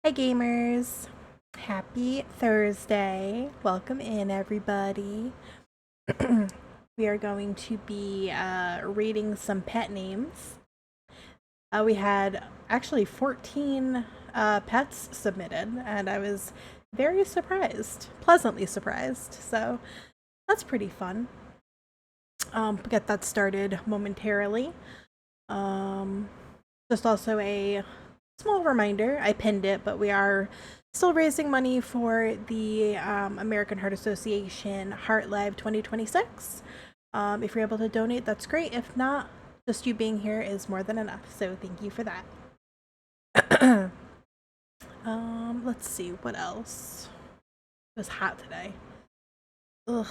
Hi gamers! Happy Thursday. Welcome in everybody. We are going to be reading some pet names. We had actually 14 pets submitted and I was very surprised, pleasantly surprised. So that's pretty fun. We'll get that started momentarily. Just also a small reminder, I pinned it, but we are still raising money for the American Heart Association Heart Live 2026. If you're able to donate, that's great. If not, just you being here is more than enough. So thank you for that. Let's see, what else? It was hot today. Ugh.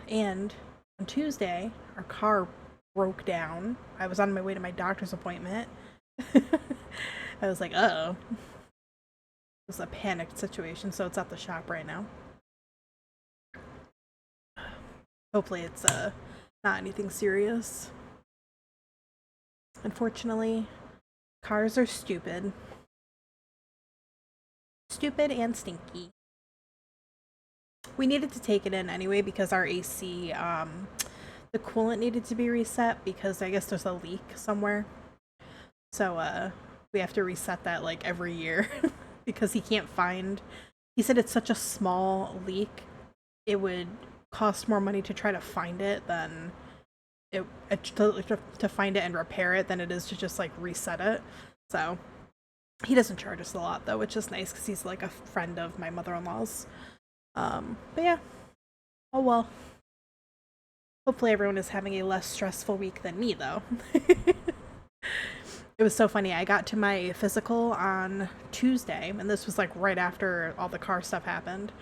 And on Tuesday, our car broke down. I was on my way to my doctor's appointment. I was like, uh-oh. It was a panicked situation, so it's at the shop right now. Hopefully it's not anything serious. Unfortunately, cars are stupid. Stupid and stinky. We needed to take it in anyway because our AC, the coolant needed to be reset because I guess there's a leak somewhere. So, we have to reset that like every year because he can't find. He said it's such a small leak, it would cost more money to try to find it than to find it and repair it than it is to just like reset it. So he doesn't charge us a lot though, which is nice because he's like a friend of my mother-in-law's. But yeah, oh well. Hopefully everyone is having a less stressful week than me though. It was so funny. I got to my physical on Tuesday, and this was like right after all the car stuff happened.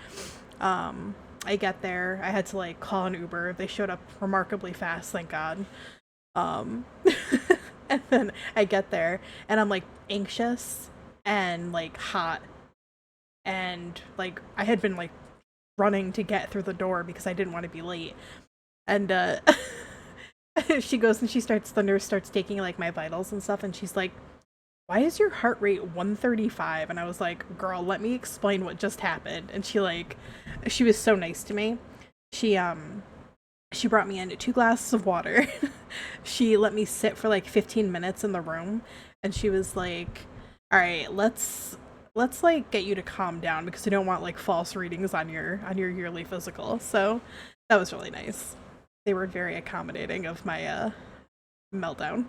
I get there. I had to like call an Uber. They showed up remarkably fast, thank God. Um, and then I get there, and I'm like anxious and like hot, and like I had been like running to get through the door because I didn't want to be late. And she goes and the nurse starts taking like my vitals and stuff, and she's like, why is your heart rate 135? And I was like, girl, let me explain what just happened. And she was so nice to me. She brought me in 2 glasses of water. She let me sit for like 15 minutes in the room, and she was like, all right, let's like get you to calm down because I don't want like false readings on your yearly physical. So that was really nice. They were very accommodating of my meltdown.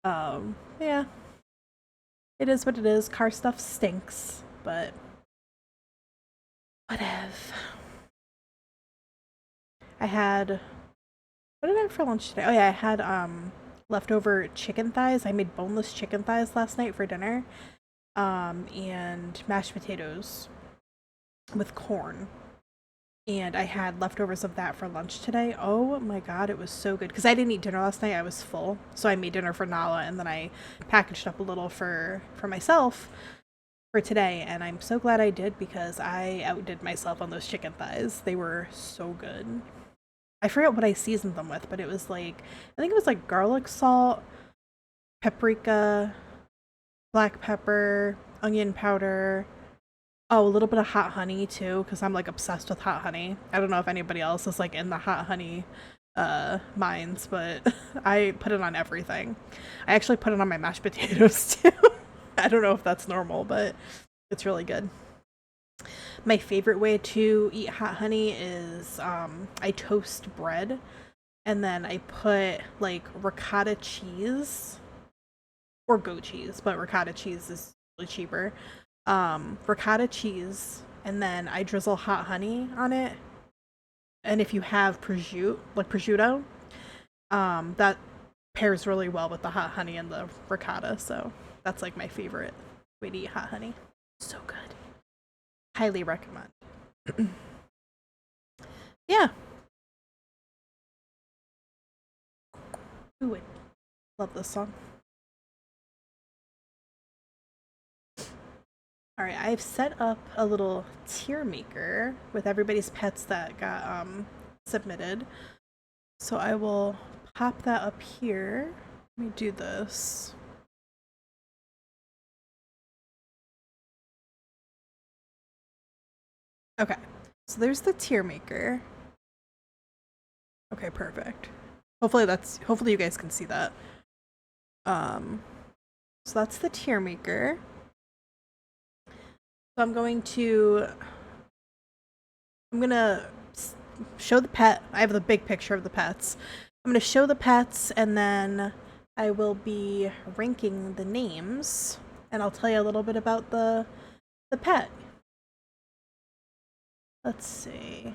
Yeah. It is what it is. Car stuff stinks, but whatever. I had what did I have for lunch today? Oh yeah, I had leftover chicken thighs. I made boneless chicken thighs last night for dinner. And mashed potatoes with corn. And I had leftovers of that for lunch today. Oh my god, it was so good. Because I didn't eat dinner last night, I was full. So I made dinner for Nala, and then I packaged up a little for myself for today. And I'm so glad I did because I outdid myself on those chicken thighs. They were so good. I forget what I seasoned them with, but it was like, I think it was like garlic salt, paprika, black pepper, onion powder. Oh, a little bit of hot honey too, because I'm like obsessed with hot honey. I don't know if anybody else is like in the hot honey minds, but I put it on everything. I actually put it on my mashed potatoes too. I don't know if that's normal, but it's really good. My favorite way to eat hot honey is I toast bread and then I put like ricotta cheese or goat cheese, but ricotta cheese is really cheaper. Ricotta cheese, and then I drizzle hot honey on it. And if you have prosciutto, that pairs really well with the hot honey and the ricotta. So that's like my favorite way to eat hot honey. So good. Highly recommend. Yeah. Ooh, I love this song. Alright, I've set up a little tier maker with everybody's pets that got submitted. So I will pop that up here. Let me do this. Okay, so there's the tier maker. Okay, perfect. Hopefully you guys can see that. So that's the tier maker. So I'm gonna show the pet. I have the big picture of the pets. I'm gonna show the pets, and then I will be ranking the names, and I'll tell you a little bit about the pet. Let's see.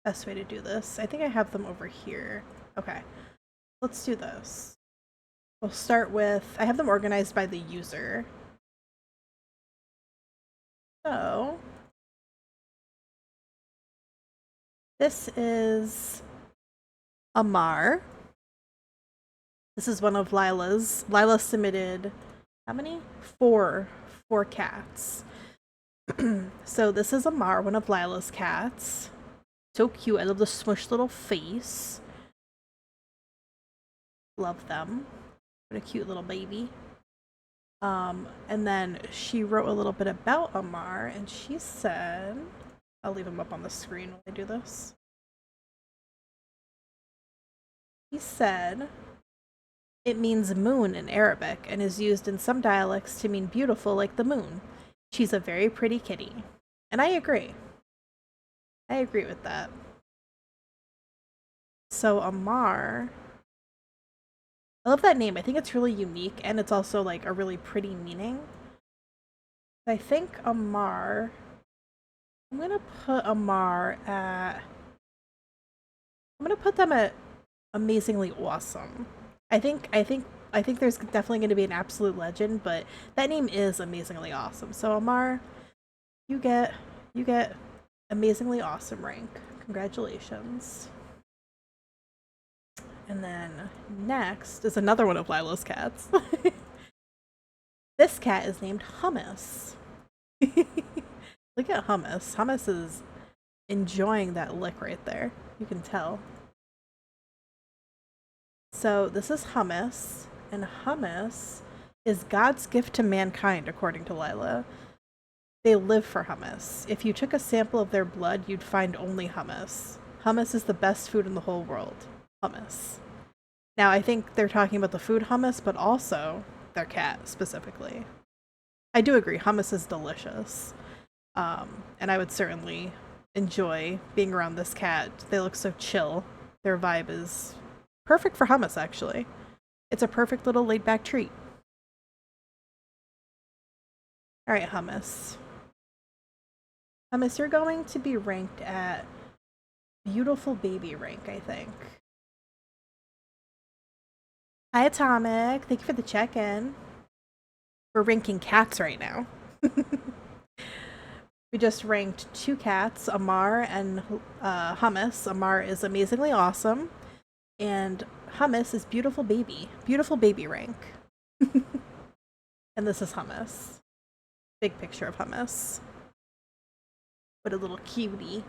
Best way to do this. I think I have them over here. Okay. Let's do this. We'll start with, I have them organized by the user. So, this is Amar. This is one of Lila's. Lila submitted, how many? Four cats. So this is Amar, one of Lila's cats. So cute. I love the smushed little face. Love them. What a cute little baby. And then she wrote a little bit about Amar, and she said, I'll leave him up on the screen while I do this. He said, it means moon in Arabic and is used in some dialects to mean beautiful like the moon. She's a very pretty kitty. And I agree. I agree with that. So Amar, I love that name. I think it's really unique, and it's also like a really pretty meaning. I think Amar, I'm gonna put them at amazingly awesome. I think there's definitely going to be an absolute legend, but that name is amazingly awesome. So Amar, you get amazingly awesome rank. Congratulations. And then next is another one of Lila's cats. This cat is named Hummus. Look at Hummus. Hummus is enjoying that lick right there. You can tell. So this is Hummus, and Hummus is God's gift to mankind, according to Lila. They live for hummus. If you took a sample of their blood, you'd find only hummus. Hummus is the best food in the whole world. Hummus. Now, I think they're talking about the food hummus, but also their cat specifically. I do agree, hummus is delicious. And I would certainly enjoy being around this cat. They look so chill. Their vibe is perfect for hummus, actually. It's a perfect little laid-back treat. Alright, Hummus. Hummus, you're going to be ranked at beautiful baby rank, I think. Hi, Atomic. Thank you for the check-in. We're ranking cats right now. We just ranked 2 cats, Amar and Hummus. Amar is amazingly awesome, and Hummus is beautiful baby. Beautiful baby rank. And this is Hummus. Big picture of Hummus. What a little cutie.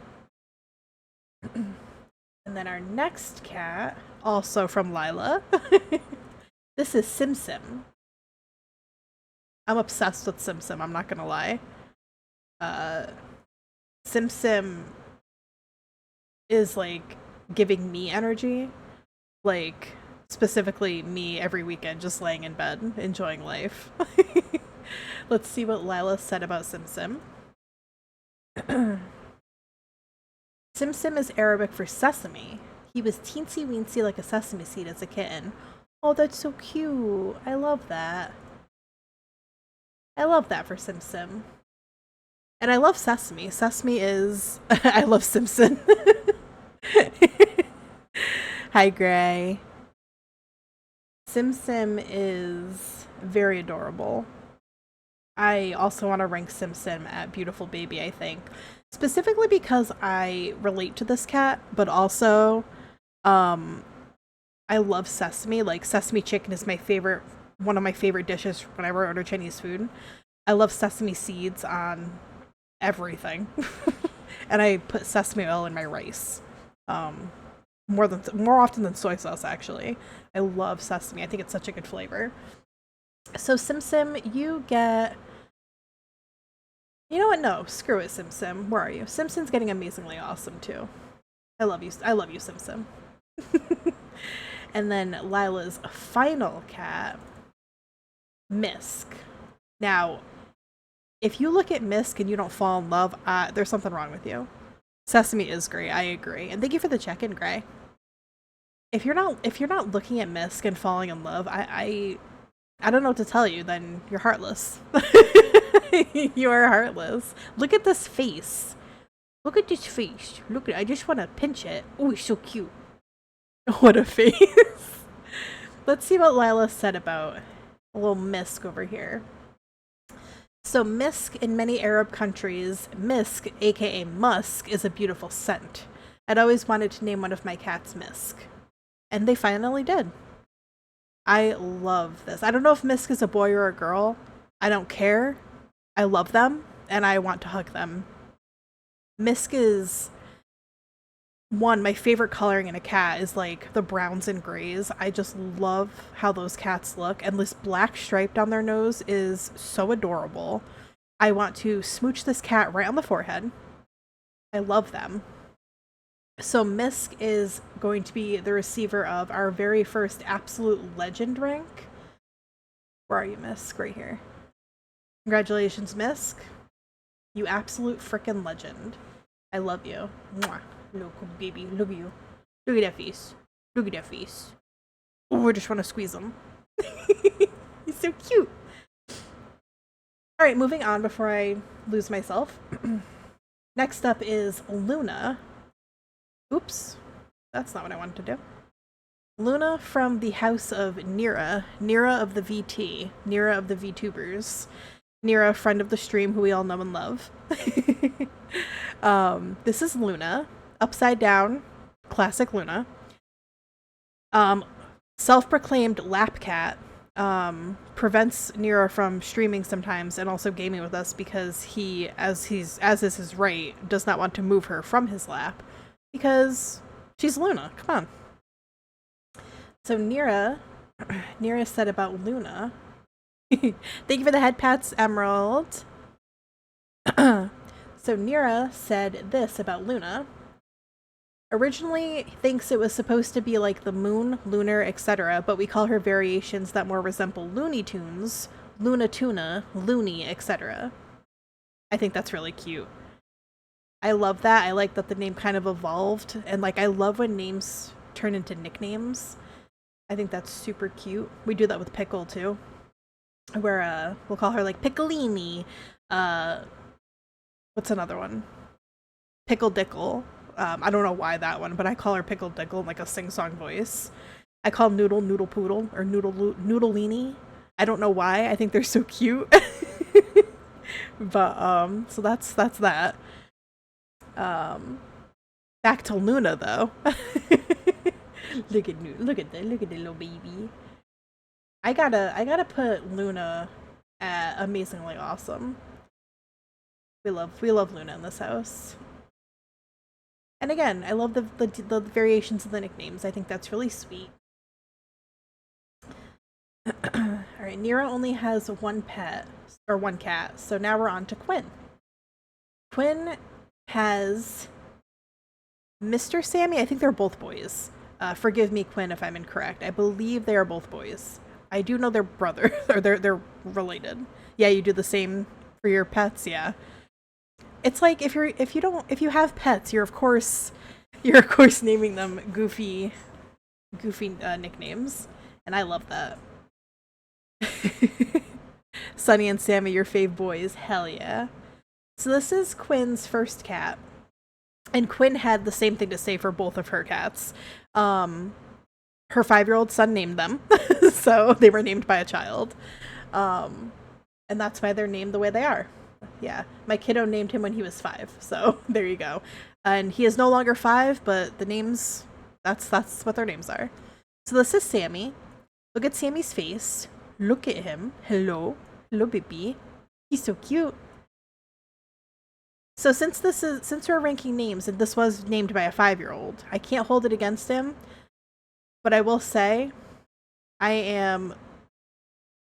And then our next cat, also from Lila. This is Sim. I'm obsessed with Sim, I'm not gonna lie. Sim is like giving me energy. Like, specifically me every weekend just laying in bed, enjoying life. Let's see what Lila said about Sim. Sim is Arabic for sesame. He was teensy weensy like a sesame seed as a kitten. Oh, that's so cute. I love that. I love that for Sim. And I love Sesame. Sesame is... I love Simpson. Hi, Gray. Sim is very adorable. I also want to rank Sim at beautiful baby, I think. Specifically because I relate to this cat, but also I love sesame. Like, sesame chicken is one of my favorite dishes whenever I order Chinese food. I love sesame seeds on everything. And I put sesame oil in my rice. More often than soy sauce, actually. I love sesame. I think it's such a good flavor. So Sim, you get You know what? No, screw it, Sim. Where are you? Simpson's getting amazingly awesome too. I love you. I love you, Sim. And then Lila's final cat, Misk. Now, if you look at Misk and you don't fall in love, there's something wrong with you. Sesame is great. I agree. And thank you for the check-in, Gray. If you're not looking at Misk and falling in love, I don't know what to tell you. Then you're heartless. You are heartless. Look at this face. Look at this face. Look at it. I just want to pinch it. Oh, it's so cute. What a face. Let's see what Lila said about a little Misk over here. So Misk in many Arab countries, Misk, aka musk, is a beautiful scent. I'd always wanted to name one of my cats Misk. And they finally did. I love this. I don't know if Misk is a boy or a girl. I don't care. I love them, and I want to hug them. Misk is my favorite coloring in a cat is like the browns and grays. I just love how those cats look, and this black stripe down their nose is so adorable. I want to smooch this cat right on the forehead. I love them. So Misk is going to be the receiver of our very first absolute legend rank. Where are you, Misk? Right here. Congratulations, Misk. You absolute frickin' legend. I love you. Mwah. Look, baby. Look at you. Look at that face. Look at that face. Oh, I just want to squeeze him. He's so cute. Alright, moving on before I lose myself. Next up is Luna. Oops. That's not what I wanted to do. Luna from the house of 𝕋𝕨. 𝕋𝕨 of the VT. 𝕋𝕨 of the VTubers. 𝕋𝕨, friend of the stream who we all know and love. This is Luna. Upside down. Classic Luna. Self-proclaimed lap cat. Prevents 𝕋𝕨 from streaming sometimes and also gaming with us because he, as is his right, does not want to move her from his lap because she's Luna. Come on. So 𝕋𝕨 said about Luna. Thank you for the head pats, Emerald. So 𝕋𝕨 said this about Luna. Originally thinks it was supposed to be like the moon, lunar, etc., but we call her variations that more resemble Looney Tunes, Luna Tuna, Looney, etc. I think that's really cute. I love that. I like that the name kind of evolved, and like I love when names turn into nicknames. I think that's super cute. We do that with Pickle too. Where we'll call her like Piccolini. What's another one? Pickle Dickle. I don't know why that one, but I call her Pickle Dickle in like a sing-song voice. I call Noodle Noodle Poodle or Noodleini. I don't know why. I think they're so cute. But so that's that. Back to Luna though. Look at the little baby. I gotta put Luna at amazingly awesome. We love Luna in this house. And again, I love the variations of the nicknames. I think that's really sweet. Alright, 𝕋𝕨 only has one pet, or one cat, so now we're on to Quinn. Quinn has Mr. Sammy. I think they're both boys. Forgive me, Quinn, if I'm incorrect. I believe they are both boys. I do know they're brothers, or they're related. Yeah, you do the same for your pets, yeah. It's like if you have pets, you're of course naming them goofy nicknames, and I love that. Sunny and Sammy, your fave boys, hell yeah. So this is Quinn's first cat, and Quinn had the same thing to say for both of her cats. Her 5-year-old son named them, so they were named by a child, and that's why they're named the way they are. Yeah, my kiddo named him when he was 5, so there you go. And he is no longer 5, but the names, that's what their names are. So this is Sammy. Look at Sammy's face. Look at him. Hello baby. He's so cute. So since we're ranking names, and this was named by a 5-year-old, I can't hold it against him, but I will say I am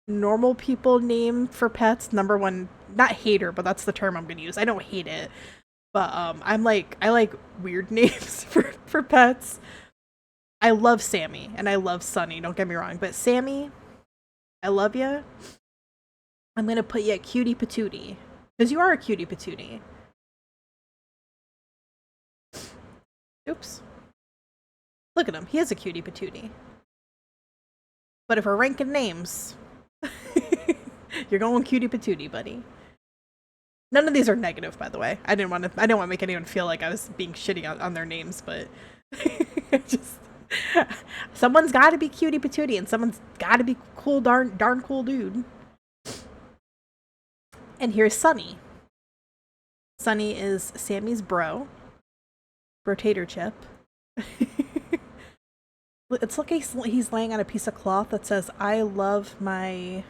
normal people name for pets number one not hater, but that's the term I'm gonna use. I don't hate it, but I like weird names for pets. I love Sammy and I love Sunny. Don't get me wrong, but Sammy, I love you. I'm gonna put you at cutie patootie because you are a cutie patootie. Oops. Look at him. He is a cutie patootie. But if we're ranking names, you're going cutie patootie, buddy. None of these are negative, by the way. I didn't want to make anyone feel like I was being shitty on their names, but just someone's got to be cutie patootie, and someone's got to be cool, darn cool dude. And here's Sunny. Sunny is Sammy's bro. Rotator chip. It's like he's laying on a piece of cloth that says, "I love my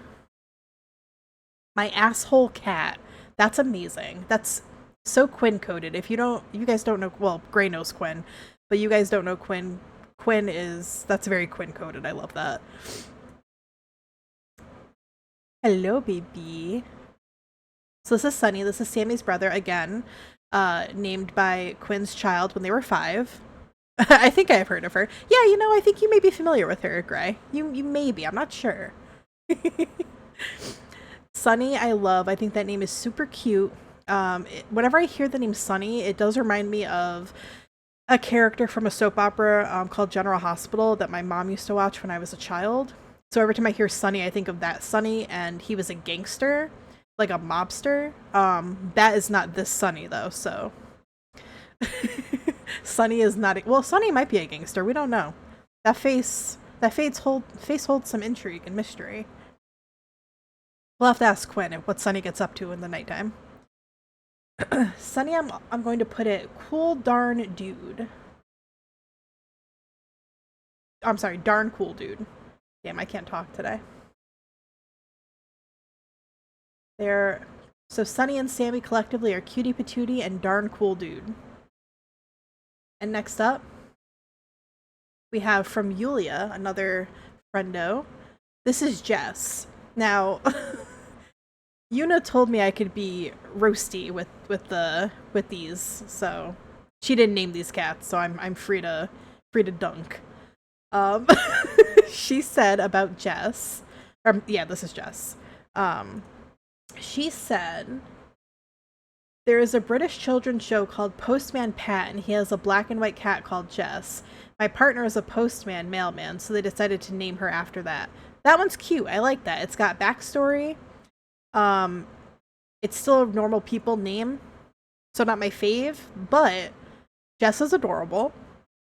asshole cat." That's amazing. That's so Quinn coded. If you guys don't know, well, Gray knows Quinn, but you guys don't know Quinn. That's very Quinn coded. I love that. Hello, baby. So this is Sunny. This is Sammy's brother again, named by Quinn's child when they were 5. I think I have heard of her. Yeah, I think you may be familiar with her, Gray. You may be. I'm not sure. Sunny, I love. I think that name is super cute. Whenever I hear the name Sunny, it does remind me of a character from a soap opera called General Hospital that my mom used to watch when I was a child. So every time I hear Sunny, I think of that Sunny, and he was a gangster, like a mobster. That is not this Sunny, though, so... Sunny is not... Well, Sunny might be a gangster. We don't know. That face holds some intrigue and mystery. We'll have to ask Quinn what Sunny gets up to in the nighttime. Sunny, I'm going to put it cool darn dude. I'm sorry, darn cool dude. Damn, I can't talk today. So Sunny and Sammy collectively are cutie patootie and darn cool dude. And next up, we have from Yulia, another friendo. This is Jess. Now, Yuna told me I could be roasty with these, so she didn't name these cats, so I'm free to dunk. She said about Jess, this is Jess. She said, there is a British children's show called Postman Pat, and he has a black and white cat called Jess. My partner is a postman, mailman, so they decided to name her after that. That one's cute. I like that. It's got backstory. It's still a normal people name, so not my fave, but Jess is adorable.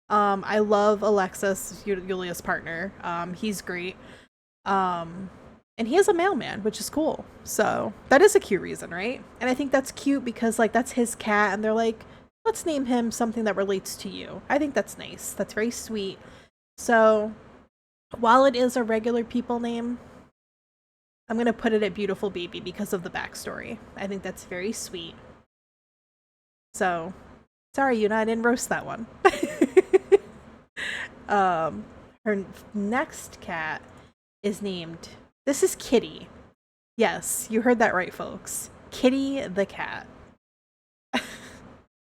I love Alexis, Yulia's partner. He's great. And he is a mailman, which is cool. So that is a cute reason, right? And I think that's cute because, like, that's his cat, and they're like, let's name him something that relates to you. I think that's nice. That's very sweet. So while it is a regular people name, I'm going to put it at Beautiful Baby because of the backstory. I think that's very sweet. So, sorry, Yuna, I didn't roast that one. Her next cat is named... This is Kitty. Yes, you heard that right, folks. Kitty the cat.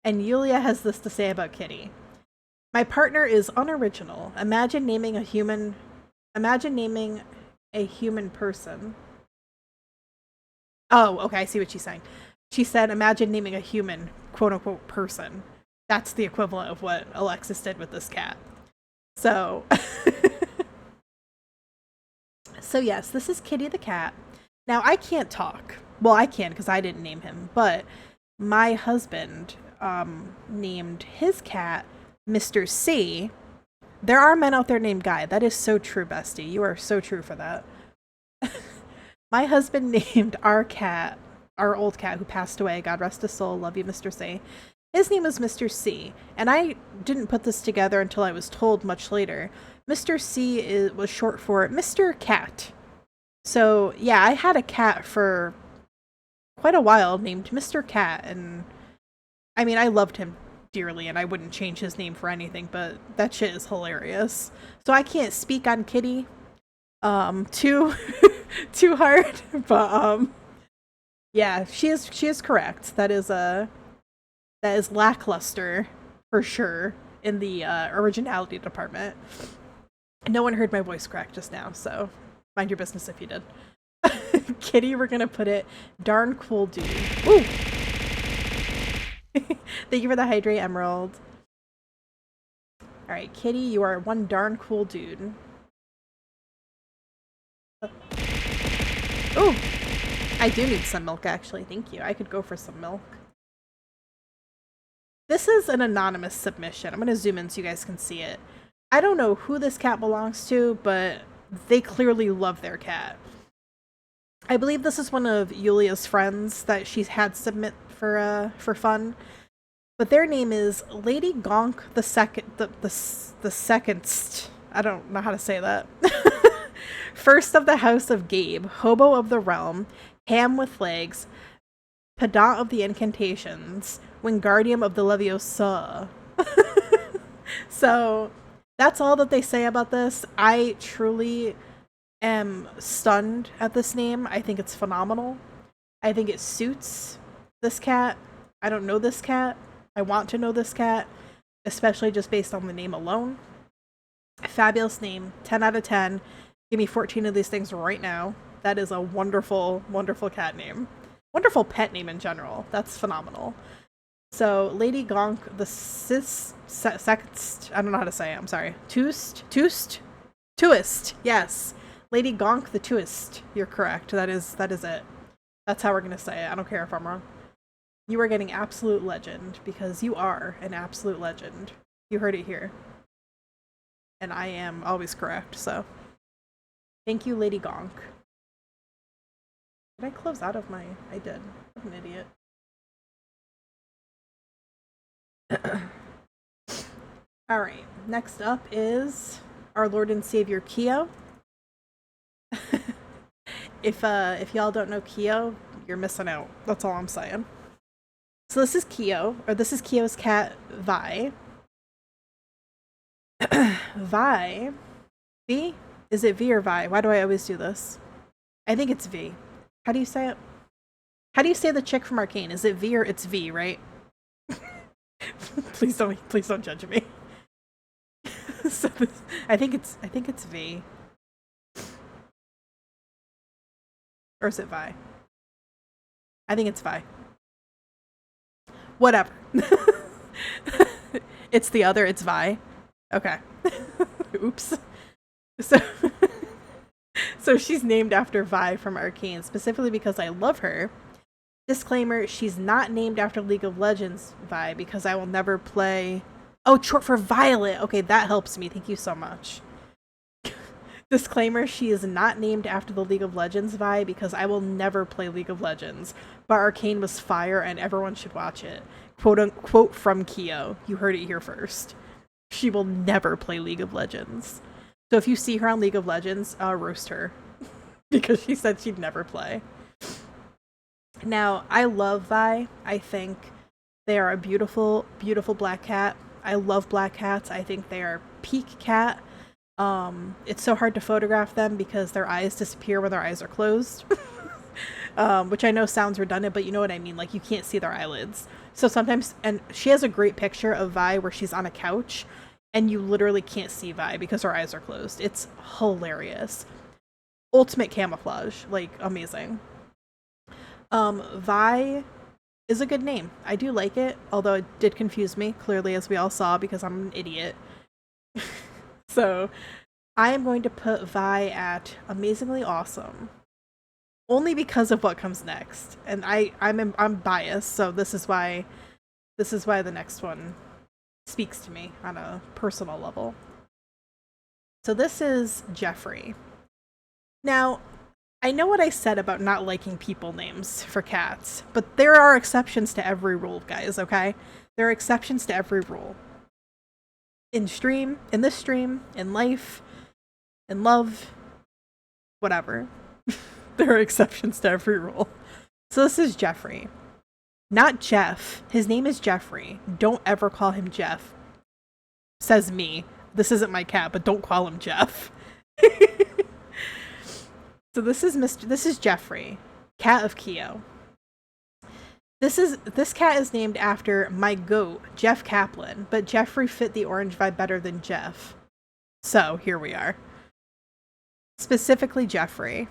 And Yulia has this to say about Kitty. My partner is unoriginal. Imagine naming a human person. Oh, okay, I see what she's saying. She said, imagine naming a human, quote-unquote, person. That's the equivalent of what Alexis did with this cat. So... So yes, this is Kitty the cat. Now, I can't talk. Well, I can because I didn't name him, but my husband named his cat Mr. C. There are men out there named Guy. That is so true, bestie. You are so true for that. My husband named our cat, our old cat who passed away, God rest his soul, love you, Mr. C. His name was Mr. C, and I didn't put this together until I was told much later. Mr. C was short for Mr. Cat. So, yeah, I had a cat for quite a while named Mr. Cat, and I mean, I loved him dearly, and I wouldn't change his name for anything, but that shit is hilarious. So I can't speak on Kitty too hard, but Yeah, she is correct. That is lackluster for sure in the originality department. No one heard my voice crack just now, so mind your business if you did. Kitty, we're gonna put it darn cool dude. Ooh! Thank you for the hydrate, Emerald. Alright, Kitty, you are one darn cool dude. Ooh! I do need some milk, actually. Thank you. I could go for some milk. This is an anonymous submission. I'm gonna zoom in so you guys can see it. I don't know who this cat belongs to, but they clearly love their cat. I believe this is one of Yulia's friends that she's had submit for fun. But their name is Lady Gonk the second, the secondst. I don't know how to say that. First of the House of Gabe, Hobo of the Realm, Ham with Legs, Pedant of the Incantations, Wingardium of the Leviosa. So that's all that they say about this. I truly am stunned at this name. I think it's phenomenal. I think it suits this cat. I don't know this cat. I want to know this cat, especially just based on the name alone. Fabulous name. 10 out of 10. Give me 14 of these things right now. That is a wonderful, wonderful cat name. Wonderful pet name in general. That's phenomenal. So, Lady Gonk the second, I don't know how to say it, I'm sorry. Tuist, yes. Lady Gonk the Tuist. You're correct. That is it. That's how we're gonna say it. I don't care if I'm wrong. You are getting absolute legend, because you are an absolute legend. You heard it here. And I am always correct, so. Thank you, Lady Gonk. Did I close out of my... I did. I'm an idiot. Alright, next up is our Lord and Savior Kyo. If y'all don't know Kyo, you're missing out. That's all I'm saying. So this is Kyo, or this is Kyo's cat, Vi. Vi? V? Is it V or Vi? Why do I always do this? I think it's V. How do you say it? How do you say the chick from Arcane? Is it V or it's V, right? Please don't judge me. So I think it's V. Or is it Vi? I think it's Vi. Whatever. It's the other, it's Vi. Okay. Oops. So she's named after Vi from Arcane, specifically because I love her. Disclaimer, she's not named after League of Legends Vi, because I will never play... Oh, short for Violet! Okay, that helps me. Thank you so much. Disclaimer, she is not named after the League of Legends Vi, because I will never play League of Legends. But Arcane was fire, and everyone should watch it. Quote unquote from Kyo. You heard it here first. She will never play League of Legends. So if you see her on League of Legends, roast her. Because she said she'd never play. Now, I love Vi. I think they are a beautiful, beautiful black cat. I love black cats. I think they are peak cat. It's so hard to photograph them because their eyes disappear when their eyes are closed. Which I know sounds redundant, but you know what I mean. Like, you can't see their eyelids. So sometimes, and she has a great picture of Vi where she's on a couch, and you literally can't see Vi because her eyes are closed. It's hilarious. Ultimate camouflage. Like, amazing. Vi is a good name. I do like it, although it did confuse me, clearly, as we all saw, because I'm an idiot. So, I am going to put Vi at amazingly awesome. Only because of what comes next. And I'm biased, so this is why the next one speaks to me on a personal level. So this is Jeffrey. Now, I know what I said about not liking people names for cats, but there are exceptions to every rule, guys, okay? There are exceptions to every rule. In this stream, in life, in love, whatever. There are exceptions to every rule. So this is Jeffrey. Not Jeff. His name is Jeffrey. Don't ever call him Jeff. Says me. This isn't my cat, but don't call him Jeff. So this is Jeffrey, cat of Kyo. This cat is named after my goat, Jeff Kaplan, but Jeffrey fit the orange vibe better than Jeff. So here we are. Specifically Jeffrey.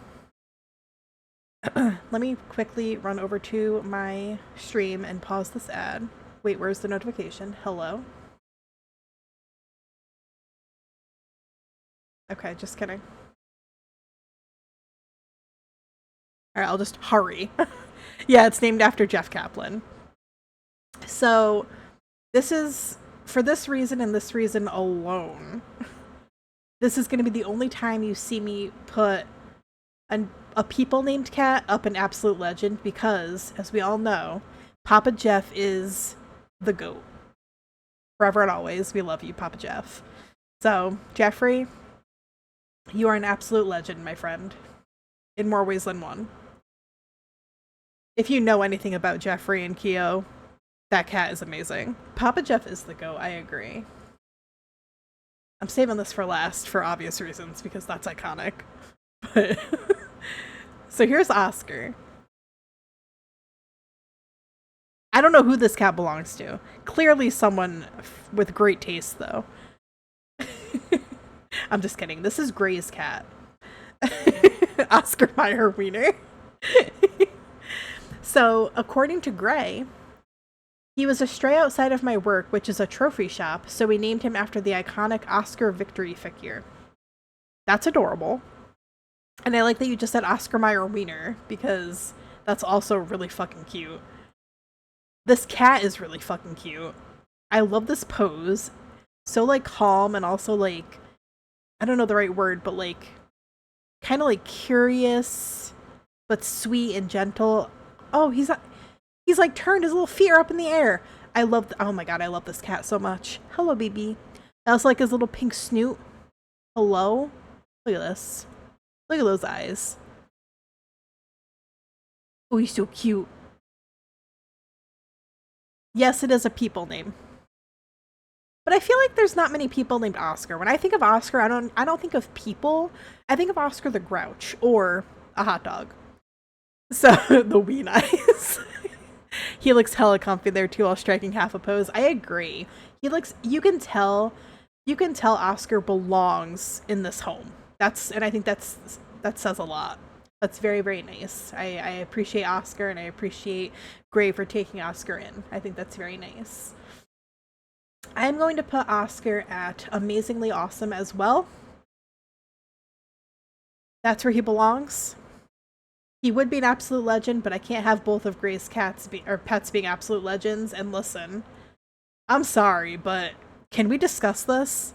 Let me quickly run over to my stream and pause this ad. Wait, where's the notification? Hello? Okay, just kidding. Alright, I'll just hurry. Yeah, it's named after Jeff Kaplan. So, this is, for this reason and this reason alone, this is going to be the only time you see me put a people named cat up in Absolute Legend because, as we all know, Papa Jeff is the GOAT. Forever and always, we love you, Papa Jeff. So, Jeffrey, you are an absolute legend, my friend. In more ways than one. If you know anything about Jeffrey and Keo, that cat is amazing. Papa Jeff is the GOAT, I agree. I'm saving this for last for obvious reasons, because that's iconic. But so here's Oscar. I don't know who this cat belongs to. Clearly someone with great taste, though. I'm just kidding. This is Gray's cat. Oscar Mayer Wiener. So, according to Gray, he was a stray outside of my work, which is a trophy shop, so we named him after the iconic Oscar victory figure. That's adorable. And I like that you just said Oscar Mayer Wiener, because that's also really fucking cute. This cat is really fucking cute. I love this pose. So, like, calm and also, like, I don't know the right word, but, like, kind of, like, curious, but sweet and gentle. Oh, he's like turned, his little feet are up in the air. Oh my god, I love this cat so much. Hello, baby. That was like his little pink snoot. Hello? Look at this. Look at those eyes. Oh, he's so cute. Yes, it is a people name. But I feel like there's not many people named Oscar. When I think of Oscar, I don't think of people. I think of Oscar the Grouch or a hot dog. So, the ween eyes. He looks hella comfy there too while striking half a pose. I agree. He looks, you can tell Oscar belongs in this home. And I think that says a lot. That's very, very nice. I appreciate Oscar and I appreciate Gray for taking Oscar in. I think that's very nice. I'm going to put Oscar at amazingly awesome as well. That's where he belongs. He would be an absolute legend, but I can't have both of Gray's pets being absolute legends. And listen, I'm sorry, but can we discuss this?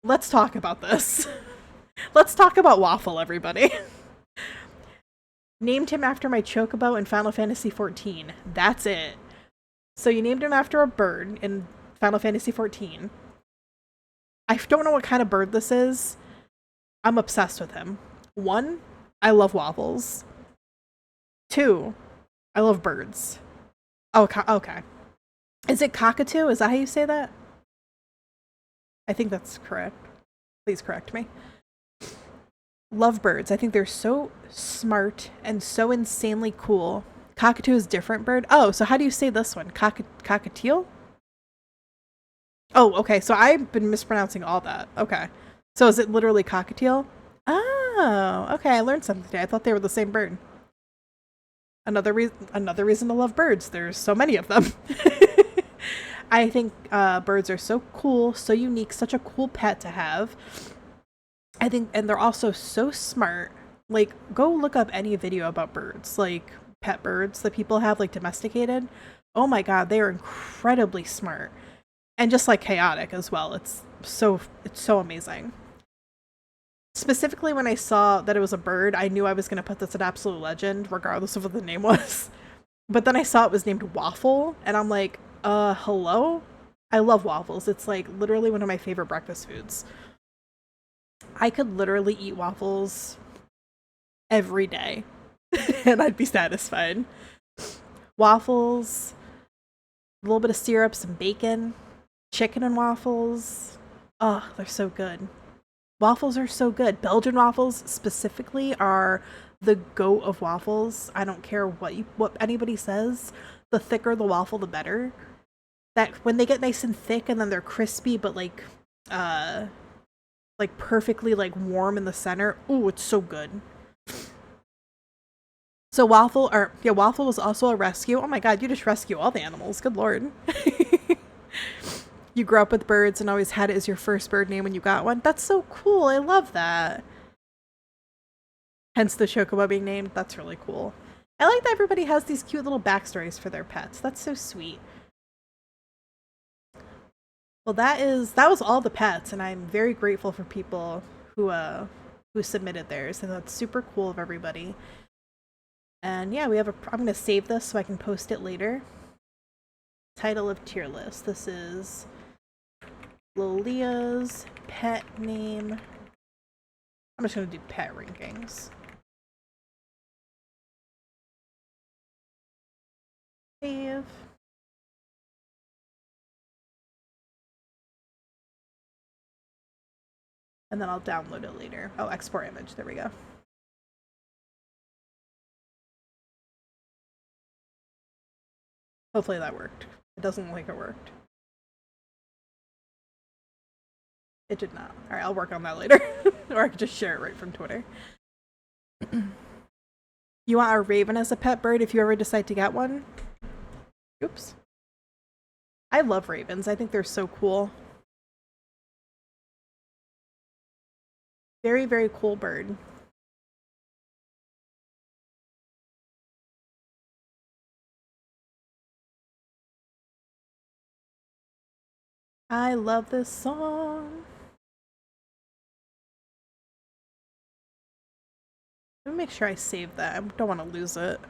Let's talk about this. Let's talk about Waffle, everybody. Named him after my chocobo in Final Fantasy XIV. That's it. So you named him after a bird in Final Fantasy XIV. I don't know what kind of bird this is. I'm obsessed with him. 1, I love waffles. 2, I love birds. Oh, okay. Is it cockatoo? Is that how you say that? I think that's correct. Please correct me. Love birds. I think they're so smart and so insanely cool. Cockatoo is a different bird. Oh, so how do you say this one? Cockatiel? Oh, okay. So I've been mispronouncing all that. Okay. So is it literally cockatiel? Oh, okay. I learned something today. I thought they were the same bird. Another reason to love birds. There's so many of them. I think birds are so cool, so unique, such a cool pet to have. I think, and they're also so smart. Like, go look up any video about birds, like pet birds that people have, like domesticated. Oh my god, they are incredibly smart. And just like chaotic as well. It's so amazing. Specifically, when I saw that it was a bird, I knew I was going to put this at absolute legend, regardless of what the name was. But then I saw it was named Waffle, and I'm like, hello? I love waffles. It's like literally one of my favorite breakfast foods. I could literally eat waffles every day, and I'd be satisfied. Waffles, a little bit of syrup, some bacon, chicken and waffles. Oh, they're so good. Waffles are so good. Belgian waffles specifically are the goat of waffles. I don't care what anybody says. The thicker the waffle, the better. That when they get nice and thick and then they're crispy, but like perfectly like warm in the center. Ooh, it's so good. So waffle was also a rescue. Oh my god, you just rescue all the animals. Good lord. You grew up with birds and always had it as your first bird name when you got one. That's so cool. I love that. Hence the chocobo being named. That's really cool. I like that everybody has these cute little backstories for their pets. That's so sweet. Well, that was all the pets, and I'm very grateful for people who submitted theirs, and that's super cool of everybody. And yeah, I'm gonna save this so I can post it later. Title of tier list. This is Lolia's pet name. I'm just gonna do pet rankings. Save. And then I'll download it later. Oh, export image. There we go. Hopefully that worked. It doesn't look like it worked. It did not. Alright, I'll work on that later. Or I could just share it right from Twitter. You want a raven as a pet bird if you ever decide to get one? Oops. I love ravens. I think they're so cool. Very, very cool bird. I love this song. Let me make sure I save that. I don't want to lose it.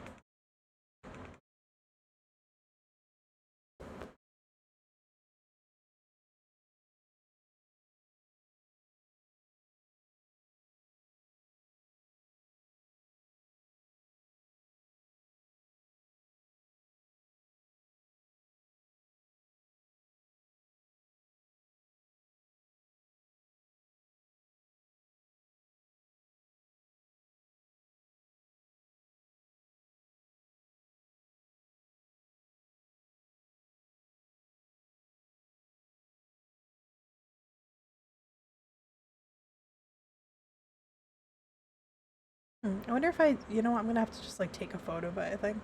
I wonder if you know what, I'm gonna have to just like take a photo of it, I think.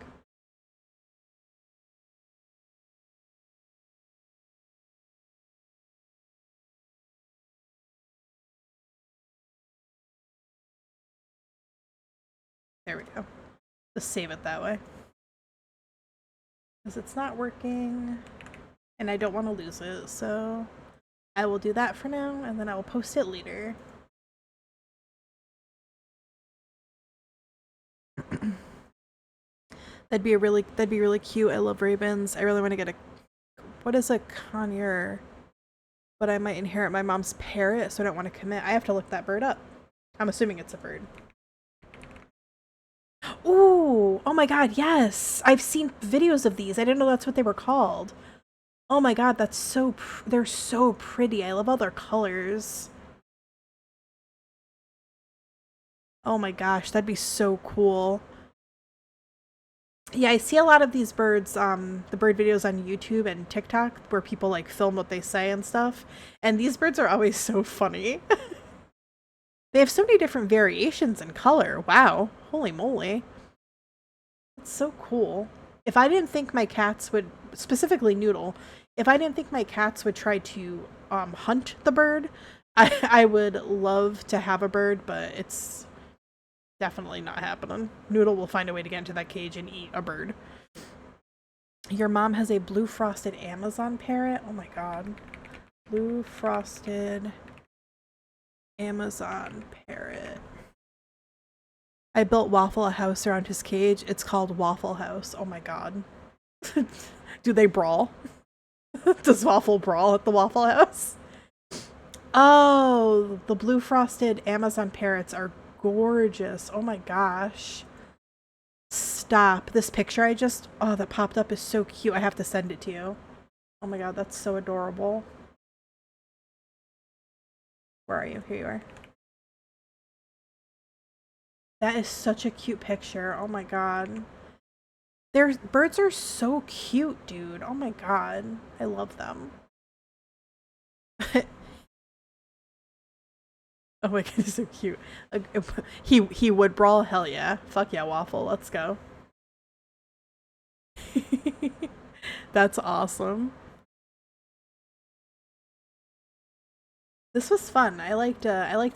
There we go. Just save it that way. Because it's not working, and I don't want to lose it, so I will do that for now, and then I will post it later. That'd be really cute. I love ravens. I really want to get what is a conure? But I might inherit my mom's parrot, so I don't want to commit. I have to look that bird up. I'm assuming it's a bird. Ooh! Oh my god, yes! I've seen videos of these. I didn't know that's what they were called. Oh my god, they're so pretty. I love all their colors. Oh my gosh, that'd be so cool. Yeah, I see a lot of these birds, the bird videos on YouTube and TikTok where people like film what they say and stuff. And these birds are always so funny. They have so many different variations in color. Wow. Holy moly. It's so cool. If I didn't think my cats would, specifically Noodle, if I didn't think my cats would try to hunt the bird, I would love to have a bird, but it's definitely not happening. Noodle will find a way to get into that cage and eat a bird. Your mom has a blue frosted Amazon parrot? Oh my god. Blue frosted Amazon parrot. I built Waffle a house around his cage. It's called Waffle House. Oh my god. Do they brawl? Does Waffle brawl at the Waffle House? Oh, the blue frosted Amazon parrots are gorgeous. Oh my gosh. Stop. This picture that popped up is so cute. I have to send it to you. Oh my god, that's so adorable. Where are you? Here you are. That is such a cute picture. Oh my god. Their birds are so cute, dude. Oh my god. I love them. Oh my god, he's so cute. He would brawl? Hell yeah. Fuck yeah, Waffle. Let's go. That's awesome. This was fun. I liked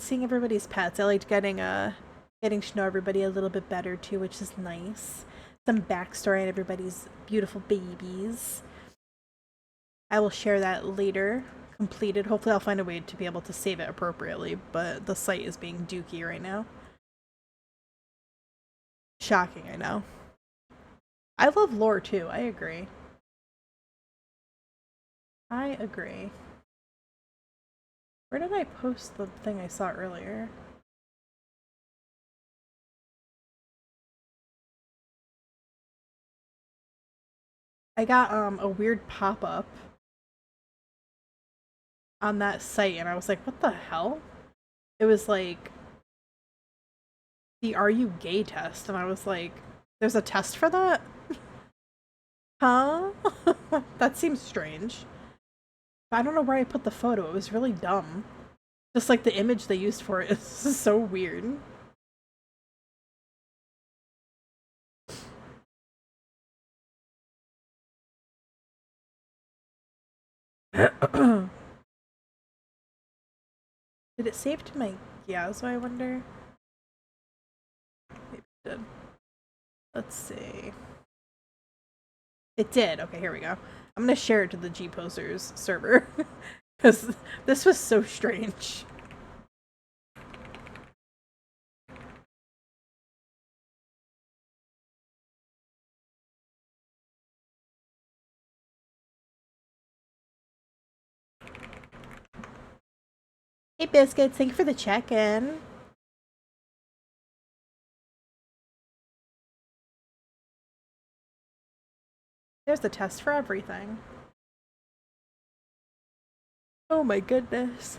seeing everybody's pets. I liked getting to know everybody a little bit better too, which is nice. Some backstory on everybody's beautiful babies. I will share that later, completed. Hopefully I'll find a way to be able to save it appropriately, but the site is being dookie right now. Shocking, I know. I love lore too, I agree. I agree. Where did I post the thing I saw earlier? I got a weird pop-up on that site and I was like, what the hell? It was like the "Are you gay" test and I was like, there's a test for that? Huh? That seems strange. I don't know where I put the photo. It was really dumb. Just like the image they used for it is so weird. Did it save to my Gyazo, I wonder? Maybe it did. Let's see. It did. Okay, here we go. I'm gonna share it to the G-Posers server. Because this was so strange. Hey Biscuits, thank you for the check-in. There's the test for everything. Oh my goodness.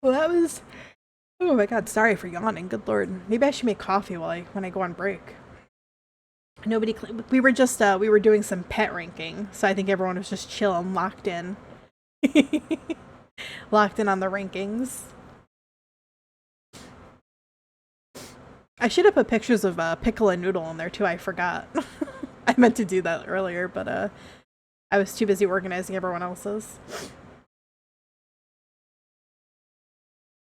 Well, that was... Oh my god, sorry for yawning. Good lord. Maybe I should make coffee when I go on break. Nobody... We were just, we were doing some pet ranking, so I think everyone was just chilling, locked in. Locked in on the rankings. I should have put pictures of Pickle and Noodle in there too, I forgot. I meant to do that earlier, but I was too busy organizing everyone else's.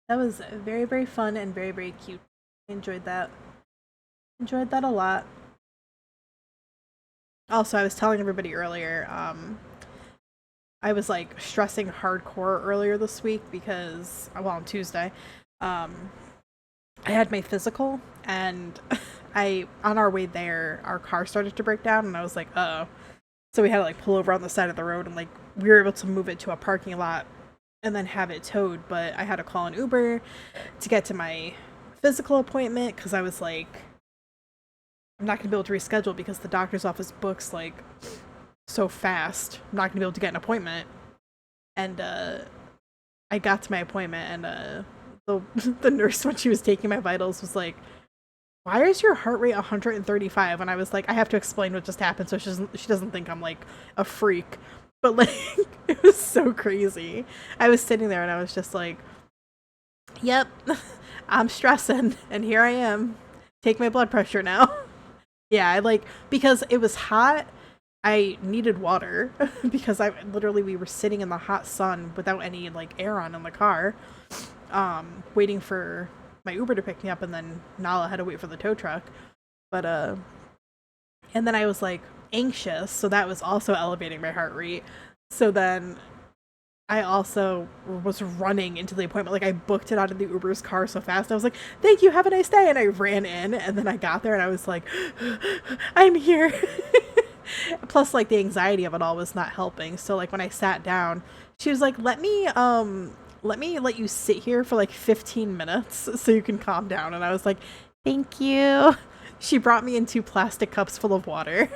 That was very, very fun and very, very cute. I enjoyed that. Enjoyed that a lot. Also, I was telling everybody earlier, I was like stressing hardcore earlier this week because, well, on Tuesday, I had my physical and on our way there, our car started to break down and I was like, uh-oh. So we had to like pull over on the side of the road and like we were able to move it to a parking lot and then have it towed, but I had to call an Uber to get to my physical appointment because I was like, I'm not gonna be able to reschedule because the doctor's office books like so fast. I'm not gonna be able to get an appointment. And I got to my appointment and the nurse, when she was taking my vitals, was like, why is your heart rate 135? And I was like, I have to explain what just happened so she doesn't think I'm like a freak. But like, it was so crazy. I was sitting there and I was just like, yep, I'm stressing and here I am. Take my blood pressure now. Yeah, I like, because it was hot, I needed water because we were sitting in the hot sun without any like air on in the car, waiting for my Uber to pick me up, and then Nala had to wait for the tow truck. But and then I was like anxious, so that was also elevating my heart rate. So then I also was running into the appointment. Like I booked it out of the Uber's car so fast. I was like, thank you, have a nice day. And I ran in and then I got there and I was like, I'm here. Plus like the anxiety of it all was not helping. So like when I sat down, she was like, let me let you sit here for like 15 minutes so you can calm down. And I was like, thank you. She brought me in 2 plastic cups full of water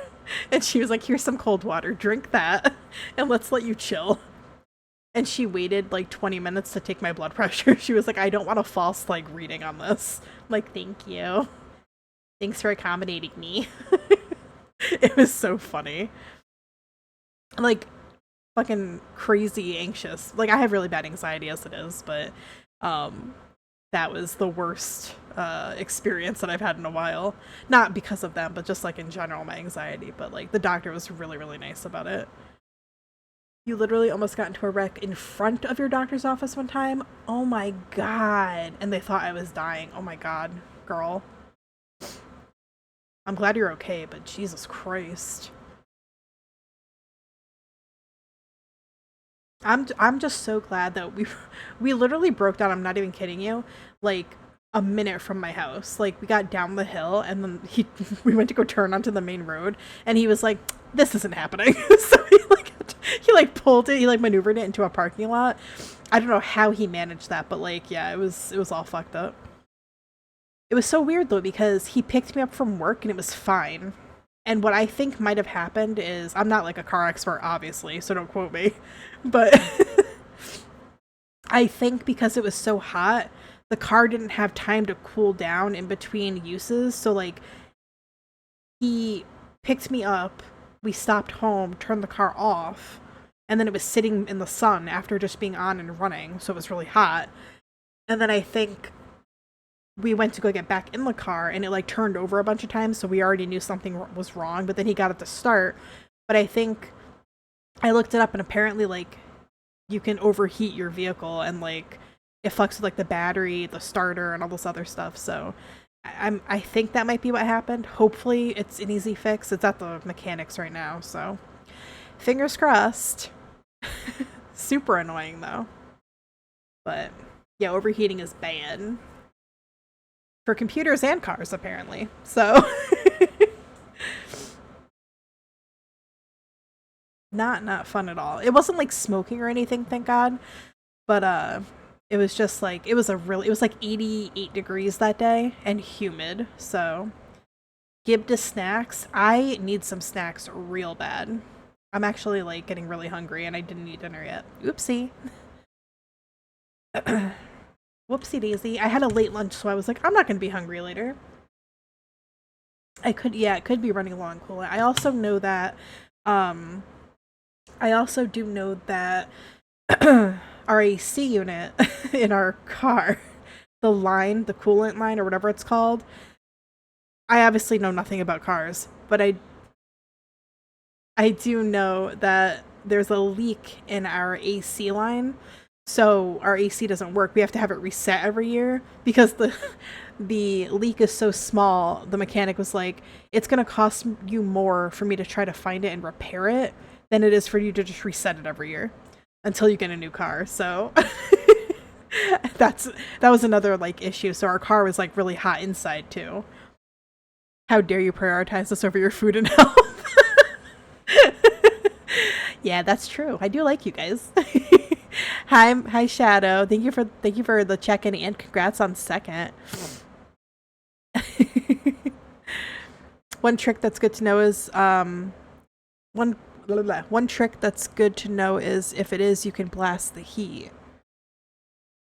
and she was like, here's some cold water, drink that and let's let you chill. And she waited like 20 minutes to take my blood pressure. She was like, I don't want a false like reading on this. I'm like, thank you. Thanks for accommodating me. It was so funny. Like, fucking crazy anxious. Like, I have really bad anxiety as it is, but that was the worst experience that I've had in a while. Not because of them, but just like in general, my anxiety. But like, the doctor was really, really nice about it. You literally almost got into a wreck in front of your doctor's office one time? Oh my god. And they thought I was dying. Oh my god, girl. I'm glad you're okay, but Jesus Christ. I'm just so glad that we literally broke down, I'm not even kidding you, like a minute from my house. Like we got down the hill and then we went to go turn onto the main road and he was like, this isn't happening. So he pulled it, he like maneuvered it into a parking lot. I don't know how he managed that, but like yeah, it was all fucked up. It was so weird though because he picked me up from work and it was fine. And what I think might have happened is, I'm not like a car expert obviously, so don't quote me, but I think because it was so hot, the car didn't have time to cool down in between uses. So like he picked me up, we stopped home, turned the car off, and then it was sitting in the sun after just being on and running, so it was really hot. And then I think we went to go get back in the car and it like turned over a bunch of times, so we already knew something was wrong, but then he got it to start. But I think I looked it up and apparently like you can overheat your vehicle and like it fucks with like the battery, the starter, and all this other stuff. So I think that might be what happened. Hopefully it's an easy fix. It's at the mechanics right now, so fingers crossed. Super annoying though. But yeah, overheating is bad. For computers and cars, apparently. So not fun at all. It wasn't like smoking or anything, thank God. But it was just like it was like 88 degrees that day and humid. So Gib to snacks. I need some snacks real bad. I'm actually like getting really hungry and I didn't eat dinner yet. Oopsie. Whoopsie daisy. I had a late lunch, so I was like, I'm not going to be hungry later. It could be running low on coolant. I also know that, our AC unit in our car, the coolant line or whatever it's called, I obviously know nothing about cars, but I do know that there's a leak in our AC line. So our AC doesn't work. We have to have it reset every year because the leak is so small. The mechanic was like, it's going to cost you more for me to try to find it and repair it than it is for you to just reset it every year until you get a new car. So that was another like issue. So our car was like really hot inside too. How dare you prioritize this over your food and health? Yeah, that's true. I do like you guys. Hi Shadow. Thank you for the check-in and congrats on second. One trick that's good to know is one trick that's good to know is if it is, you can blast the heat.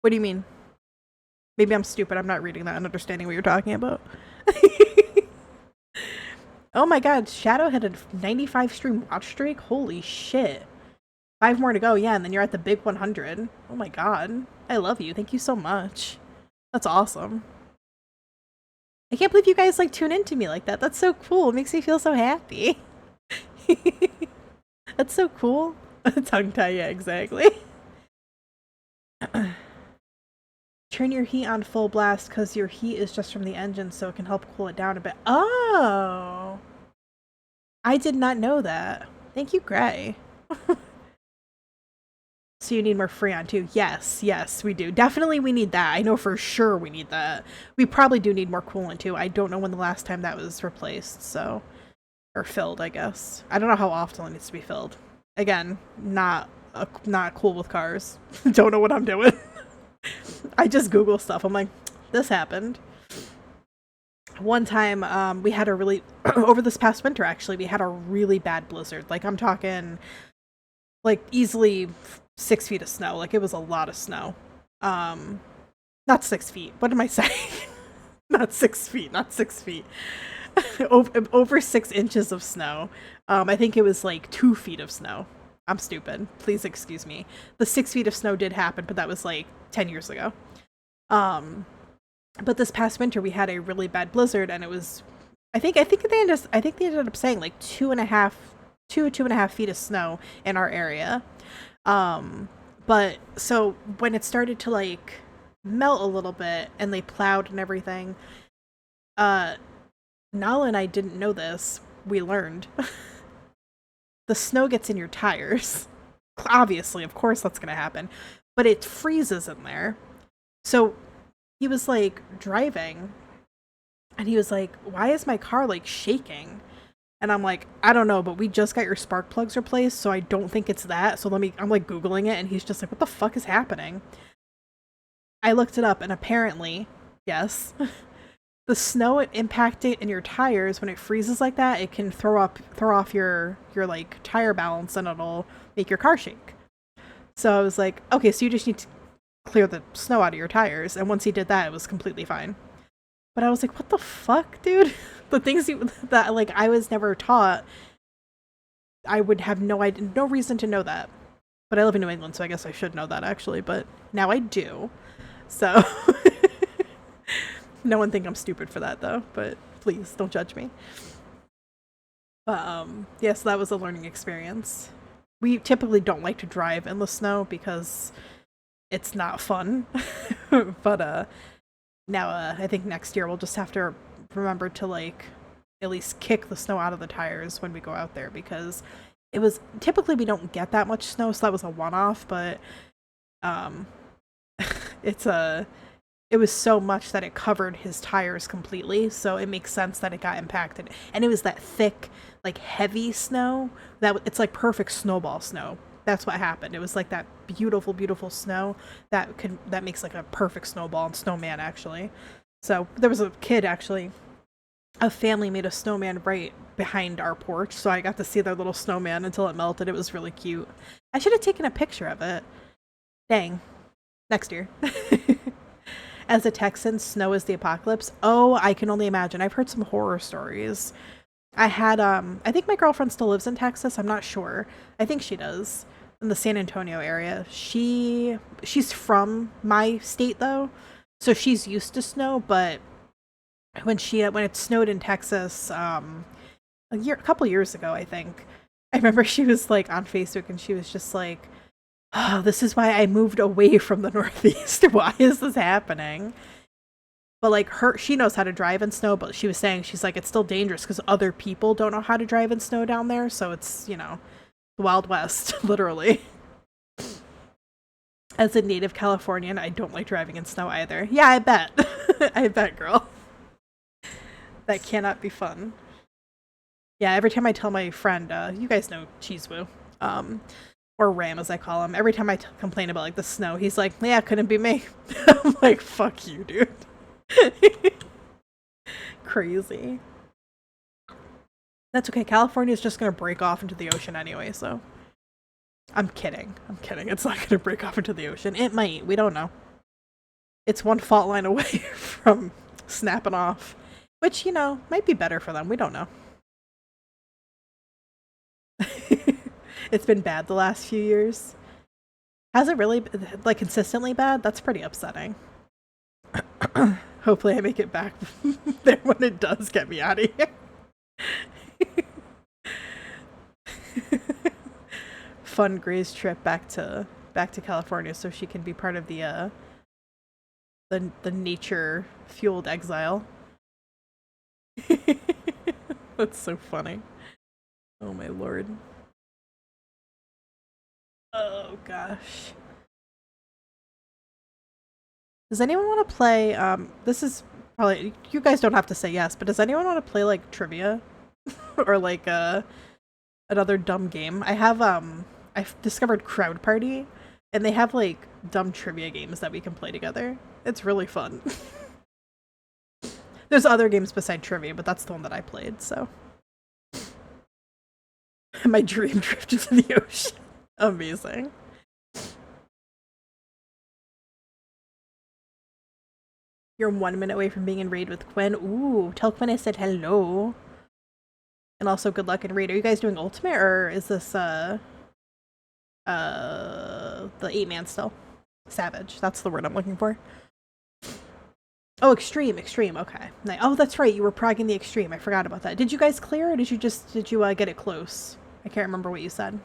What do you mean? Maybe I'm stupid. I'm not reading that and understanding what you're talking about. Oh my god, Shadow had a 95 stream watch streak? Holy shit. 5 more to go, yeah, and then you're at the big 100. Oh my god. I love you. Thank you so much. That's awesome. I can't believe you guys like tune into me like that. That's so cool. It makes me feel so happy. That's so cool. Tongue tie, yeah, exactly. Turn your heat on full blast because your heat is just from the engine, so it can help cool it down a bit. Oh! I did not know that. Thank you, Gray. So you need more Freon too. Yes, we do. Definitely we need that. I know for sure we need that. We probably do need more coolant too. I don't know when the last time that was replaced, so... Or filled, I guess. I don't know how often it needs to be filled. Again, not cool with cars. Don't know what I'm doing. I just Google stuff. I'm like, this happened. One time, we had a really... over this past winter, actually, we had a really bad blizzard. Like, I'm talking... like, easily 6 feet of snow. Like, it was a lot of snow. Not 6 feet. What am I saying? Not 6 feet. Not 6 feet. Over 6 inches of snow. I think it was like 2 feet of snow. I'm stupid. Please excuse me. The 6 feet of snow did happen, but that was like 10 years ago. But this past winter we had a really bad blizzard, and it was, I think they ended up saying like 2.5 feet of snow in our area. But so when it started to like melt a little bit and they plowed and everything, Nala and I didn't know this. We learned. The snow gets in your tires. Obviously, of course that's going to happen. But it freezes in there. So he was like driving and he was like, why is my car like shaking? And I'm like, I don't know, but we just got your spark plugs replaced, so I don't think it's that. So I'm like Googling it, and he's just like, what the fuck is happening? I looked it up, and apparently, yes, the snow impacted in your tires, when it freezes like that, it can throw off your like tire balance, and it'll make your car shake. So I was like, okay, so you just need to clear the snow out of your tires. And once he did that, it was completely fine. But I was like, what the fuck, dude? The things that like I was never taught, I would have no reason to know that. But I live in New England, so I guess I should know that actually, but now I do. So no one think I'm stupid for that though, but please don't judge me. But yes, that was a learning experience. We typically don't like to drive in the snow because it's not fun. But now I think next year we'll just have to remember to like at least kick the snow out of the tires when we go out there, because it was typically we don't get that much snow, so that was a one-off, but it was so much that it covered his tires completely, so it makes sense that it got impacted. And it was that thick, like heavy snow that it's like perfect snowball snow. That's what happened. It was like that beautiful, beautiful snow that makes like a perfect snowball and snowman actually. So there was a kid actually, a family made a snowman right behind our porch, so I got to see their little snowman until it melted. It was really cute. I should have taken a picture of it. Dang. Next year. As a Texan, snow is the apocalypse. Oh, I can only imagine. I've heard some horror stories. I had I think my girlfriend still lives in Texas. I'm not sure. I think she does. In the San Antonio area. She's from my state though, so she's used to snow, but when it snowed in Texas a couple years ago, I think, I remember she was like on Facebook and she was just like, oh, this is why I moved away from the Northeast. Why is this happening? But like she knows how to drive in snow, but she was saying, she's like, it's still dangerous because other people don't know how to drive in snow down there, so it's, you know, the Wild West, literally. As a native Californian, I don't like driving in snow either. Yeah, I bet. I bet, girl. That cannot be fun. Yeah, every time I tell my friend, you guys know Cheesewoo, or Ram as I call him, every time I complain about like the snow, he's like, yeah, couldn't be me. I'm like, fuck you, dude. Crazy. That's okay. California is just gonna break off into the ocean anyway, so. I'm kidding. It's not gonna break off into the ocean. It might. We don't know. It's one fault line away from snapping off, which, you know, might be better for them. We don't know. It's been bad the last few years. Has it really been, like, consistently bad? That's pretty upsetting. Hopefully I make it back there when it does get me out of here. Fun Gray's trip back to California so she can be part of the nature fueled exile. That's so funny. Oh my lord. Oh gosh. Does anyone want to play this is probably, you guys don't have to say yes, but does anyone want to play like trivia or like another dumb game? I've discovered Crowd Party, and they have like dumb trivia games that we can play together. It's really fun. There's other games beside trivia, but that's the one that I played, so. My dream drift into the ocean. Amazing. You're 1 minute away from being in raid with Quinn. Ooh, tell Quinn I said hello. And also good luck in raid. Are you guys doing ultimate or is this the 8-man still? Savage. That's the word I'm looking for. Oh, extreme, okay. Oh, that's right, you were progging the extreme. I forgot about that. Did you guys clear or did you get it close? I can't remember what you said.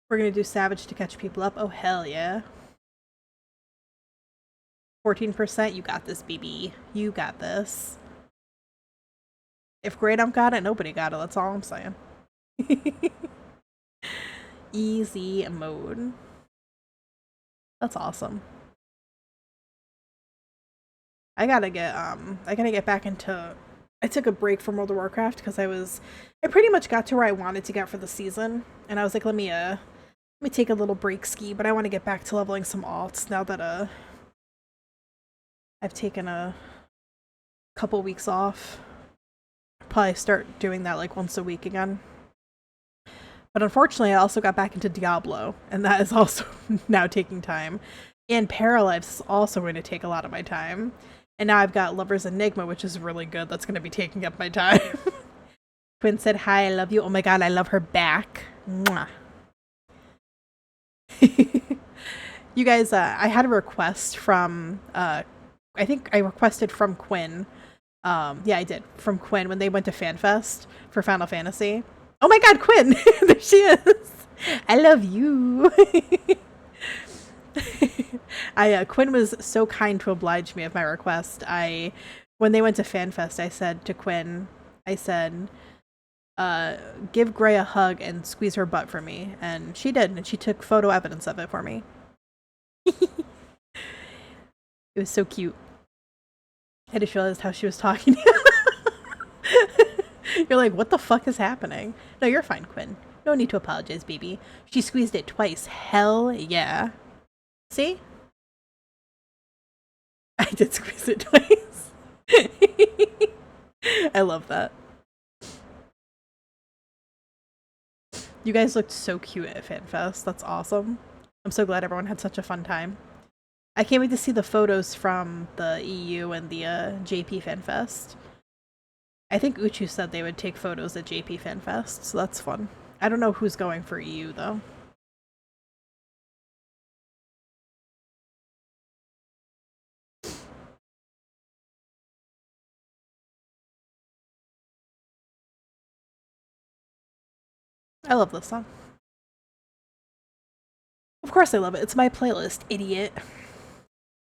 We're gonna do Savage to catch people up. Oh, hell yeah. 14%, you got this, BB. You got this. If Great Ump got it, nobody got it. That's all I'm saying. Easy mode. That's awesome. I gotta get back into. I took a break from World of Warcraft because I pretty much got to where I wanted to get for the season, and I was like, let me take a little break ski, but I want to get back to leveling some alts now that I've taken a couple weeks off. Probably start doing that like once a week again. But unfortunately, I also got back into Diablo, and that is also now taking time. And Paralives is also going to take a lot of my time. And now I've got Lover's Enigma, which is really good. That's going to be taking up my time. Quinn said, hi, I love you. Oh my god, I love her back. Mwah. You guys, I had a request from, I think I requested from Quinn. Yeah, I did. From Quinn when they went to FanFest for Final Fantasy. Oh my god, Quinn! There she is! I love you! Quinn was so kind to oblige me of my request. When they went to FanFest, I said to Quinn, give Gray a hug and squeeze her butt for me. And she did, and she took photo evidence of it for me. It was so cute. I just realized how she was talking to you. You're like, what the fuck is happening? No, you're fine, Quinn. No need to apologize, baby. She squeezed it twice. Hell yeah. See? I did squeeze it twice. I love that. You guys looked so cute at FanFest. That's awesome. I'm so glad everyone had such a fun time. I can't wait to see the photos from the EU and the JP FanFest. I think Uchu said they would take photos at JP FanFest, so that's fun. I don't know who's going for EU, though. I love this song. Of course I love it. It's my playlist, idiot.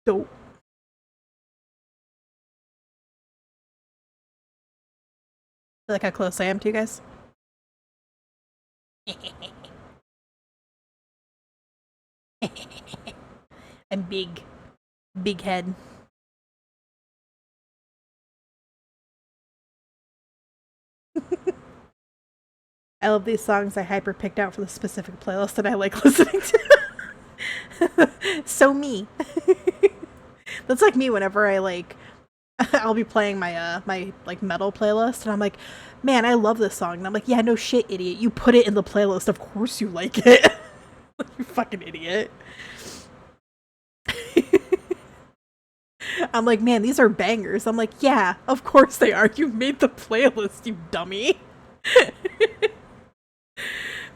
Dope. Like how close I am to you guys? I'm big. Big head. I love these songs I hyper picked out for the specific playlist that I like listening to. So me. That's like me whenever I like I'll be playing my my like metal playlist and I'm like, man, I love this song. And I'm like, yeah, no shit, idiot. You put it in the playlist. Of course you like it. You fucking idiot. I'm like, man, these are bangers. I'm like, yeah, of course they are. You made the playlist, you dummy.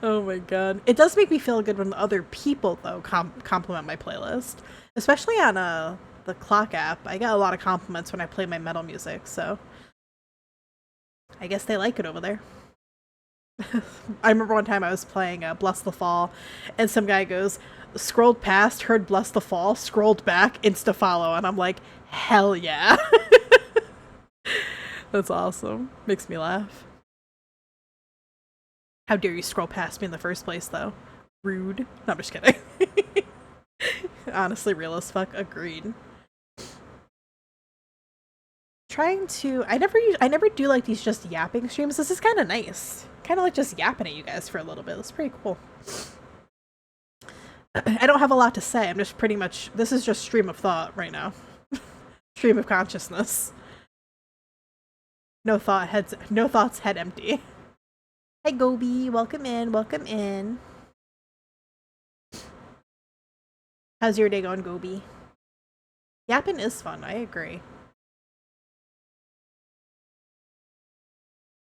Oh my god. It does make me feel good when other people, though, compliment my playlist. Especially on the clock app. I get a lot of compliments when I play my metal music, so I guess they like it over there. I remember one time I was playing Bless the Fall, and some guy goes, scrolled past, heard Bless the Fall, scrolled back, insta-follow, and I'm like, hell yeah. That's awesome. Makes me laugh. How dare you scroll past me in the first place, though? Rude. No, I'm just kidding. Honestly, real as fuck. Agreed. Trying to... I never do like these just yapping streams. This is kind of nice. Kind of like just yapping at you guys for a little bit. That's pretty cool. I don't have a lot to say. I'm just pretty much... This is just stream of thought right now. Stream of consciousness. No thoughts head empty. Hi Gobi, welcome in, welcome in. How's your day going, Gobi? Yapping is fun, I agree.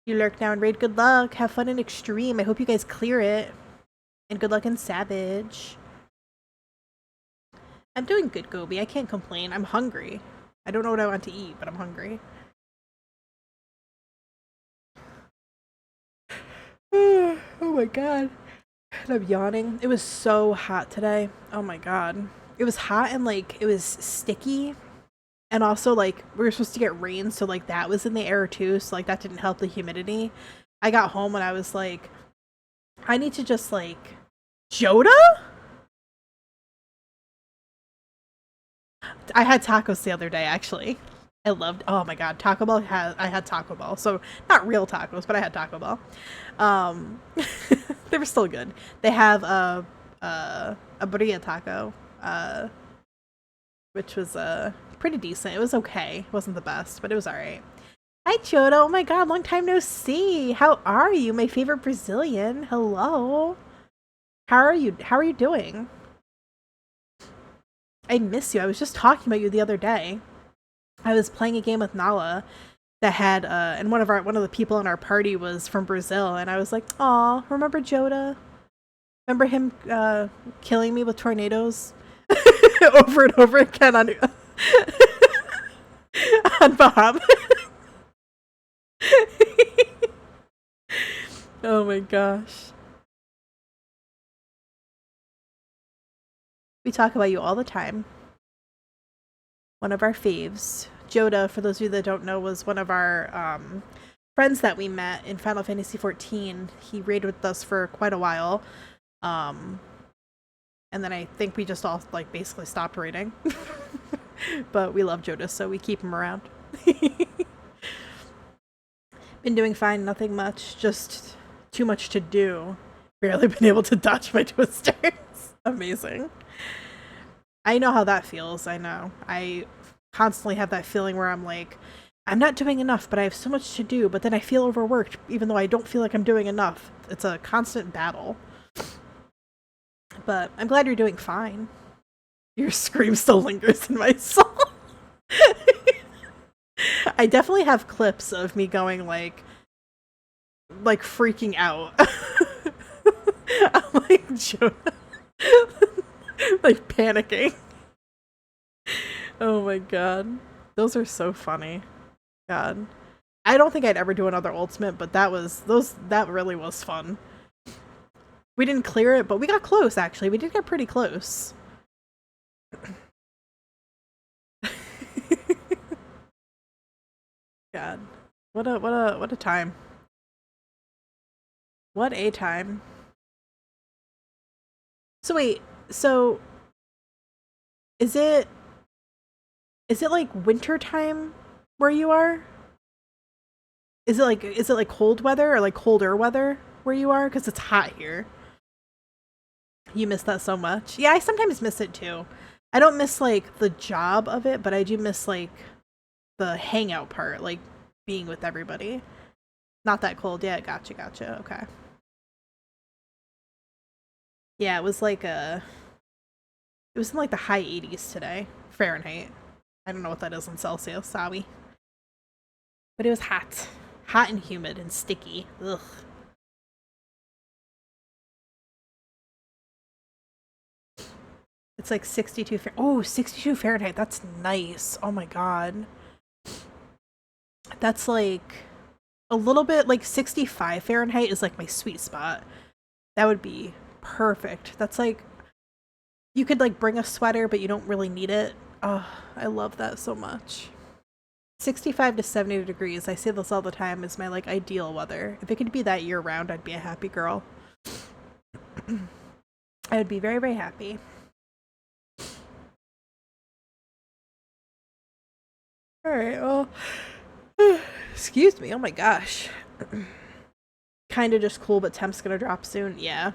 You lurk now and raid, good luck. Have fun in extreme. I hope you guys clear it. And good luck in Savage. I'm doing good, Gobi. I can't complain. I'm hungry. I don't know what I want to eat, but I'm hungry. Oh my god. And I'm yawning. It was so hot today. Oh my god. It was hot and like it was sticky. And also like we were supposed to get rain, so like that was in the air too, so like that didn't help the humidity. I got home and I was like, I need to just like Joda? I had tacos the other day actually. I loved, oh my god, Taco Bell I had Taco Bell. So not real tacos, but I had Taco Bell. They were still good. They have a burrito taco, which was pretty decent. It was okay. It wasn't the best, but it was alright. Hi Joda, oh my god, long time no see. How are you, my favorite Brazilian? Hello. How are you? How are you doing? I miss you. I was just talking about you the other day. I was playing a game with Nala that had and one of the people in our party was from Brazil, and I was like, "Aw, remember Joda? Remember him killing me with tornadoes over and over again on on Bob." Oh my gosh. We talk about you all the time. One of our faves. Joda, for those of you that don't know, was one of our friends that we met in Final Fantasy XIV. He raided with us for quite a while. And then I think we just all like basically stopped raiding. But we love Joda, so we keep him around. Been doing fine, nothing much, just too much to do. Barely been able to dodge my twisters. Amazing. I know how that feels, I know. I constantly have that feeling where I'm like, I'm not doing enough, but I have so much to do, but then I feel overworked, even though I don't feel like I'm doing enough. It's a constant battle. But I'm glad you're doing fine. Your scream still lingers in my soul. I definitely have clips of me going like freaking out. I'm like, Jonah. Like panicking. Oh my god. Those are so funny. God. I don't think I'd ever do another ultimate, but that really was fun. We didn't clear it, but we got close actually. We did get pretty close. God. What a time. What a time. So wait, so is it like winter time where you are? Is it like cold weather or like colder weather where you are? Because it's hot here. You miss that so much. Yeah, I sometimes miss it too. I don't miss like the job of it, but I do miss like the hangout part, like being with everybody. Not that cold. Yeah, gotcha. Okay. Yeah, it was in like the high 80s today, Fahrenheit. I don't know what that is in Celsius, sorry. But it was hot. Hot and humid and sticky. Ugh. It's like 62 oh, 62 Fahrenheit. That's nice. Oh my god. That's like a little bit like 65 Fahrenheit is like my sweet spot. That would be perfect. That's like you could like bring a sweater, but you don't really need it. Oh, I love that so much. 65 to 70 degrees. I say this all the time is my like ideal weather. If it could be that year round, I'd be a happy girl. I would be very, very happy. Alright, well, excuse me, oh my gosh. Kinda just cool, but temp's gonna drop soon. Yeah.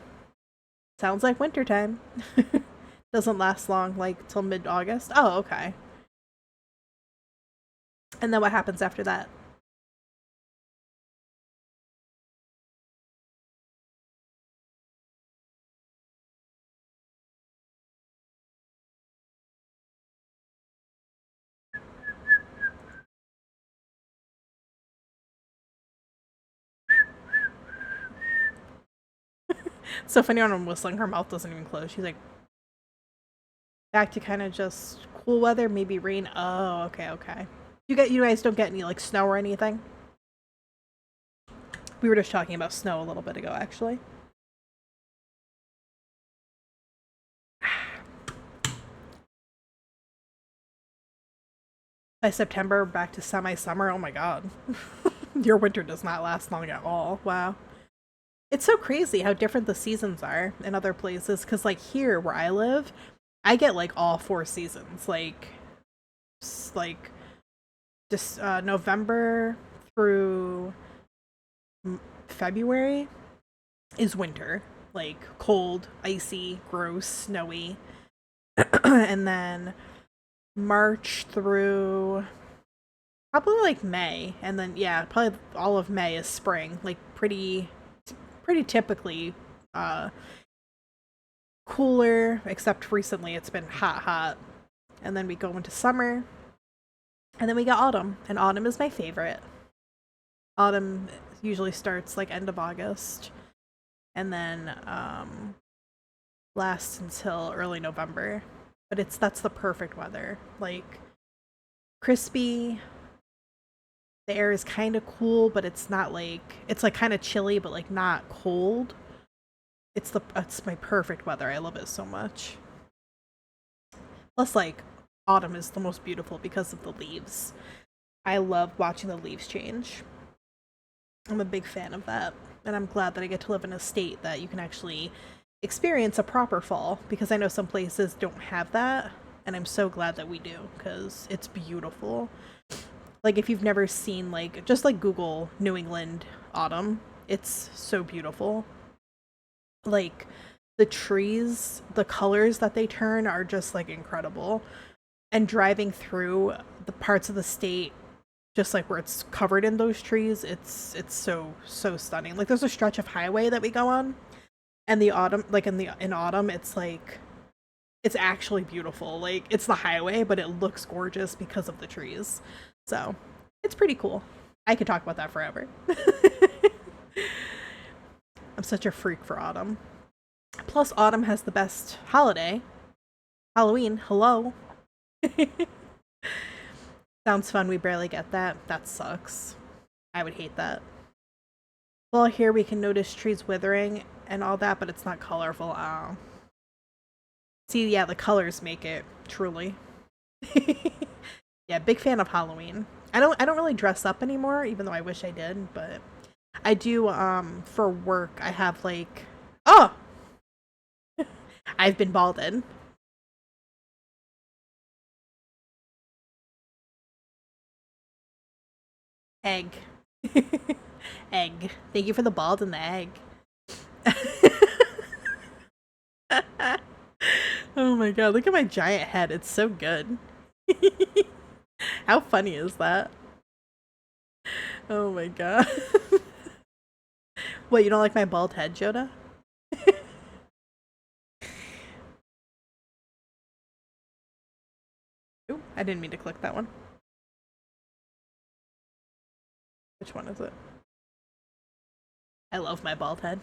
Sounds like wintertime. Doesn't last long, like till mid-August. Oh, okay. And then what happens after that? So funny when I'm whistling, her mouth doesn't even close. She's like, back to kind of just cool weather, maybe rain. Oh, okay, okay. You guys don't get any like snow or anything? We were just talking about snow a little bit ago, actually. By September, back to semi-summer. Oh my god. Your winter does not last long at all. Wow. It's so crazy how different the seasons are in other places. Because, like, here where I live, I get, like, all 4 seasons. Like just November through February is winter. Like, cold, icy, gross, snowy. And then March through probably like May, and then yeah, probably all of May is spring. Like pretty typically cooler, except recently it's been hot. And then we go into summer, and then we got autumn, and autumn is my favorite. Autumn usually starts like end of August, and then lasts until early November. But that's the perfect weather. Like crispy. The air is kind of cool, but it's not like it's like kind of chilly, but like not cold. It's my perfect weather. I love it so much. Plus, like autumn is the most beautiful because of the leaves. I love watching the leaves change. I'm a big fan of that, and I'm glad that I get to live in a state that you can actually experience a proper fall, because I know some places don't have that, and I'm so glad that we do, because it's beautiful. Like, if you've never seen, like, just like Google New England autumn, it's so beautiful. Like, the trees, the colors that they turn are just like incredible. And driving through the parts of the state just like where it's covered in those trees, it's so stunning. Like, there's a stretch of highway that we go on, and the autumn, like in autumn, it's like it's actually beautiful. Like, it's the highway, but it looks gorgeous because of the trees. So it's pretty cool. I could talk about that forever. I'm such a freak for autumn. Plus, autumn has the best holiday, Halloween. Hello. Sounds fun. We barely get that. That sucks. I would hate that. Well, here we can notice trees withering and all that, but it's not colorful. Oh. See, yeah, the colors make it, truly. Yeah, big fan of Halloween. I don't really dress up anymore, even though I wish I did, but I do for work. I have like oh I've been balded. Egg. Egg. Thank you for the bald and the egg. Oh my god, look at my giant head. It's so good. How funny is that? Oh my god. What, you don't like my bald head, Joda? Ooh, I didn't mean to click that one. Which one is it? I love my bald head.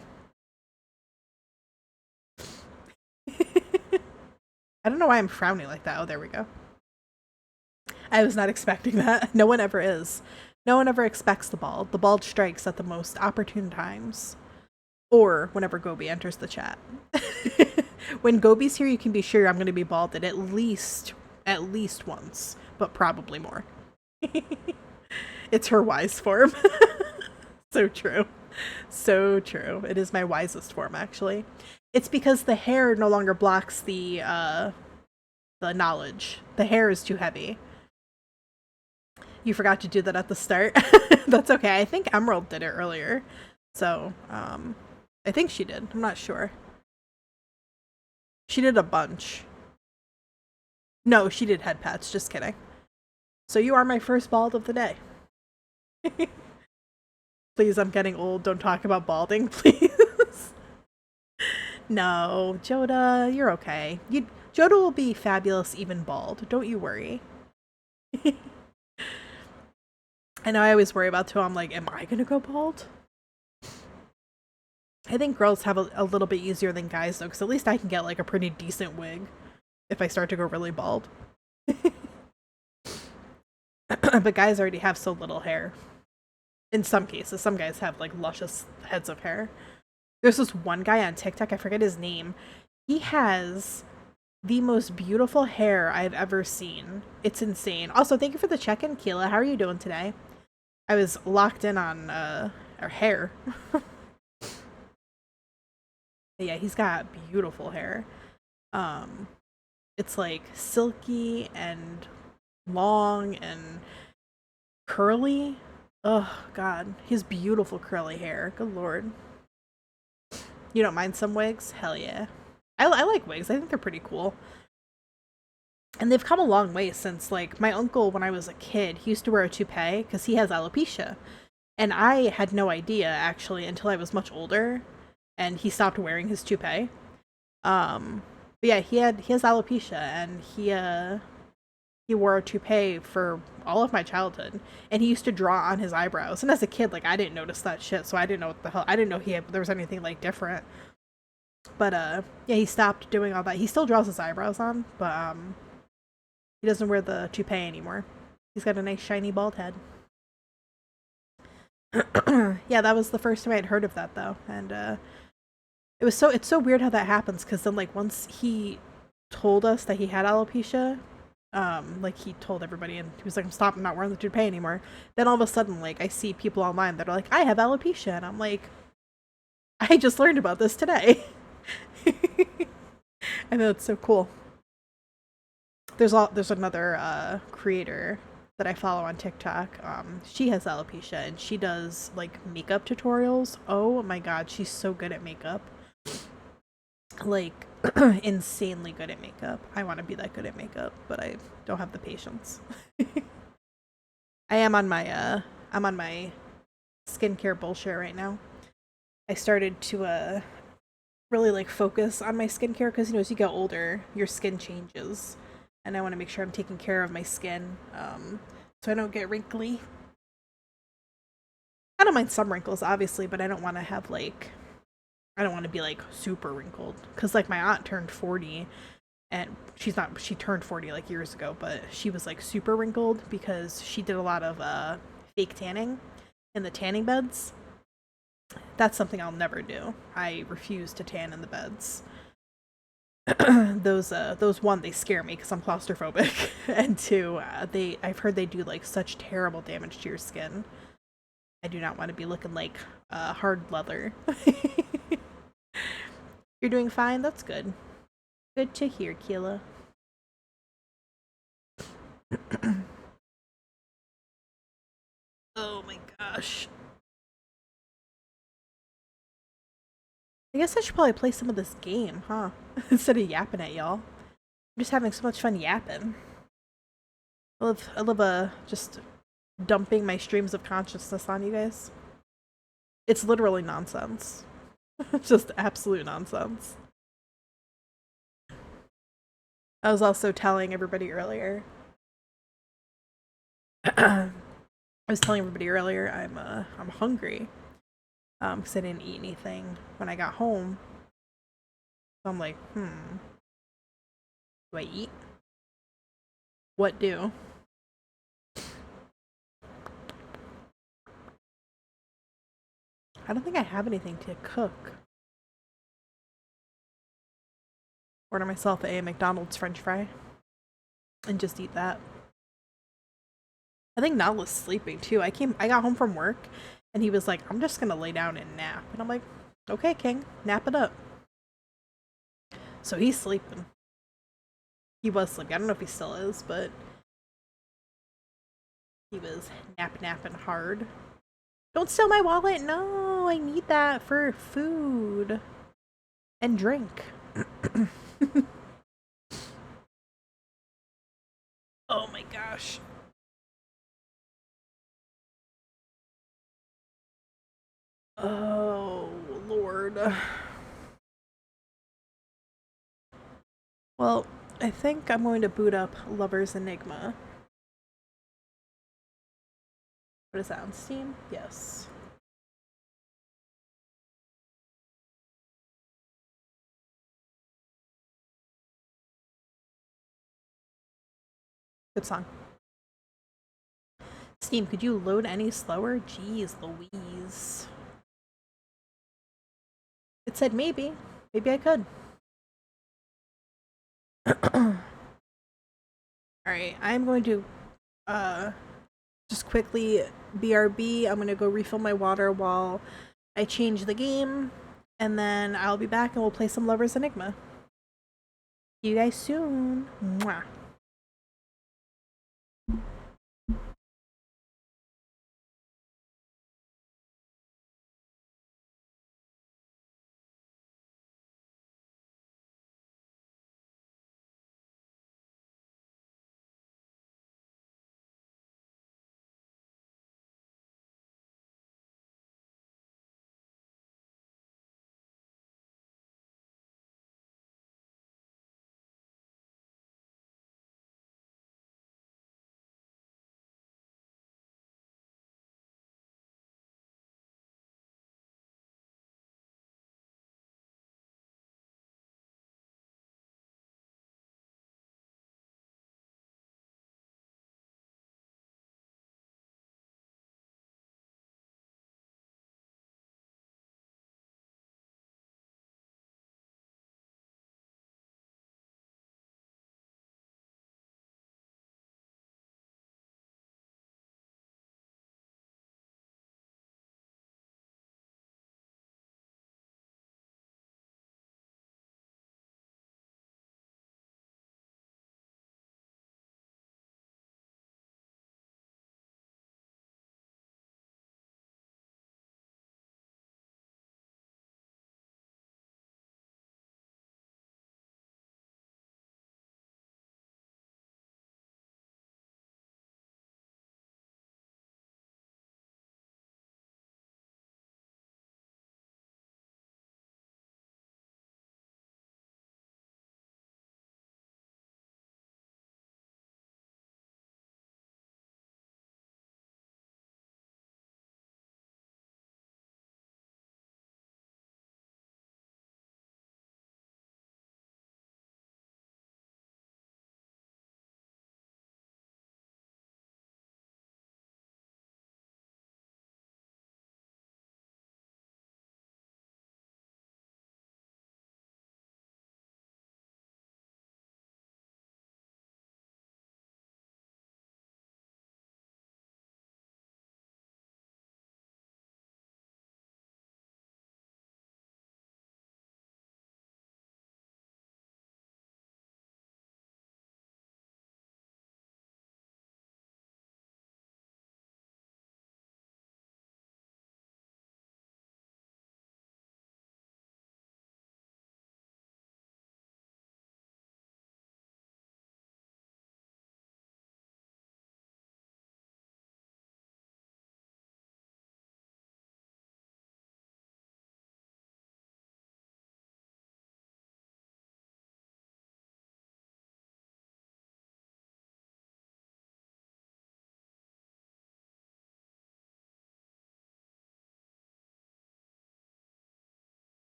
I don't know why I'm frowning like that. Oh, there we go. I was not expecting that. No one ever is. No one ever expects the bald. The bald strikes at the most opportune times. Or whenever Gobi enters the chat. When Gobi's here, you can be sure I'm going to be balded at least once, but probably more. It's her wise form. So true. So true. It is my wisest form, actually. It's because the hair no longer blocks the knowledge. The hair is too heavy. You forgot to do that at the start. That's okay. I think Emerald did it earlier. So, I think she did. I'm not sure. She did a bunch. No, she did head pats. Just kidding. So you are my first bald of the day. Please, I'm getting old. Don't talk about balding, please. No, Joda, you're okay. Joda will be fabulous even bald. Don't you worry. I know I always worry about too. I'm like, am I gonna go bald? I think girls have a little bit easier than guys though, because at least I can get like a pretty decent wig if I start to go really bald. But guys already have so little hair. In some cases, some guys have like luscious heads of hair. There's this one guy on TikTok, I forget his name. He has the most beautiful hair I've ever seen. It's insane. Also, thank you for the check-in, Keela. How are you doing today? I was locked in on our hair. Yeah, he's got beautiful hair. It's like silky and long and curly. Oh god, his beautiful curly hair. Good lord. You don't mind some wigs? Hell yeah. I like wigs. I think they're pretty cool. And they've come a long way since, like, my uncle, when I was a kid, he used to wear a toupee because he has alopecia. And I had no idea, actually, until I was much older. And he stopped wearing his toupee. But yeah, he has alopecia, and he wore a toupee for all of my childhood, and he used to draw on his eyebrows. And as a kid, like, I didn't notice that shit, so I didn't know what the hell. I didn't know there was anything like different. But yeah, he stopped doing all that. He still draws his eyebrows on, but he doesn't wear the toupee anymore. He's got a nice shiny bald head. Yeah, that was the first time I'd heard of that though, and it's so weird how that happens, because then like once he told us that he had alopecia, like he told everybody, and he was like, I'm not wearing the toupee anymore. Then all of a sudden, like, I see people online that are like, I have alopecia, and I'm like, I just learned about this today. I know, it's so cool. There's another creator that I follow on TikTok. She has alopecia, and she does like makeup tutorials. Oh my god, she's so good at makeup. Like insanely good at makeup. I want to be that good at makeup, but I don't have the patience. I'm on my skincare bullshit right now. I started to really like focus on my skincare because, you know, as you get older, your skin changes, and I want to make sure I'm taking care of my skin so I don't get wrinkly. I don't mind some wrinkles, obviously, but I don't want to have like, I don't want to be like super wrinkled, because like my aunt turned 40, and she turned 40 like years ago, but she was like super wrinkled because she did a lot of fake tanning in the tanning beds. That's something I'll never do. I refuse to tan in the beds. Those one, they scare me because I'm claustrophobic, and two, I've heard they do like such terrible damage to your skin. I do not want to be looking like hard leather. You're doing fine? That's good. Good to hear, Keela. Oh my gosh. I guess I should probably play some of this game, huh? Instead of yapping at y'all. I'm just having so much fun yapping. I love just dumping my streams of consciousness on you guys. It's literally nonsense. Just absolute nonsense. I was also telling everybody earlier. I was telling everybody earlier I'm hungry. Because I didn't eat anything when I got home. So I'm like, do I eat? What do? I don't think I have anything to cook. Order myself a McDonald's French fry and just eat that. I think Nal was sleeping too. I got home from work and he was like, I'm just gonna lay down and nap. And I'm like, okay, King, nap it up. So he's sleeping. He was sleeping. I don't know if he still is, but he was napping hard. Don't steal my wallet. No, I need that for food and drink. Oh my gosh. Oh, Lord. Well, I think I'm going to boot up Lover's Enigma. What is that, on Steam? Yes. Good song. Steam, could you load any slower? Jeez Louise. It said maybe. Maybe I could. Alright, I'm going to just quickly BRB. I'm going to go refill my water while I change the game. And then I'll be back and we'll play some Lovers Enigma. See you guys soon. Mwah.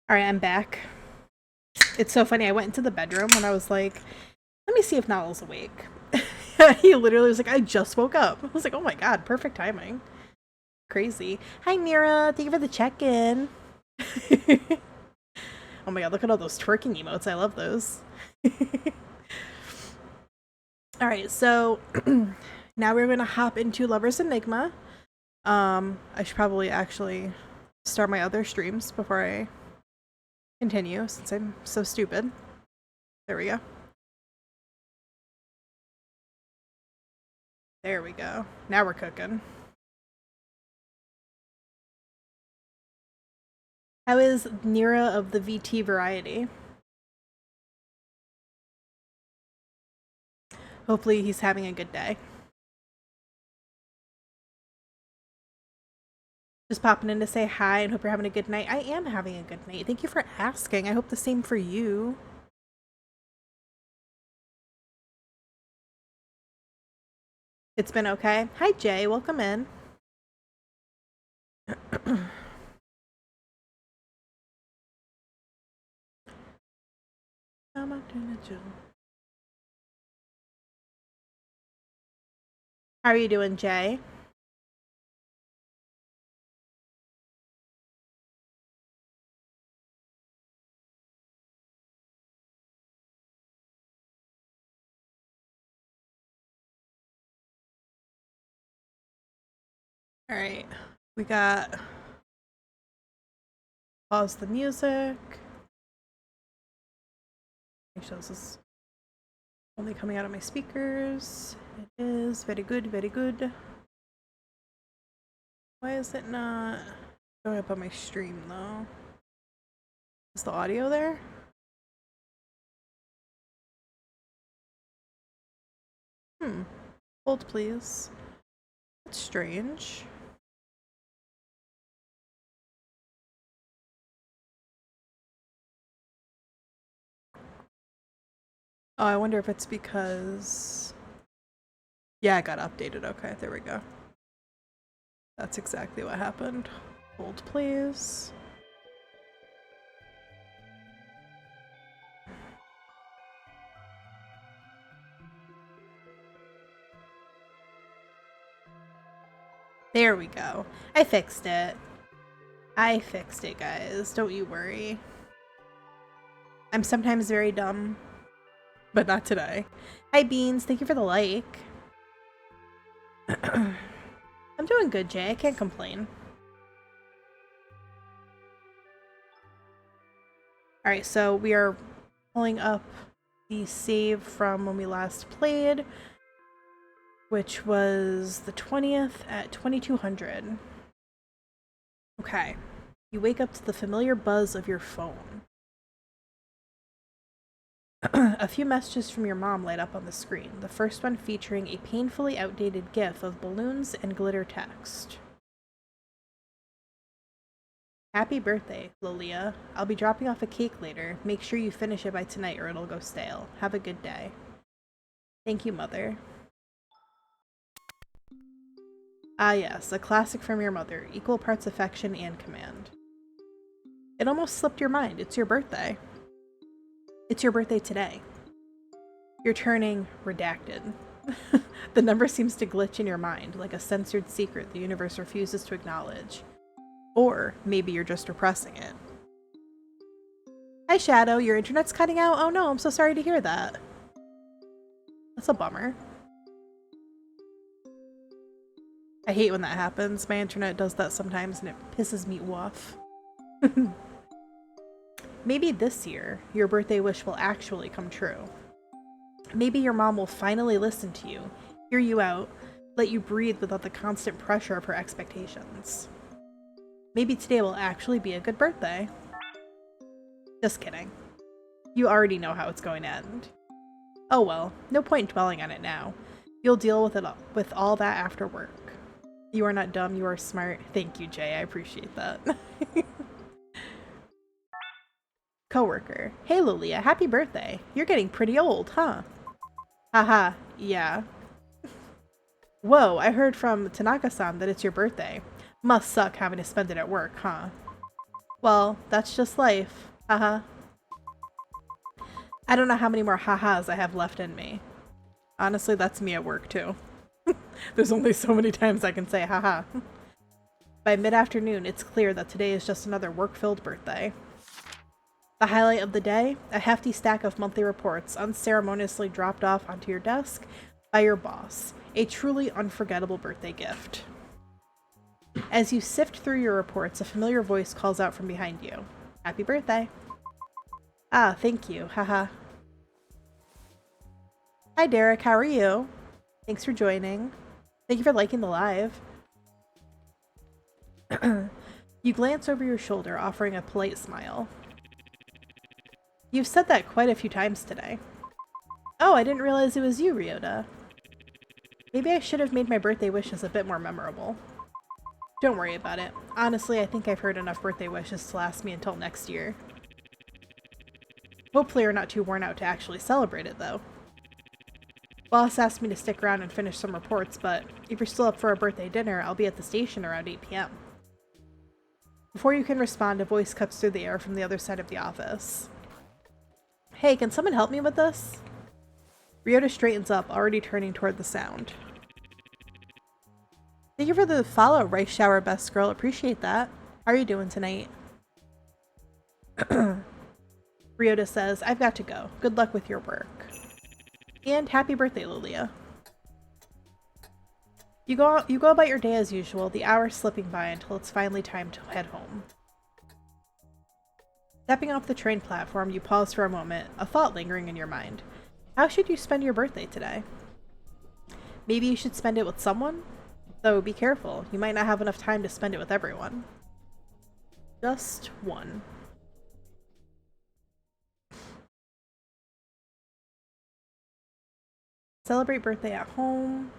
Alright, I'm back. It's so funny. I went into the bedroom and I was like, let me see if Niall's awake. He literally was like, I just woke up. I was like, oh my god, perfect timing. Crazy. Hi, Mira. Thank you for the check-in. Oh my god, look at all those twerking emotes. I love those. Alright, so now we're going to hop into Lovers Enigma. I should probably actually start my other streams before I continue, since I'm so stupid. There we go. There we go. Now we're cooking. How is Nira of the VT variety? Hopefully he's having a good day. Just popping in to say hi and hope you're having a good night. I am having a good night. Thank you for asking. I hope the same for you. It's been okay. Hi, Jay. Welcome in. How are you doing, Jay? All right. We got pause the music. Make sure this is only coming out of my speakers. It is very good, very good. Why is it not showing up on my stream though? Is the audio there? Hold please. That's strange. Oh, I wonder if it's because... Yeah, it got updated. Okay, there we go. That's exactly what happened. Hold please. There we go. I fixed it. I fixed it, guys. Don't you worry. I'm sometimes very dumb, but not today. Hi, Beans. Thank you for the like. I'm doing good, Jay. I can't complain. Alright, so we are pulling up the save from when we last played, which was the 20th at 2200. Okay. You wake up to the familiar buzz of your phone. A few messages from your mom light up on the screen, the first one featuring a painfully outdated gif of balloons and glitter text. Happy birthday, Lilia. I'll be dropping off a cake later. Make sure you finish it by tonight or it'll go stale. Have a good day. Thank you, Mother. Ah yes, a classic from your mother. Equal parts affection and command. It almost slipped your mind. It's your birthday. It's your birthday today. You're turning redacted. The number seems to glitch in your mind, like a censored secret the universe refuses to acknowledge. Or maybe you're just repressing it. Hi, Shadow. Your internet's cutting out? Oh no, I'm so sorry to hear that. That's a bummer. I hate when that happens. My internet does that sometimes and it pisses me off. Maybe this year, your birthday wish will actually come true. Maybe your mom will finally listen to you, hear you out, let you breathe without the constant pressure of her expectations. Maybe today will actually be a good birthday. Just kidding. You already know how it's going to end. Oh well, no point dwelling on it now. You'll deal with it with all that after work. You are not dumb, you are smart. Thank you, Jay. I appreciate that. Coworker. Hey, Lilia. Happy birthday. You're getting pretty old, huh? Haha. Yeah. Whoa, I heard from Tanaka-san that it's your birthday. Must suck having to spend it at work, huh? Well, that's just life. Haha. I don't know how many more ha-has I have left in me. Honestly, that's me at work, too. There's only so many times I can say haha. By mid-afternoon, it's clear that today is just another work-filled birthday. The highlight of the day, a hefty stack of monthly reports unceremoniously dropped off onto your desk by your boss. A truly unforgettable birthday gift. As you sift through your reports, a familiar voice calls out from behind you. Happy birthday. Ah, thank you. Haha. Hi, Derek. How are you? Thanks for joining. Thank you for liking the live. You glance over your shoulder, offering a polite smile. You've said that quite a few times today. Oh, I didn't realize it was you, Ryota. Maybe I should have made my birthday wishes a bit more memorable. Don't worry about it. Honestly, I think I've heard enough birthday wishes to last me until next year. Hopefully you're not too worn out to actually celebrate it, though. Boss asked me to stick around and finish some reports, but if you're still up for a birthday dinner, I'll be at the station around 8 p.m. Before you can respond, a voice cuts through the air from the other side of the office. Hey, can someone help me with this? Ryota straightens up, already turning toward the sound. Thank you for the follow, Rice Shower Best Girl. Appreciate that. How are you doing tonight? Ryota says, I've got to go. Good luck with your work. And happy birthday, Lilia. You go about your day as usual, the hours slipping by until it's finally time to head home. Stepping off the train platform, you pause for a moment, a thought lingering in your mind. How should you spend your birthday today? Maybe you should spend it with someone? Though be careful, you might not have enough time to spend it with everyone. Just one. Celebrate birthday at home.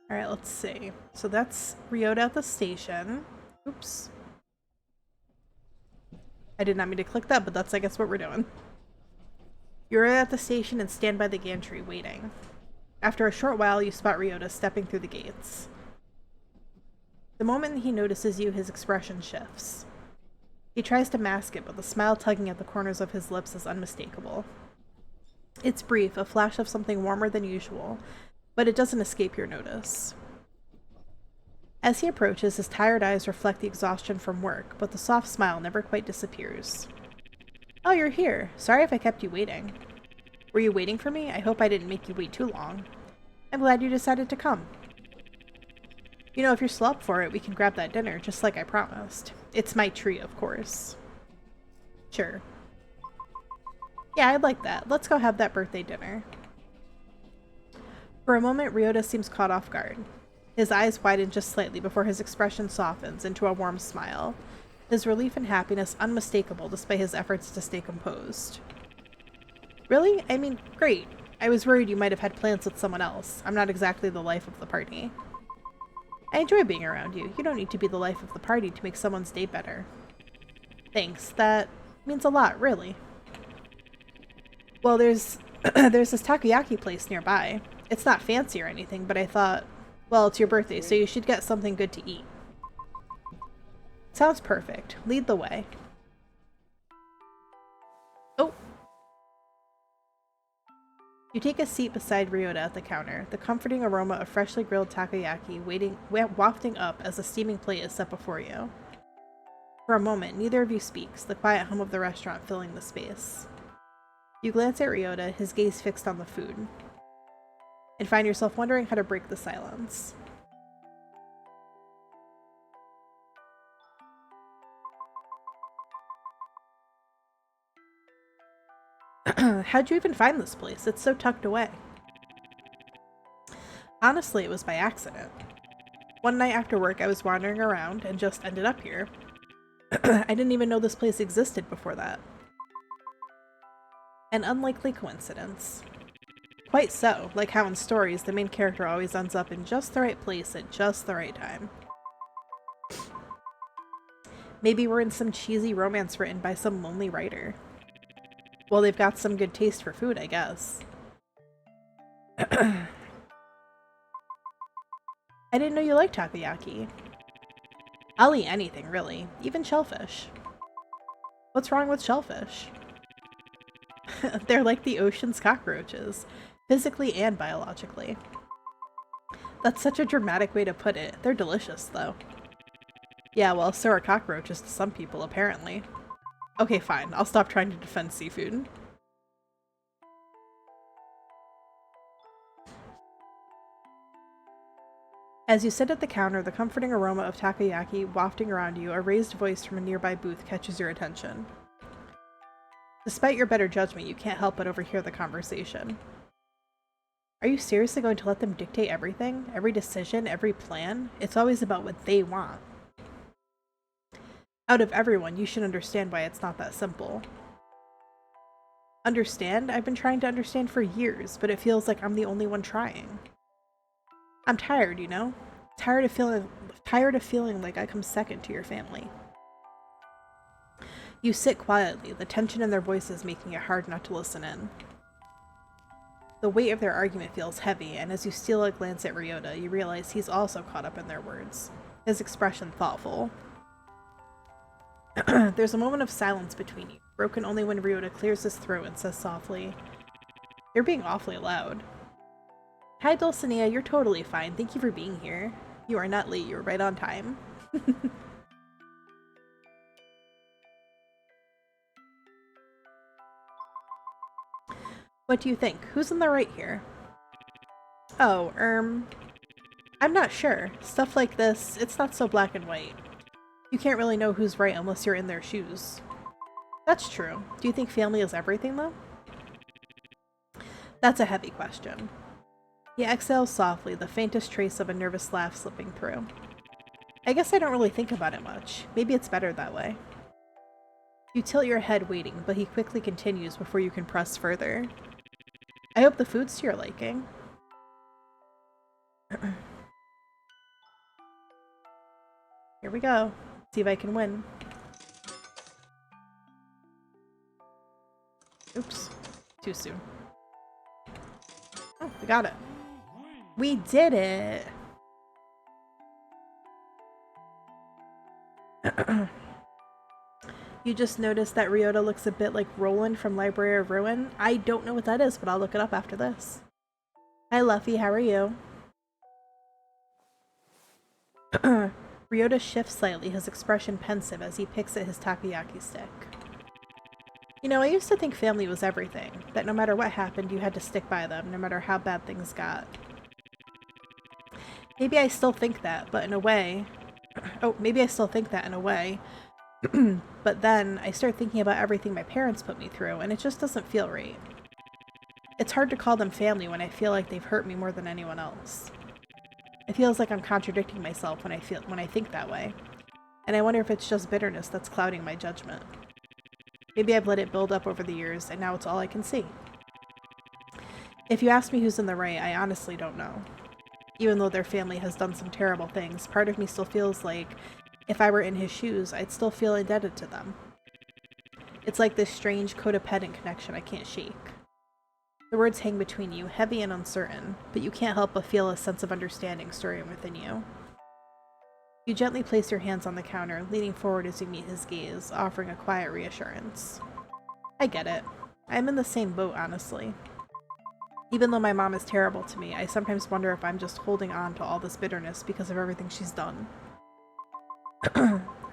Alright, let's see. So that's Ryota at the station. Oops. I did not mean to click that, but that's, I guess, what we're doing. You're at the station and stand by the gantry, waiting. After a short while, you spot Ryota stepping through the gates. The moment he notices you, his expression shifts. He tries to mask it, but the smile tugging at the corners of his lips is unmistakable. It's brief, a flash of something warmer than usual, but it doesn't escape your notice. As he approaches, his tired eyes reflect the exhaustion from work, but the soft smile never quite disappears. Oh, you're here. Sorry if I kept you waiting. Were you waiting for me? I hope I didn't make you wait too long. I'm glad you decided to come. You know, if you're still up for it, we can grab that dinner, just like I promised. It's my treat, of course. Sure. Yeah, I'd like that. Let's go have that birthday dinner. For a moment, Ryota seems caught off guard. His eyes widen just slightly before his expression softens into a warm smile, his relief and happiness unmistakable despite his efforts to stay composed. Really? I mean, great. I was worried you might have had plans with someone else. I'm not exactly the life of the party. I enjoy being around you. You don't need to be the life of the party to make someone's day better. Thanks. That means a lot, really. Well, there's this takoyaki place nearby. It's not fancy or anything, but I thought, well, it's your birthday, so you should get something good to eat. Sounds perfect. Lead the way. Oh. You take a seat beside Ryota at the counter, the comforting aroma of freshly grilled takoyaki wafting up as a steaming plate is set before you. For a moment, neither of you speaks, the quiet hum of the restaurant filling the space. You glance at Ryota, his gaze fixed on the food, and find yourself wondering how to break the silence. How'd you even find this place? It's so tucked away. Honestly, it was by accident. One night after work, I was wandering around and just ended up here. I didn't even know this place existed before that. An unlikely coincidence. Quite so, like how in stories, the main character always ends up in just the right place at just the right time. Maybe we're in some cheesy romance written by some lonely writer. Well, they've got some good taste for food, I guess. I didn't know you liked takoyaki. I'll eat anything, really. Even shellfish. What's wrong with shellfish? They're like the ocean's cockroaches, physically and biologically. That's such a dramatic way to put it. They're delicious, though. Yeah, well, so are cockroaches to some people, apparently. Okay, fine. I'll stop trying to defend seafood. As you sit at the counter, the comforting aroma of takoyaki wafting around you, a raised voice from a nearby booth catches your attention. Despite your better judgment, you can't help but overhear the conversation. Are you seriously going to let them dictate everything? Every decision? Every plan? It's always about what they want. Out of everyone, you should understand why it's not that simple. Understand? I've been trying to understand for years, but it feels like I'm the only one trying. I'm tired, you know? Tired of feeling like I come second to your family. You sit quietly, the tension in their voices making it hard not to listen in. The weight of their argument feels heavy, and as you steal a glance at Ryota, you realize he's also caught up in their words, his expression thoughtful. There's a moment of silence between you, broken only when Ryota clears his throat and says softly, "You're being awfully loud." "Hi, Dulcinea, you're totally fine. Thank you for being here. You are not late, you were right on time." What do you think? Who's in the right here? Oh, I'm not sure. Stuff like this, it's not so black and white. You can't really know who's right unless you're in their shoes. That's true. Do you think family is everything, though? That's a heavy question. He exhales softly, the faintest trace of a nervous laugh slipping through. I guess I don't really think about it much. Maybe it's better that way. You tilt your head waiting, but he quickly continues before you can press further. I hope the food's to your liking. Here we go. See if I can win. Oops. Too soon. Oh, we got it. We did it! You just noticed that Ryota looks a bit like Roland from Library of Ruin? I don't know what that is, but I'll look it up after this. Hi Luffy, how are you? Ryota shifts slightly, his expression pensive as he picks at his takoyaki stick. You know, I used to think family was everything, that no matter what happened, you had to stick by them, no matter how bad things got. Maybe I still think that, but in a way... Oh, maybe I still think that in a way. But then, I start thinking about everything my parents put me through, and it just doesn't feel right. It's hard to call them family when I feel like they've hurt me more than anyone else. It feels like I'm contradicting myself when I think that way. And I wonder if it's just bitterness that's clouding my judgment. Maybe I've let it build up over the years, and now it's all I can see. If you ask me who's in the right, I honestly don't know. Even though their family has done some terrible things, part of me still feels like if I were in his shoes, I'd still feel indebted to them. It's like this strange codependent connection I can't shake. The words hang between you, heavy and uncertain, but you can't help but feel a sense of understanding stirring within you. You gently place your hands on the counter, leaning forward as you meet his gaze, offering a quiet reassurance. I get it. I'm in the same boat, honestly. Even though my mom is terrible to me, I sometimes wonder if I'm just holding on to all this bitterness because of everything she's done.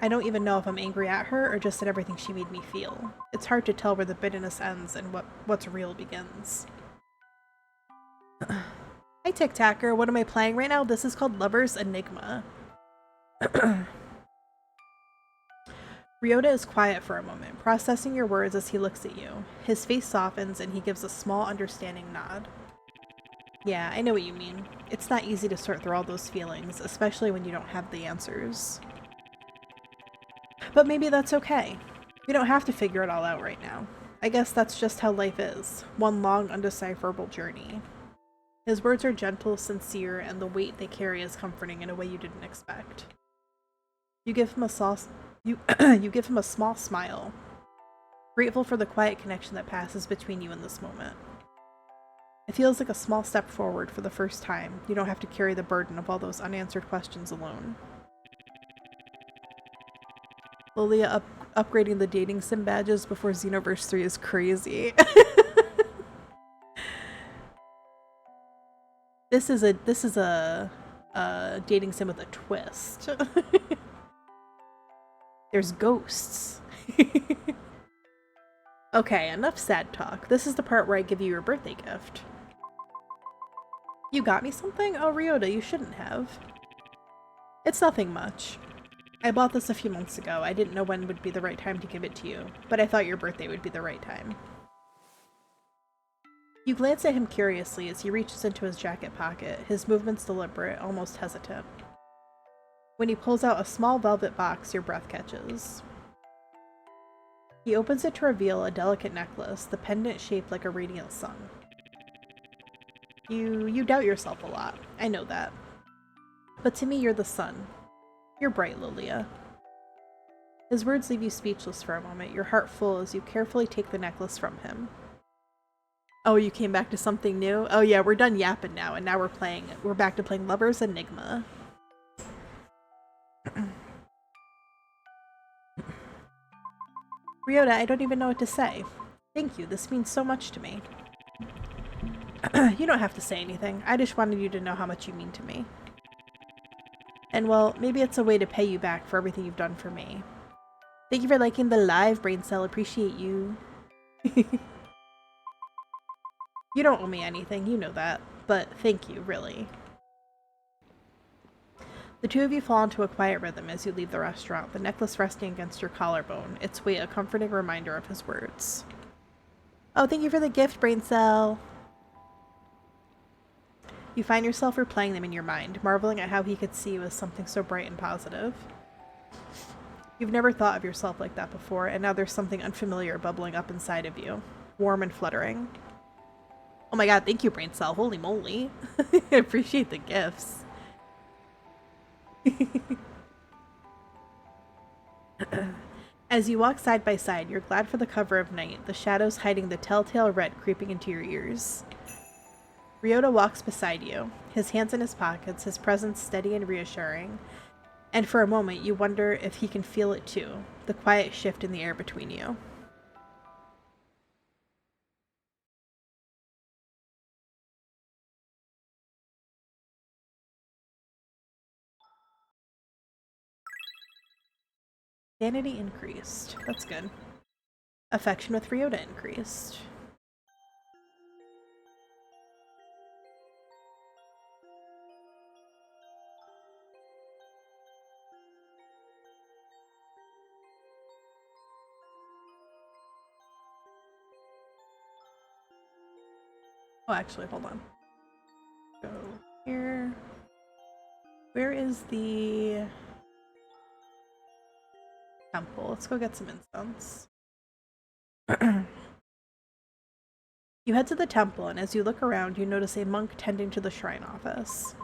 I don't even know if I'm angry at her or just at everything she made me feel. It's hard to tell where the bitterness ends and what's real begins. Hi Tic-Tacker, what am I playing right now? This is called Lover's Enigma. Ryota is quiet for a moment, processing your words as he looks at you. His face softens and he gives a small, understanding nod. Yeah, I know what you mean. It's not easy to sort through all those feelings, especially when you don't have the answers. But maybe that's okay. We don't have to figure it all out right now. I guess that's just how life is. One long, undecipherable journey. His words are gentle, sincere, and the weight they carry is comforting in a way you didn't expect. You give him a small smile, grateful for the quiet connection that passes between you in this moment. It feels like a small step forward for the first time. You don't have to carry the burden of all those unanswered questions alone. Lilia upgrading the dating sim badges before Xenoverse 3 is crazy. This is a dating sim with a twist. There's ghosts. Okay, enough sad talk. This is the part where I give you your birthday gift. You got me something? Oh, Ryota, you shouldn't have. It's nothing much. I bought this a few months ago. I didn't know when would be the right time to give it to you, but I thought your birthday would be the right time. You glance at him curiously as he reaches into his jacket pocket, his movements deliberate, almost hesitant. When he pulls out a small velvet box, your breath catches. He opens it to reveal a delicate necklace, the pendant shaped like a radiant sun. You doubt yourself a lot. I know that. But to me, you're the sun. You're bright, Lilia. His words leave you speechless for a moment, your heart full as you carefully take the necklace from him. Oh, you came back to something new? Oh yeah, we're done yapping now, and now we're back to playing Lovers Enigma. Ryota, I don't even know what to say. Thank you, this means so much to me. You don't have to say anything. I just wanted you to know how much you mean to me. And well, maybe it's a way to pay you back for everything you've done for me. Thank you for liking the live, Brain Cell. Appreciate you. You don't owe me anything, you know that. But thank you, really. The two of you fall into a quiet rhythm as you leave the restaurant, the necklace resting against your collarbone, its weight a comforting reminder of his words. Oh, thank you for the gift, Brain Cell! You find yourself replaying them in your mind, marveling at how he could see you as something so bright and positive. You've never thought of yourself like that before, and now there's something unfamiliar bubbling up inside of you, warm and fluttering. Oh my god, thank you, Brain Cell. Holy moly. I appreciate the gifts. As you walk side by side, you're glad for the cover of night, the shadows hiding the telltale red creeping into your ears. Ryota walks beside you, his hands in his pockets, his presence steady and reassuring. And for a moment, you wonder if he can feel it too, the quiet shift in the air between you. Sanity increased. That's good. Affection with Ryota increased. Oh, actually, hold on. Go here. Where is the temple? Let's go get some incense. You head to the temple, and as you look around, you notice a monk tending to the shrine office.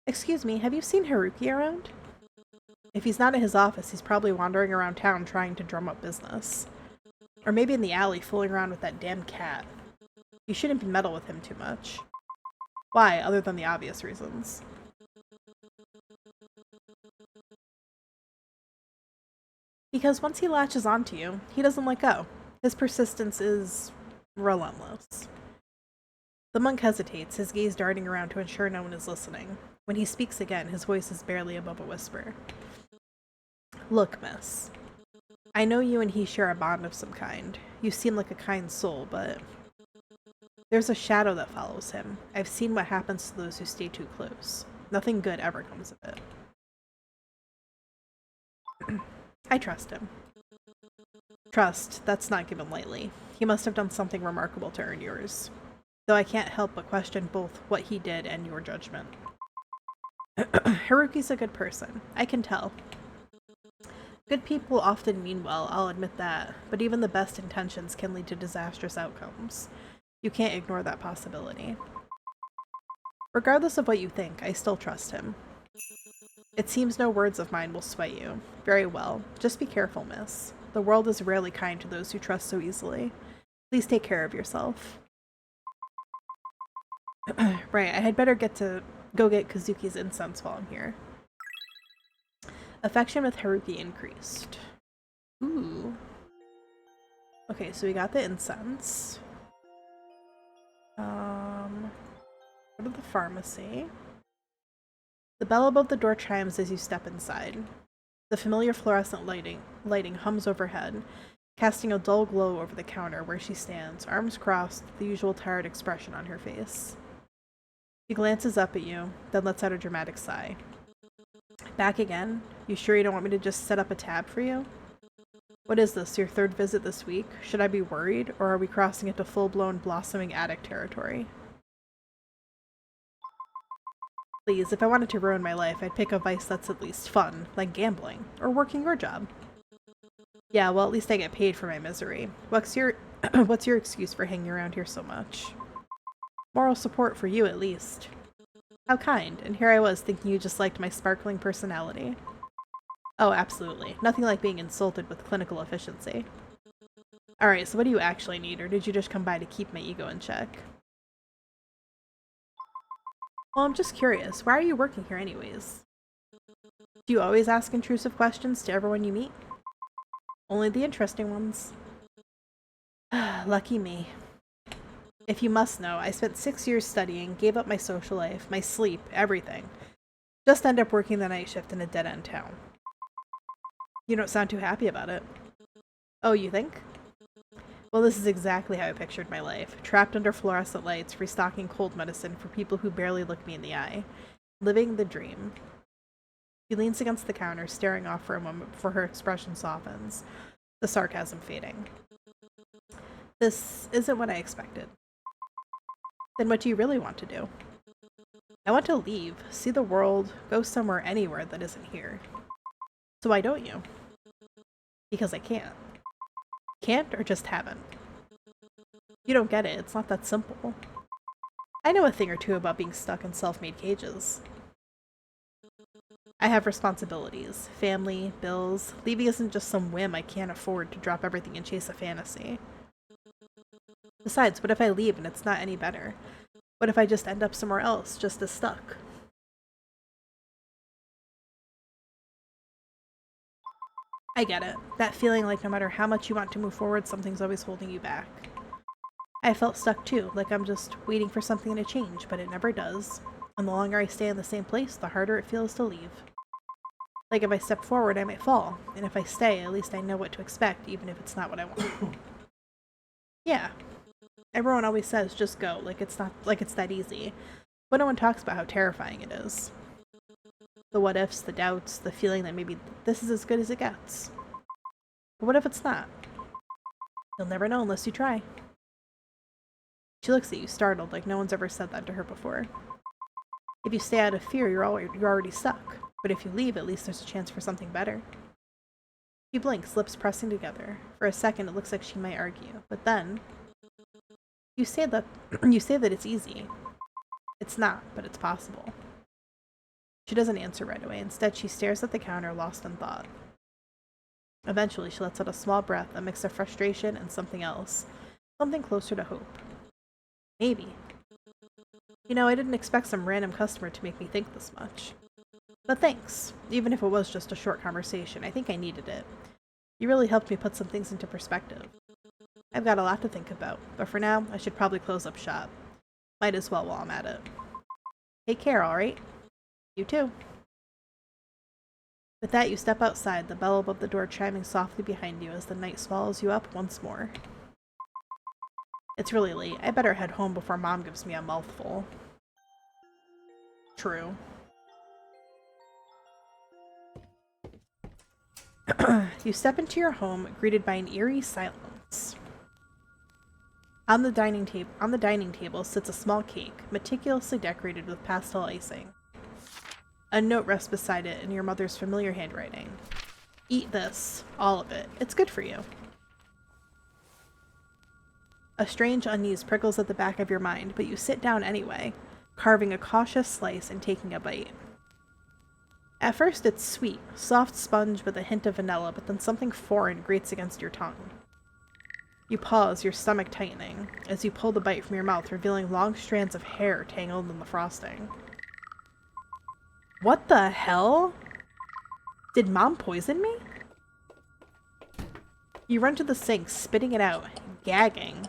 Excuse me, have you seen Haruki around? If he's not at his office, he's probably wandering around town trying to drum up business. Or maybe in the alley fooling around with that damn cat. You shouldn't meddle with him too much. Why, other than the obvious reasons? Because once he latches onto you, he doesn't let go. His persistence is relentless. The monk hesitates, his gaze darting around to ensure no one is listening. When he speaks again, his voice is barely above a whisper. Look, miss. I know you and he share a bond of some kind. You seem like a kind soul, but there's a shadow that follows him. I've seen what happens to those who stay too close. Nothing good ever comes of it. I trust him. Trust, that's not given lightly. He must have done something remarkable to earn yours. Though I can't help but question both what he did and your judgment. Haruki's a good person. I can tell. Good people often mean well, I'll admit that, but even the best intentions can lead to disastrous outcomes. You can't ignore that possibility. Regardless of what you think, I still trust him. It seems no words of mine will sway you. Very well. Just be careful, miss. The world is rarely kind to those who trust so easily. Please take care of yourself. Right, I had better go get Kazuki's incense while I'm here. Affection with Haruki increased. Ooh. Okay, so we got the incense. Go to the pharmacy. The bell above the door chimes as you step inside. The familiar fluorescent lighting hums overhead, casting a dull glow over the counter where she stands, arms crossed, the usual tired expression on her face. She glances up at you, then lets out a dramatic sigh. Back again? You sure you don't want me to just set up a tab for you? What is this, your third visit this week? Should I be worried, or are we crossing into full-blown blossoming addict territory? Please, if I wanted to ruin my life, I'd pick a vice that's at least fun, like gambling, or working your job. Yeah, well, at least I get paid for my misery. What's your what's your excuse for hanging around here so much? Moral support for you, at least. How kind, and here I was thinking you just liked my sparkling personality. Oh, absolutely. Nothing like being insulted with clinical efficiency. Alright, so what do you actually need, or did you just come by to keep my ego in check? Well, I'm just curious. Why are you working here anyways? Do you always ask intrusive questions to everyone you meet? Only the interesting ones. Lucky me. If you must know, I spent 6 years studying, gave up my social life, my sleep, everything. Just end up working the night shift in a dead-end town. You don't sound too happy about it. Oh, you think? Well, this is exactly how I pictured my life. Trapped under fluorescent lights, restocking cold medicine for people who barely look me in the eye. Living the dream. She leans against the counter, staring off for a moment before her expression softens, the sarcasm fading. This isn't what I expected. Then what do you really want to do? I want to leave, see the world, go somewhere anywhere that isn't here. So why don't you? Because I can't. Can't or just haven't? You don't get it, it's not that simple. I know a thing or two about being stuck in self-made cages. I have responsibilities, family, bills. Leaving isn't just some whim I can't afford to drop everything and chase a fantasy. Besides, what if I leave and it's not any better? What if I just end up somewhere else, just as stuck? I get it. That feeling like no matter how much you want to move forward, something's always holding you back. I felt stuck too, like I'm just waiting for something to change, but it never does. And the longer I stay in the same place, the harder it feels to leave. Like if I step forward, I might fall, and if I stay, at least I know what to expect, even if it's not what I want. Yeah. Everyone always says, just go, like it's that easy. But no one talks about how terrifying it is. The what ifs, the doubts, the feeling that maybe this is as good as it gets. But what if it's not? You'll never know unless you try. She looks at you, startled, like no one's ever said that to her before. If you stay out of fear, you're already stuck. But if you leave, at least there's a chance for something better. She blinks, lips pressing together. For a second, it looks like she might argue. But then, you say that it's easy. It's not, but it's possible. She doesn't answer right away. Instead, she stares at the counter, lost in thought. Eventually, she lets out a small breath, a mix of frustration and something else. Something closer to hope. Maybe. You know, I didn't expect some random customer to make me think this much. But thanks. Even if it was just a short conversation, I think I needed it. You really helped me put some things into perspective. I've got a lot to think about, but for now, I should probably close up shop. Might as well while I'm at it. Take care, alright? You too. With that, you step outside, the bell above the door chiming softly behind you as the night swallows you up once more. It's really late. I better head home before Mom gives me a mouthful. True. You step into your home, greeted by an eerie silence. On the dining table sits a small cake, meticulously decorated with pastel icing. A note rests beside it in your mother's familiar handwriting. Eat this, all of it. It's good for you. A strange unease prickles at the back of your mind, but you sit down anyway, carving a cautious slice and taking a bite. At first it's sweet, soft sponge with a hint of vanilla, but then something foreign grates against your tongue. You pause, your stomach tightening, as you pull the bite from your mouth, revealing long strands of hair tangled in the frosting. What the hell? Did Mom poison me? You run to the sink, spitting it out, gagging,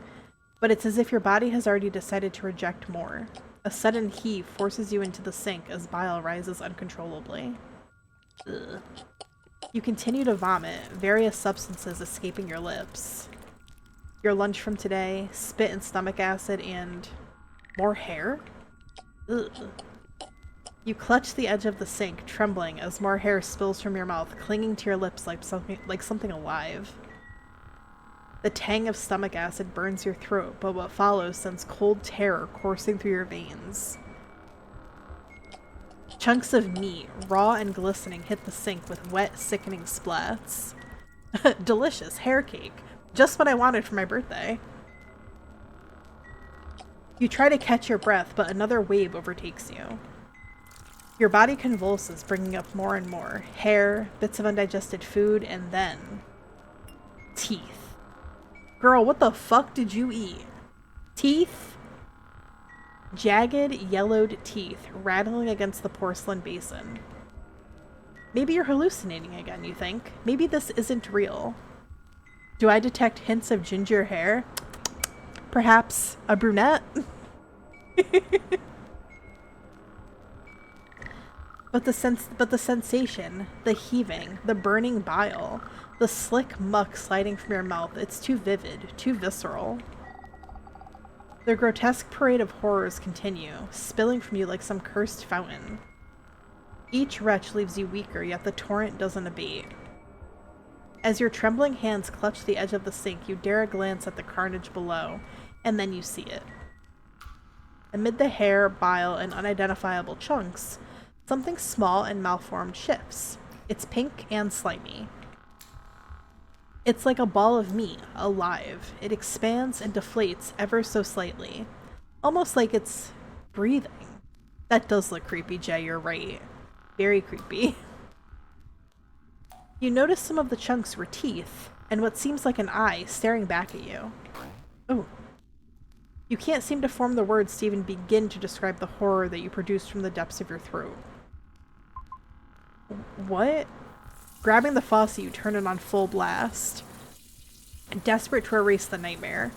but it's as if your body has already decided to reject more. A sudden heave forces you into the sink as bile rises uncontrollably. Ugh. You continue to vomit, various substances escaping your lips. Your lunch from today, spit and stomach acid, and more hair? Ugh. You clutch the edge of the sink, trembling as more hair spills from your mouth, clinging to your lips like something alive. The tang of stomach acid burns your throat, but what follows sends cold terror coursing through your veins. Chunks of meat, raw and glistening, hit the sink with wet, sickening splats. Delicious hair cake. Just what I wanted for my birthday. You try to catch your breath, but another wave overtakes you. Your body convulses, bringing up more and more. Hair, bits of undigested food, and then... teeth. Girl, what the fuck did you eat? Teeth? Jagged, yellowed teeth, rattling against the porcelain basin. Maybe you're hallucinating again, you think? Maybe this isn't real. Do I detect hints of ginger hair? Perhaps a brunette? But the sensation, the heaving, the burning bile, the slick muck sliding from your mouth, it's too vivid, too visceral. The grotesque parade of horrors continue, spilling from you like some cursed fountain. Each retch leaves you weaker, yet the torrent doesn't abate. As your trembling hands clutch the edge of the sink, you dare a glance at the carnage below, and then you see it. Amid the hair, bile, and unidentifiable chunks, something small and malformed shifts. It's pink and slimy. It's like a ball of meat, alive. It expands and deflates ever so slightly. Almost like it's breathing. That does look creepy, Jay, you're right. Very creepy. You notice some of the chunks were teeth, and what seems like an eye staring back at you. Oh. You can't seem to form the words to even begin to describe the horror that you produce from the depths of your throat. What? Grabbing the faucet, you turn it on full blast. Desperate to erase the nightmare,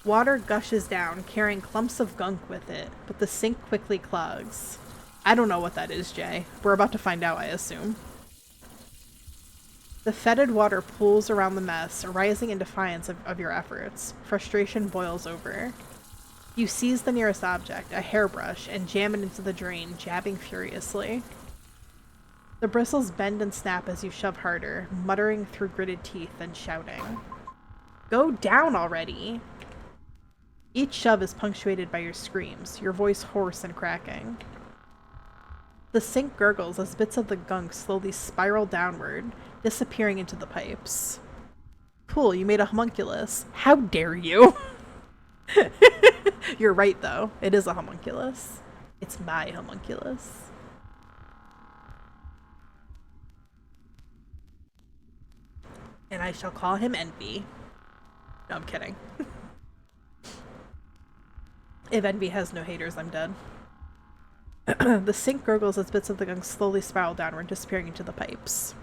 water gushes down, carrying clumps of gunk with it, but the sink quickly clogs. I don't know what that is, Jay. We're about to find out, I assume. The fetid water pools around the mess, rising in defiance of your efforts. Frustration boils over. You seize the nearest object, a hairbrush, and jam it into the drain, jabbing furiously. The bristles bend and snap as you shove harder, muttering through gritted teeth and shouting. Go down already! Each shove is punctuated by your screams, your voice hoarse and cracking. The sink gurgles as bits of the gunk slowly spiral downward, disappearing into the pipes. Cool, you made a homunculus. How dare you! You're right, though. It is a homunculus. It's my homunculus. And I shall call him Envy. No, I'm kidding. If Envy has no haters, I'm dead. The sink gurgles as bits of the gunk slowly spiral downward, disappearing into the pipes.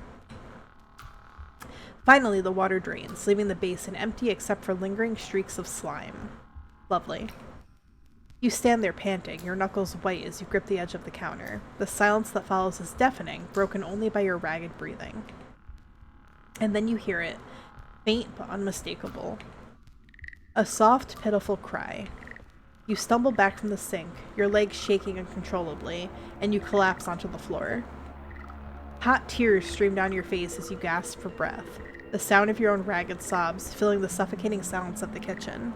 Finally, the water drains, leaving the basin empty except for lingering streaks of slime. Lovely. You stand there panting, your knuckles white as you grip the edge of the counter. The silence that follows is deafening, broken only by your ragged breathing. And then you hear it, faint but unmistakable. A soft, pitiful cry. You stumble back from the sink, your legs shaking uncontrollably, and you collapse onto the floor. Hot tears stream down your face as you gasp for breath, the sound of your own ragged sobs filling the suffocating silence of the kitchen.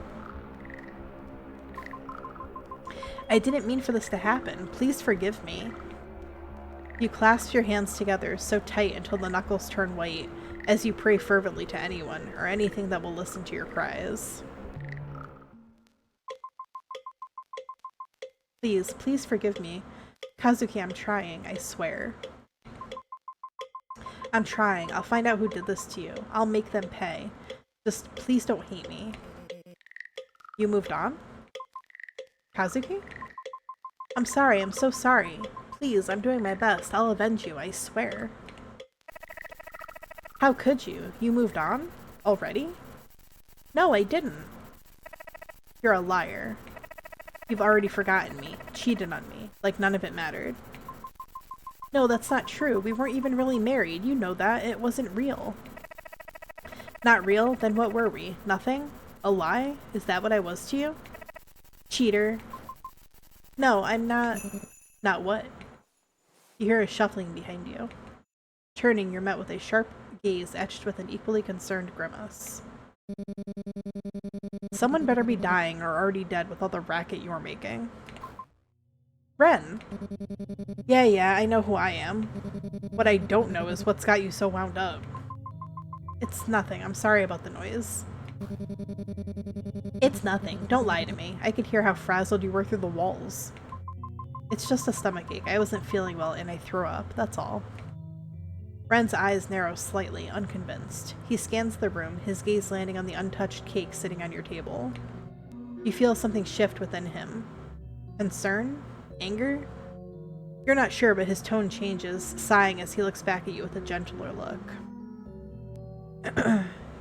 I didn't mean for this to happen. Please forgive me. You clasp your hands together so tight until the knuckles turn white, as you pray fervently to anyone or anything that will listen to your cries. Please, please forgive me. Kazuki, I'm trying, I swear. I'm trying. I'll find out who did this to you. I'll make them pay. Just please don't hate me. You moved on? Kazuki? I'm sorry, I'm so sorry. Please, I'm doing my best. I'll avenge you, I swear. How could you? You moved on? Already? No, I didn't. You're a liar. You've already forgotten me, cheated on me, like none of it mattered. No, that's not true. We weren't even really married. You know that. It wasn't real. Not real? Then what were we? Nothing? A lie? Is that what I was to you? Cheater. No, I'm not. Not what? You hear a shuffling behind you. Turning, you're met with a sharp gaze etched with an equally concerned grimace. Someone better be dying or already dead with all the racket you're making. Ren! Yeah, I know who I am. What I don't know is what's got you so wound up. It's nothing. I'm sorry about the noise. It's nothing. Don't lie to me. I could hear how frazzled you were through the walls. It's just a stomachache. I wasn't feeling well and I threw up. That's all. Ren's eyes narrow slightly, unconvinced. He scans the room, his gaze landing on the untouched cake sitting on your table. You feel something shift within him. Concern? Anger? You're not sure, but his tone changes, sighing as he looks back at you with a gentler look.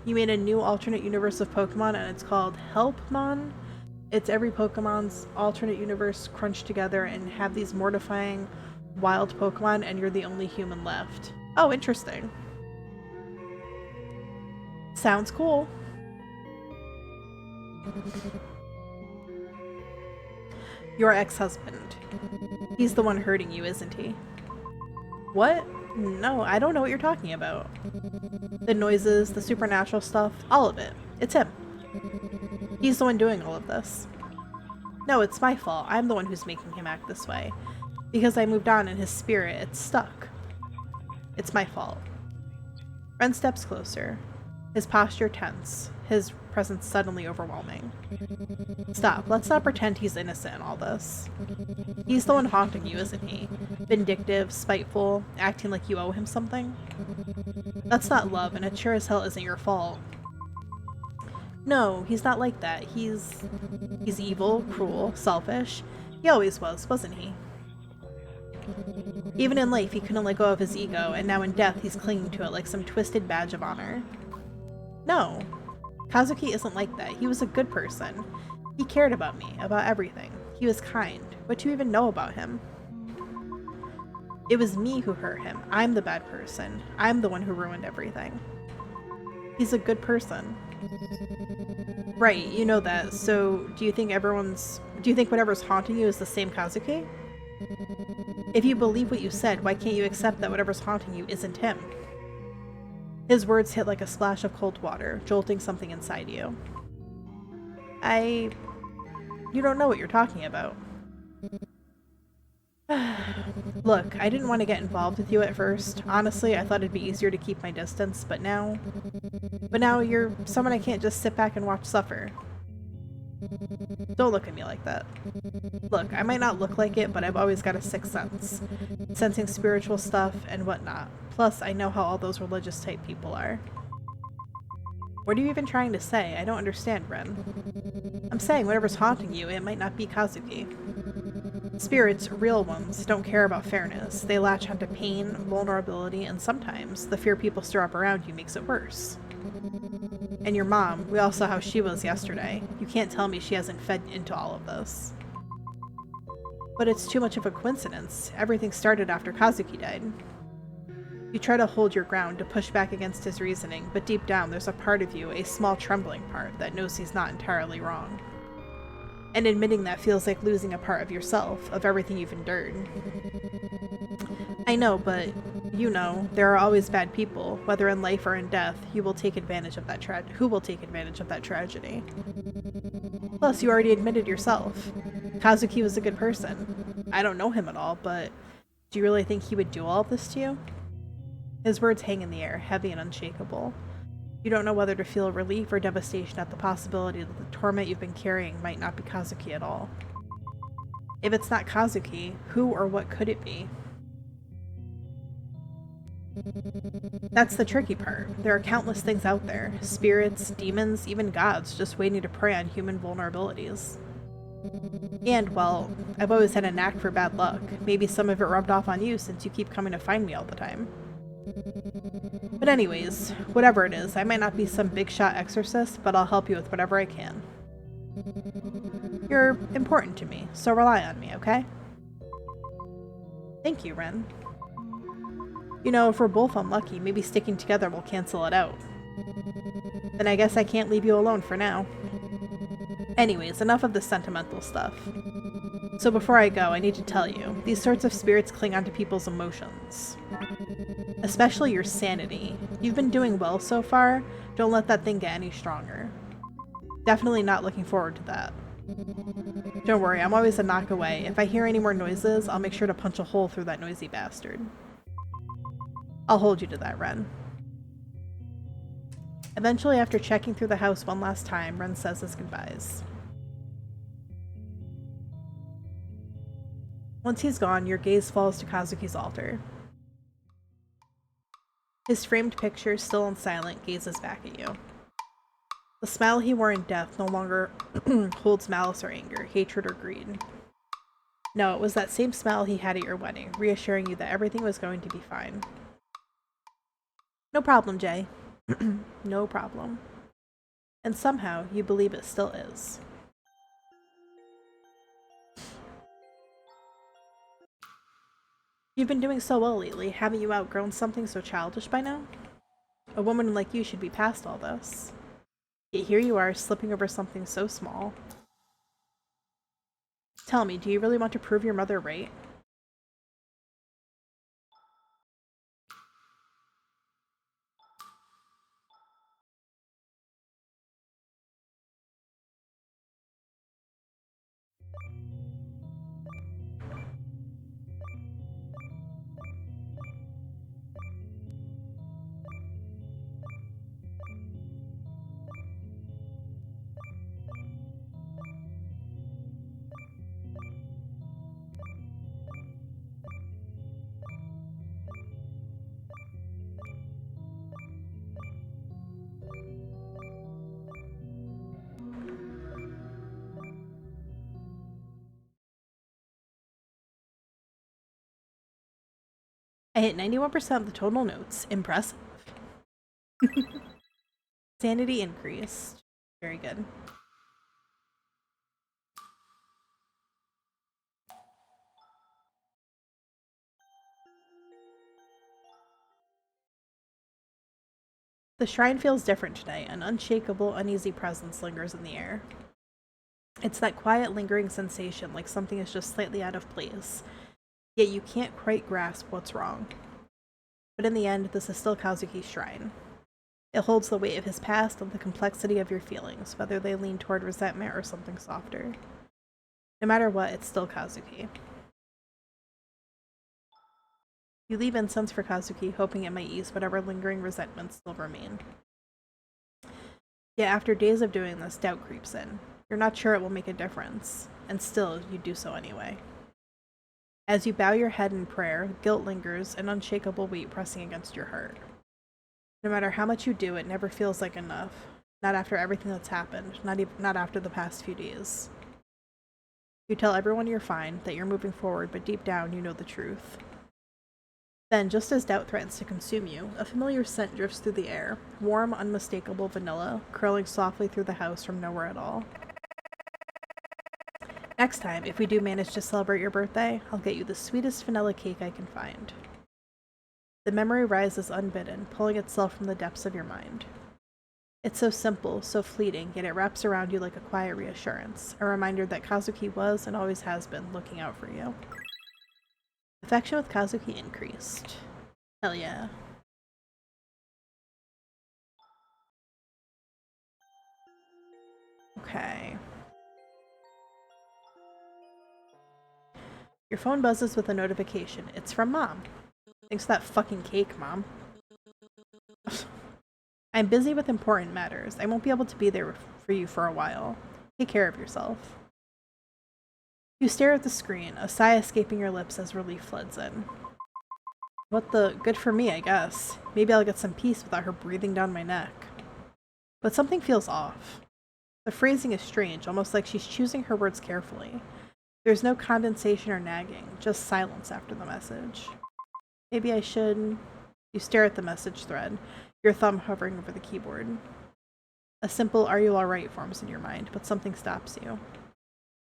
You made a new alternate universe of Pokemon, and it's called Helpmon. It's every Pokemon's alternate universe crunched together and have these mortifying wild Pokemon, and you're the only human left. Oh, interesting. Sounds cool. Your ex-husband. He's the one hurting you, isn't he? What? No, I don't know what you're talking about. The noises, the supernatural stuff, all of it. It's him. He's the one doing all of this. No, it's my fault. I'm the one who's making him act this way. Because I moved on and his spirit, it's stuck. It's my fault. Ren steps closer, his posture tense, his presence suddenly overwhelming. Stop. Let's not pretend he's innocent in all this. He's the one haunting you, isn't he? Vindictive, spiteful, acting like you owe him something? That's not love, and it sure as hell isn't your fault. No, he's not like that. He's evil, cruel, selfish. He always was, wasn't he? Even in life, he couldn't let go of his ego, and now in death, he's clinging to it like some twisted badge of honor. No. Kazuki isn't like that. He was a good person. He cared about me, about everything. He was kind. What do you even know about him? It was me who hurt him. I'm the bad person. I'm the one who ruined everything. He's a good person. Right, you know that. So, do you think whatever's haunting you is the same Kazuki? If you believe what you said, why can't you accept that whatever's haunting you isn't him? His words hit like a splash of cold water, jolting something inside you. You don't know what you're talking about. Look, I didn't want to get involved with you at first. Honestly, I thought it'd be easier to keep my distance, but now you're someone I can't just sit back and watch suffer. Don't look at me like that. Look, I might not look like it, but I've always got a sixth sense. Sensing spiritual stuff and whatnot. Plus, I know how all those religious type people are. What are you even trying to say? I don't understand, Ren. I'm saying whatever's haunting you, it might not be Kazuki. Spirits, real ones, don't care about fairness. They latch onto pain, vulnerability, and sometimes the fear people stir up around you makes it worse. And your mom, we all saw how she was yesterday. You can't tell me she hasn't fed into all of this. But it's too much of a coincidence. Everything started after Kazuki died. You try to hold your ground, to push back against his reasoning, but deep down there's a part of you, a small trembling part, that knows he's not entirely wrong. And admitting that feels like losing a part of yourself, of everything you've endured. I know, but you know, there are always bad people, whether in life or in death, who will take advantage of that tragedy. Plus, you already admitted yourself. Kazuki was a good person. I don't know him at all, but do you really think he would do all of this to you? His words hang in the air, heavy and unshakable. You don't know whether to feel relief or devastation at the possibility that the torment you've been carrying might not be Kazuki at all. If it's not Kazuki, who or what could it be? That's the tricky part. There are countless things out there. Spirits, demons, even gods just waiting to prey on human vulnerabilities. And, well, I've always had a knack for bad luck. Maybe some of it rubbed off on you since you keep coming to find me all the time. But anyways, whatever it is, I might not be some big shot exorcist, but I'll help you with whatever I can. You're important to me, so rely on me, okay? Thank you, Ren. You know, if we're both unlucky, maybe sticking together will cancel it out. Then I guess I can't leave you alone for now. Anyways, enough of the sentimental stuff. So before I go, I need to tell you, these sorts of spirits cling onto people's emotions. Especially your sanity. You've been doing well so far, don't let that thing get any stronger. Definitely not looking forward to that. Don't worry, I'm always a knock away. If I hear any more noises, I'll make sure to punch a hole through that noisy bastard. I'll hold you to that, Ren. Eventually, after checking through the house one last time, Ren says his goodbyes. Once he's gone, your gaze falls to Kazuki's altar. His framed picture, still and silent, gazes back at you. The smile he wore in death no longer holds malice or anger, hatred or greed. No, it was that same smile he had at your wedding, reassuring you that everything was going to be fine. No problem, Jay. No problem. And somehow, you believe it still is. You've been doing so well lately. Haven't you outgrown something so childish by now? A woman like you should be past all this. Yet here you are, slipping over something so small. Tell me, do you really want to prove your mother right? I hit 91% of the total notes. Impressive. Sanity increased. Very good. The shrine feels different today. An unshakable, uneasy presence lingers in the air. It's that quiet, lingering sensation, like something is just slightly out of place, yet you can't quite grasp what's wrong. But in the end, this is still Kazuki's shrine. It holds the weight of his past and the complexity of your feelings, whether they lean toward resentment or something softer. No matter what, it's still Kazuki. You leave incense for Kazuki, hoping it might ease whatever lingering resentments still remain. Yet after days of doing this, doubt creeps in. You're not sure it will make a difference, and still, you do so anyway. As you bow your head in prayer, guilt lingers, an unshakable weight pressing against your heart. No matter how much you do, it never feels like enough. Not after everything that's happened, not after the past few days. You tell everyone you're fine, that you're moving forward, but deep down you know the truth. Then, just as doubt threatens to consume you, a familiar scent drifts through the air, warm, unmistakable vanilla, curling softly through the house from nowhere at all. Next time, if we do manage to celebrate your birthday, I'll get you the sweetest vanilla cake I can find. The memory rises unbidden, pulling itself from the depths of your mind. It's so simple, so fleeting, yet it wraps around you like a quiet reassurance, a reminder that Kazuki was and always has been looking out for you. Affection with Kazuki increased. Hell yeah. Okay. Your phone buzzes with a notification. It's from Mom. Thanks for that fucking cake, Mom. I'm busy with important matters. I won't be able to be there for you for a while. Take care of yourself. You stare at the screen, a sigh escaping your lips as relief floods in. What the? Good for me, I guess. Maybe I'll get some peace without her breathing down my neck. But something feels off. The phrasing is strange, almost like she's choosing her words carefully. There's no condensation or nagging, just silence after the message. Maybe I should... You stare at the message thread, your thumb hovering over the keyboard. A simple "Are you alright?" forms in your mind, but something stops you.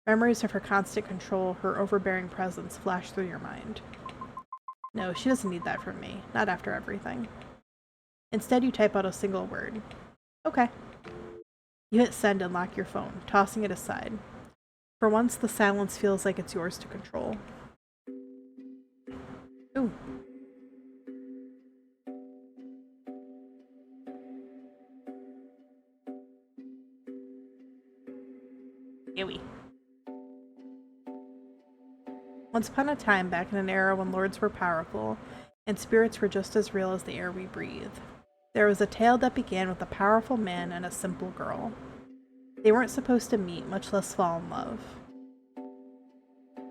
Memories of her constant control, her overbearing presence flash through your mind. No, she doesn't need that from me, not after everything. Instead, you type out a single word. Okay. You hit send and lock your phone, tossing it aside. For once, the silence feels like it's yours to control. Ooh. Ewy. Once upon a time, back in an era when lords were powerful, and spirits were just as real as the air we breathe, There was a tale that began with a powerful man and a simple girl. They weren't supposed to meet, much less fall in love.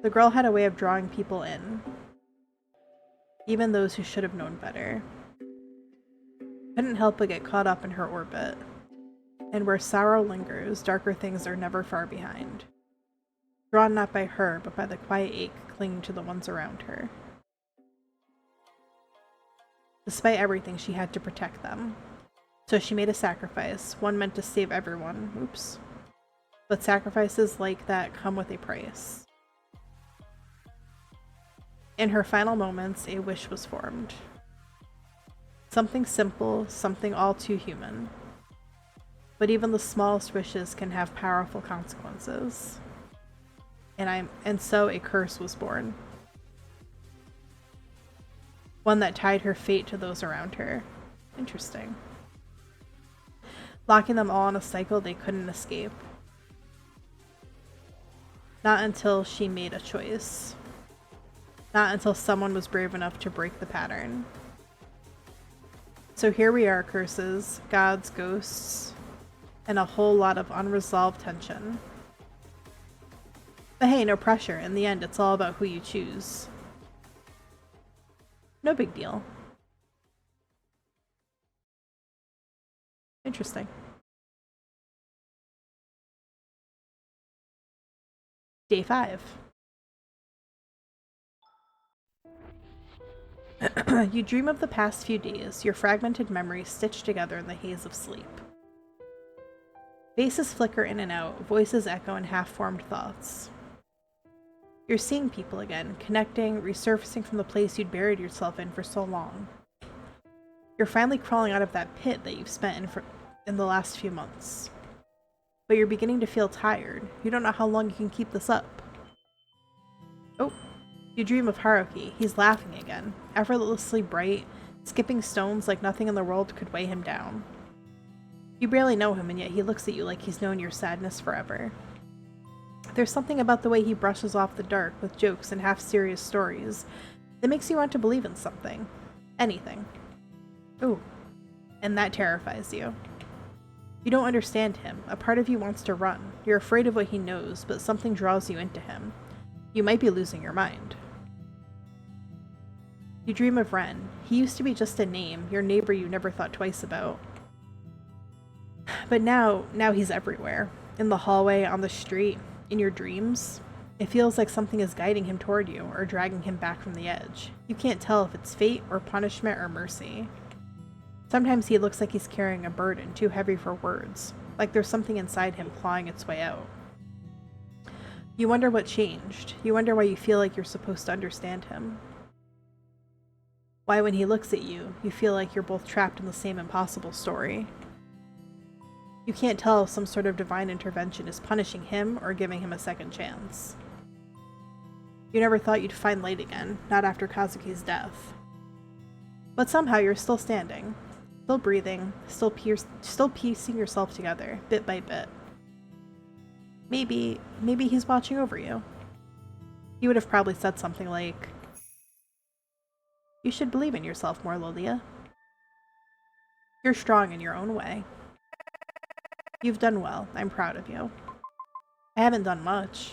The girl had a way of drawing people in, even those who should have known better. Couldn't help but get caught up in her orbit. And where sorrow lingers, darker things are never far behind. Drawn not by her, but by the quiet ache clinging to the ones around her. Despite everything, she had to protect them. So she made a sacrifice, one meant to save everyone. Oops. But sacrifices like that come with a price. In her final moments, a wish was formed. Something simple, something all too human. But even the smallest wishes can have powerful consequences. And so a curse was born. One that tied her fate to those around her. Interesting. Locking them all in a cycle they couldn't escape. Not until she made a choice. Not until someone was brave enough to break the pattern. So here we are, curses, gods, ghosts, and a whole lot of unresolved tension. But hey, no pressure. In the end, it's all about who you choose. No big deal. Interesting. Day 5. You dream of the past few days, your fragmented memories stitched together in the haze of sleep. Faces flicker in and out, voices echo in half-formed thoughts. You're seeing people again, connecting, resurfacing from the place you'd buried yourself in for so long. You're finally crawling out of that pit that you've spent in the last few months. But you're beginning to feel tired. You don't know how long you can keep this up. Oh. You dream of Haruki. He's laughing again, effortlessly bright, skipping stones like nothing in the world could weigh him down. You barely know him, and yet he looks at you like he's known your sadness forever. There's something about the way he brushes off the dark with jokes and half-serious stories that makes you want to believe in something. Anything. Ooh. And that terrifies you. You don't understand him. A part of you wants to run. You're afraid of what he knows, but something draws you into him. You might be losing your mind. You dream of Ren. He used to be just a name, your neighbor you never thought twice about. But now he's everywhere. In the hallway, on the street, in your dreams. It feels like something is guiding him toward you, or dragging him back from the edge. You can't tell if it's fate, or punishment, or mercy. Sometimes he looks like he's carrying a burden too heavy for words, like there's something inside him clawing its way out. You wonder what changed. You wonder why you feel like you're supposed to understand him. Why when he looks at you, you feel like you're both trapped in the same impossible story. You can't tell if some sort of divine intervention is punishing him or giving him a second chance. You never thought you'd find light again, not after Kazuki's death. But somehow you're still standing, still breathing, still piecing yourself together, bit by bit. Maybe he's watching over you. He would have probably said something like, "You should believe in yourself more, Lilia. You're strong in your own way. You've done well. I'm proud of you. I haven't done much,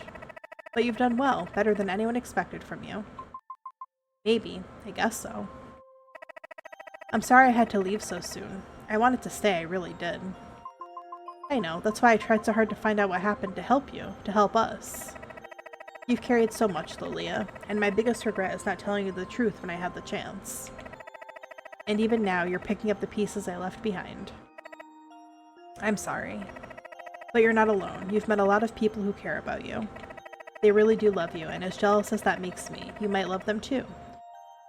but you've done well, better than anyone expected from you. Maybe, I guess so. I'm sorry I had to leave so soon. I wanted to stay, I really did. I know, that's why I tried so hard to find out what happened to help you, to help us. You've carried so much, Lilia, and my biggest regret is not telling you the truth when I had the chance. And even now, you're picking up the pieces I left behind. I'm sorry. But you're not alone. You've met a lot of people who care about you. They really do love you, and as jealous as that makes me, you might love them too.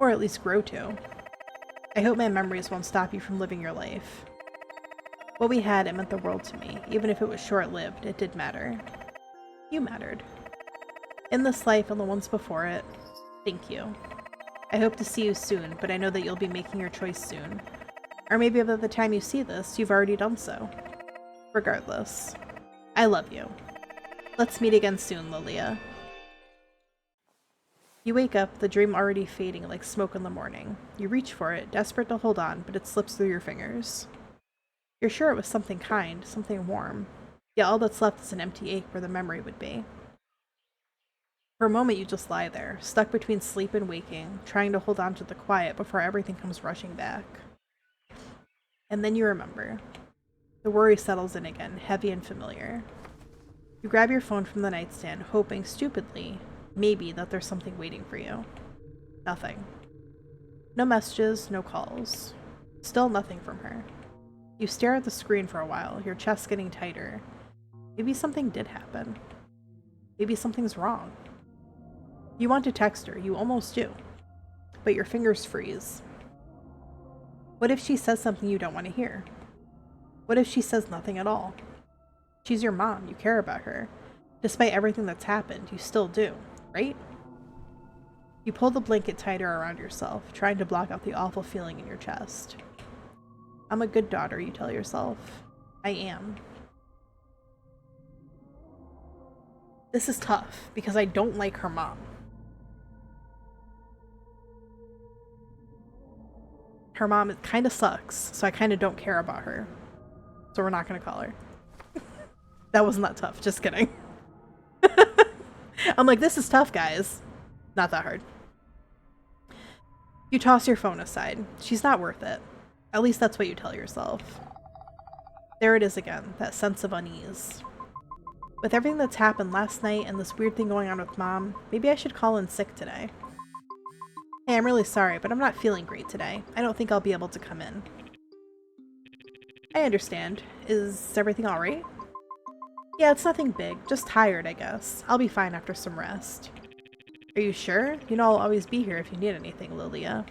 Or at least grow to. I hope my memories won't stop you from living your life. What we had, it meant the world to me. Even if it was short-lived, it did matter. You mattered. In this life and the ones before it, thank you. I hope to see you soon, but I know that you'll be making your choice soon. Or maybe by the time you see this, you've already done so. Regardless, I love you. Let's meet again soon, Lilia." You wake up, the dream already fading like smoke in the morning. You reach for it, desperate to hold on, but it slips through your fingers. You're sure it was something kind, something warm. Yet all that's left is an empty ache where the memory would be. For a moment you just lie there, stuck between sleep and waking, trying to hold on to the quiet before everything comes rushing back. And then you remember. The worry settles in again, heavy and familiar. You grab your phone from the nightstand, hoping, stupidly, maybe, that there's something waiting for you. Nothing. No messages, no calls. Still nothing from her. You stare at the screen for a while, your chest getting tighter. Maybe something did happen. Maybe something's wrong. You want to text her, you almost do. But your fingers freeze. What if she says something you don't want to hear? What if she says nothing at all? She's your mom, you care about her. Despite everything that's happened, you still do, right? You pull the blanket tighter around yourself, trying to block out the awful feeling in your chest. I'm a good daughter, you tell yourself. I am. This is tough, because I don't like her mom. Her mom kind of sucks, so I kind of don't care about her. So we're not going to call her. That wasn't that tough, just kidding. I'm like, this is tough, guys. Not that hard. You toss your phone aside. She's not worth it. At least that's what you tell yourself. There it is again, that sense of unease. With everything that's happened last night and this weird thing going on with Mom, maybe I should call in sick today. Hey, I'm really sorry, but I'm not feeling great today. I don't think I'll be able to come in. I understand. Is everything alright? Yeah, it's nothing big. Just tired, I guess. I'll be fine after some rest. Are you sure? You know I'll always be here if you need anything, Lilia.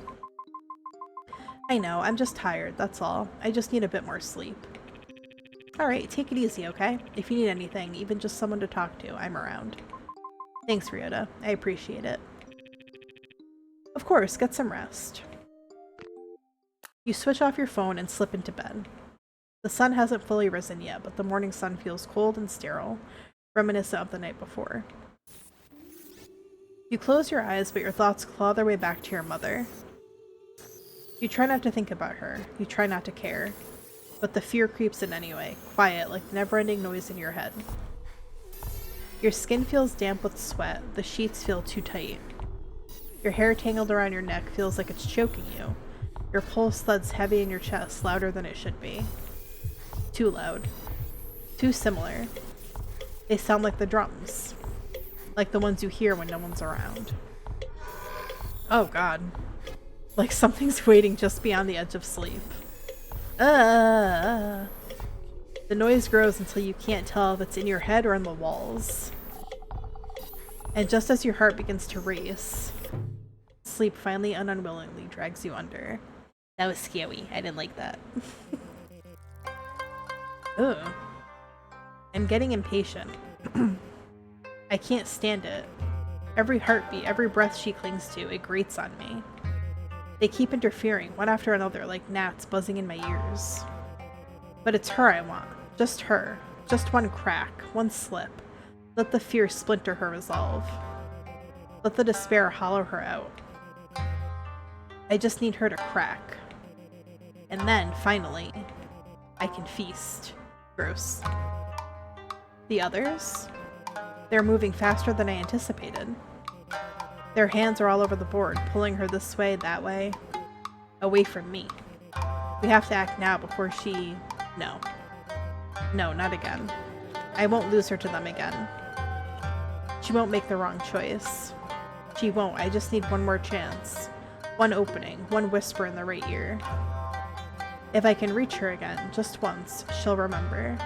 I know, I'm just tired, that's all. I just need a bit more sleep. Alright, take it easy, okay? If you need anything, even just someone to talk to, I'm around. Thanks, Ryota. I appreciate it. Of course, get some rest. You switch off your phone and slip into bed. The sun hasn't fully risen yet, but the morning sun feels cold and sterile, reminiscent of the night before. You close your eyes, but your thoughts claw their way back to your mother. You try not to think about her. You try not to care. But the fear creeps in anyway, quiet like the never-ending noise in your head. Your skin feels damp with sweat. The sheets feel too tight. Your hair tangled around your neck feels like it's choking you. Your pulse thuds heavy in your chest, louder than it should be. Too loud. Too similar. They sound like the drums. Like the ones you hear when no one's around. Oh god. Like something's waiting just beyond the edge of sleep. The noise grows until you can't tell if it's in your head or in the walls. And just as your heart begins to race, sleep finally and unwillingly drags you under. That was scary. I didn't like that. Ugh. I'm getting impatient. I can't stand it. Every heartbeat, every breath she clings to, it grates on me. They keep interfering, one after another, like gnats buzzing in my ears. But it's her I want. Just her. Just one crack, one slip. Let the fear splinter her resolve. Let the despair hollow her out. I just need her to crack. And then, finally, I can feast. Gross. The others? They're moving faster than I anticipated. Their hands are all over the board, pulling her this way, that way. Away from me. We have to act now before she... No. No, not again. I won't lose her to them again. She won't make the wrong choice. She won't. I just need one more chance. One opening, one whisper in the right ear. If I can reach her again, just once, she'll remember.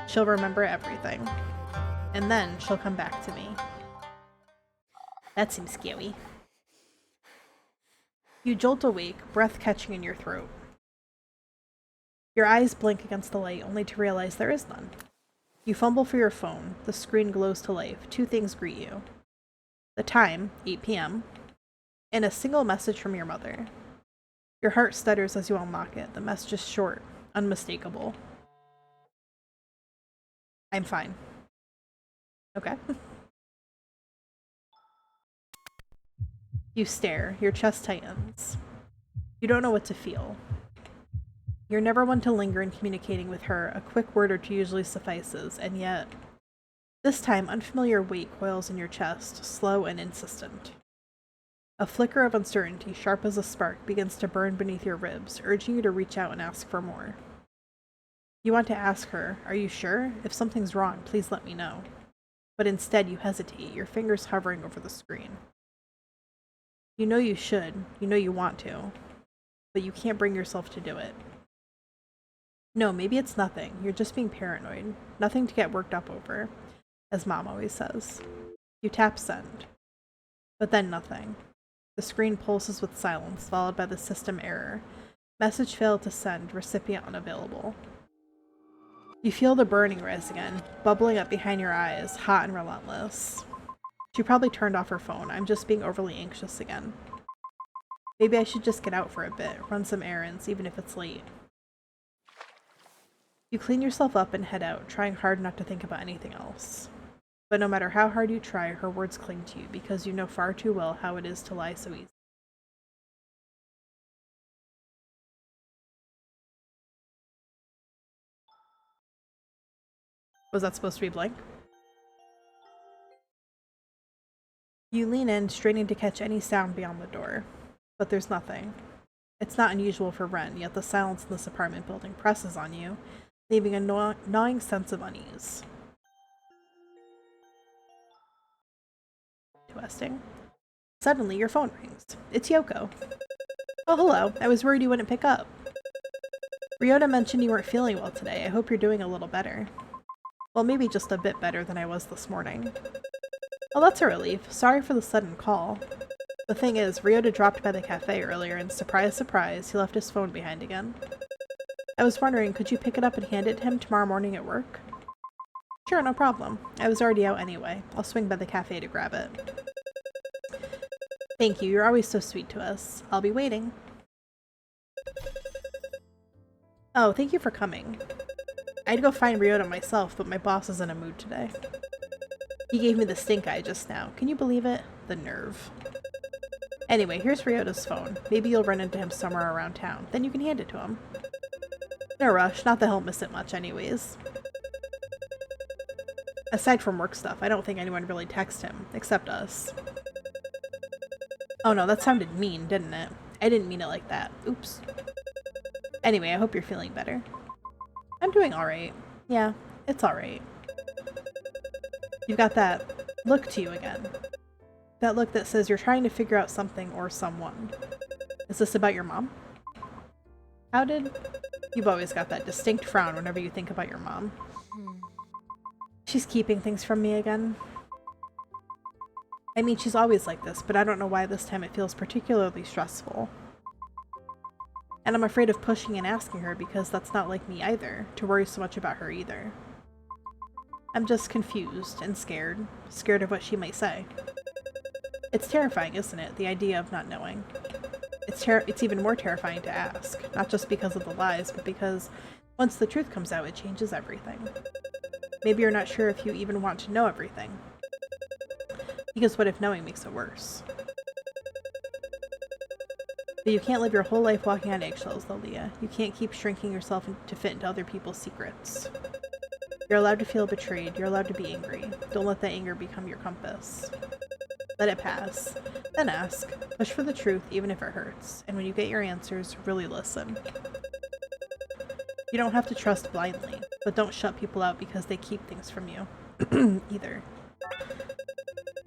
She'll remember everything. And then she'll come back to me. That seems scary. You jolt awake, breath catching in your throat. Your eyes blink against the light, only to realize there is none. You fumble for your phone. The screen glows to life. Two things greet you. The time, 8 p.m., and a single message from your mother. Your heart stutters as you unlock it. The message is short, unmistakable. I'm fine. Okay. You stare. Your chest tightens. You don't know what to feel. You're never one to linger in communicating with her. A quick word or two usually suffices, and yet, this time, unfamiliar weight coils in your chest, slow and insistent. A flicker of uncertainty, sharp as a spark, begins to burn beneath your ribs, urging you to reach out and ask for more. You want to ask her, "Are you sure? If something's wrong, please let me know." But instead, you hesitate, your fingers hovering over the screen. You know you should, you know you want to, but you can't bring yourself to do it. No, maybe it's nothing. You're just being paranoid. Nothing to get worked up over, as Mom always says. You tap send. But then nothing. The screen pulses with silence, followed by the system error. Message failed to send, recipient unavailable. You feel the burning rise again, bubbling up behind your eyes, hot and relentless. She probably turned off her phone. I'm just being overly anxious again. Maybe I should just get out for a bit, run some errands, even if it's late. You clean yourself up and head out, trying hard not to think about anything else. But no matter how hard you try, her words cling to you, because you know far too well how it is to lie so easily. Was that supposed to be blank? You lean in, straining to catch any sound beyond the door. But there's nothing. It's not unusual for Ren, yet the silence in this apartment building presses on you, leaving a gnawing sense of unease. Interesting. Suddenly, your phone rings. It's Yoko. Oh, hello. I was worried you wouldn't pick up. Ryota mentioned you weren't feeling well today. I hope you're doing a little better. Well, maybe just a bit better than I was this morning. Well, that's a relief. Sorry for the sudden call. The thing is, Ryota dropped by the cafe earlier and surprise, surprise, he left his phone behind again. I was wondering, could you pick it up and hand it to him tomorrow morning at work? Sure, no problem. I was already out anyway. I'll swing by the cafe to grab it. Thank you, you're always so sweet to us. I'll be waiting. Oh, thank you for coming. I'd go find Ryota myself, but my boss is in a mood today. He gave me the stink eye just now. Can you believe it? The nerve. Anyway, here's Ryota's phone. Maybe you'll run into him somewhere around town. Then you can hand it to him. No rush, not that he'll miss it much anyways. Aside from work stuff, I don't think anyone really texts him, except us. Oh no, that sounded mean, didn't it? I didn't mean it like that. Oops. Anyway, I hope you're feeling better. I'm doing alright. Yeah, it's alright. You've got that look to you again. That look that says you're trying to figure out something or someone. Is this about your mom? How did... You've always got that distinct frown whenever you think about your mom. She's keeping things from me again. I mean, she's always like this, but I don't know why this time it feels particularly stressful. And I'm afraid of pushing and asking her because that's not like me either, to worry so much about her either. I'm just confused and scared. Scared of what she might say. It's terrifying, isn't it? The idea of not knowing. It's even more terrifying to ask. Not just because of the lies, but because once the truth comes out, it changes everything. Maybe you're not sure if you even want to know everything. Because what if knowing makes it worse? But you can't live your whole life walking on eggshells, though, Leah. You can't keep shrinking yourself to fit into other people's secrets. You're allowed to feel betrayed. You're allowed to be angry. Don't let that anger become your compass. Let it pass. Then ask. Push for the truth, even if it hurts. And when you get your answers, really listen. You don't have to trust blindly, but don't shut people out because they keep things from you. Either.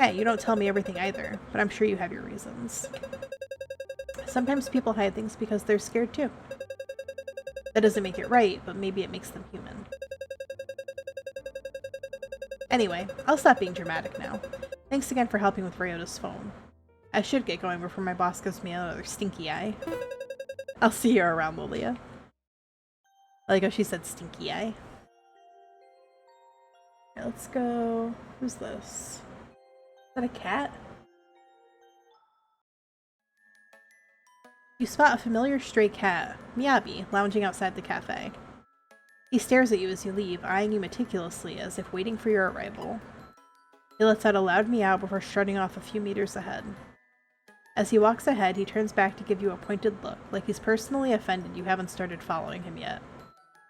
Hey, you don't tell me everything either, but I'm sure you have your reasons. Sometimes people hide things because they're scared too. That doesn't make it right, but maybe it makes them human. Anyway, I'll stop being dramatic now. Thanks again for helping with Ryota's phone. I should get going before my boss gives me another stinky eye. I'll see you around, Lilia. I like how she said stinky eye. Okay, let's go... Who's this? Is that a cat? You spot a familiar stray cat, Miyabi, lounging outside the cafe. He stares at you as you leave, eyeing you meticulously as if waiting for your arrival. He lets out a loud meow before strutting off a few meters ahead. As he walks ahead, he turns back to give you a pointed look, like he's personally offended you haven't started following him yet.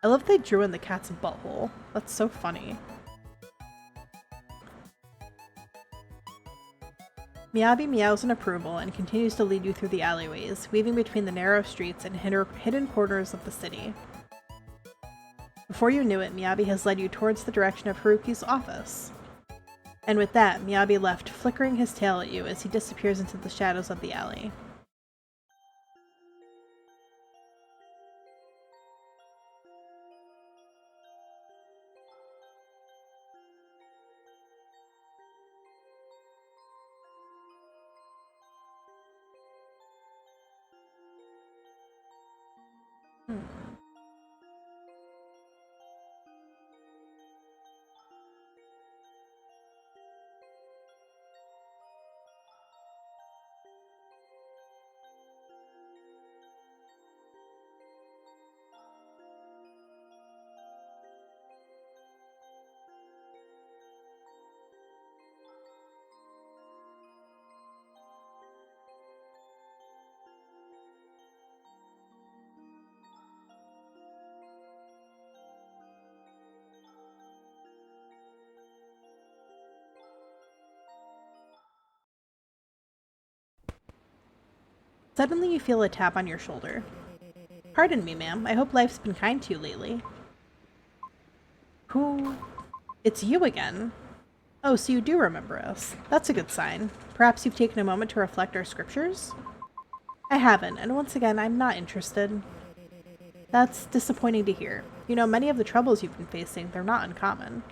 I love they drew in the cat's butthole. That's so funny. Miyabi meows in approval and continues to lead you through the alleyways, weaving between the narrow streets and hidden corners of the city. Before you knew it, Miyabi has led you towards the direction of Haruki's office. And with that, Miyabi left, flickering his tail at you as he disappears into the shadows of the alley. Suddenly you feel a tap on your shoulder. Pardon me, ma'am. I hope life's been kind to you lately. Who? It's you again. Oh, so you do remember us. That's a good sign. Perhaps you've taken a moment to reflect our scriptures? I haven't, and once again, I'm not interested. That's disappointing to hear. You know, many of the troubles you've been facing, they're not uncommon.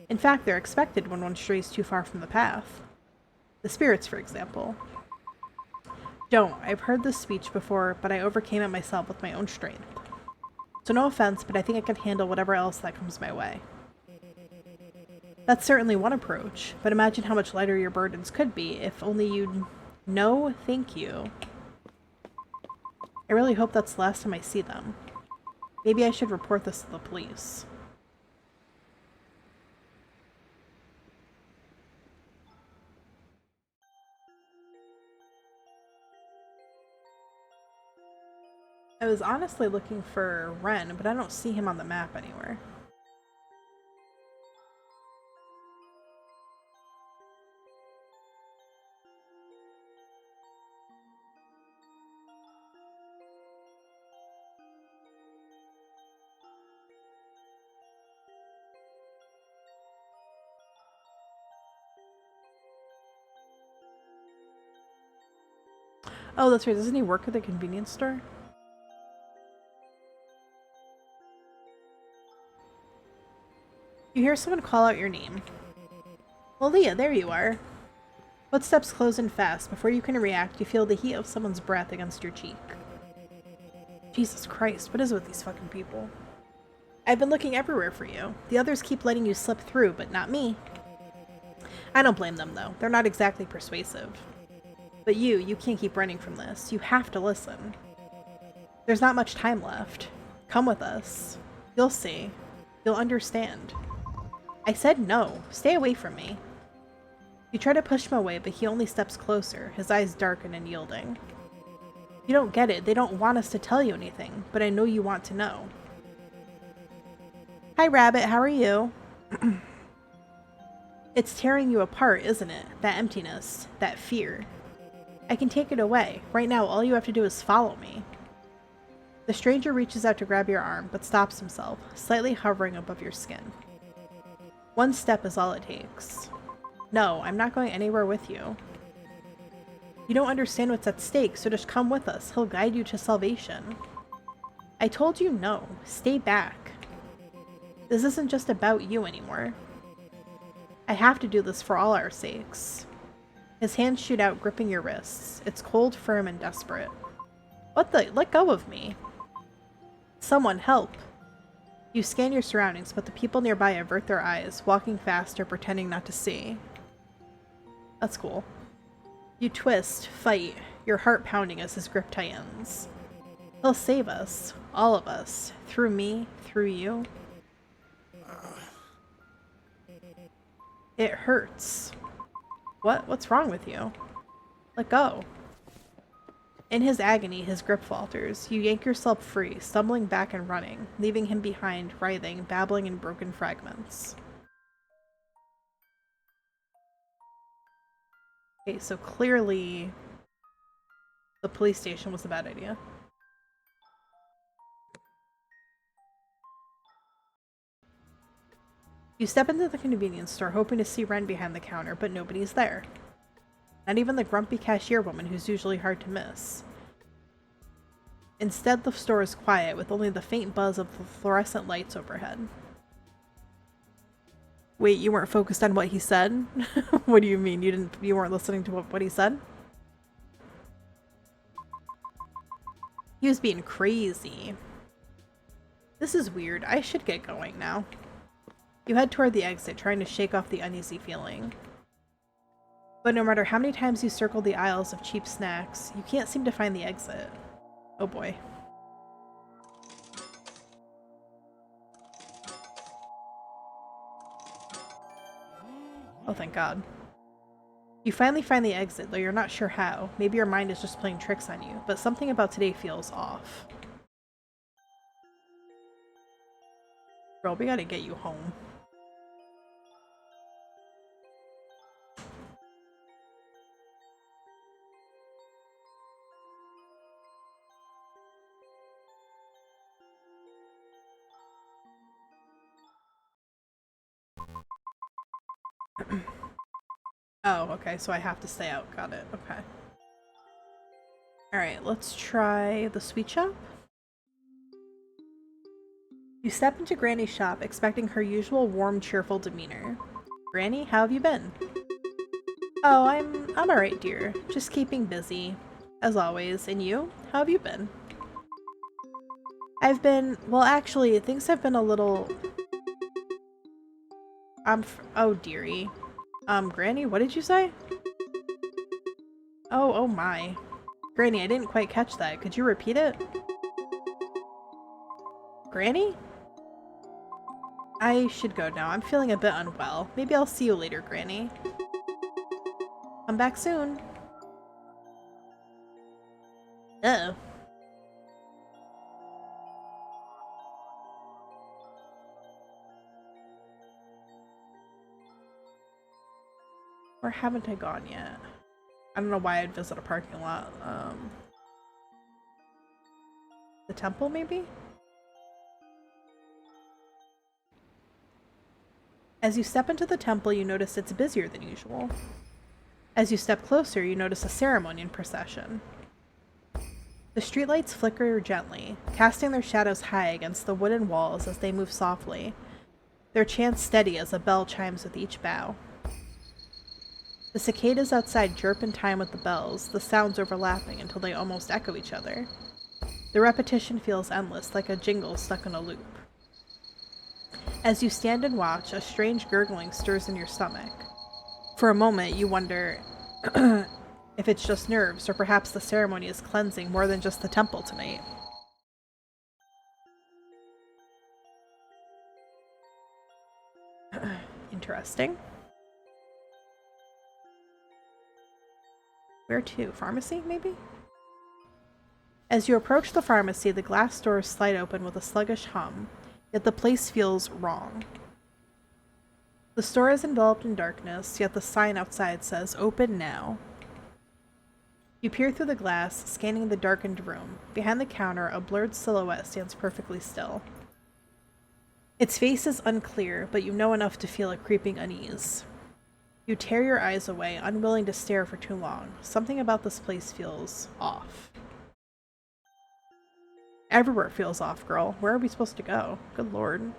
In fact, they're expected when one strays too far from the path. The spirits, for example. Don't. I've heard this speech before, but I overcame it myself with my own strength. So no offense, but I think I can handle whatever else that comes my way. That's certainly one approach, but imagine how much lighter your burdens could be if only you'd know thank you. I really hope that's the last time I see them. Maybe I should report this to the police. I was honestly looking for Ren, but I don't see him on the map anywhere. Oh, that's right. Doesn't he work at the convenience store? You hear someone call out your name. Well, Leah, there you are. Footsteps close in fast. Before you can react, you feel the heat of someone's breath against your cheek. Jesus Christ, what is it with these fucking people? I've been looking everywhere for you. The others keep letting you slip through, but not me. I don't blame them, though. They're not exactly persuasive. But you can't keep running from this. You have to listen. There's not much time left. Come with us. You'll see. You'll understand. I said no. Stay away from me. You try to push him away, but he only steps closer, his eyes darken and yielding. You don't get it. They don't want us to tell you anything, but I know you want to know. Hi, Rabbit. How are you? It's tearing you apart, isn't it? That emptiness. That fear. I can take it away. Right now, all you have to do is follow me. The stranger reaches out to grab your arm, but stops himself, slightly hovering above your skin. One step is all it takes. No, I'm not going anywhere with you. You don't understand what's at stake, so just come with us. He'll guide you to salvation. I told you no. Stay back. This isn't just about you anymore. I have to do this for all our sakes. His hands shoot out, gripping your wrists. It's cold, firm, and desperate. What the? Let go of me. Someone help. You scan your surroundings, but the people nearby avert their eyes, walking fast or pretending not to see. That's cool. You twist, fight, your heart pounding as his grip tightens. He'll save us. All of us. Through me, through you. It hurts. What's wrong with you? Let go. In his agony, his grip falters. You yank yourself free, stumbling back and running, leaving him behind, writhing, babbling in broken fragments. Okay, so clearly the police station was a bad idea. You step into the convenience store, hoping to see Ren behind the counter, but nobody's there. Not even the grumpy cashier woman who's usually hard to miss. Instead, the store is quiet, with only the faint buzz of the fluorescent lights overhead. Wait, you weren't focused on what he said? What do you mean? You weren't listening to what he said? He was being crazy. This is weird. I should get going now. You head toward the exit, trying to shake off the uneasy feeling. But no matter how many times you circle the aisles of cheap snacks, you can't seem to find the exit. Oh boy. Oh, thank God. You finally find the exit, though you're not sure how. Maybe your mind is just playing tricks on you, but something about today feels off. Girl, we gotta get you home. Oh, okay, so I have to stay out. Got it. Okay. Alright, let's try the sweet shop. You step into Granny's shop, expecting her usual warm, cheerful demeanor. Granny, how have you been? Oh, I'm alright, dear. Just keeping busy. As always. And you? How have you been? I've been... Well, actually, things have been a little... Oh, dearie. Granny, what did you say? Oh my. Granny, I didn't quite catch that. Could you repeat it? Granny? I should go now. I'm feeling a bit unwell. Maybe I'll see you later, Granny. Come back soon. Uh-oh. Where haven't I gone yet? I don't know why I'd visit a parking lot. The temple, maybe? As you step into the temple, you notice it's busier than usual. As you step closer, you notice a ceremony in procession. The streetlights flicker gently, casting their shadows high against the wooden walls as they move softly, their chants steady as a bell chimes with each bow. The cicadas outside chirp in time with the bells, the sounds overlapping until they almost echo each other. The repetition feels endless, like a jingle stuck in a loop. As you stand and watch, a strange gurgling stirs in your stomach. For a moment, you wonder if it's just nerves, or perhaps the ceremony is cleansing more than just the temple tonight. Interesting. Where to? Pharmacy, maybe? As you approach the pharmacy, the glass doors slide open with a sluggish hum, yet the place feels wrong. The store is enveloped in darkness, yet the sign outside says, "Open now." You peer through the glass, scanning the darkened room. Behind the counter, a blurred silhouette stands perfectly still. Its face is unclear, but you know enough to feel a creeping unease. You tear your eyes away, unwilling to stare for too long. Something about this place feels off. Everywhere feels off, girl. Where are we supposed to go? Good lord.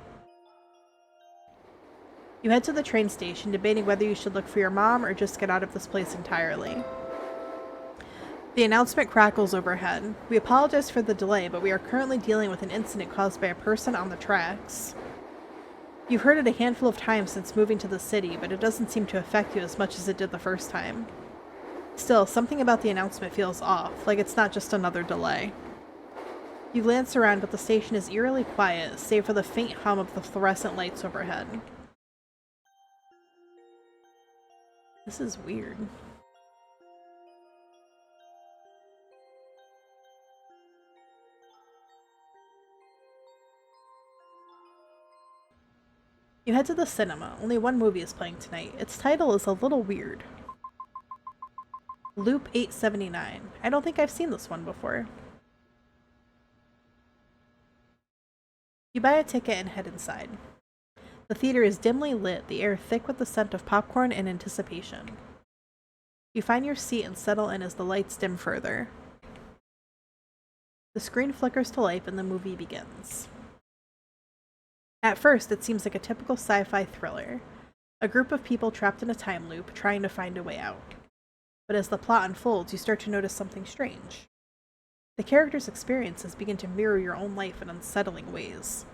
You head to the train station, debating whether you should look for your mom or just get out of this place entirely. The announcement crackles overhead. We apologize for the delay, but we are currently dealing with an incident caused by a person on the tracks. You've heard it a handful of times since moving to the city, but it doesn't seem to affect you as much as it did the first time. Still, something about the announcement feels off, like it's not just another delay. You glance around, but the station is eerily quiet, save for the faint hum of the fluorescent lights overhead. This is weird. You head to the cinema. Only one movie is playing tonight. Its title is a little weird. Loop 879. I don't think I've seen this one before. You buy a ticket and head inside. The theater is dimly lit, the air thick with the scent of popcorn and anticipation. You find your seat and settle in as the lights dim further. The screen flickers to life and the movie begins. At first, it seems like a typical sci-fi thriller. A group of people trapped in a time loop, trying to find a way out. But as the plot unfolds, you start to notice something strange. The characters' experiences begin to mirror your own life in unsettling ways.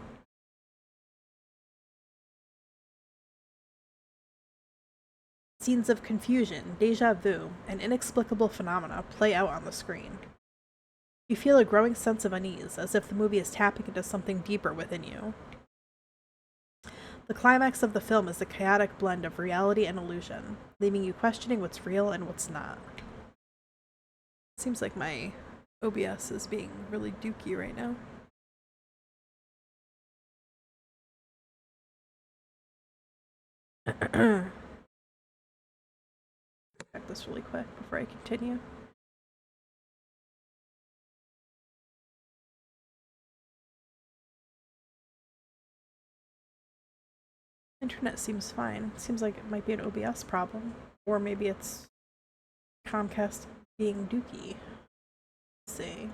Scenes of confusion, déjà vu, and inexplicable phenomena play out on the screen. You feel a growing sense of unease, as if the movie is tapping into something deeper within you. The climax of the film is a chaotic blend of reality and illusion, leaving you questioning what's real and what's not. Seems like my OBS is being really dookie right now. Check this really quick before I continue. Internet seems fine. Seems like it might be an OBS problem. Or maybe it's Comcast being dookie. Let's see.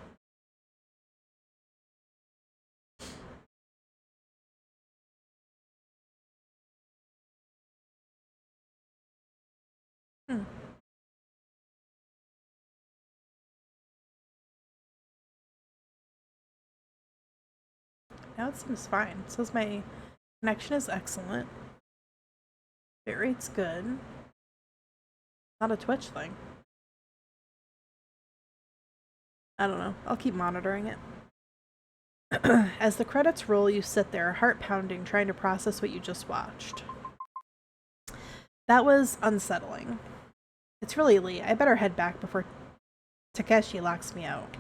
Now it seems fine. It says my connection is excellent. Bitrate's good. Not a Twitch thing. I don't know. I'll keep monitoring it. As the credits roll, you sit there, heart pounding, trying to process what you just watched. That was unsettling. It's really late. I better head back before Takeshi locks me out.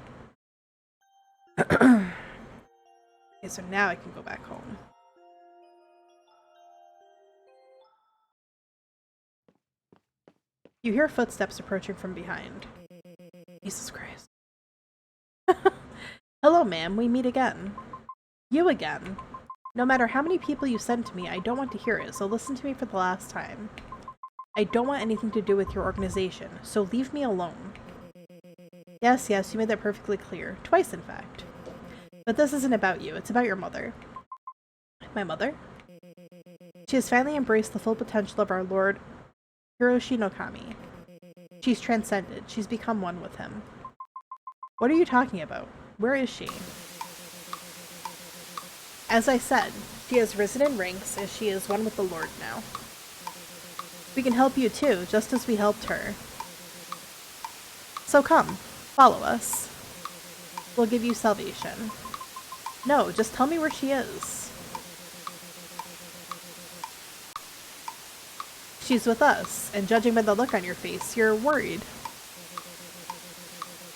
Okay, so now I can go back home. You hear footsteps approaching from behind. Jesus Christ. Hello, ma'am. We meet again. You again. No matter how many people you send to me, I don't want to hear it, so listen to me for the last time. I don't want anything to do with your organization, so leave me alone. Yes, yes, you made that perfectly clear. Twice, in fact. But this isn't about you. It's about your mother. My mother? She has finally embraced the full potential of our Lord Hiroshi no Kami. She's transcended. She's become one with him. What are you talking about? Where is she? As I said, she has risen in ranks as she is one with the Lord now. We can help you too, just as we helped her. So come, follow us. We'll give you salvation. No, just tell me where she is. She's with us, and judging by the look on your face, you're worried.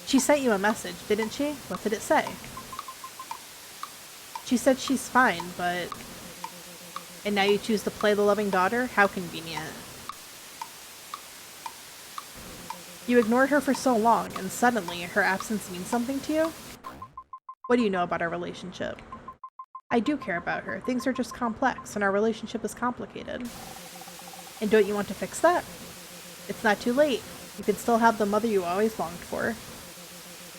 She sent you a message, didn't she? What did it say? She said she's fine, but... And now you choose to play the loving daughter? How convenient. You ignored her for so long, and suddenly her absence means something to you? What do you know about our relationship? I do care about her. Things are just complex, and our relationship is complicated. And don't you want to fix that? It's not too late. You can still have the mother you always longed for.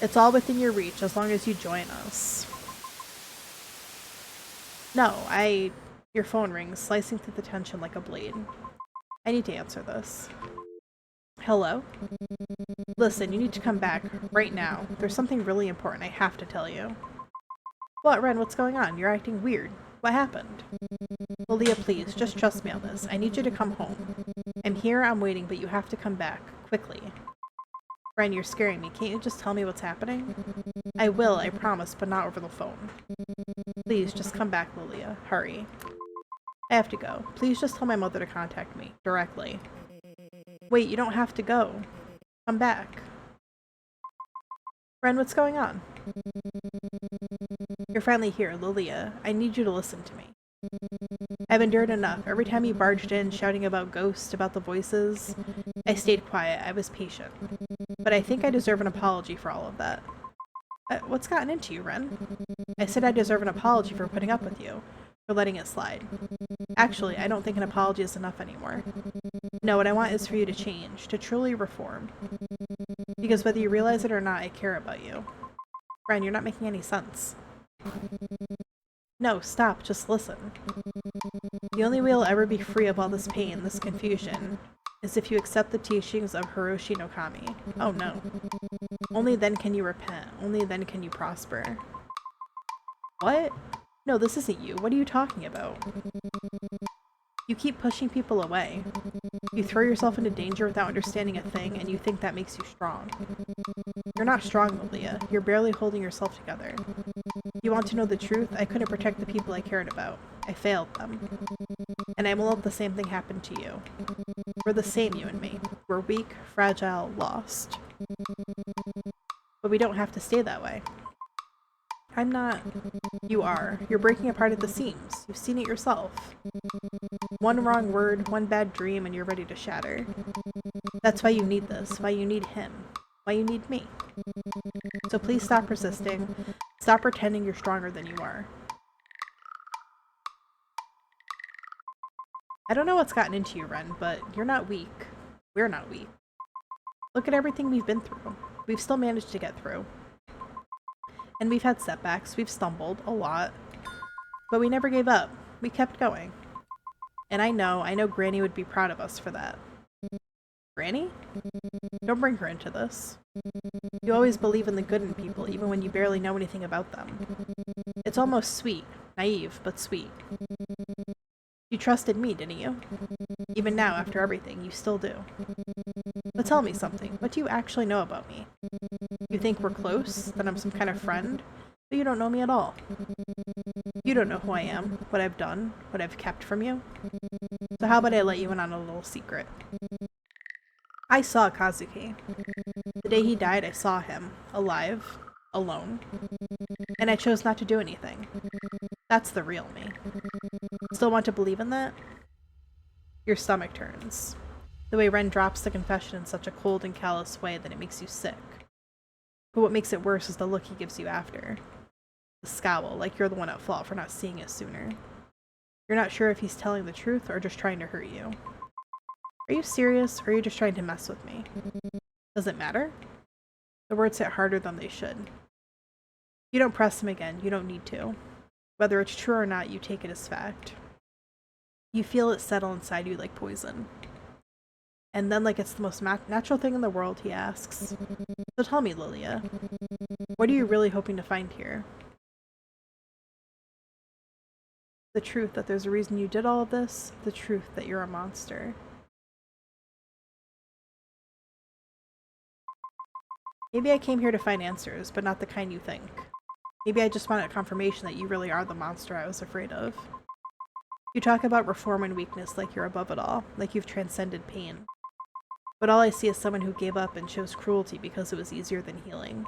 It's all within your reach as long as you join us. No, Your phone rings, slicing through the tension like a blade. I need to answer this. Hello? Listen, you need to come back right now. There's something really important I have to tell you. What, Ren? What's going on? You're acting weird. What happened? Well, Leah, please, just trust me on this. I need you to come home. I'm here, I'm waiting, but you have to come back. Quickly. Ren, you're scaring me. Can't you just tell me what's happening? I will, I promise, but not over the phone. Please, just come back, Lilia. Hurry. I have to go. Please just tell my mother to contact me. Directly. Wait, you don't have to go. Come back. Ren, what's going on? You're finally here, Lilia. I need you to listen to me. I've endured enough. Every time you barged in, shouting about ghosts, about the voices, I stayed quiet. I was patient. But I think I deserve an apology for all of that. What's gotten into you, Ren? I said I deserve an apology for putting up with you, for letting it slide. Actually, I don't think an apology is enough anymore. No, what I want is for you to change, to truly reform. Because whether you realize it or not, I care about you. Ren, you're not making any sense. No, stop, just listen. The only way you'll ever be free of all this pain, this confusion, is if you accept the teachings of 𝕋𝕨𝕚𝕥𝕚𝕚. Oh no. Only then can you repent. Only then can you prosper. What? No, this isn't you. What are you talking about? You keep pushing people away. You throw yourself into danger without understanding a thing, and you think that makes you strong. You're not strong, Lilia. You're barely holding yourself together. You want to know the truth? I couldn't protect the people I cared about. I failed them. And I will let the same thing happen to you. We're the same, you and me. We're weak, fragile, lost. But we don't have to stay that way. I'm not. You are. You're breaking apart at the seams. You've seen it yourself. One wrong word, one bad dream, and you're ready to shatter. That's why you need this. Why you need him. Why you need me. So please stop resisting. Stop pretending you're stronger than you are. I don't know what's gotten into you, Ren, but you're not weak. We're not weak. Look at everything we've been through. We've still managed to get through. And we've had setbacks, we've stumbled a lot, but we never gave up. We kept going. And I know Granny would be proud of us for that. Granny? Don't bring her into this. You always believe in the good in people, even when you barely know anything about them. It's almost sweet. Naive, but sweet. You trusted me, didn't you? Even now, after everything, you still do. But tell me something. What do you actually know about me? You think we're close? That I'm some kind of friend? But you don't know me at all. You don't know who I am, what I've done, what I've kept from you. So how about I let you in on a little secret? I saw Kazuki. The day he died, I saw him, alive, alone. And I chose not to do anything. That's the real me. Still want to believe in that? Your stomach turns. The way Ren drops the confession in such a cold and callous way that it makes you sick. But what makes it worse is the look he gives you after. The scowl, like you're the one at fault for not seeing it sooner. You're not sure if he's telling the truth or just trying to hurt you. Are you serious, or are you just trying to mess with me? Does it matter? The words hit harder than they should. You don't press him again, you don't need to. Whether it's true or not, you take it as fact. You feel it settle inside you like poison. And then, like it's the most natural thing in the world, he asks, so tell me, Lilia, what are you really hoping to find here? The truth that there's a reason you did all of this, the truth that you're a monster. Maybe I came here to find answers, but not the kind you think. Maybe I just wanted confirmation that you really are the monster I was afraid of. You talk about reform and weakness like you're above it all, like you've transcended pain. But all I see is someone who gave up and chose cruelty because it was easier than healing.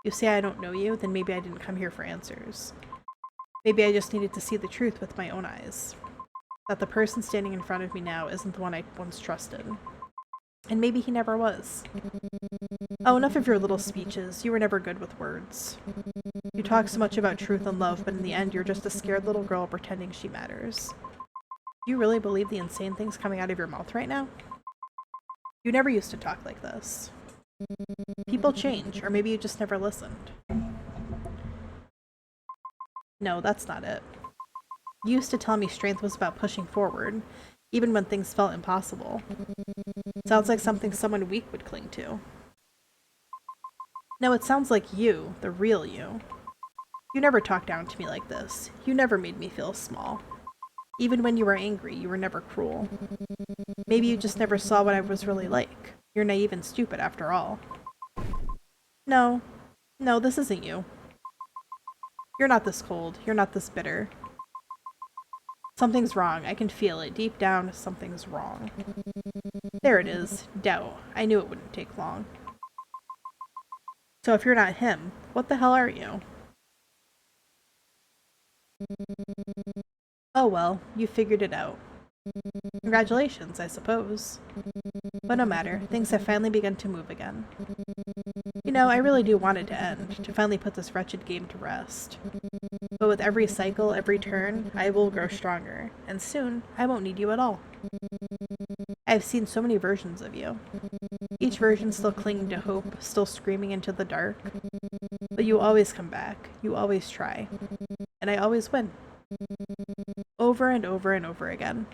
You say I don't know you, then maybe I didn't come here for answers. Maybe I just needed to see the truth with my own eyes. That the person standing in front of me now isn't the one I once trusted. And maybe he never was. Oh, enough of your little speeches. You were never good with words. You talk so much about truth and love, but in the end you're just a scared little girl pretending she matters. Do you really believe the insane things coming out of your mouth right now? You never used to talk like this. People change, or maybe you just never listened. No, that's not it. You used to tell me strength was about pushing forward, even when things felt impossible. Sounds like something someone weak would cling to. No, it sounds like you, the real you. You never talked down to me like this. You never made me feel small. Even when you were angry, you were never cruel. Maybe you just never saw what I was really like. You're naive and stupid after all. No, this isn't you. You're not this cold. You're not this bitter. Something's wrong. I can feel it. Deep down, something's wrong. There it is. Doubt. I knew it wouldn't take long. So if you're not him, what the hell are you? Oh, well, you figured it out. Congratulations, I suppose. But no matter, things have finally begun to move again. You know, I really do want it to end, to finally put this wretched game to rest. But with every cycle, every turn, I will grow stronger, and soon, I won't need you at all. I have seen so many versions of you. Each version still clinging to hope, still screaming into the dark. But you always come back, you always try. And I always win. Over and over and over again.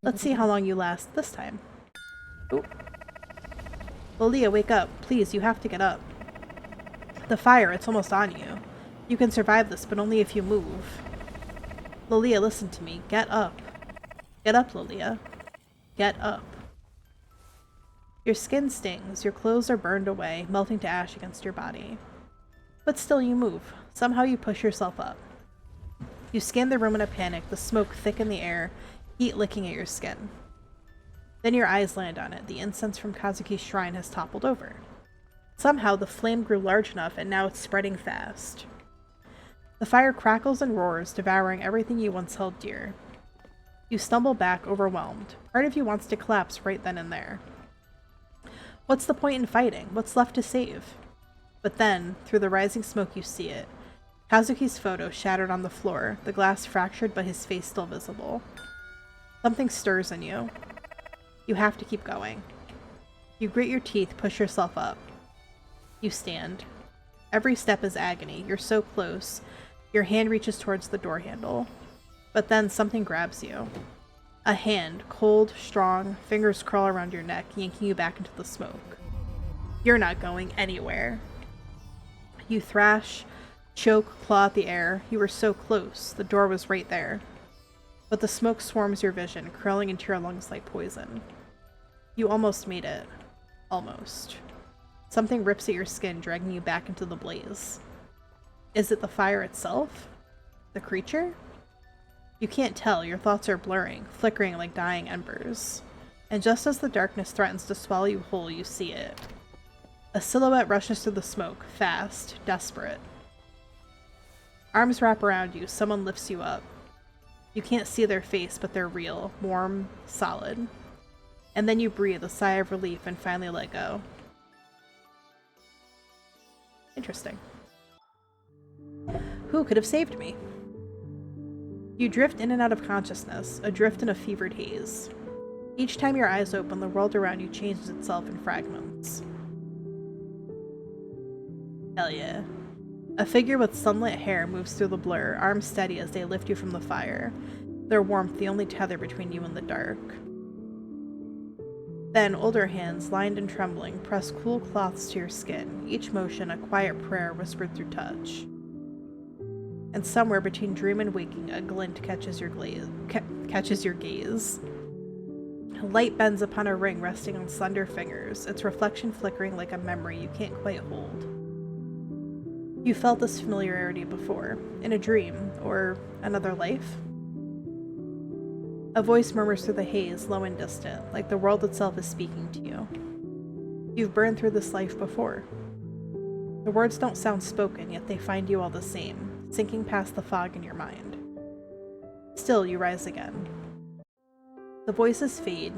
Let's see how long you last this time. Oh. Lilia, wake up. Please, you have to get up. The fire, it's almost on you. You can survive this, but only if you move. Lilia, listen to me. Get up. Get up, Lilia. Get up. Your skin stings, your clothes are burned away, melting to ash against your body. But still you move. Somehow you push yourself up. You scan the room in a panic, the smoke thick in the air, heat licking at your skin. Then your eyes land on it. The incense from Kazuki's shrine has toppled over. Somehow the flame grew large enough and now it's spreading fast. The fire crackles and roars, devouring everything you once held dear. You stumble back, overwhelmed. Part of you wants to collapse right then and there. What's the point in fighting? What's left to save? But then, through the rising smoke you see it. Kazuki's photo shattered on the floor, the glass fractured but his face still visible. Something stirs in you. You have to keep going. You grit your teeth, push yourself up. You stand. Every step is agony. You're so close. Your hand reaches towards the door handle. But then something grabs you. A hand, cold, strong, fingers crawl around your neck, yanking you back into the smoke. You're not going anywhere. You thrash, choke, claw at the air. You were so close. The door was right there. But the smoke swarms your vision, curling into your lungs like poison. You almost made it. Almost. Something rips at your skin, dragging you back into the blaze. Is it the fire itself? The creature? You can't tell. Your thoughts are blurring, flickering like dying embers. And just as the darkness threatens to swallow you whole, you see it. A silhouette rushes through the smoke, fast, desperate. Arms wrap around you. Someone lifts you up. You can't see their face, but they're real, warm, solid. And then you breathe a sigh of relief and finally let go. Interesting. Who could have saved me? You drift in and out of consciousness, adrift in a fevered haze. Each time your eyes open, the world around you changes itself in fragments. Hell yeah. A figure with sunlit hair moves through the blur, arms steady as they lift you from the fire, their warmth the only tether between you and the dark. Then, older hands, lined and trembling, press cool cloths to your skin, each motion a quiet prayer whispered through touch. And somewhere between dream and waking, a glint catches your gaze. Light bends upon a ring resting on slender fingers, its reflection flickering like a memory you can't quite hold. You felt this familiarity before, in a dream, or another life? A voice murmurs through the haze, low and distant, like the world itself is speaking to you. You've burned through this life before. The words don't sound spoken, yet they find you all the same, sinking past the fog in your mind. Still, you rise again. The voices fade,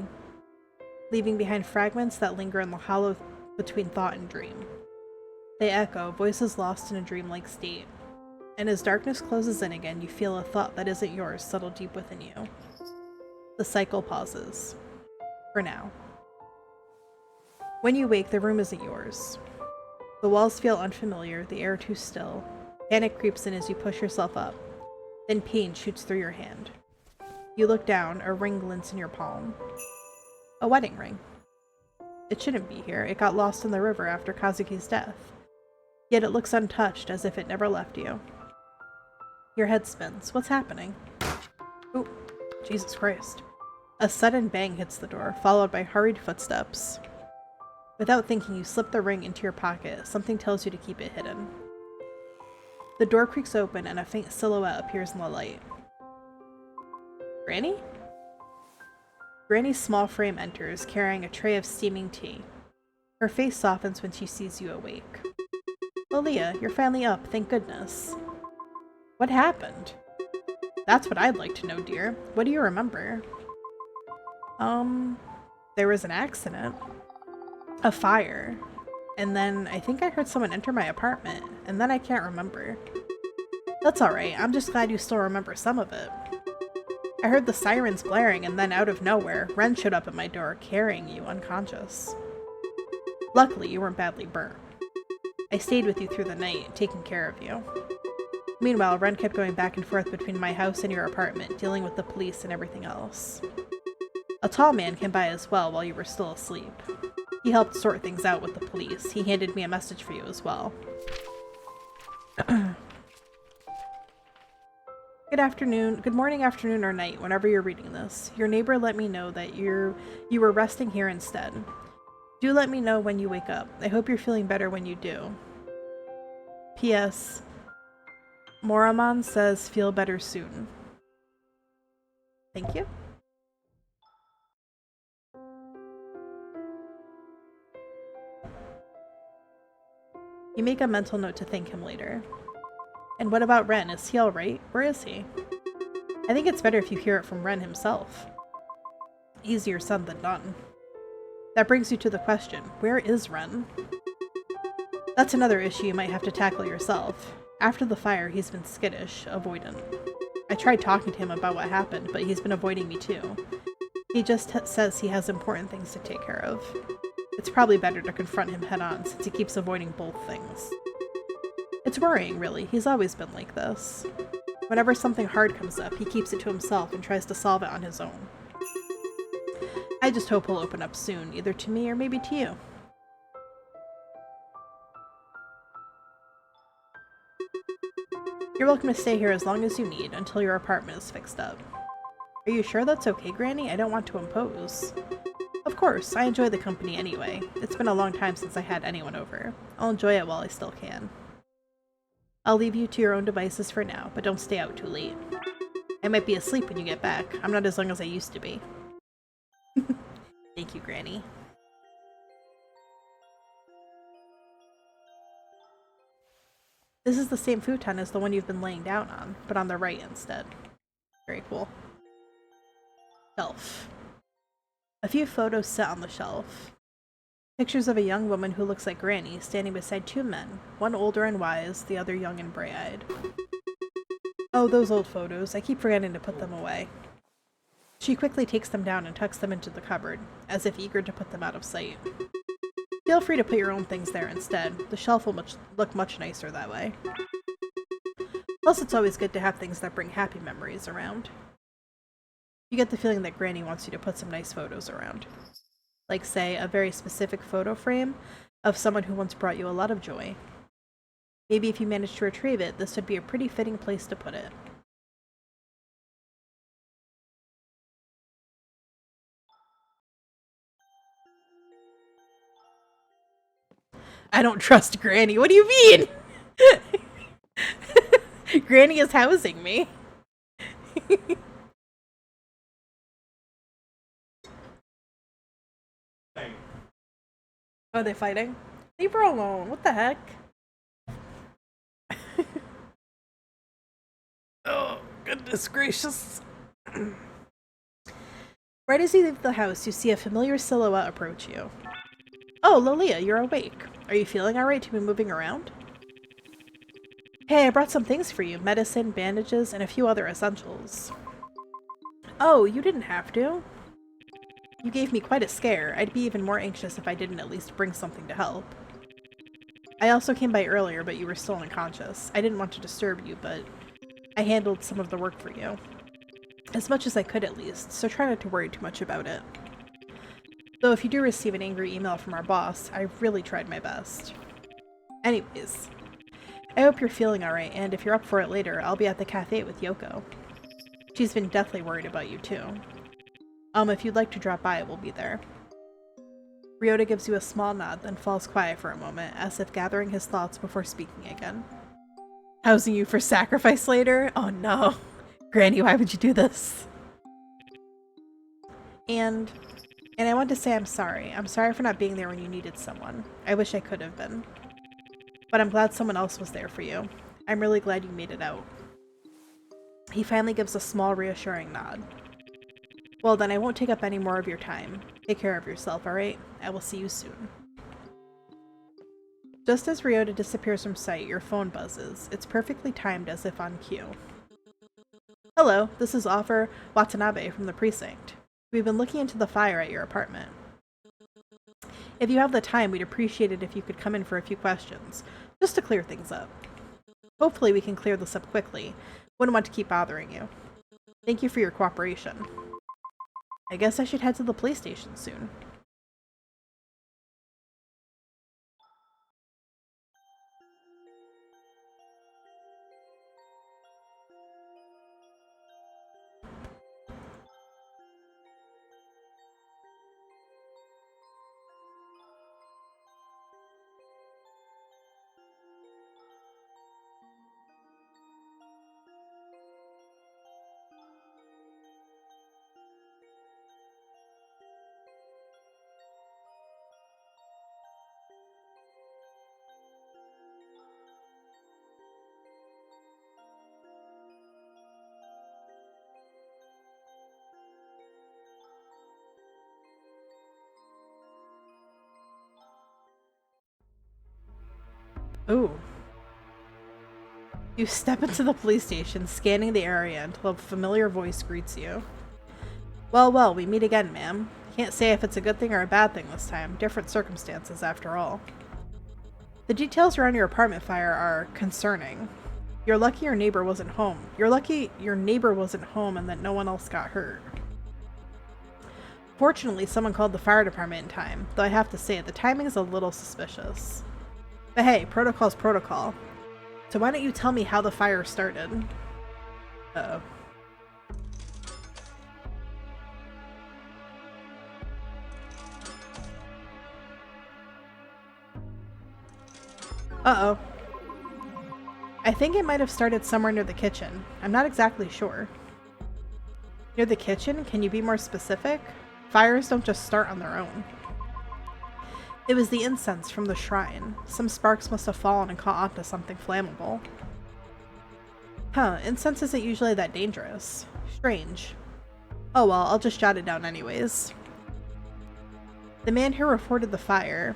leaving behind fragments that linger in the hollow between thought and dream. They echo, voices lost in a dreamlike state. And as darkness closes in again, you feel a thought that isn't yours settle deep within you. The cycle pauses. For now. When you wake, the room isn't yours. The walls feel unfamiliar, the air too still. Panic creeps in as you push yourself up. Then pain shoots through your hand. You look down, a ring glints in your palm. A wedding ring. It shouldn't be here. It got lost in the river after Kazuki's death. Yet it looks untouched, as if it never left you. Your head spins. What's happening? Oh, Jesus Christ. A sudden bang hits the door, followed by hurried footsteps. Without thinking, you slip the ring into your pocket. Something tells you to keep it hidden. The door creaks open and a faint silhouette appears in the light. Granny? Granny's small frame enters, carrying a tray of steaming tea. Her face softens when she sees you awake. Lilia, you're finally up, thank goodness. What happened? That's what I'd like to know, dear. What do you remember? There was an accident. A fire. And then I think I heard someone enter my apartment, and then I can't remember. That's alright, I'm just glad you still remember some of it. I heard the sirens blaring, and then out of nowhere, Ren showed up at my door, carrying you unconscious. Luckily, you weren't badly burnt. I stayed with you through the night, taking care of you. Meanwhile, Ren kept going back and forth between my house and your apartment, dealing with the police and everything else. A tall man came by as well while you were still asleep. He helped sort things out with the police. He handed me a message for you as well. Good morning, afternoon, or night, whenever you're reading this. Your neighbor let me know that you were resting here instead. Do let me know when you wake up. I hope you're feeling better when you do. P.S. 𝕋𝕚𝕚𝕚𝕚 says, feel better soon. Thank you. You make a mental note to thank him later. And what about Ren? Is he alright? Where is he? I think it's better if you hear it from Ren himself. Easier said than done. That brings you to the question, where is Ren? That's another issue you might have to tackle yourself. After the fire, he's been skittish, avoidant. I tried talking to him about what happened, but he's been avoiding me too. He just says he has important things to take care of. It's probably better to confront him head-on, since he keeps avoiding both things. It's worrying, really. He's always been like this. Whenever something hard comes up, he keeps it to himself and tries to solve it on his own. I just hope he'll open up soon, either to me or maybe to you. You're welcome to stay here as long as you need, until your apartment is fixed up. Are you sure that's okay, Granny? I don't want to impose. Of course, I enjoy the company anyway. It's been a long time since I had anyone over. I'll enjoy it while I still can. I'll leave you to your own devices for now, but don't stay out too late. I might be asleep when you get back. I'm not as young as I used to be. Thank you, Granny. This is the same futon as the one you've been laying down on, but on the right instead. Very cool. Shelf. A few photos sit on the shelf. Pictures of a young woman who looks like Granny standing beside two men, one older and wise, the other young and bright-eyed. Oh, those old photos. I keep forgetting to put them away. She quickly takes them down and tucks them into the cupboard, as if eager to put them out of sight. Feel free to put your own things there instead. The shelf will look much nicer that way. Plus, it's always good to have things that bring happy memories around. You get the feeling that Granny wants you to put some nice photos around. Like, say, a very specific photo frame of someone who once brought you a lot of joy. Maybe if you manage to retrieve it, this would be a pretty fitting place to put it. I don't trust Granny. What do you mean? Granny is housing me. Are they fighting? Leave her alone. What the heck? Oh, goodness gracious. Right as you leave the house, you see a familiar silhouette approach you. Oh, Lilia, you're awake. Are you feeling alright to be moving around? Hey, I brought some things for you. Medicine, bandages, and a few other essentials. Oh, you didn't have to. You gave me quite a scare. I'd be even more anxious if I didn't at least bring something to help. I also came by earlier, but you were still unconscious. I didn't want to disturb you, but I handled some of the work for you. As much as I could at least, so try not to worry too much about it. Though if you do receive an angry email from our boss, I really tried my best. Anyways, I hope you're feeling alright, and if you're up for it later, I'll be at the cafe with Yoko. She's been deathly worried about you too. If you'd like to drop by, we'll be there. Ryota gives you a small nod, then falls quiet for a moment, as if gathering his thoughts before speaking again. Housing you for sacrifice later? Oh no. Granny, why would you do this? And I want to say I'm sorry. I'm sorry for not being there when you needed someone. I wish I could have been. But I'm glad someone else was there for you. I'm really glad you made it out. He finally gives a small, reassuring nod. Well, then I won't take up any more of your time. Take care of yourself, alright? I will see you soon. Just as Ryota disappears from sight, your phone buzzes. It's perfectly timed as if on cue. Hello, this is Officer Watanabe from the precinct. We've been looking into the fire at your apartment. If you have the time, we'd appreciate it if you could come in for a few questions, just to clear things up. Hopefully we can clear this up quickly. Wouldn't want to keep bothering you. Thank you for your cooperation. I guess I should head to the police station soon. Ooh. You step into the police station, scanning the area until a familiar voice greets you. Well, well, we meet again, ma'am. Can't say if it's a good thing or a bad thing this time. Different circumstances, after all. The details around your apartment fire are concerning. You're lucky your neighbor wasn't home. You're lucky your neighbor wasn't home and that no one else got hurt. Fortunately, someone called the fire department in time, though I have to say, the timing is a little suspicious. But hey, protocol's protocol. So why don't you tell me how the fire started? Uh-oh. Uh-oh. I think it might have started somewhere near the kitchen. I'm not exactly sure. Near the kitchen? Can you be more specific? Fires don't just start on their own. It was the incense from the shrine. Some sparks must have fallen and caught onto something flammable. Huh, incense isn't usually that dangerous. Strange. Oh well, I'll just jot it down anyways. The man who reported the fire,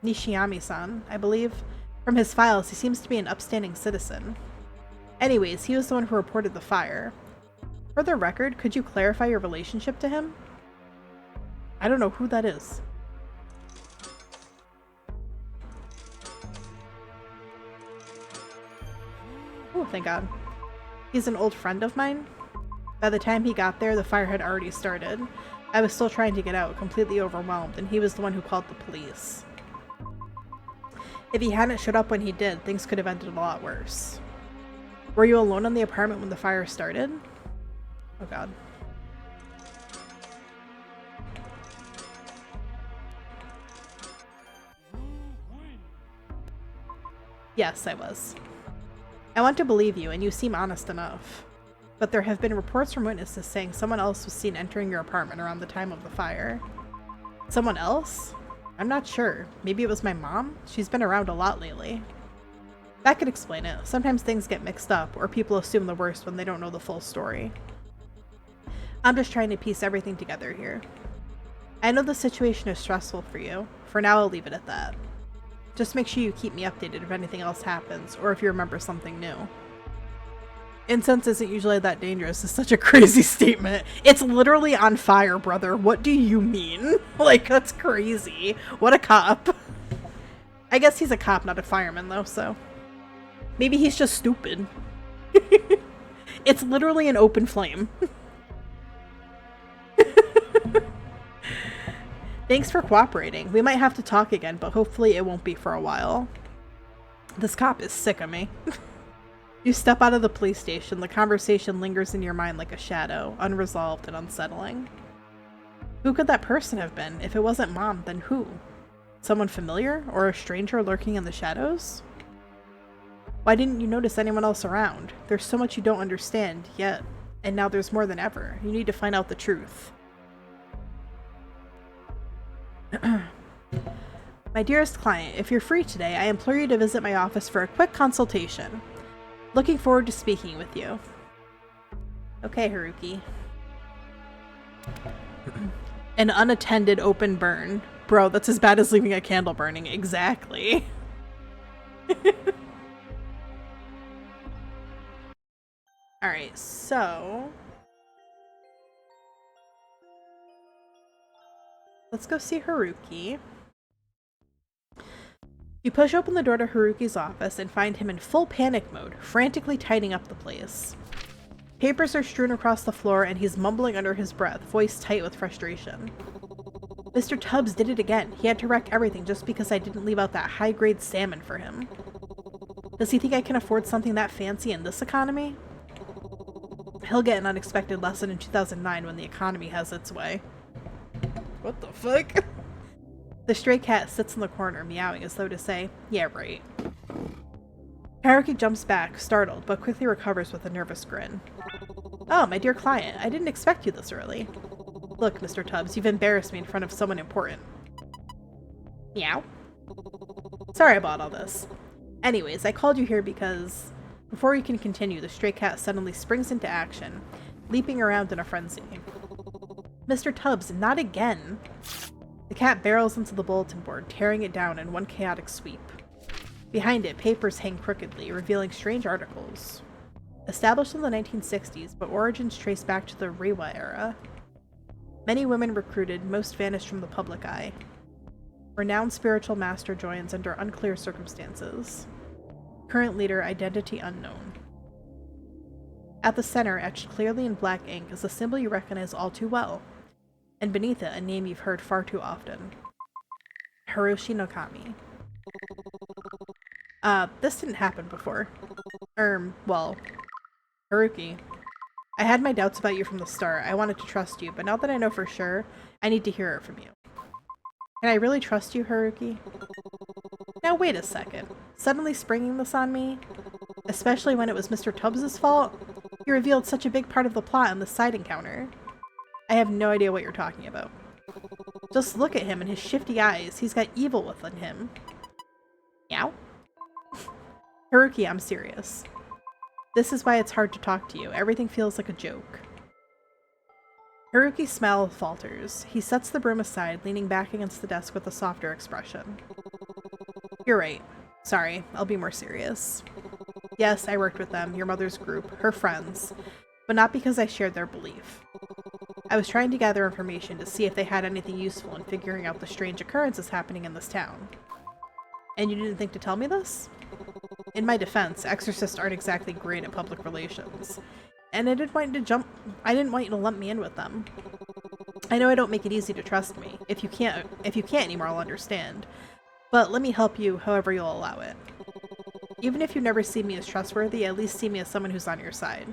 Nishiyami-san, I believe. From his files, he seems to be an upstanding citizen. Anyways, he was the one who reported the fire. For the record, could you clarify your relationship to him? I don't know who that is. Oh, thank God. He's an old friend of mine. By the time he got there, the fire had already started. I was still trying to get out, completely overwhelmed, and he was the one who called the police. If he hadn't showed up when he did, things could have ended a lot worse. Were you alone in the apartment when the fire started? Oh God. Yes, I was. I want to believe you, and you seem honest enough. But there have been reports from witnesses saying someone else was seen entering your apartment around the time of the fire. Someone else? I'm not sure. Maybe it was my mom? She's been around a lot lately. That could explain it. Sometimes things get mixed up, or people assume the worst when they don't know the full story. I'm just trying to piece everything together here. I know the situation is stressful for you. For now, I'll leave it at that. Just make sure you keep me updated if anything else happens, or if you remember something new. Incense isn't usually that dangerous is such a crazy statement. It's literally on fire, brother. What do you mean? Like, that's crazy. What a cop. I guess he's a cop, not a fireman, though, so. Maybe he's just stupid. It's literally an open flame. Thanks for cooperating. We might have to talk again, but hopefully it won't be for a while. This cop is sick of me. You step out of the police station, the conversation lingers in your mind like a shadow, unresolved and unsettling. Who could that person have been? If it wasn't Mom, then who? Someone familiar? Or a stranger lurking in the shadows? Why didn't you notice anyone else around? There's so much you don't understand, yet, and now there's more than ever. You need to find out the truth. My dearest client, if you're free today, I implore you to visit my office for a quick consultation. Looking forward to speaking with you. Okay, Haruki. An unattended open burn. Bro, that's as bad as leaving a candle burning. Exactly. Alright, so... let's go see Haruki. You push open the door to Haruki's office and find him in full panic mode, frantically tidying up the place. Papers are strewn across the floor and he's mumbling under his breath, voice tight with frustration. Mr. Tubbs did it again. He had to wreck everything just because I didn't leave out that high-grade salmon for him. Does he think I can afford something that fancy in this economy? He'll get an unexpected lesson in 2009 when the economy has its way. What the fuck? The stray cat sits in the corner, meowing as though to say, yeah, right. Haruki jumps back, startled, but quickly recovers with a nervous grin. Oh, my dear client, I didn't expect you this early. Look, Mr. Tubbs, you've embarrassed me in front of someone important. Meow. Sorry about all this. Anyways, I called you here because... before you can continue, the stray cat suddenly springs into action, leaping around in a frenzy. Mr. Tubbs, not again! The cat barrels into the bulletin board, tearing it down in one chaotic sweep. Behind it, papers hang crookedly, revealing strange articles. Established in the 1960s, but origins trace back to the Reiwa era. Many women recruited, most vanished from the public eye. Renowned spiritual master joins under unclear circumstances. Current leader, identity unknown. At the center, etched clearly in black ink, is a symbol you recognize all too well. And beneath it, a name you've heard far too often. Hiroshi no Kami. This didn't happen before. Well, Haruki. I had my doubts about you from the start. I wanted to trust you, but now that I know for sure, I need to hear it from you. Can I really trust you, Haruki? Now wait a second. Suddenly springing this on me? Especially when it was Mr. Tubbs' fault? He revealed such a big part of the plot in the side encounter. I have no idea what you're talking about. Just look at him and his shifty eyes. He's got evil within him. Meow? Haruki, I'm serious. This is why it's hard to talk to you. Everything feels like a joke. Haruki's smile falters. He sets the broom aside, leaning back against the desk with a softer expression. You're right. Sorry, I'll be more serious. Yes, I worked with them, your mother's group, her friends, but not because I shared their belief. I was trying to gather information to see if they had anything useful in figuring out the strange occurrences happening in this town. And you didn't think to tell me this? In my defense, exorcists aren't exactly great at public relations. And I didn't want you to lump me in with them. I know I don't make it easy to trust me. If you can't anymore, I'll understand. But let me help you however you'll allow it. Even if you never see me as trustworthy, at least see me as someone who's on your side.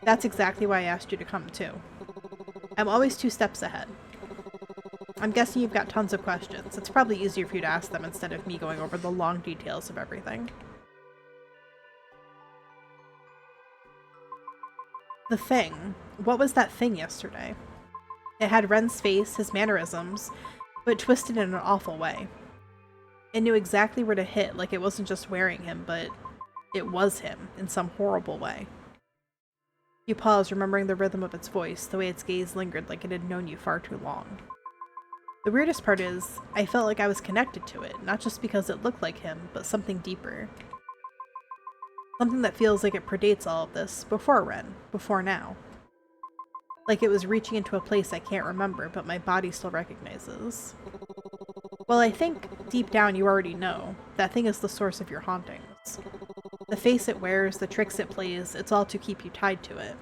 That's exactly why I asked you to come too. I'm always 2 steps ahead. I'm guessing you've got tons of questions. It's probably easier for you to ask them instead of me going over the long details of everything. The thing. What was that thing yesterday? It had Ren's face, his mannerisms, but twisted in an awful way. It knew exactly where to hit, like it wasn't just wearing him, but it was him in some horrible way. You paused, remembering the rhythm of its voice, the way its gaze lingered like it had known you far too long. The weirdest part is, I felt like I was connected to it, not just because it looked like him, but something deeper. Something that feels like it predates all of this, before Ren, before now. Like it was reaching into a place I can't remember, but my body still recognizes. Well, I think, deep down you already know, that thing is the source of your hauntings. The face it wears, the tricks it plays, it's all to keep you tied to it.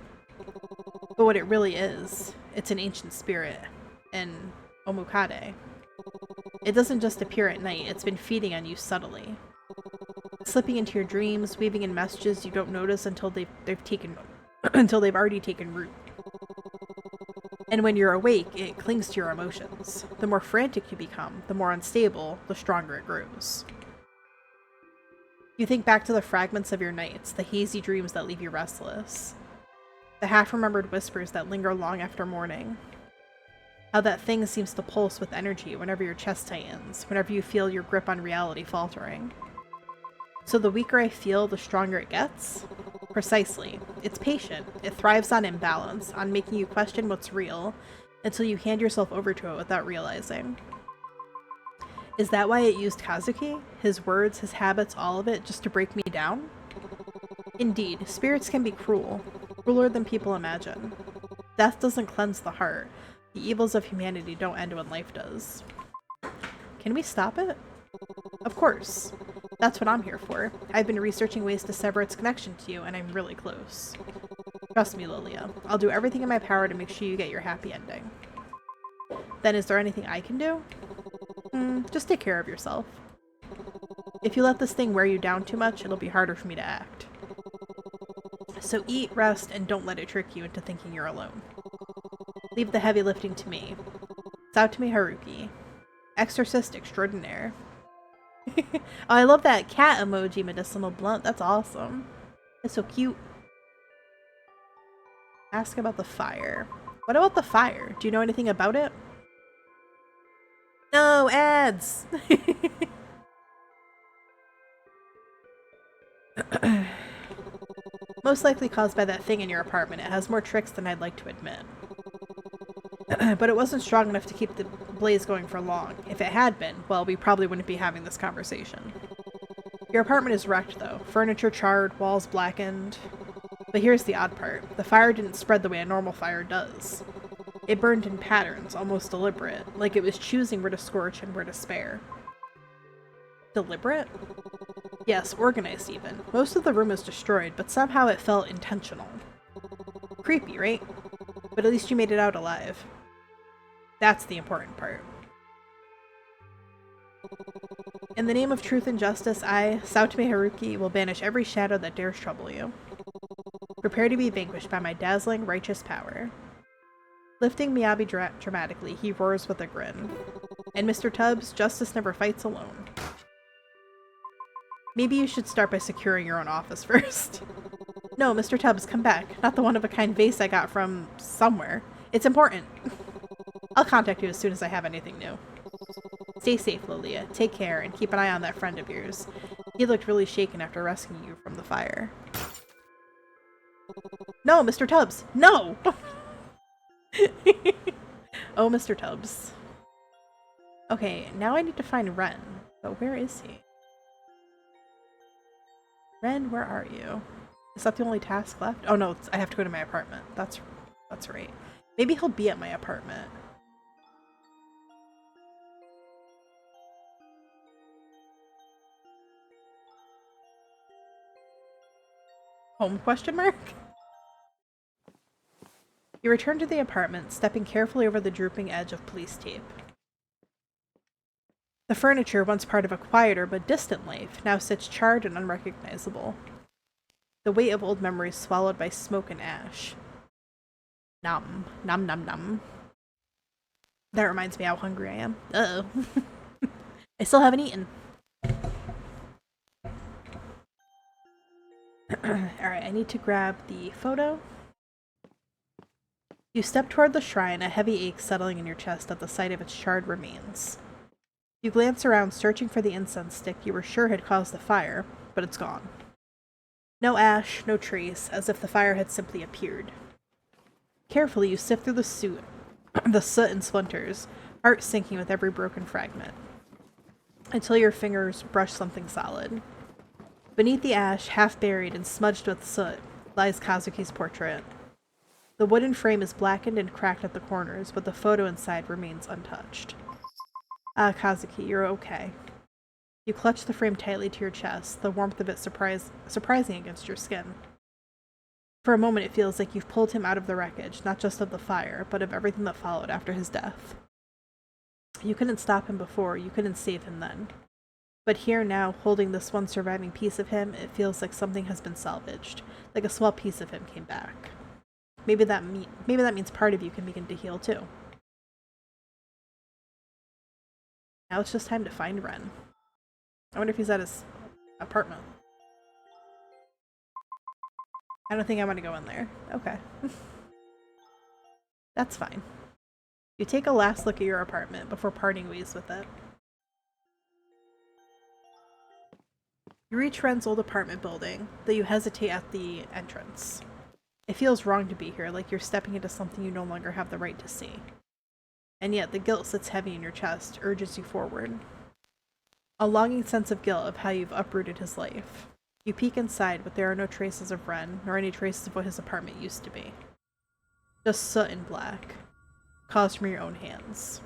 But what it really is, it's an ancient spirit, an omukade. It doesn't just appear at night, it's been feeding on you subtly. Slipping into your dreams, weaving in messages you don't notice until they've already taken root. And when you're awake, it clings to your emotions. The more frantic you become, the more unstable, the stronger it grows. You think back to the fragments of your nights, the hazy dreams that leave you restless. The half-remembered whispers that linger long after morning. How that thing seems to pulse with energy whenever your chest tightens, whenever you feel your grip on reality faltering. So the weaker I feel, the stronger it gets? Precisely. It's patient. It thrives on imbalance, on making you question what's real, until you hand yourself over to it without realizing. Is that why it used Kazuki? His words, his habits, all of it, just to break me down? Indeed, spirits can be cruel, crueler than people imagine. Death doesn't cleanse the heart. The evils of humanity don't end when life does. Can we stop it? Of course. That's what I'm here for. I've been researching ways to sever its connection to you, and I'm really close. Trust me, Lilia. I'll do everything in my power to make sure you get your happy ending. Then is there anything I can do? Just take care of yourself. If you let this thing wear you down too much, it'll be harder for me to act. So eat, rest, and don't let it trick you into thinking you're alone. Leave the heavy lifting to me. 𝕋𝕚𝕚𝕚𝕚, exorcist extraordinaire. Oh, I love that cat emoji, medicinal blunt. That's awesome. It's so cute. Ask about the fire. What about the fire? Do you know anything about it? No, ads! Most likely caused by that thing in your apartment. It has more tricks than I'd like to admit. But it wasn't strong enough to keep the blaze going for long. If it had been, well, we probably wouldn't be having this conversation. Your apartment is wrecked, though. Furniture charred, walls blackened. But here's the odd part. The fire didn't spread the way a normal fire does. It burned in patterns, almost deliberate, like it was choosing where to scorch and where to spare. Deliberate? Yes, organized even. Most of the room was destroyed, but somehow it felt intentional. Creepy, right? But at least you made it out alive. That's the important part. In the name of truth and justice, I, 𝕋𝕚𝕚𝕚𝕚, will banish every shadow that dares trouble you. Prepare to be vanquished by my dazzling, righteous power. Lifting Miyabi dramatically, he roars with a grin. And Mr. Tubbs, justice never fights alone. Maybe you should start by securing your own office first. No, Mr. Tubbs, come back. Not the one-of-a-kind vase I got from somewhere. It's important. I'll contact you as soon as I have anything new. Stay safe, Lilia. Take care, and keep an eye on that friend of yours. He looked really shaken after rescuing you from the fire. No, Mr. Tubbs! No! Oh, Mr. Tubbs. Okay, now I need to find Ren. But where is he? Ren, where are you? Is that the only task left? Oh no, I have to go to my apartment. That's right. Maybe he'll be at my apartment. Home question mark? You return to the apartment, stepping carefully over the drooping edge of police tape. The furniture, once part of a quieter but distant life, now sits charred and unrecognizable. The weight of old memories swallowed by smoke and ash. Nom. Nom nom nom. That reminds me how hungry I am. Uh-oh. I still haven't eaten. Alright, I need to grab the photo. You step toward the shrine, a heavy ache settling in your chest at the sight of its charred remains. You glance around, searching for the incense stick you were sure had caused the fire, but it's gone. No ash, no trace, as if the fire had simply appeared. Carefully, you sift through the soot and splinters, heart sinking with every broken fragment, until your fingers brush something solid. Beneath the ash, half buried and smudged with soot, lies Kazuki's portrait. The wooden frame is blackened and cracked at the corners, but the photo inside remains untouched. Ah, Kazuki, you're okay. You clutch the frame tightly to your chest, the warmth of it surprising against your skin. For a moment it feels like you've pulled him out of the wreckage, not just of the fire, but of everything that followed after his death. You couldn't stop him before, you couldn't save him then. But here now, holding this one surviving piece of him, it feels like something has been salvaged, like a small piece of him came back. Maybe that means part of you can begin to heal too. Now it's just time to find Ren. I wonder if he's at his apartment. I don't think I want to go in there. Okay. That's fine. You take a last look at your apartment before parting ways with it. You reach Ren's old apartment building, though you hesitate at the entrance. It feels wrong to be here, like you're stepping into something you no longer have the right to see. And yet, the guilt sits heavy in your chest, urges you forward. A longing sense of guilt of how you've uprooted his life. You peek inside, but there are no traces of Ren, nor any traces of what his apartment used to be. Just soot and black, caused from your own hands.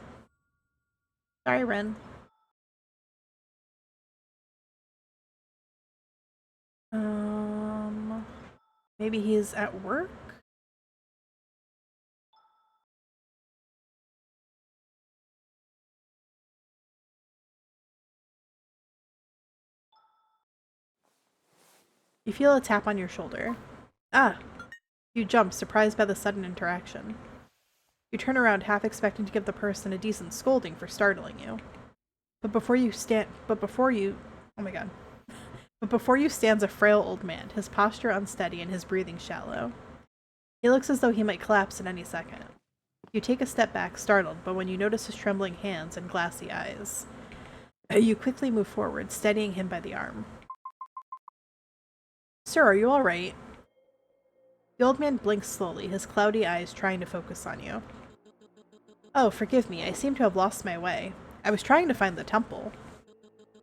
Sorry, Ren. Maybe he's at work? You feel a tap on your shoulder. Ah! You jump, surprised by the sudden interaction. You turn around, half expecting to give the person a decent scolding for startling you. But before you stands a frail old man, his posture unsteady and his breathing shallow. He looks as though he might collapse at any second. You take a step back, startled, but when you notice his trembling hands and glassy eyes, you quickly move forward, steadying him by the arm. Sir, are you all right? The old man blinks slowly, his cloudy eyes trying to focus on you. Oh, forgive me, I seem to have lost my way. I was trying to find the temple.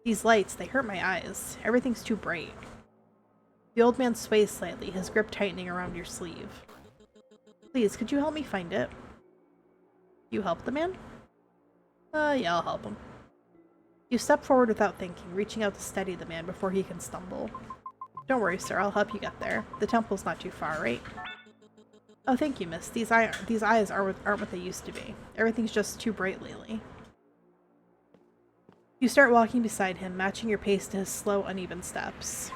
These lights, they hurt my eyes. Everything's too bright. The old man sways slightly, his grip tightening around your sleeve. Please, could you help me find it? You help the man? Yeah, I'll help him. You step forward without thinking, reaching out to steady the man before he can stumble. Don't worry, sir, I'll help you get there. The temple's not too far, right? Oh, thank you, miss. These eyes aren't what they used to be. Everything's just too bright lately. You start walking beside him, matching your pace to his slow, uneven steps.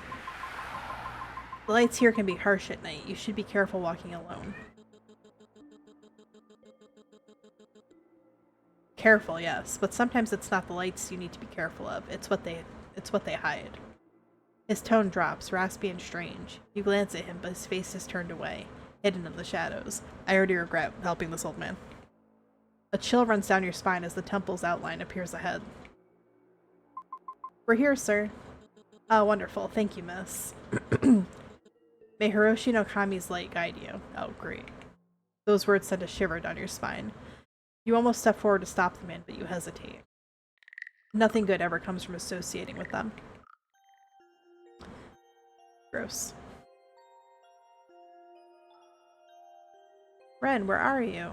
The lights here can be harsh at night. You should be careful walking alone. Careful, yes, but sometimes it's not the lights you need to be careful of. It's what they hide. His tone drops, raspy and strange. You glance at him, but his face is turned away, hidden in the shadows. I already regret helping this old man. A chill runs down your spine as the temple's outline appears ahead. We're here, sir. Oh, wonderful. Thank you, miss. May Hiroshi no Kami's light guide you. Oh, great. Those words send a shiver down your spine. You almost step forward to stop the man, but you hesitate. Nothing good ever comes from associating with them. Gross. Ren, where are you?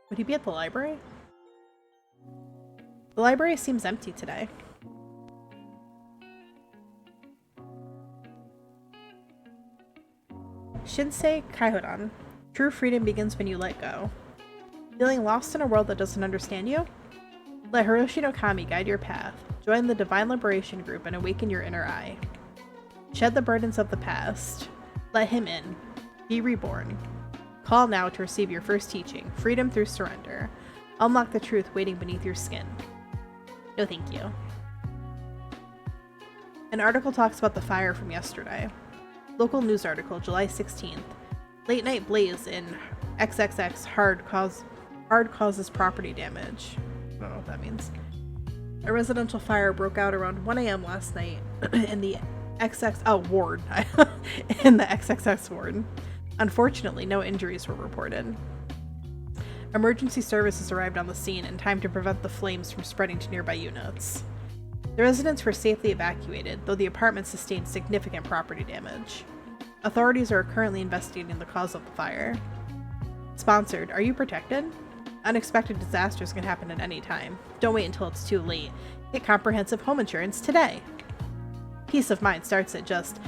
Would he be at the library? The library seems empty today. Shinsei Kaihodan. True freedom begins when you let go. Feeling lost in a world that doesn't understand you? Let Hiroshi no Kami guide your path. Join the Divine Liberation Group and awaken your inner eye. Shed the burdens of the past. Let him in. Be reborn. Call now to receive your first teaching, freedom through surrender. Unlock the truth waiting beneath your skin. No thank you. An article talks about the fire from yesterday. Local news article, July 16th. Late night blaze in XXX hard causes property damage. I don't know what that means. A residential fire broke out around 1 a.m. last night in the ward. In the XXX ward. Unfortunately, no injuries were reported. Emergency services arrived on the scene in time to prevent the flames from spreading to nearby units. The residents were safely evacuated, though the apartment sustained significant property damage. Authorities are currently investigating the cause of the fire. Sponsored, are you protected? Unexpected disasters can happen at any time. Don't wait until it's too late. Get comprehensive home insurance today. Peace of mind starts at just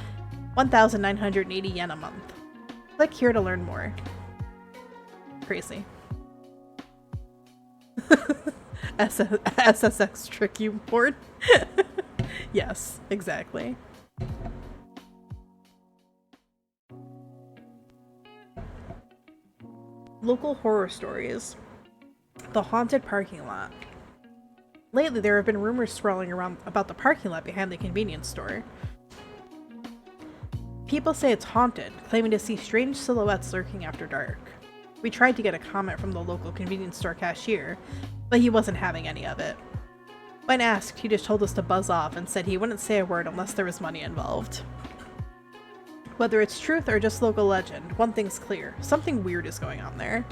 1,980 yen a month. Click here to learn more. Crazy. SSX trick you board. Yes, exactly. Local horror stories. The haunted parking lot. Lately, there have been rumors swirling around about the parking lot behind the convenience store. People say it's haunted, claiming to see strange silhouettes lurking after dark. We tried to get a comment from the local convenience store cashier, but he wasn't having any of it. When asked, he just told us to buzz off and said he wouldn't say a word unless there was money involved. Whether it's truth or just local legend, one thing's clear. Something weird is going on there.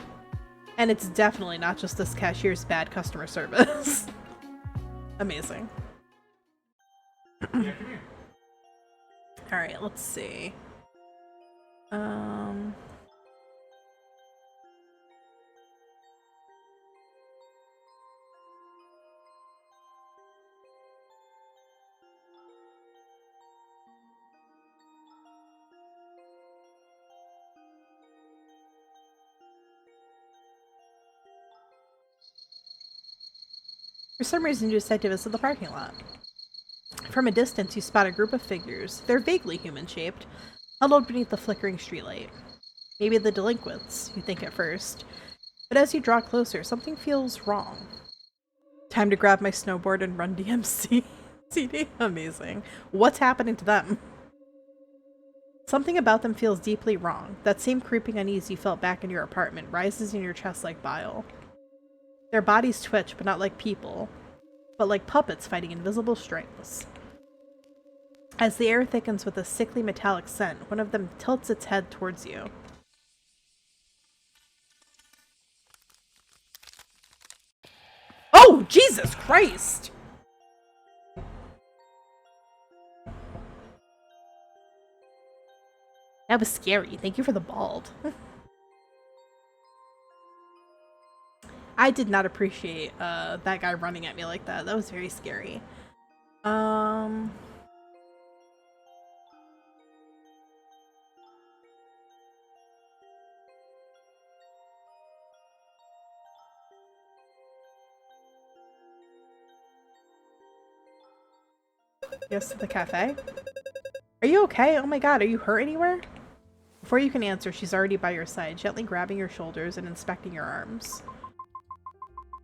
And it's definitely not just this cashier's bad customer service. Amazing. Alright, let's see. For some reason, you decide to visit the parking lot. From a distance, you spot a group of figures. They're vaguely human-shaped, huddled beneath the flickering streetlight. Maybe the delinquents, you think at first. But as you draw closer, something feels wrong. Time to grab my snowboard and run DMC. CD? Amazing. What's happening to them? Something about them feels deeply wrong. That same creeping unease you felt back in your apartment rises in your chest like bile. Their bodies twitch, but not like people, but like puppets fighting invisible strings. As the air thickens with a sickly metallic scent, one of them tilts its head towards you. Oh, Jesus Christ! That was scary. Thank you for the bald. I did not appreciate that guy running at me like that. That was very scary. Yes, to the cafe. Are you okay? Oh my god, are you hurt anywhere? Before you can answer, she's already by your side, gently grabbing your shoulders and inspecting your arms.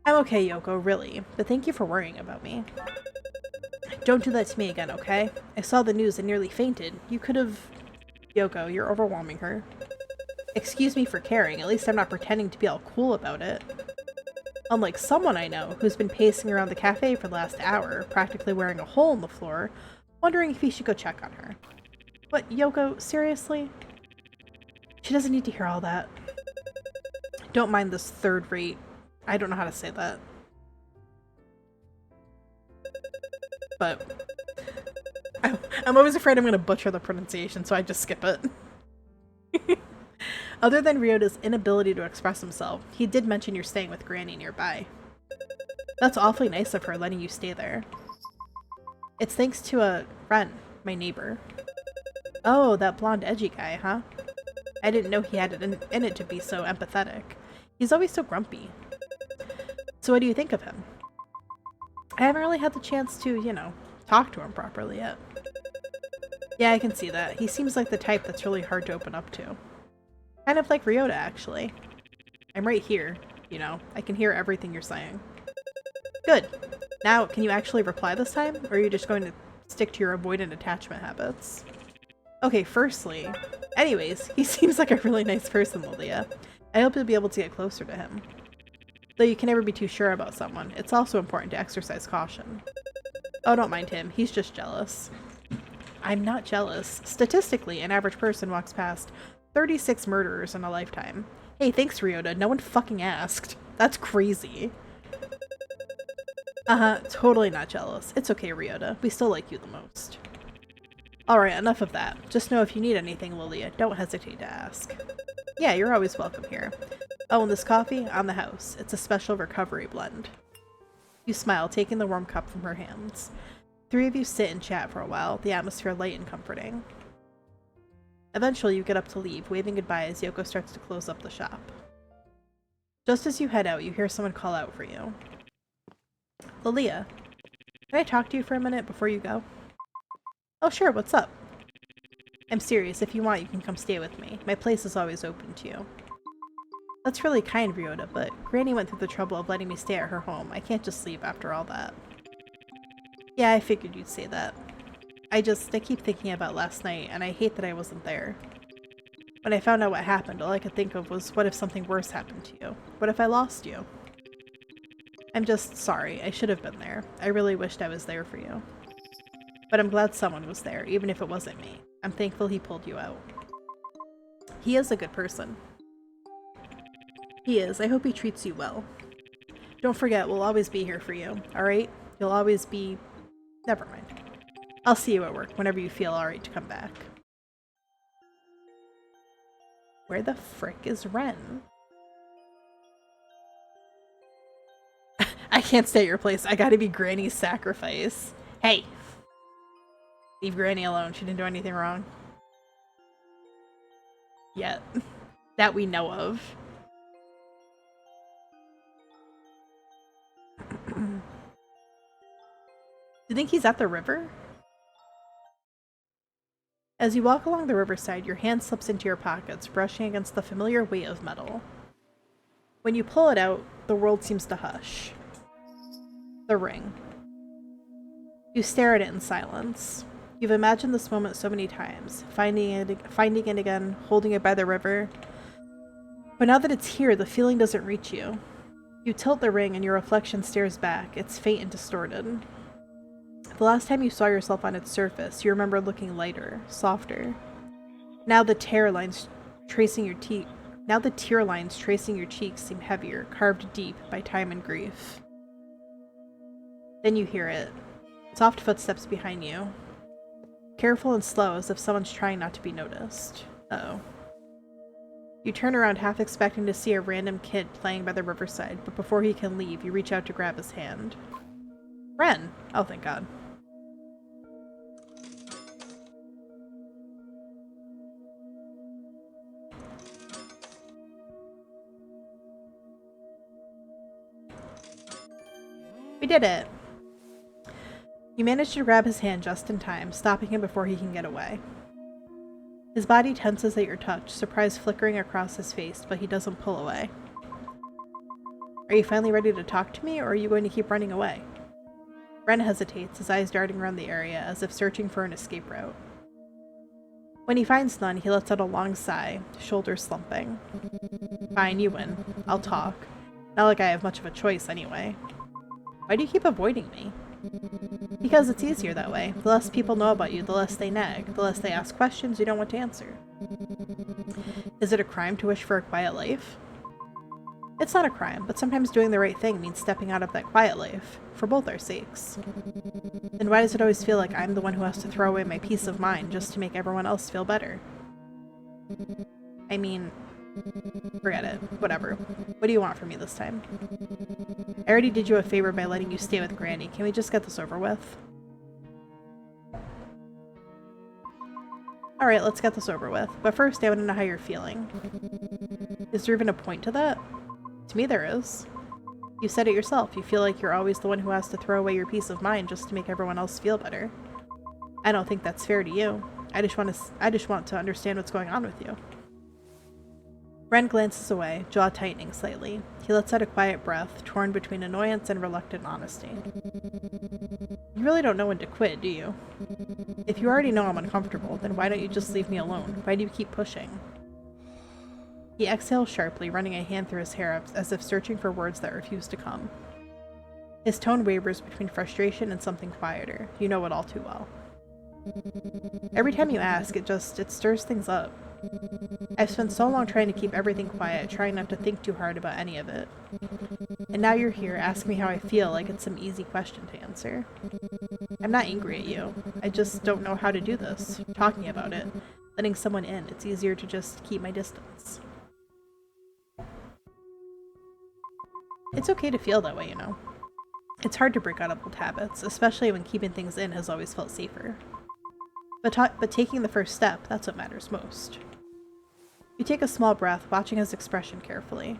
I'm okay, Yoko, really, but thank you for worrying about me. Don't do that to me again, okay? I saw the news and nearly fainted. You could have... Yoko, you're overwhelming her. Excuse me for caring, at least I'm not pretending to be all cool about it. Unlike someone I know, who's been pacing around the cafe for the last hour, practically wearing a hole in the floor, wondering if he should go check on her. What, Yoko, seriously? She doesn't need to hear all that. Don't mind this third-rate... I don't know how to say that. But I'm always afraid I'm going to butcher the pronunciation, so I just skip it. Other than Ryota's inability to express himself, he did mention you're staying with Granny nearby. That's awfully nice of her, letting you stay there. It's thanks to Ren, my neighbor. Oh, that blonde edgy guy, huh? I didn't know he had it in it to be so empathetic. He's always so grumpy. So what do you think of him? I haven't really had the chance to, you know, talk to him properly yet. Yeah, I can see that. He seems like the type that's really hard to open up to. Kind of like Ryota, actually. I'm right here, you know. I can hear everything you're saying. Good. Now, can you actually reply this time? Or are you just going to stick to your avoidant attachment habits? Okay, firstly... Anyways, he seems like a really nice person, Lilia. I hope you'll be able to get closer to him. Though you can never be too sure about someone, it's also important to exercise caution. Oh, don't mind him. He's just jealous. I'm not jealous. Statistically, an average person walks past 36 murderers in a lifetime. Hey, thanks, Ryota. No one fucking asked. That's crazy. Totally not jealous. It's okay, Ryota. We still like you the most. Alright, enough of that. Just know if you need anything, Lilia, don't hesitate to ask. Yeah, you're always welcome here. Oh, and this coffee? On the house. It's a special recovery blend. You smile, taking the warm cup from her hands. Three of you sit and chat for a while, the atmosphere light and comforting. Eventually, you get up to leave, waving goodbye as Yoko starts to close up the shop. Just as you head out, you hear someone call out for you. Lilia, can I talk to you for a minute before you go? Oh sure, what's up? I'm serious, if you want you can come stay with me. My place is always open to you. That's really kind, Ryota, but Granny went through the trouble of letting me stay at her home. I can't just leave after all that. Yeah, I figured you'd say that. I keep thinking about last night, and I hate that I wasn't there. When I found out what happened, all I could think of was, what if something worse happened to you? What if I lost you? I'm just sorry. I should have been there. I really wished I was there for you. But I'm glad someone was there, even if it wasn't me. I'm thankful he pulled you out. He is a good person. He is. I hope he treats you well. Don't forget, we'll always be here for you, alright? You'll always be... Never mind. I'll see you at work whenever you feel alright to come back. Where the frick is Ren? I can't stay at your place. I gotta be Granny's sacrifice. Hey! Leave Granny alone. She didn't do anything wrong. Yet. That we know of. Do you think he's at the river? As you walk along the riverside, your hand slips into your pockets, brushing against the familiar weight of metal. When you pull it out, the world seems to hush. The ring. You stare at it in silence. You've imagined this moment so many times, finding it again, holding it by the river. But now that it's here, the feeling doesn't reach you. You tilt the ring and your reflection stares back, it's faint and distorted. The last time you saw yourself on its surface, you remember looking lighter, softer. Now the tear lines tracing your cheeks seem heavier, carved deep by time and grief. Then you hear it. Soft footsteps behind you. Careful and slow, as if someone's trying not to be noticed. Uh-oh. You turn around half expecting to see a random kid playing by the riverside, but before he can leave, you reach out to grab his hand. Ren! Oh, thank God. We did it! You manage to grab his hand just in time, stopping him before he can get away. His body tenses at your touch, surprise flickering across his face, but he doesn't pull away. Are you finally ready to talk to me, or are you going to keep running away? Ren hesitates, his eyes darting around the area, as if searching for an escape route. When he finds none, he lets out a long sigh, shoulders slumping. Fine, you win. I'll talk. Not like I have much of a choice, anyway. Why do you keep avoiding me? Because it's easier that way. The less people know about you, the less they nag, the less they ask questions you don't want to answer. Is it a crime to wish for a quiet life? It's not a crime, but sometimes doing the right thing means stepping out of that quiet life, for both our sakes. Then why does it always feel like I'm the one who has to throw away my peace of mind just to make everyone else feel better? I mean, forget it. Whatever. What do you want from me this time? I already did you a favor by letting you stay with Granny. Can we just get this over with? Alright, let's get this over with. But first, I want to know how you're feeling. Is there even a point to that? To me, there is. You said it yourself. You feel like you're always the one who has to throw away your peace of mind just to make everyone else feel better. I don't think that's fair to you. I just want to understand what's going on with you. Ren glances away, jaw tightening slightly. He lets out a quiet breath, torn between annoyance and reluctant honesty. You really don't know when to quit, do you? If you already know I'm uncomfortable, then why don't you just leave me alone? Why do you keep pushing? He exhales sharply, running a hand through his hair as if searching for words that refuse to come. His tone wavers between frustration and something quieter. You know it all too well. Every time you ask, it stirs things up. I've spent so long trying to keep everything quiet, trying not to think too hard about any of it. And now you're here, asking me how I feel like it's some easy question to answer. I'm not angry at you. I just don't know how to do this. Talking about it, letting someone in, it's easier to just keep my distance. It's okay to feel that way, you know. It's hard to break out of old habits, especially when keeping things in has always felt safer. But taking the first step, that's what matters most. You take a small breath, watching his expression carefully.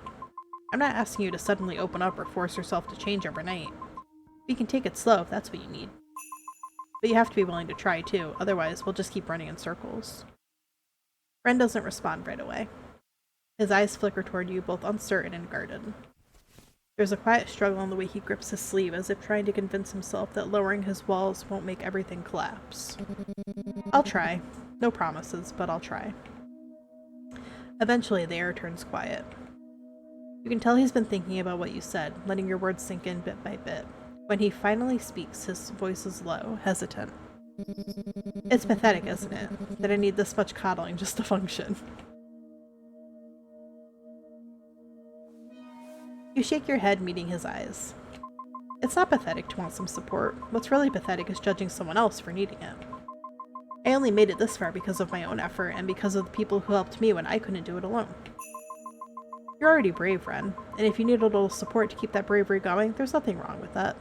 I'm not asking you to suddenly open up or force yourself to change overnight. We can take it slow if that's what you need. But you have to be willing to try too, otherwise we'll just keep running in circles. Ren doesn't respond right away. His eyes flicker toward you, both uncertain and guarded. There's a quiet struggle in the way he grips his sleeve, as if trying to convince himself that lowering his walls won't make everything collapse. I'll try. No promises, but I'll try. Eventually, the air turns quiet. You can tell he's been thinking about what you said, letting your words sink in bit by bit. When he finally speaks, his voice is low, hesitant. It's pathetic, isn't it, that I need this much coddling just to function. You shake your head, meeting his eyes. It's not pathetic to want some support. What's really pathetic is judging someone else for needing it. I only made it this far because of my own effort and because of the people who helped me when I couldn't do it alone. You're already brave, Ren, and if you need a little support to keep that bravery going, there's nothing wrong with that.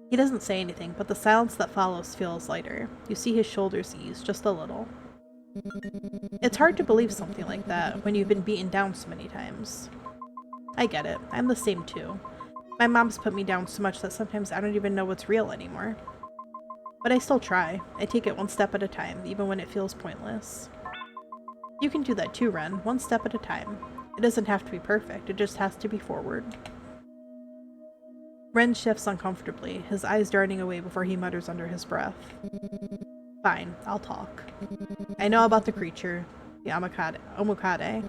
He doesn't say anything, but the silence that follows feels lighter. You see his shoulders ease, just a little. It's hard to believe something like that when you've been beaten down so many times. I get it. I'm the same too. My mom's put me down so much that sometimes I don't even know what's real anymore. But I still try. I take it one step at a time, even when it feels pointless. You can do that too, Ren, one step at a time. It doesn't have to be perfect, it just has to be forward. Ren shifts uncomfortably, his eyes darting away before he mutters under his breath. Fine, I'll talk. I know about the creature, the 𝕋𝕚𝕚𝕚.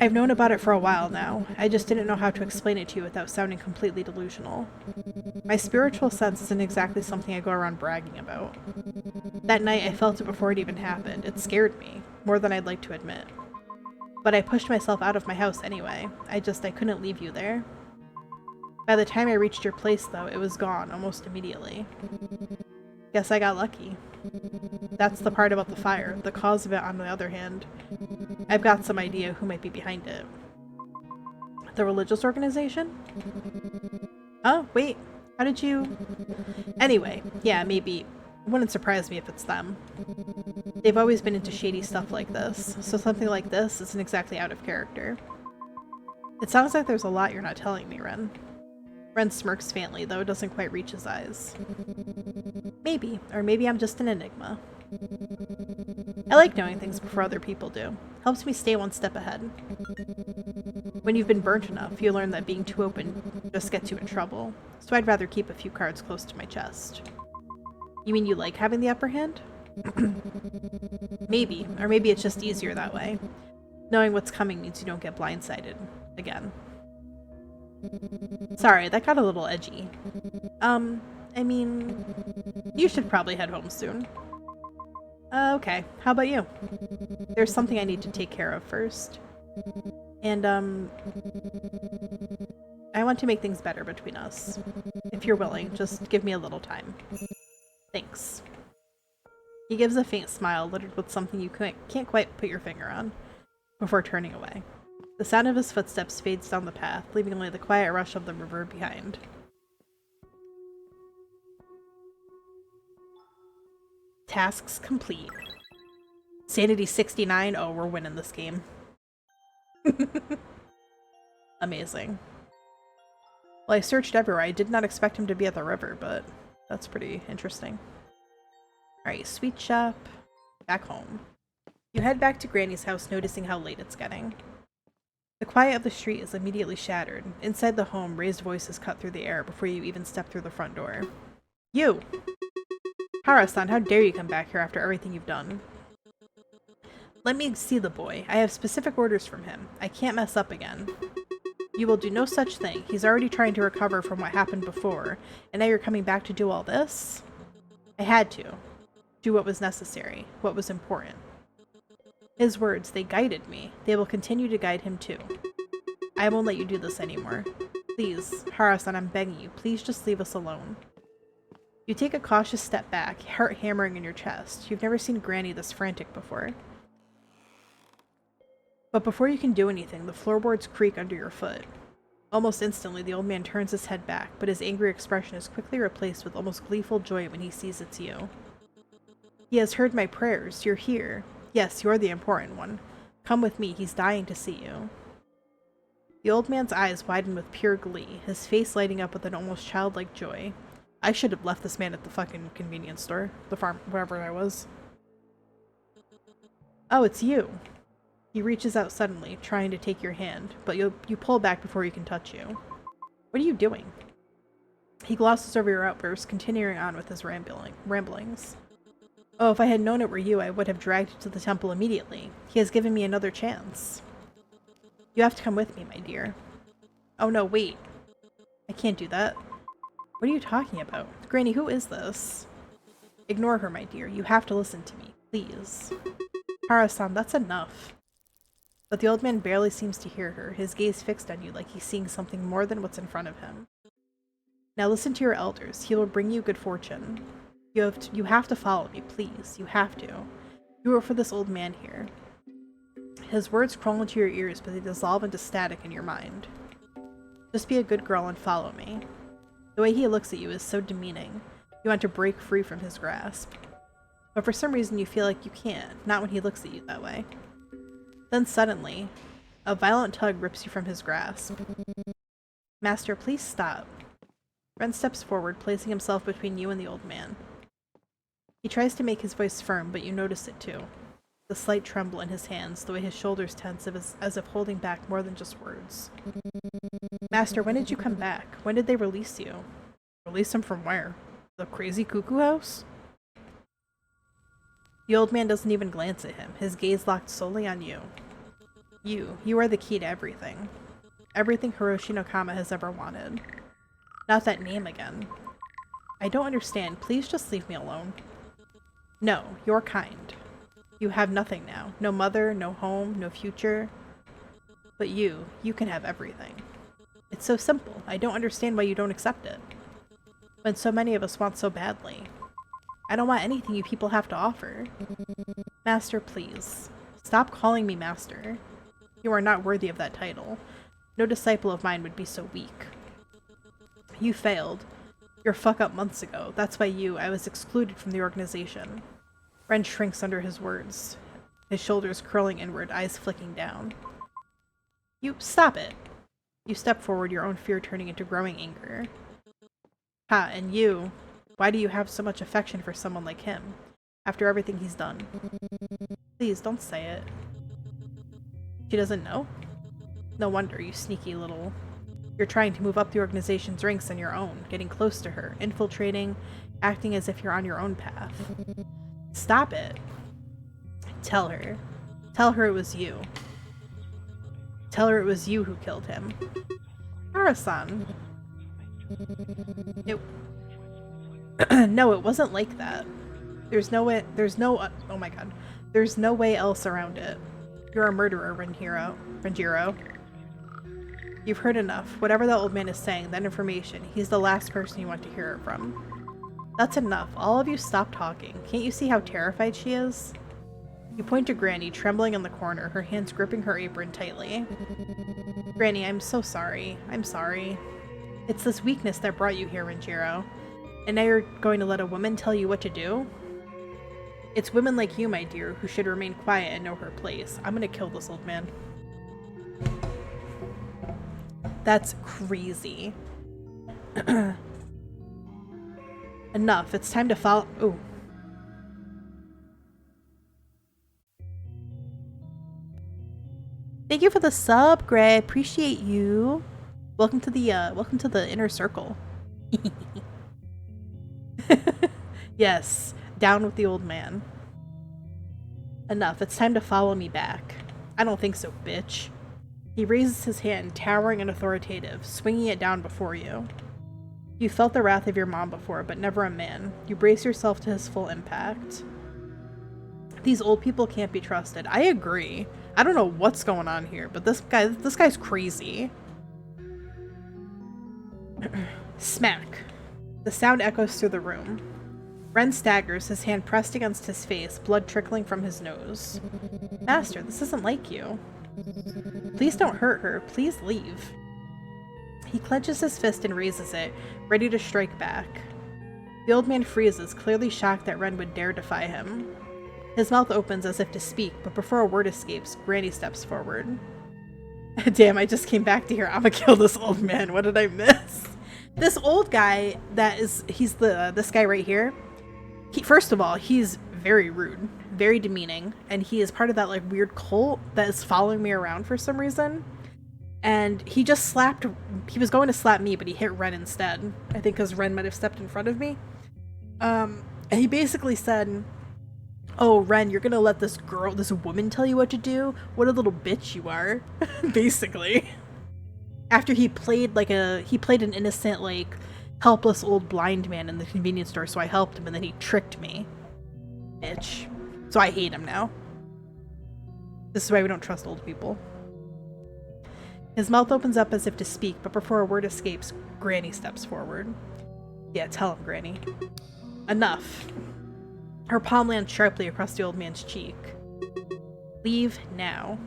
I've known about it for a while now. I just didn't know how to explain it to you without sounding completely delusional. My spiritual sense isn't exactly something I go around bragging about. That night I felt it before it even happened. It scared me, more than I'd like to admit. But I pushed myself out of my house anyway. I couldn't leave you there. By the time I reached your place, though, it was gone almost immediately. Guess I got lucky. That's the part about the fire. The cause of it, on the other hand, I've got some idea who might be behind it. The religious organization? Oh, wait. How did you... Anyway, yeah, maybe. It wouldn't surprise me if it's them. They've always been into shady stuff like this, so something like this isn't exactly out of character. It sounds like there's a lot you're not telling me, Ren. Ren smirks faintly, though it doesn't quite reach his eyes. Maybe, or maybe I'm just an enigma. I like knowing things before other people do. Helps me stay one step ahead. When you've been burnt enough, you learn that being too open just gets you in trouble, so I'd rather keep a few cards close to my chest. You mean you like having the upper hand? Maybe, or maybe it's just easier that way. Knowing what's coming means you don't get blindsided again. Sorry, that got a little edgy. I mean, you should probably head home soon. Okay, how about you? There's something I need to take care of first. And, I want to make things better between us. If you're willing, just give me a little time. Thanks. He gives a faint smile littered with something you can't quite put your finger on, before turning away. The sound of his footsteps fades down the path, leaving only the quiet rush of the river behind. Tasks complete. Sanity 69. Oh, we're winning this game. Amazing. Well, I searched everywhere. I did not expect him to be at the river, but that's pretty interesting. Alright, sweet shop. Back home. You head back to Granny's house, noticing how late it's getting. The quiet of the street is immediately shattered. Inside the home, raised voices cut through the air before you even step through the front door. You! Hara-san, how dare you come back here after everything you've done? Let me see the boy. I have specific orders from him. I can't mess up again. You will do no such thing. He's already trying to recover from what happened before, and now you're coming back to do all this? I had to. Do what was necessary, what was important. His words, they guided me. They will continue to guide him too. I won't let you do this anymore. Please, Hara-san, I'm begging you, please just leave us alone. You take a cautious step back, heart hammering in your chest. You've never seen Granny this frantic before. But before you can do anything, the floorboards creak under your foot. Almost instantly, the old man turns his head back, but his angry expression is quickly replaced with almost gleeful joy when he sees it's you. He has heard my prayers. You're here. Yes, you're the important one. Come with me. He's dying to see you. The old man's eyes widen with pure glee, his face lighting up with an almost childlike joy. I should have left this man at the fucking convenience store. The farm, wherever I was. Oh, it's you. He reaches out suddenly, trying to take your hand, but you pull back before he can touch you. What are you doing? He glosses over your outburst, continuing on with his ramblings. Oh, if I had known it were you, I would have dragged you to the temple immediately. He has given me another chance. You have to come with me, my dear. Oh no, wait. I can't do that. What are you talking about? Granny, who is this? Ignore her, my dear. You have to listen to me, please. Hara-san, that's enough. But the old man barely seems to hear her, his gaze fixed on you like he's seeing something more than what's in front of him. Now listen to your elders. He will bring you good fortune. You have to follow me, please. You have to. You are for this old man here. His words crawl into your ears, but they dissolve into static in your mind. Just be a good girl and follow me. The way he looks at you is so demeaning. You want to break free from his grasp. But for some reason you feel like you can't, not when he looks at you that way. Then suddenly, a violent tug rips you from his grasp. Master, please stop. Ren steps forward, placing himself between you and the old man. He tries to make his voice firm, but you notice it too. The slight tremble in his hands, the way his shoulders tense as if holding back more than just words. Master, when did you come back? When did they release you? Release him from where? The crazy cuckoo house? The old man doesn't even glance at him, his gaze locked solely on you. You are the key to everything. Everything Hiroshi no Kama has ever wanted. Not that name again. I don't understand. Please just leave me alone. No, you're kind. You have nothing now. No mother, no home, no future. But you can have everything. It's so simple. I don't understand why you don't accept it. When so many of us want so badly. I don't want anything you people have to offer. Master, please. Stop calling me Master. You are not worthy of that title. No disciple of mine would be so weak. You failed. Your fuck up months ago. That's why I was excluded from the organization. Ren shrinks under his words, his shoulders curling inward, eyes flicking down. You stop it. You step forward, your own fear turning into growing anger. Ha, and you, why do you have so much affection for someone like him, after everything he's done? Please, don't say it. She doesn't know? No wonder, you sneaky little... You're trying to move up the organization's ranks on your own, getting close to her, infiltrating, acting as if you're on your own path. Stop it. Tell her. Tell her it was you. Tell her it was you who killed him. Hara-san. No, it wasn't like that. There's no way, oh my god. There's no way else around it. You're a murderer, Renjiro. You've heard enough. Whatever that old man is saying, that information, he's the last person you want to hear it from. That's enough. All of you stop talking. Can't you see how terrified she is? You point to Granny, trembling in the corner, her hands gripping her apron tightly. Granny, I'm so sorry. I'm sorry. It's this weakness that brought you here, Renjiro. And now you're going to let a woman tell you what to do? It's women like you, my dear, who should remain quiet and know her place. I'm gonna kill this old man. That's crazy. Enough. It's time to follow. Ooh. Thank you for the sub, Gray. Appreciate you. Welcome to the inner circle. Yes, down with the old man. Enough. It's time to follow me back. I don't think so, bitch. He raises his hand, towering and authoritative, swinging it down before you. You felt the wrath of your mom before, but never a man. You brace yourself to his full impact. These old people can't be trusted. I agree. I don't know what's going on here, but this guy's crazy. Smack. The sound echoes through the room. Ren staggers, his hand pressed against his face, blood trickling from his nose. Master, this isn't like you. Please don't hurt her. Please leave. He clenches his fist and raises it, ready to strike back. The old man freezes, clearly shocked that Ren would dare defy him. His mouth opens as if to speak, but before a word escapes, Granny steps forward. Damn, I just came back to hear I'ma kill this old man. What did I miss? This old guy this guy right here. First of all, he's very rude, very demeaning, and he is part of that like weird cult that is following me around for some reason. And he was going to slap me, but he hit Ren instead. I think because Ren might have stepped in front of me. And he basically said, Oh, Ren, you're gonna let this woman tell you what to do? What a little bitch you are. Basically. After he played an innocent, like, helpless old blind man in the convenience store, so I helped him, and then he tricked me. Bitch. So I hate him now. This is why we don't trust old people. His mouth opens up as if to speak, but before a word escapes, Granny steps forward. Yeah, tell him, Granny. Enough. Her palm lands sharply across the old man's cheek. Leave now.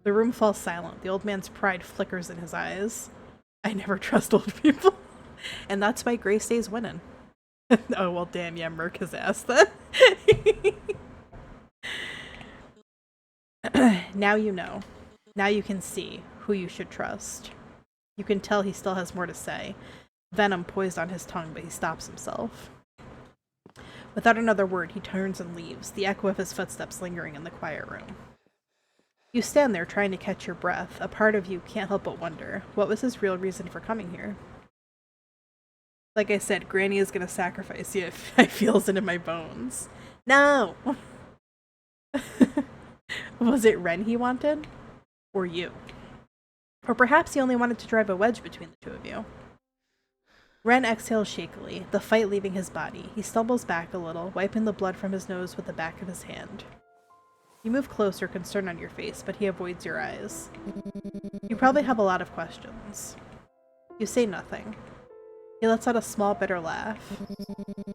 The room falls silent. The old man's pride flickers in his eyes. I never trust old people. And that's why Gray stays winning. Oh, well, damn, yeah, murk his ass then. Now you know. Now you can see who you should trust. You can tell he still has more to say. Venom poised on his tongue, but he stops himself. Without another word, he turns and leaves, the echo of his footsteps lingering in the quiet room. You stand there trying to catch your breath. A part of you can't help but wonder, what was his real reason for coming here? Like I said, Granny is gonna sacrifice you if I feels it in my bones. No! Was it Ren he wanted? Or you? Or perhaps he only wanted to drive a wedge between the two of you. Ren exhales shakily, the fight leaving his body. He stumbles back a little, wiping the blood from his nose with the back of his hand. You move closer, concern on your face, but he avoids your eyes. You probably have a lot of questions. You say nothing. He lets out a small, bitter laugh.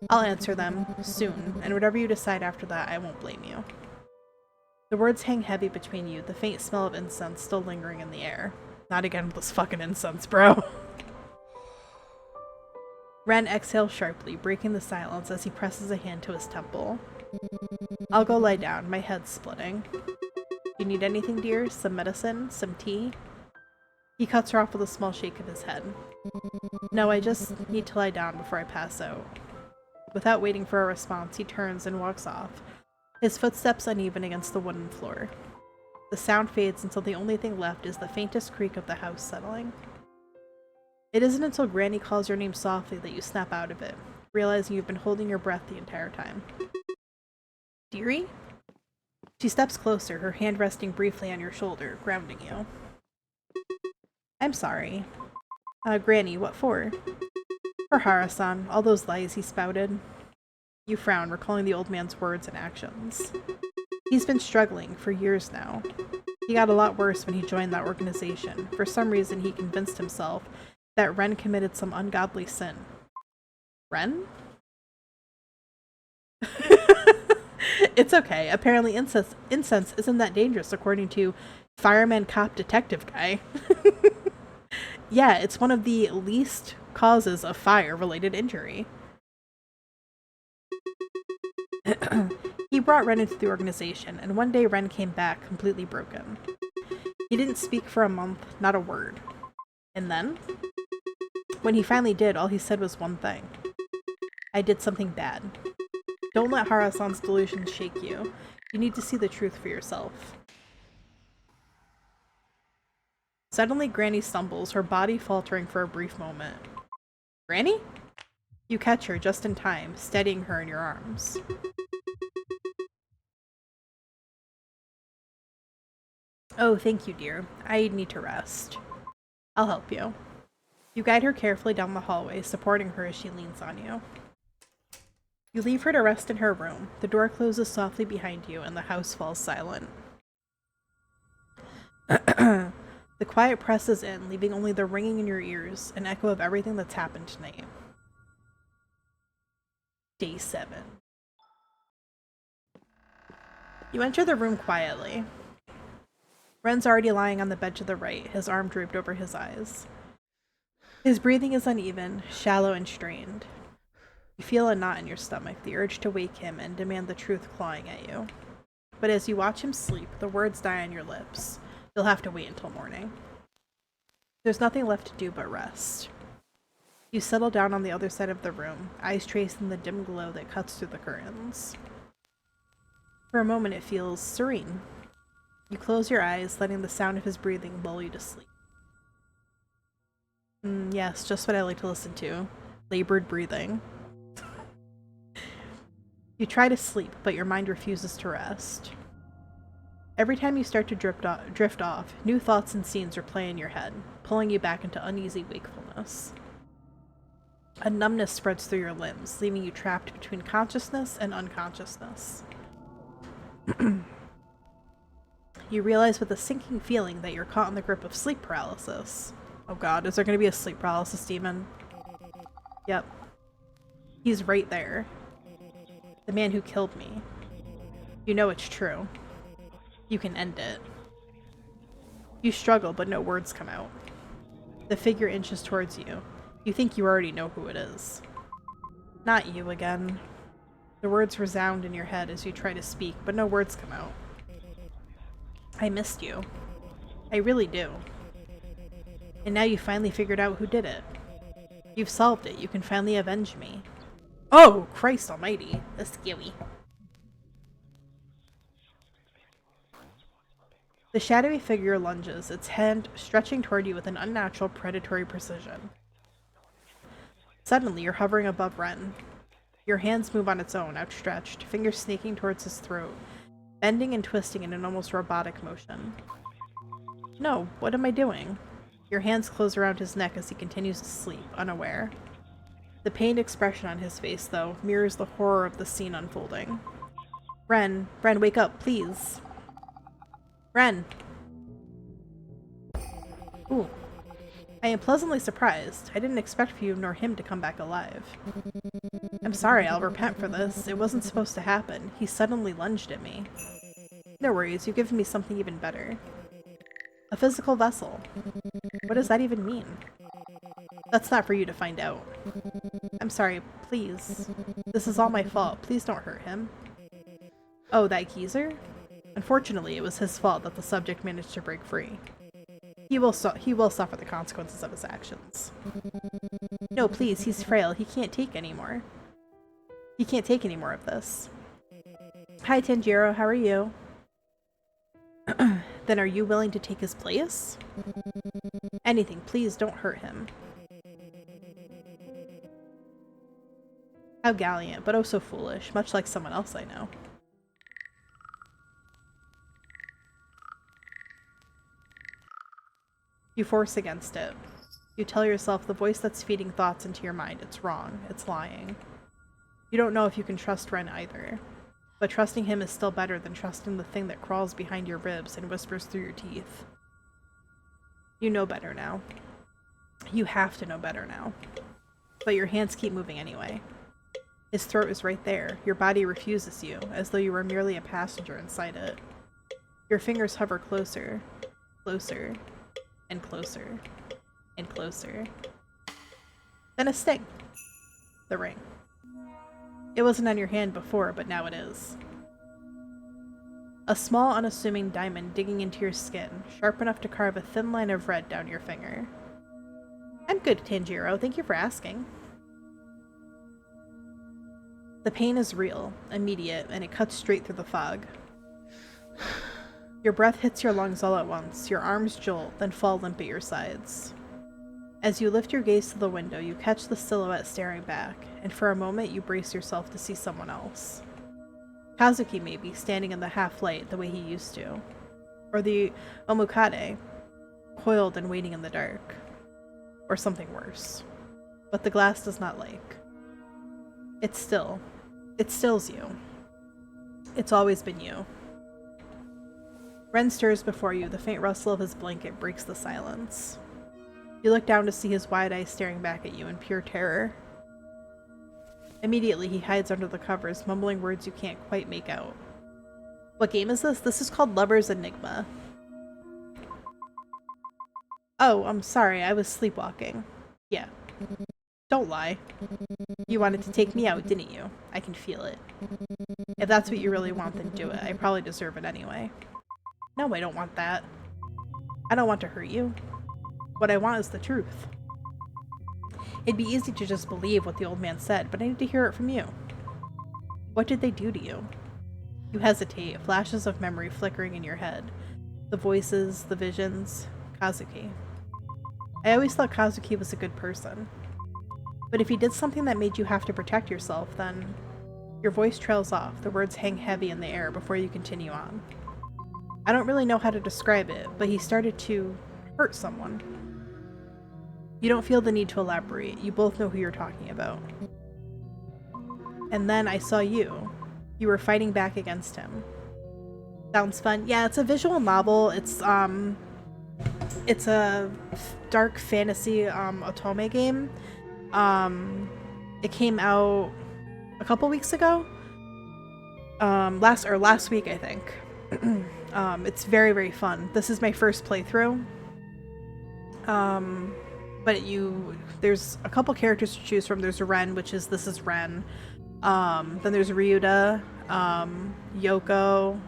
I'll answer them, soon, and whatever you decide after that, I won't blame you. The words hang heavy between you, the faint smell of incense still lingering in the air. Not again with this fucking incense, bro. Ren exhales sharply, breaking the silence as he presses a hand to his temple. I'll go lie down, my head's splitting. You need anything, dear? Some medicine? Some tea? He cuts her off with a small shake of his head. No, I just need to lie down before I pass out. Without waiting for a response, he turns and walks off, his footsteps uneven against the wooden floor. The sound fades until the only thing left is the faintest creak of the house settling. It isn't until Granny calls your name softly that you snap out of it, realizing you've been holding your breath the entire time. Dearie? She steps closer, her hand resting briefly on your shoulder, grounding you. I'm sorry. Granny, what for? For Hara-san, all those lies he spouted. You frown, recalling the old man's words and actions. He's been struggling for years now. He got a lot worse when he joined that organization. For some reason, he convinced himself that Ren committed some ungodly sin. Ren? It's okay. Apparently incense isn't that dangerous, according to fireman cop detective guy. Yeah, it's one of the least causes of fire-related injury. He brought Ren into the organization, and one day Ren came back completely broken. He didn't speak for a month, not a word. And then? When he finally did, all he said was one thing. I did something bad. Don't let Hara-san's delusions shake you. You need to see the truth for yourself. Suddenly, Granny stumbles, her body faltering for a brief moment. Granny? You catch her just in time, steadying her in your arms. Oh, thank you, dear. I need to rest. I'll help you. You guide her carefully down the hallway, supporting her as she leans on you. You leave her to rest in her room. The door closes softly behind you, and the house falls silent. The quiet presses in, leaving only the ringing in your ears, an echo of everything that's happened tonight. Day 7. You enter the room quietly. Ren's already lying on the bed to the right, his arm drooped over his eyes. His breathing is uneven, shallow, and strained. You feel a knot in your stomach, the urge to wake him and demand the truth clawing at you. But as you watch him sleep, the words die on your lips. You'll have to wait until morning. There's nothing left to do but rest. You settle down on the other side of the room, eyes tracing the dim glow that cuts through the curtains. For a moment it feels serene. You close your eyes, letting the sound of his breathing lull you to sleep. Yes, just what I like to listen to. Labored breathing. You try to sleep, but your mind refuses to rest. Every time you start to drift off, new thoughts and scenes replay in your head, pulling you back into uneasy wakefulness. A numbness spreads through your limbs, leaving you trapped between consciousness and unconsciousness. You realize with a sinking feeling that you're caught in the grip of sleep paralysis. Oh god, is there going to be a sleep paralysis demon? Yep. He's right there. The man who killed me. You know it's true. You can end it. You struggle, but no words come out. The figure inches towards you. You think you already know who it is. Not you again. The words resound in your head as you try to speak, but no words come out. I missed you. I really do. And now you finally figured out who did it. You've solved it. You can finally avenge me. Oh, Christ almighty. That's scary. The shadowy figure lunges, its hand stretching toward you with an unnatural predatory precision. Suddenly, you're hovering above Ren. Your hands move on its own, outstretched, fingers snaking towards his throat, bending and twisting in an almost robotic motion. No, what am I doing? Your hands close around his neck as he continues to sleep, unaware. The pained expression on his face, though, mirrors the horror of the scene unfolding. Ren, wake up, please. Ren! Ooh. I am pleasantly surprised. I didn't expect for you nor him to come back alive. I'm sorry, I'll repent for this. It wasn't supposed to happen. He suddenly lunged at me. No worries, you've given me something even better. A physical vessel. What does that even mean? That's not for you to find out. I'm sorry, please. This is all my fault. Please don't hurt him. Oh, that geezer? Unfortunately, it was his fault that the subject managed to break free. He will suffer the consequences of his actions. No, please, he's frail. He can't take anymore. He can't take any more of this. Hi, Tanjiro, how are you? Then are you willing to take his place? Anything, please don't hurt him. How gallant, but oh so foolish, much like someone else I know. You force against it. You tell yourself the voice that's feeding thoughts into your mind, it's wrong, it's lying. You don't know if you can trust Ren either. But trusting him is still better than trusting the thing that crawls behind your ribs and whispers through your teeth. You know better now. You have to know better now. But your hands keep moving anyway. His throat is right there. Your body refuses you, as though you were merely a passenger inside it. Your fingers hover closer, closer, and closer, and closer. Then a sting. The ring. It wasn't on your hand before, but now it is. A small, unassuming diamond digging into your skin, sharp enough to carve a thin line of red down your finger. I'm good, Tanjiro. Thank you for asking. The pain is real, immediate, and it cuts straight through the fog. Your breath hits your lungs all at once, your arms jolt, then fall limp at your sides. As you lift your gaze to the window, you catch the silhouette staring back, and for a moment you brace yourself to see someone else. Kazuki maybe, standing in the half-light the way he used to. Or the Omukade, coiled and waiting in the dark. Or something worse. But the glass does not like. It's still. It stills you. It's always been you. Ren stirs before you, the faint rustle of his blanket breaks the silence. You look down to see his wide eyes staring back at you in pure terror. Immediately, he hides under the covers, mumbling words you can't quite make out. What game is this? This is called Lover's Enigma. Oh, I'm sorry, I was sleepwalking. Yeah. Don't lie. You wanted to take me out, didn't you? I can feel it. If that's what you really want, then do it. I probably deserve it anyway. No, I don't want that. I don't want to hurt you. What I want is the truth. It'd be easy to just believe what the old man said, but I need to hear it from you. What did they do to you? You hesitate, flashes of memory flickering in your head. The voices, the visions. Kazuki. I always thought Kazuki was a good person. But if he did something that made you have to protect yourself, then... Your voice trails off, the words hang heavy in the air before you continue on. I don't really know how to describe it, but he started to hurt someone. You don't feel the need to elaborate, you both know who you're talking about. And then I saw you. You were fighting back against him. Sounds fun. Yeah, it's a visual novel. It's a dark fantasy otome game. It came out a couple weeks ago. Last week, I think. It's very, very fun. This is my first playthrough. But there's a couple characters to choose from. There's Ren, this is Ren. Then there's Ryuta, Yoko,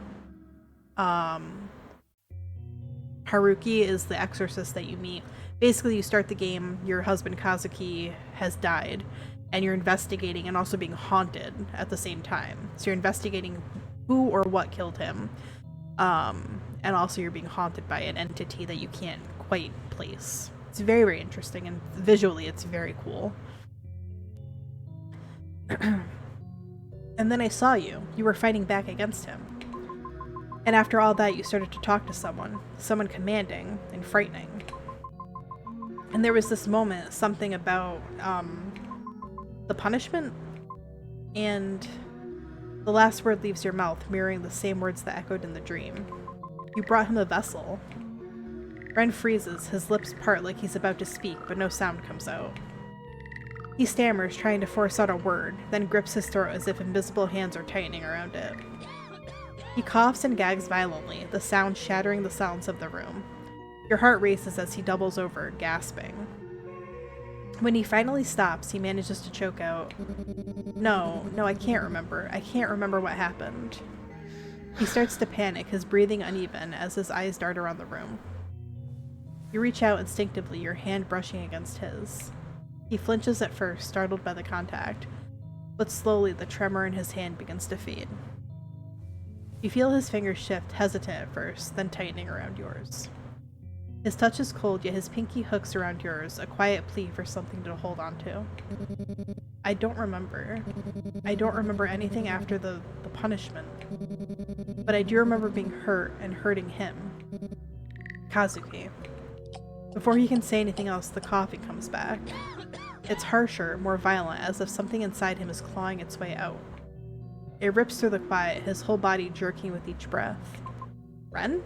Haruki is the exorcist that you meet. Basically, you start the game, your husband Kazuki has died, and you're investigating and also being haunted at the same time. So you're investigating who or what killed him, and also you're being haunted by an entity that you can't quite place. It's very, very interesting, and visually it's very cool. And then I saw you. You were fighting back against him. And after all that, you started to talk to someone commanding and frightening. And there was this moment, something about the punishment, and the last word leaves your mouth, mirroring the same words that echoed in the dream. You brought him a vessel. Ren freezes, his lips part like he's about to speak, but no sound comes out. He stammers, trying to force out a word, then grips his throat as if invisible hands are tightening around it. He coughs and gags violently, the sound shattering the silence of the room. Your heart races as he doubles over, gasping. When he finally stops, he manages to choke out, No, I can't remember. I can't remember what happened." He starts to panic, his breathing uneven as his eyes dart around the room. You reach out instinctively, your hand brushing against his. He flinches at first, startled by the contact, but slowly the tremor in his hand begins to fade. You feel his fingers shift, hesitant at first, then tightening around yours. His touch is cold, yet his pinky hooks around yours, a quiet plea for something to hold on to. I don't remember anything after the punishment. But I do remember being hurt and hurting him. Kazuki. Before he can say anything else, the coughing comes back. It's harsher, more violent, as if something inside him is clawing its way out. It rips through the quiet, his whole body jerking with each breath. Ren?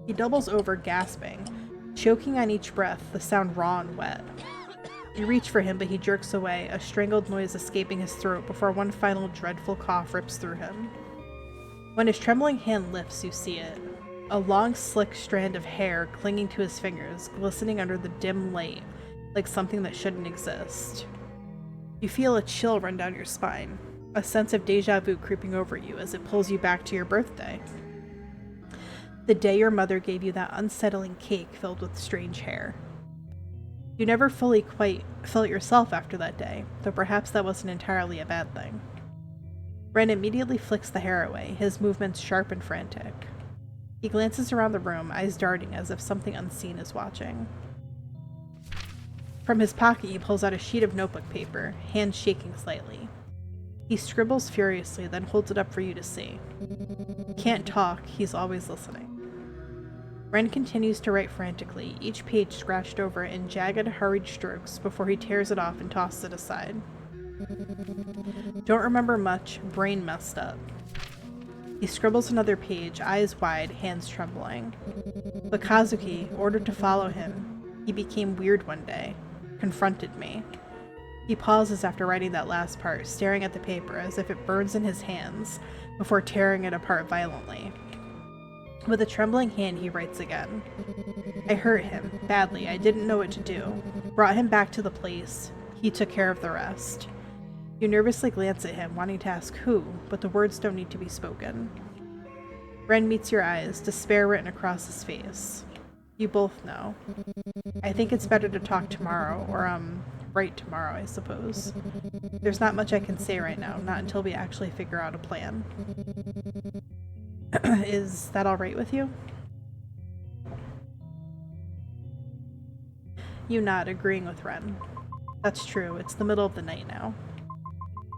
He doubles over, gasping, choking on each breath, the sound raw and wet. You reach for him, but he jerks away, a strangled noise escaping his throat before one final dreadful cough rips through him. When his trembling hand lifts, you see it. A long, slick strand of hair clinging to his fingers, glistening under the dim light, like something that shouldn't exist. You feel a chill run down your spine, a sense of deja vu creeping over you as it pulls you back to your birthday. The day your mother gave you that unsettling cake filled with strange hair. You never fully quite felt yourself after that day, though perhaps that wasn't entirely a bad thing. Ren immediately flicks the hair away, his movements sharp and frantic. He glances around the room, eyes darting as if something unseen is watching. From his pocket, he pulls out a sheet of notebook paper, hands shaking slightly. He scribbles furiously, then holds it up for you to see. He can't talk, he's always listening. Ren continues to write frantically, each page scratched over in jagged, hurried strokes before he tears it off and tosses it aside. Don't remember much, brain messed up. He scribbles another page, eyes wide, hands trembling. But Kazuki, ordered to follow him, he became weird one day, confronted me. He pauses after writing that last part, staring at the paper as if it burns in his hands, before tearing it apart violently. With a trembling hand, he writes again. I hurt him, badly, I didn't know what to do. Brought him back to the place. He took care of the rest. You nervously glance at him, wanting to ask who, but the words don't need to be spoken. Ren meets your eyes, despair written across his face. You both know. I think it's better to talk tomorrow, or, write tomorrow, I suppose. There's not much I can say right now, not until we actually figure out a plan. Is that alright with you? You nod, agreeing with Ren. That's true, it's the middle of the night now.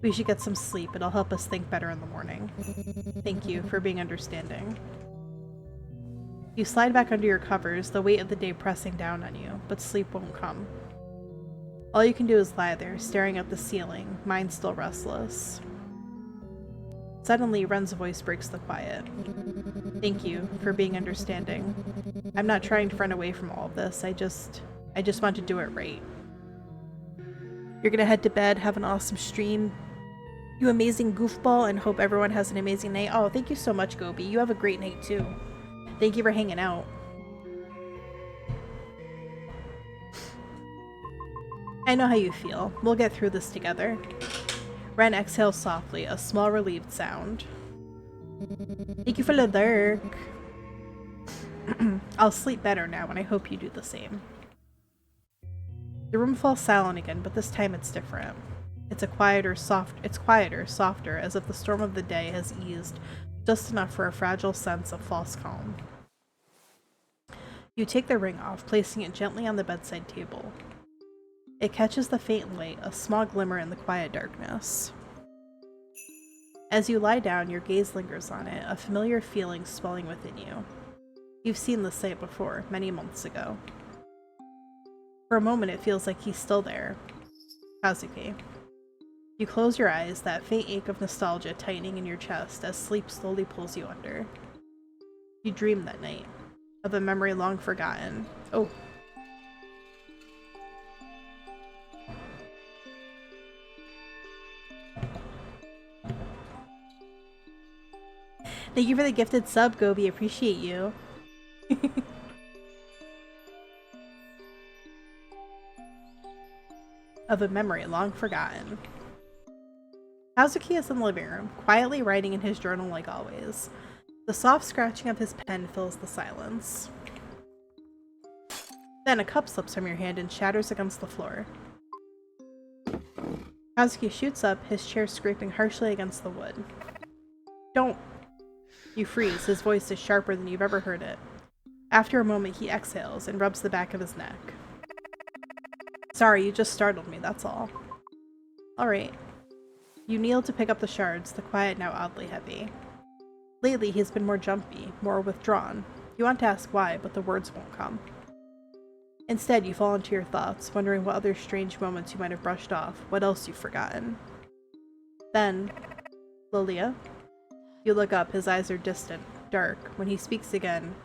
We should get some sleep. It'll help us think better in the morning. Thank you for being understanding. You slide back under your covers, the weight of the day pressing down on you, but sleep won't come. All you can do is lie there, staring at the ceiling, mind still restless. Suddenly, Ren's voice breaks the quiet. Thank you for being understanding. I'm not trying to run away from all of this. I just want to do it right. You're gonna head to bed, have an awesome stream. You amazing goofball, and hope everyone has an amazing night. Oh, thank you so much, Gobi. You have a great night too. Thank you for hanging out. I know how you feel. We'll get through this together. Ren exhales softly, a small relieved sound. Thank you for the lurk. I'll sleep better now, and I hope you do the same. The room falls silent again, but this time it's different. It's quieter, softer, as if the storm of the day has eased just enough for a fragile sense of false calm. You take the ring off, placing it gently on the bedside table. It catches the faint light, a small glimmer in the quiet darkness. As you lie down, your gaze lingers on it, a familiar feeling swelling within you. You've seen this sight before, many months ago. For a moment, it feels like he's still there. Kazuki. You close your eyes, that faint ache of nostalgia tightening in your chest as sleep slowly pulls you under. You dream that night, of a memory long forgotten. Oh. Thank you for the gifted sub, Gobi. Appreciate you. Of a memory long forgotten. Kazuki is in the living room, quietly writing in his journal like always. The soft scratching of his pen fills the silence. Then a cup slips from your hand and shatters against the floor. Kazuki shoots up, his chair scraping harshly against the wood. Don't! You freeze, his voice is sharper than you've ever heard it. After a moment, he exhales and rubs the back of his neck. Sorry, you just startled me, that's all. Alright. You kneel to pick up the shards, the quiet now oddly heavy. Lately, he's been more jumpy, more withdrawn. You want to ask why, but the words won't come. Instead, you fall into your thoughts, wondering what other strange moments you might have brushed off, what else you've forgotten. Then, Lilia? You look up, his eyes are distant, dark. When he speaks again,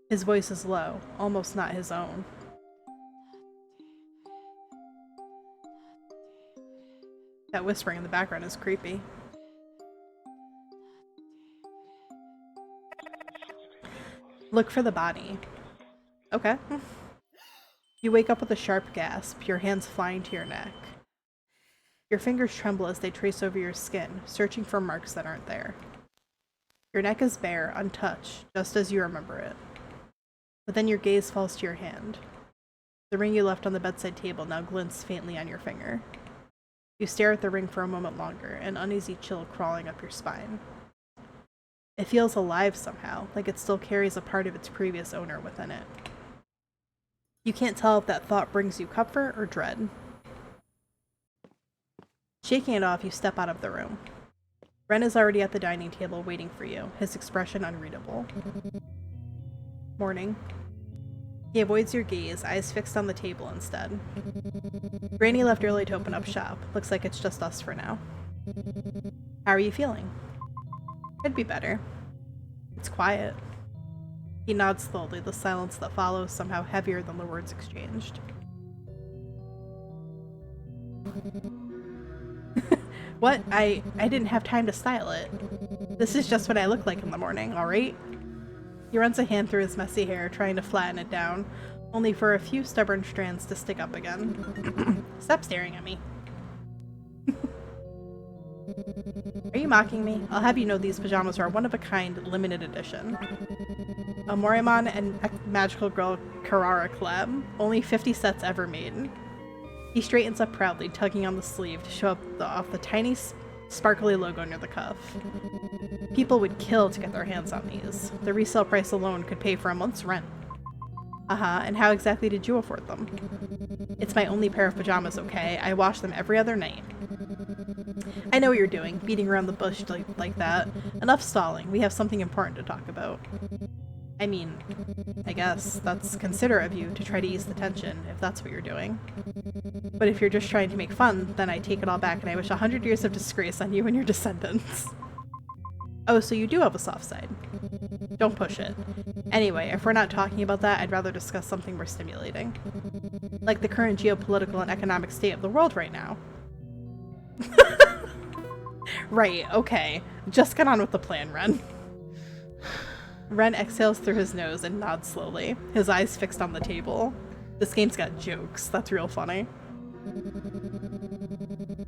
his voice is low, almost not his own. That whispering in the background is creepy. Look for the body. Okay. You wake up with a sharp gasp, your hands flying to your neck. Your fingers tremble as they trace over your skin, searching for marks that aren't there. Your neck is bare, untouched, just as you remember it. But then your gaze falls to your hand. The ring you left on the bedside table now glints faintly on your finger. You stare at the ring for a moment longer, an uneasy chill crawling up your spine. It feels alive somehow, like it still carries a part of its previous owner within it. You can't tell if that thought brings you comfort or dread. Shaking it off, you step out of the room. Ren is already at the dining table waiting for you, his expression unreadable. Morning. He avoids your gaze, eyes fixed on the table instead. Granny left early to open up shop. Looks like it's just us for now. How are you feeling? Could be better. It's quiet. He nods slowly, the silence that follows somehow heavier than the words exchanged. What? I didn't have time to style it. This is just what I look like in the morning, alright? He runs a hand through his messy hair, trying to flatten it down, only for a few stubborn strands to stick up again. Stop staring at me. Are you mocking me? I'll have you know these pajamas are one-of-a-kind, limited edition. A Morimon and Magical Girl Carrara collab. Only 50 sets ever made. He straightens up proudly, tugging on the sleeve to show off the tiny, sparkly logo near the cuff. People would kill to get their hands on these. The resale price alone could pay for a month's rent. Uh-huh, and how exactly did you afford them? It's my only pair of pajamas, okay? I wash them every other night. I know what you're doing, beating around the bush like that. Enough stalling, we have something important to talk about. I mean, I guess that's considerate of you to try to ease the tension, if that's what you're doing. But if you're just trying to make fun, then I take it all back and I wish 100 years of disgrace on you and your descendants. Oh, so you do have a soft side. Don't push it. Anyway, if we're not talking about that, I'd rather discuss something more stimulating. Like the current geopolitical and economic state of the world right now. Right, okay. Just get on with the plan, Ren. Ren exhales through his nose and nods slowly, his eyes fixed on the table. This game's got jokes. That's real funny.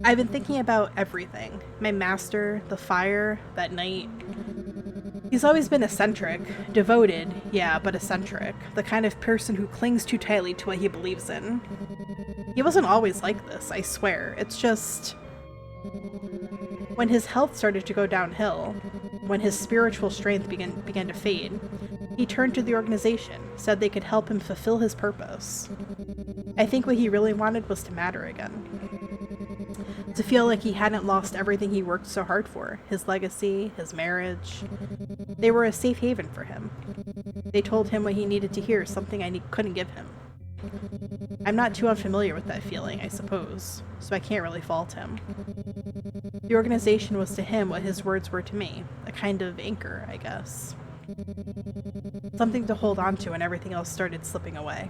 I've been thinking about everything. My master, the fire, that night. He's always been eccentric. Devoted, yeah, but eccentric. The kind of person who clings too tightly to what he believes in. He wasn't always like this, I swear. It's just... when his health started to go downhill, when his spiritual strength began to fade, he turned to the organization, said they could help him fulfill his purpose. I think what he really wanted was to matter again. To feel like he hadn't lost everything he worked so hard for, his legacy, his marriage. They were a safe haven for him. They told him what he needed to hear, something I couldn't give him. I'm not too unfamiliar with that feeling, I suppose, so I can't really fault him. The organization was to him what his words were to me, a kind of anchor, I guess. Something to hold on to when everything else started slipping away.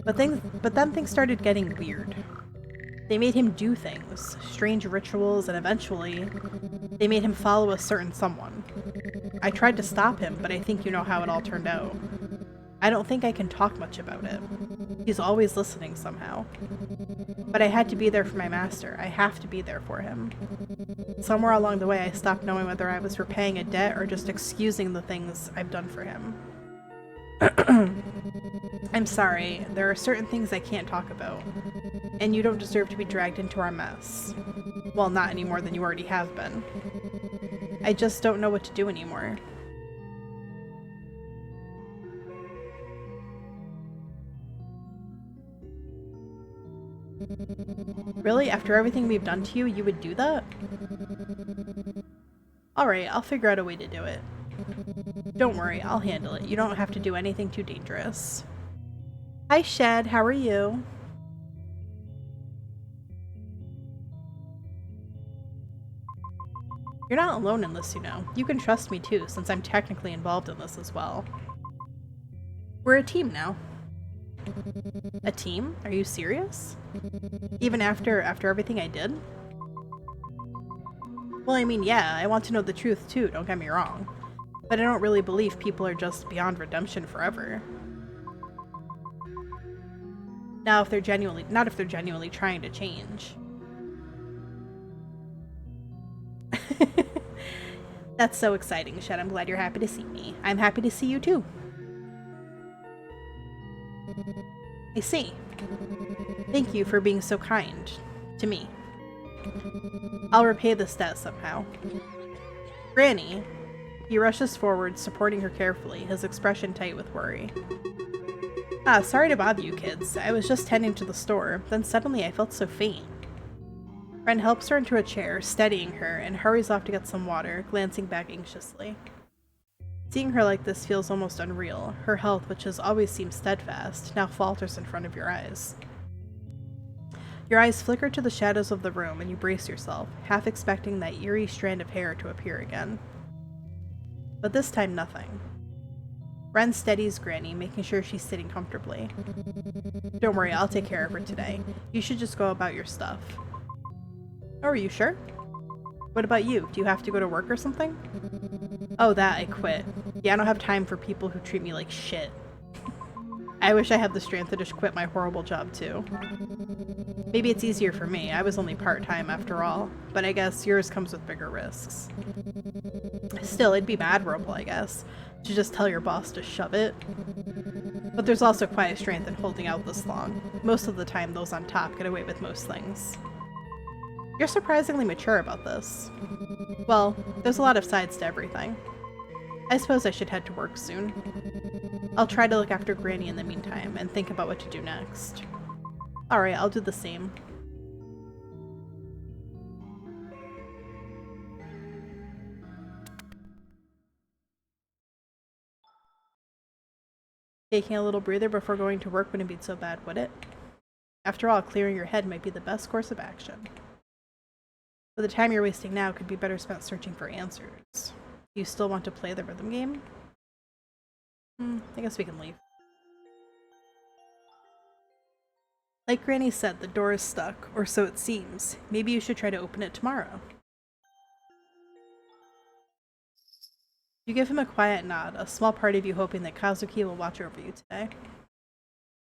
But then things started getting weird. They made him do things, strange rituals, and eventually, they made him follow a certain someone. I tried to stop him, but I think you know how it all turned out. I don't think I can talk much about it. He's always listening somehow. But I had to be there for my master. I have to be there for him. Somewhere along the way, I stopped knowing whether I was repaying a debt or just excusing the things I've done for him. I'm sorry. There are certain things I can't talk about. And you don't deserve to be dragged into our mess. Well, not any more than you already have been. I just don't know what to do anymore. Really? After everything we've done to you, you would do that? Alright, I'll figure out a way to do it. Don't worry, I'll handle it. You don't have to do anything too dangerous. Hi, Shed. How are you? You're not alone in this, you know. You can trust me too, since I'm technically involved in this as well. We're a team now. A team? Are you serious? Even after everything I did? Well, I mean, yeah, I want to know the truth too, don't get me wrong. But I don't really believe people are just beyond redemption forever. Now, if they're not if they're genuinely trying to change. That's so exciting, Shed. I'm glad you're happy to see me. I'm happy to see you too. I see. Thank you for being so kind to me. I'll repay this debt somehow. Granny. He rushes forward, supporting her carefully, his expression tight with worry. Ah, sorry to bother you kids. I was just heading to the store, then suddenly I felt so faint. Ren helps her into a chair, steadying her, and hurries off to get some water, glancing back anxiously. Seeing her like this feels almost unreal. Her health, which has always seemed steadfast, now falters in front of your eyes. Your eyes flicker to the shadows of the room, and you brace yourself, half expecting that eerie strand of hair to appear again. But this time, nothing. Ren steadies Granny, making sure she's sitting comfortably. Don't worry, I'll take care of her today. You should just go about your stuff. Oh, are you sure? What about you? Do you have to go to work or something? Oh, that I quit. Yeah, I don't have time for people who treat me like shit. I wish I had the strength to just quit my horrible job too. Maybe it's easier for me. I was only part-time after all, but I guess yours comes with bigger risks. Still, it'd be admirable, I guess, to just tell your boss to shove it. But there's also quite a strength in holding out this long. Most of the time, those on top get away with most things. You're surprisingly mature about this. Well, there's a lot of sides to everything. I suppose I should head to work soon. I'll try to look after Granny in the meantime and think about what to do next. Alright, I'll do the same. Taking a little breather before going to work wouldn't be so bad, would it? After all, clearing your head might be the best course of action. But the time you're wasting now could be better spent searching for answers. Do you still want to play the rhythm game? I guess we can leave. Like Granny said, the door is stuck, or so it seems. Maybe you should try to open it tomorrow. You give him a quiet nod, a small part of you hoping that Kazuki will watch over you today.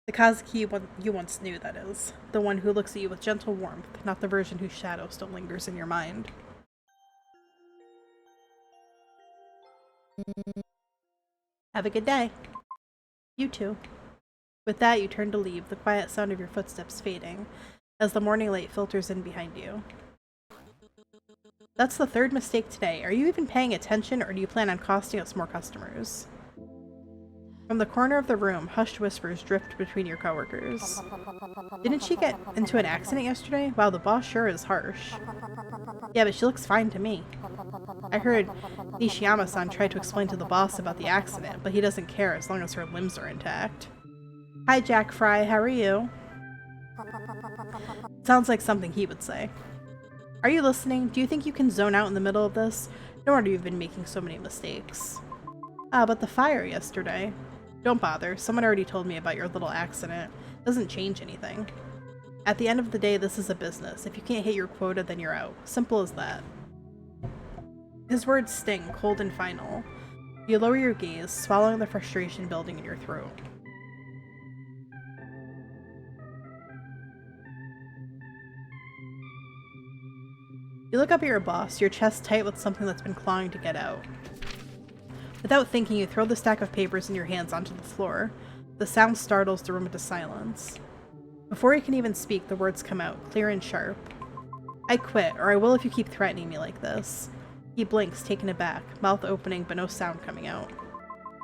The Kazuki you once knew, that is. The one who looks at you with gentle warmth, not the version whose shadow still lingers in your mind. Have a good day. You too. With that, you turn to leave, the quiet sound of your footsteps fading, as the morning light filters in behind you. That's the third mistake today. Are you even paying attention, or do you plan on costing us more customers? From the corner of the room, hushed whispers drift between your coworkers. Didn't she get into an accident yesterday? Wow, the boss sure is harsh. Yeah, but she looks fine to me. I heard Nishiyama-san tried to explain to the boss about the accident, but he doesn't care as long as her limbs are intact. Hi, Jack Fry, how are you? Sounds like something he would say. Are you listening? Do you think you can zone out in the middle of this? No wonder you've been making so many mistakes. But the fire yesterday. Don't bother, someone already told me about your little accident. Doesn't change anything. At the end of the day, this is a business. If you can't hit your quota, then you're out. Simple as that. His words sting, cold and final. You lower your gaze, swallowing the frustration building in your throat. You look up at your boss, your chest tight with something that's been clawing to get out. Without thinking, you throw the stack of papers in your hands onto the floor. The sound startles the room into silence. Before you can even speak, the words come out, clear and sharp. I quit, or I will if you keep threatening me like this. He blinks, taken aback, mouth opening but no sound coming out.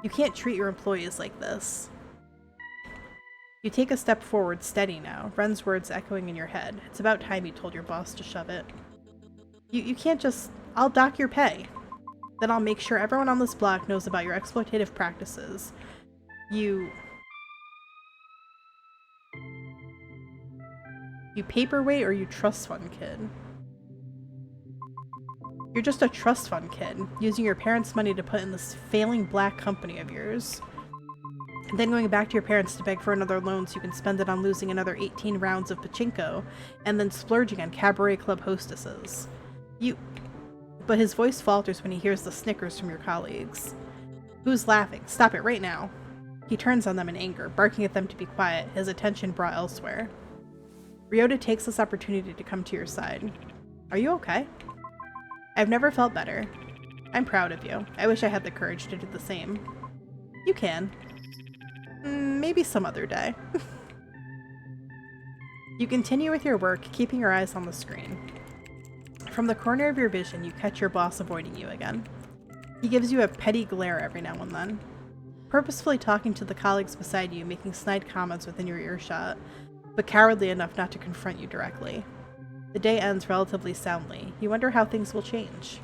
You can't treat your employees like this. You take a step forward, steady now, Ren's words echoing in your head. It's about time you told your boss to shove it. You can't just... I'll dock your pay. Then I'll make sure everyone on this block knows about your exploitative practices. You paperweight or you trust fund kid? You're just a trust fund kid, using your parents' money to put in this failing black company of yours. And then going back to your parents to beg for another loan so you can spend it on losing another 18 rounds of pachinko, and then splurging on cabaret club hostesses. But his voice falters when he hears the snickers from your colleagues. Who's laughing? Stop it right now. He turns on them in anger, barking at them to be quiet, his attention brought elsewhere. Ryota takes this opportunity to come to your side. Are you okay? I've never felt better. I'm proud of you. I wish I had the courage to do the same. You can. Maybe some other day. You continue with your work, keeping your eyes on the screen. From the corner of your vision, you catch your boss avoiding you again. He gives you a petty glare every now and then. Purposefully talking to the colleagues beside you, making snide comments within your earshot, but cowardly enough not to confront you directly. The day ends relatively soundly. You wonder how things will change.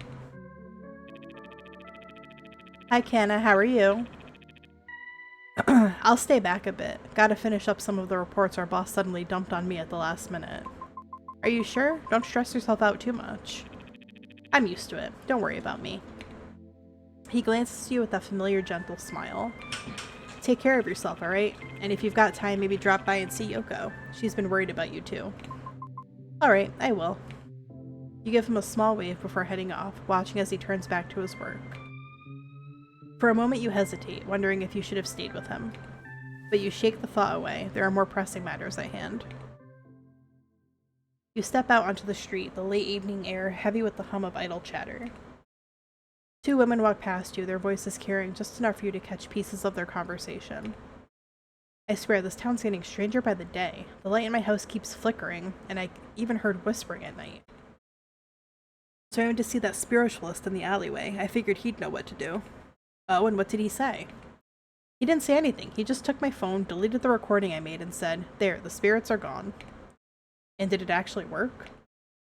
Hi, Kanna. How are you? I'll stay back a bit. Gotta finish up some of the reports our boss suddenly dumped on me at the last minute. Are you sure? Don't stress yourself out too much. I'm used to it. Don't worry about me. He glances at you with that familiar, gentle smile. Take care of yourself, alright? And if you've got time, maybe drop by and see Yoko. She's been worried about you too. Alright, I will. You give him a small wave before heading off, watching as he turns back to his work. For a moment you hesitate, wondering if you should have stayed with him. But you shake the thought away. There are more pressing matters at hand. You step out onto the street, the late evening air heavy with the hum of idle chatter. Two women walk past you, their voices carrying just enough for you to catch pieces of their conversation. I swear, this town's getting stranger by the day. The light in my house keeps flickering, and I even heard whispering at night. So I went to see that spiritualist in the alleyway. I figured he'd know what to do. Oh, and what did he say? He didn't say anything. He just took my phone, deleted the recording I made, and said, "There, the spirits are gone." And did it actually work?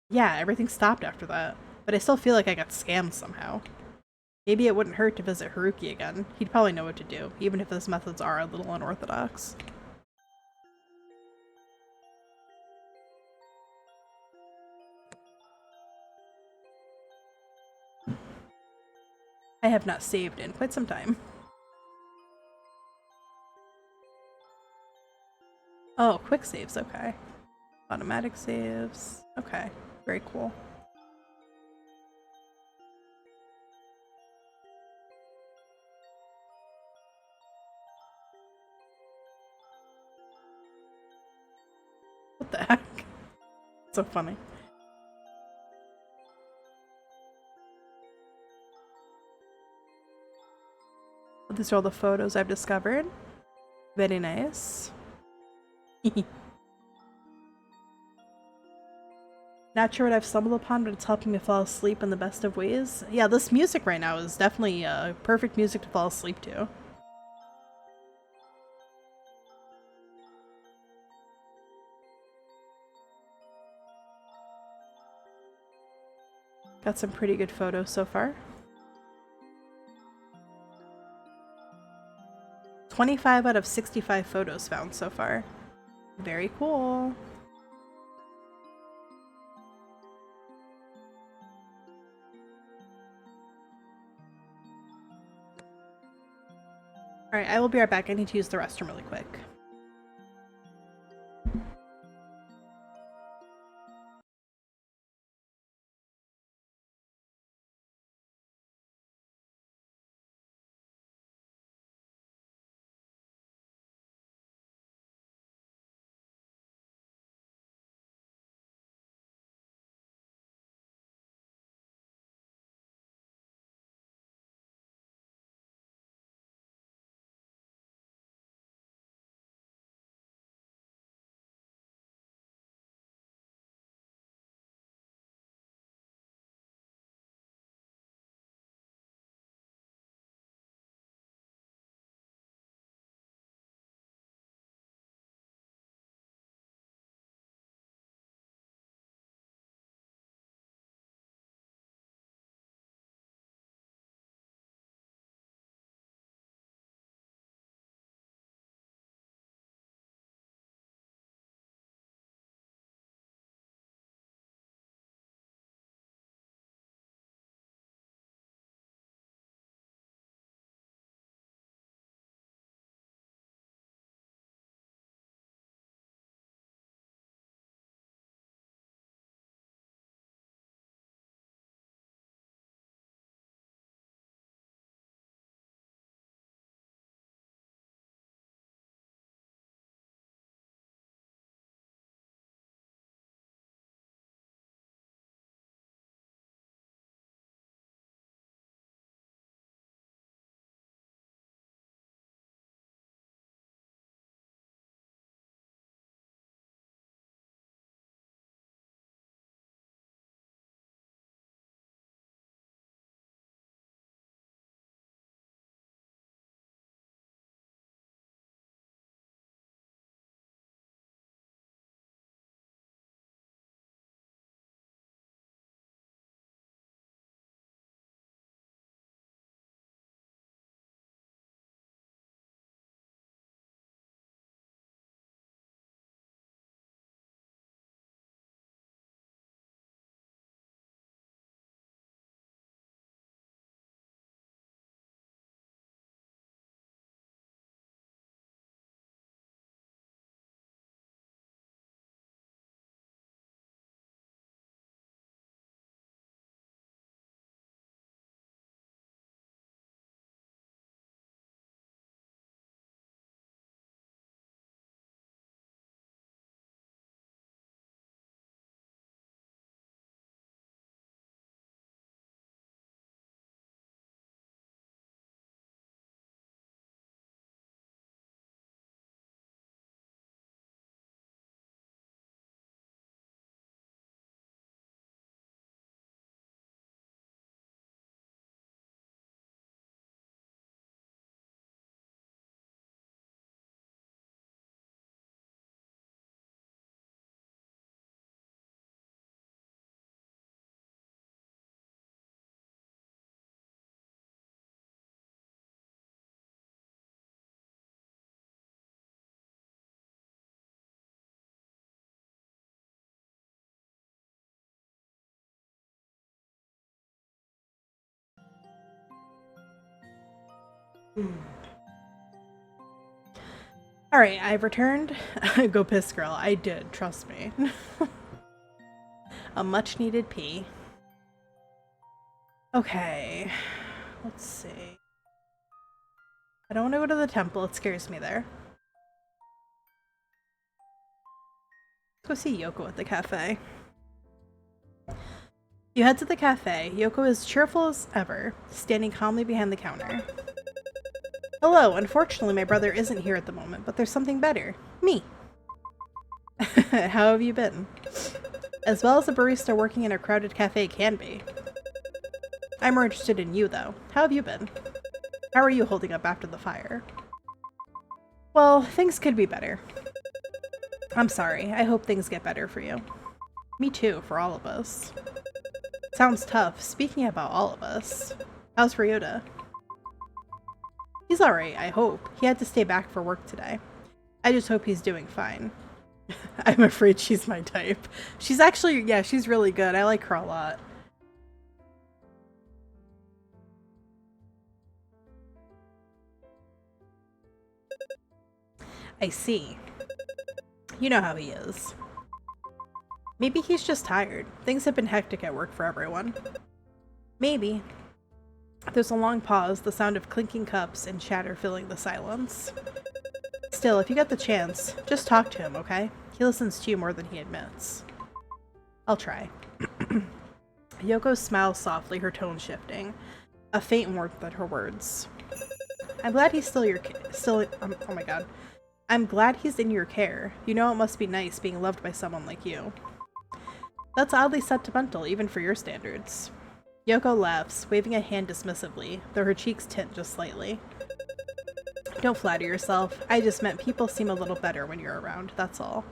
Yeah, everything stopped after that. But I still feel like I got scammed somehow. Maybe it wouldn't hurt to visit Haruki again. He'd probably know what to do, even if his methods are a little unorthodox. I have not saved in quite some time. Oh, quick saves, okay. Automatic saves. Okay, very cool. What the heck? So funny. These are all the photos I've discovered. Very nice. Not sure what I've stumbled upon, but it's helping me fall asleep in the best of ways. Yeah, this music right now is definitely perfect music to fall asleep to. Got some pretty good photos so far. 25 out of 65 photos found so far. Very cool. Alright, I will be right back. I need to use the restroom really quick. Alright, I've returned. Go piss, girl. I did, trust me. A much needed pee. Okay. Let's see. I don't want to go to the temple, it scares me there. Let's go see Yoko at the cafe. You head to the cafe. Yoko is cheerful as ever, standing calmly behind the counter. Hello, unfortunately my brother isn't here at the moment, but there's something better. Me. How have you been? As well as a barista working in a crowded cafe can be. I'm more interested in you, though. How have you been? How are you holding up after the fire? Well, things could be better. I'm sorry. I hope things get better for you. Me too, for all of us. Sounds tough. Speaking about all of us, how's Ryota? He's alright, I hope. He had to stay back for work today. I just hope he's doing fine. I'm afraid she's my type. She's actually, yeah, she's really good. I like her a lot. I see. You know how he is. Maybe he's just tired. Things have been hectic at work for everyone. Maybe. There's a long pause, the sound of clinking cups and chatter filling the silence. Still, if you get the chance, just talk to him, okay? He listens to you more than he admits. I'll try. Yoko smiles softly, her tone shifting. A faint warmth at her words. I'm glad he's oh my god. I'm glad he's in your care. You know it must be nice being loved by someone like you. That's oddly sentimental, even for your standards. Yoko laughs, waving a hand dismissively, though her cheeks tint just slightly. Don't flatter yourself. I just meant people seem a little better when you're around, that's all.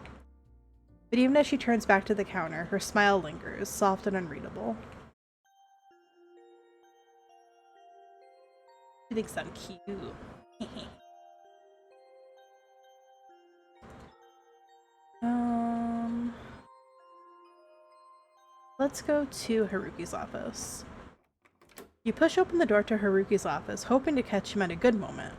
But even as she turns back to the counter, her smile lingers, soft and unreadable. She thinks I'm cute. Let's go to Haruki's office. You push open the door to Haruki's office, hoping to catch him at a good moment.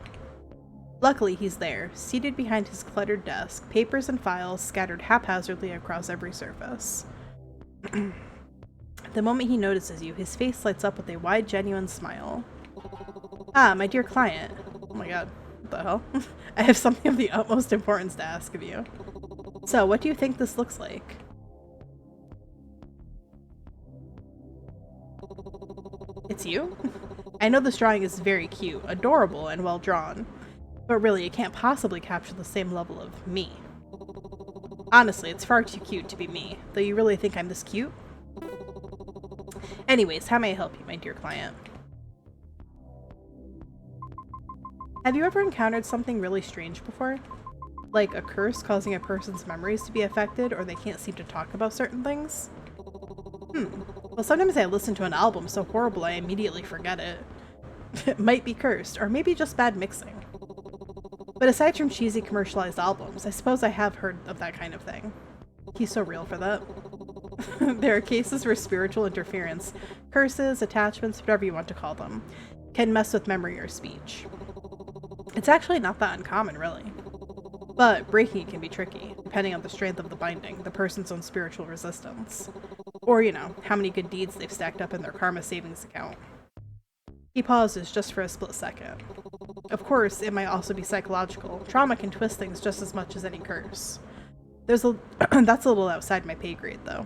Luckily, he's there, seated behind his cluttered desk, papers and files scattered haphazardly across every surface. The moment he notices you, his face lights up with a wide, genuine smile. Ah, my dear client. Oh my god, what the hell? I have something of the utmost importance to ask of you. So, what do you think this looks like? It's you? I know this drawing is very cute, adorable, and well drawn. But really, it can't possibly capture the same level of me. Honestly, it's far too cute to be me, though you really think I'm this cute? Anyways, how may I help you, my dear client? Have you ever encountered something really strange before? Like a curse causing a person's memories to be affected, or they can't seem to talk about certain things? Well, sometimes I listen to an album so horrible I immediately forget it. It might be cursed, or maybe just bad mixing. But aside from cheesy commercialized albums, I suppose I have heard of that kind of thing. He's so real for that. There are cases where spiritual interference, curses, attachments, whatever you want to call them, can mess with memory or speech. It's actually not that uncommon, really. But breaking it can be tricky, depending on the strength of the binding, the person's own spiritual resistance. Or, you know, how many good deeds they've stacked up in their karma savings account. He pauses just for a split second. Of course, it might also be psychological. Trauma can twist things just as much as any curse. That's a little outside my pay grade, though.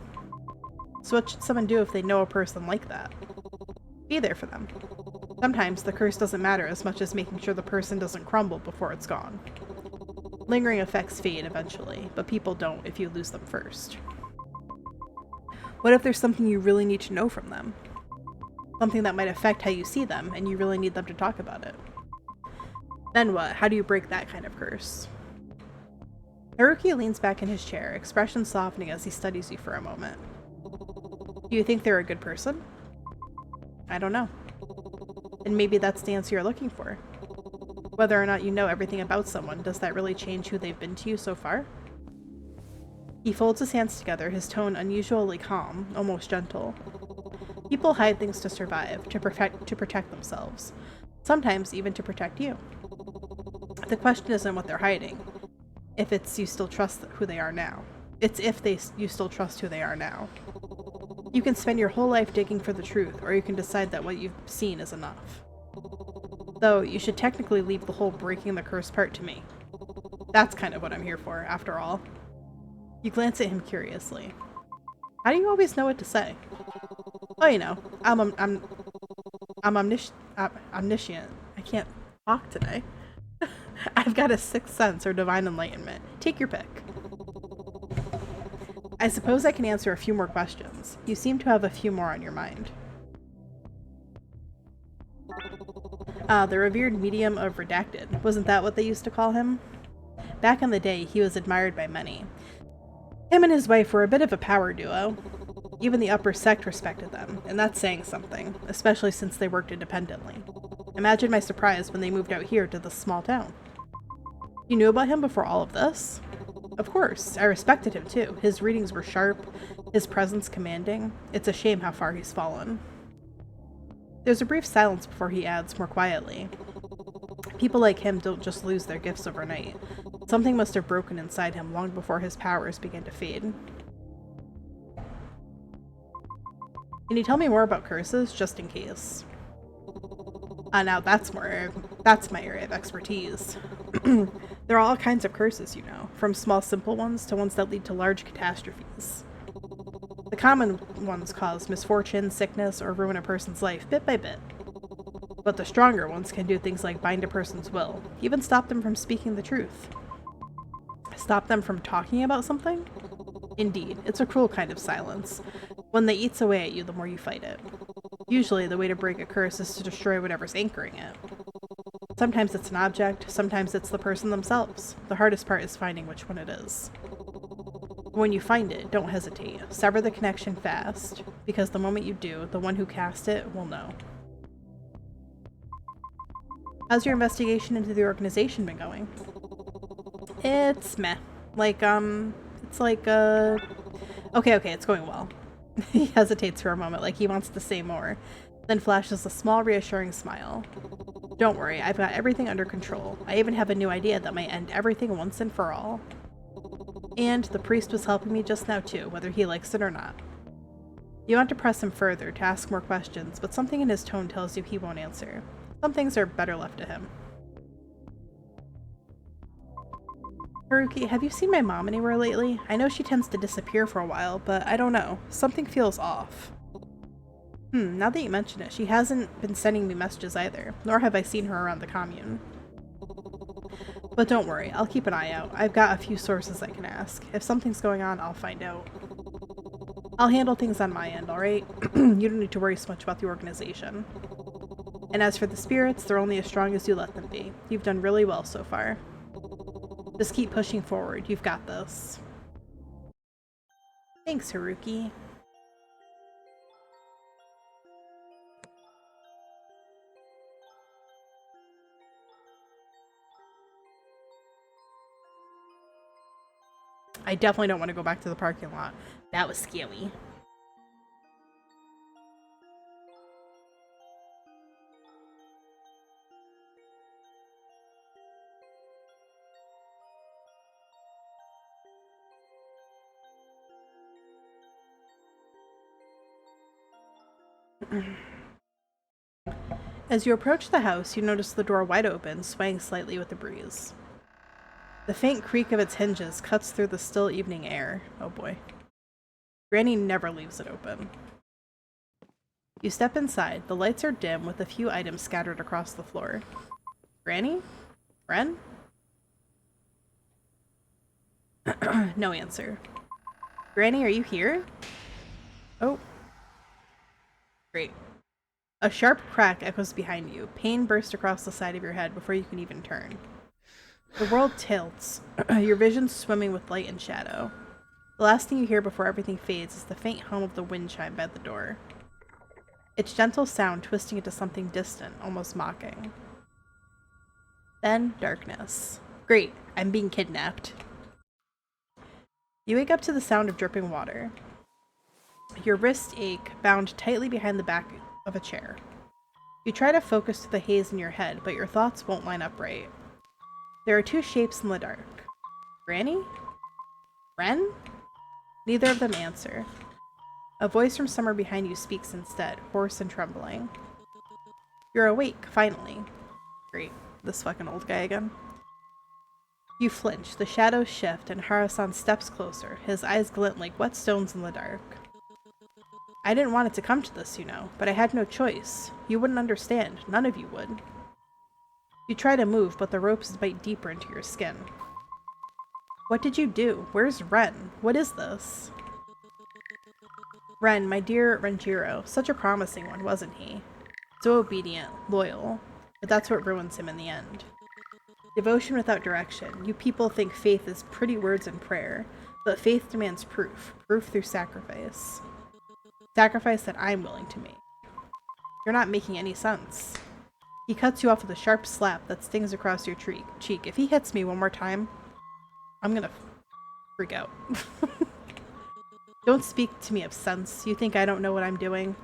So what should someone do if they know a person like that? Be there for them. Sometimes the curse doesn't matter as much as making sure the person doesn't crumble before it's gone. Lingering effects fade eventually, but people don't if you lose them first. What if there's something you really need to know from them? Something that might affect how you see them, and you really need them to talk about it. Then what? How do you break that kind of curse? Haruki leans back in his chair, expression softening as he studies you for a moment. Do you think they're a good person? I don't know. And maybe that's the answer you're looking for. Whether or not you know everything about someone, does that really change who they've been to you so far? He folds his hands together, his tone unusually calm, almost gentle. People hide things to survive, to protect themselves. Sometimes even to protect you. The question isn't what they're hiding. If it's you still trust who they are now. It's if you still trust who they are now. You can spend your whole life digging for the truth, or you can decide that what you've seen is enough. Though, you should technically leave the whole breaking the curse part to me. That's kind of what I'm here for, after all. You glance at him curiously. How do you always know what to say? Oh, you know, I'm omniscient. I can't talk today. I've got a sixth sense or divine enlightenment. Take your pick. I suppose I can answer a few more questions. You seem to have a few more on your mind. The revered medium of redacted. Wasn't that what they used to call him? Back in the day, he was admired by many. Him and his wife were a bit of a power duo. Even the upper sect respected them, and that's saying something, especially since they worked independently. Imagine my surprise when they moved out here to this small town. You knew about him before all of this? Of course, I respected him too. His readings were sharp, his presence commanding. It's a shame how far he's fallen. There's a brief silence before he adds, more quietly. People like him don't just lose their gifts overnight. Something must have broken inside him long before his powers began to fade. Can you tell me more about curses, just in case? Now that's my area of expertise. There are all kinds of curses, you know, from small simple ones to ones that lead to large catastrophes. The common ones cause misfortune, sickness, or ruin a person's life bit by bit. But the stronger ones can do things like bind a person's will, even stop them from speaking the truth. Stop them from talking about something? Indeed, it's a cruel kind of silence, one that eats away at you the more you fight it. Usually, the way to break a curse is to destroy whatever's anchoring it. Sometimes it's an object, sometimes it's the person themselves. The hardest part is finding which one it is. When you find it, don't hesitate. Sever the connection fast, because the moment you do, the one who cast it will know. How's your investigation into the organization been going? It's meh. Okay, it's going well. He hesitates for a moment, like he wants to say more, then flashes a small, reassuring smile. Don't worry, I've got everything under control. I even have a new idea that might end everything once and for all. And the priest was helping me just now too, whether he likes it or not. You want to press him further, to ask more questions, but something in his tone tells you he won't answer. Some things are better left to him. Haruki, have you seen my mom anywhere lately? I know she tends to disappear for a while, but I don't know. Something feels off. Now that you mention it, she hasn't been sending me messages either, nor have I seen her around the commune. But don't worry, I'll keep an eye out. I've got a few sources I can ask. If something's going on, I'll find out. I'll handle things on my end, alright? You don't need to worry so much about the organization. And as for the spirits, they're only as strong as you let them be. You've done really well so far. Just keep pushing forward. You've got this. Thanks, Haruki. I definitely don't want to go back to the parking lot. That was scary. As you approach the house, you notice the door wide open, swaying slightly with the breeze. The faint creak of its hinges cuts through the still evening air. Oh boy. Granny never leaves it open. You step inside. The lights are dim, with a few items scattered across the floor. Granny? Ren? No answer. Granny, are you here? Oh. Great. A sharp crack echoes behind you. Pain bursts across the side of your head before you can even turn. The world tilts, your vision swimming with light and shadow. The last thing you hear before everything fades is the faint hum of the wind chime by the door. Its gentle sound twisting into something distant, almost mocking. Then, darkness. Great, I'm being kidnapped. You wake up to the sound of dripping water. Your wrists ache, bound tightly behind the back of a chair. You try to focus the haze in your head, but your thoughts won't line up right. There are two shapes in the dark. Granny? Ren? Neither of them answer. A voice from somewhere behind you speaks instead, hoarse and trembling. You're awake, finally. Great. This fucking old guy again. You flinch, the shadows shift, and Harasan steps closer, his eyes glint like wet stones in the dark. I didn't want it to come to this, you know, but I had no choice. You wouldn't understand. None of you would. You try to move, but the ropes bite deeper into your skin. What did you do? Where's Ren? What is this? Ren, my dear Renjiro, such a promising one, wasn't he? So obedient, loyal, but that's what ruins him in the end. Devotion without direction. You people think faith is pretty words and prayer, but faith demands proof. Proof through sacrifice. Sacrifice that I'm willing to make. You're not making any sense. He cuts you off with a sharp slap that stings across your cheek. If he hits me one more time, I'm gonna freak out. Don't speak to me of sense. You think I don't know what I'm doing?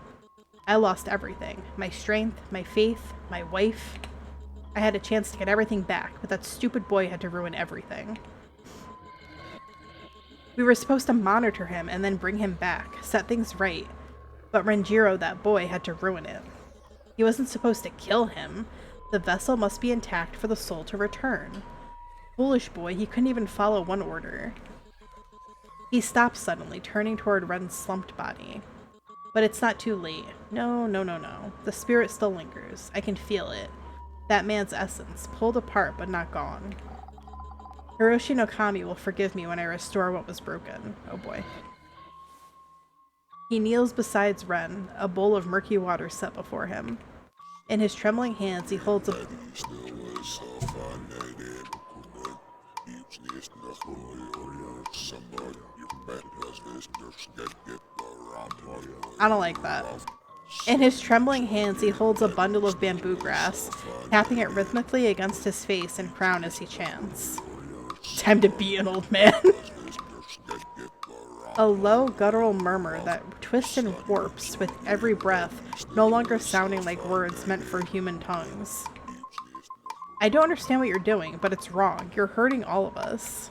I lost everything. My strength, my faith, my wife. I had a chance to get everything back, but that stupid boy had to ruin everything. We were supposed to monitor him and then bring him back, set things right. But Renjiro, that boy, had to ruin it. He wasn't supposed to kill him. The vessel must be intact for the soul to return. Foolish boy, he couldn't even follow one order. He stops suddenly, turning toward Ren's slumped body. But it's not too late. No. The spirit still lingers. I can feel it. That man's essence, pulled apart but not gone. Hiroshi no Kami will forgive me when I restore what was broken. Oh boy. He kneels beside Ren, a bowl of murky water set before him. In his trembling hands, he holds a... I don't like that. In his trembling hands, he holds a bundle of bamboo grass, tapping it rhythmically against his face and crown as he chants. Time to beat an old man. A low, guttural murmur that twists and warps with every breath, no longer sounding like words meant for human tongues. I don't understand what you're doing, but it's wrong. You're hurting all of us.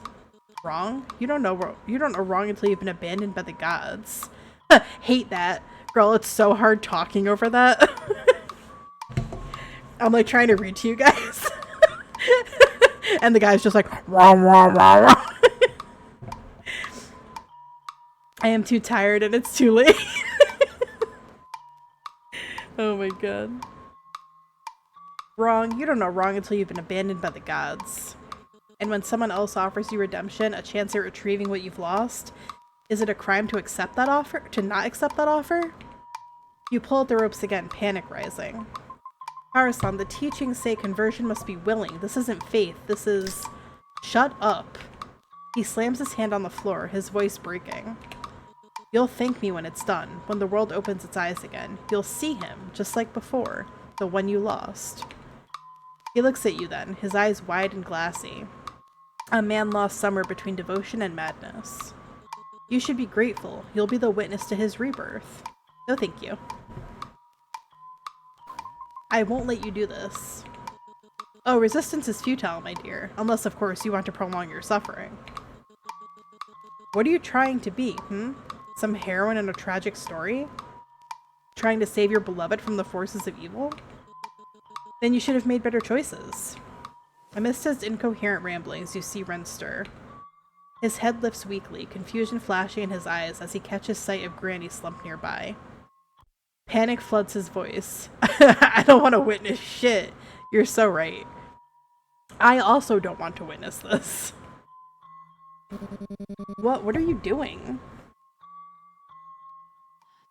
Wrong? You don't know wrong until you've been abandoned by the gods. Hate that. Girl, it's so hard talking over that. I'm like trying to read to you guys. And the guy's just like, wah, wah, wah, wah. I am too tired and it's too late. Oh my god. Wrong. You don't know wrong until you've been abandoned by the gods. And when someone else offers you redemption, a chance at retrieving what you've lost, is it a crime to accept that offer? To not accept that offer? You pull at the ropes again, panic rising. Harasan, the teachings say conversion must be willing. This isn't faith. This is... Shut up. He slams his hand on the floor, his voice breaking. You'll thank me when it's done. When the world opens its eyes again, you'll see him, just like before. The one you lost. He looks at you then, his eyes wide and glassy. A man lost somewhere between devotion and madness. You should be grateful. You'll be the witness to his rebirth. No thank you. I won't let you do this. Oh, resistance is futile, my dear. Unless, of course, you want to prolong your suffering. What are you trying to be, Some heroine in a tragic story? Trying to save your beloved from the forces of evil? Then you should have made better choices. Amidst his incoherent ramblings, you see Ren stir. His head lifts weakly, confusion flashing in his eyes as he catches sight of Granny slumped nearby. Panic floods his voice. I don't want to witness shit. You're so right. I also don't want to witness this. What are you doing?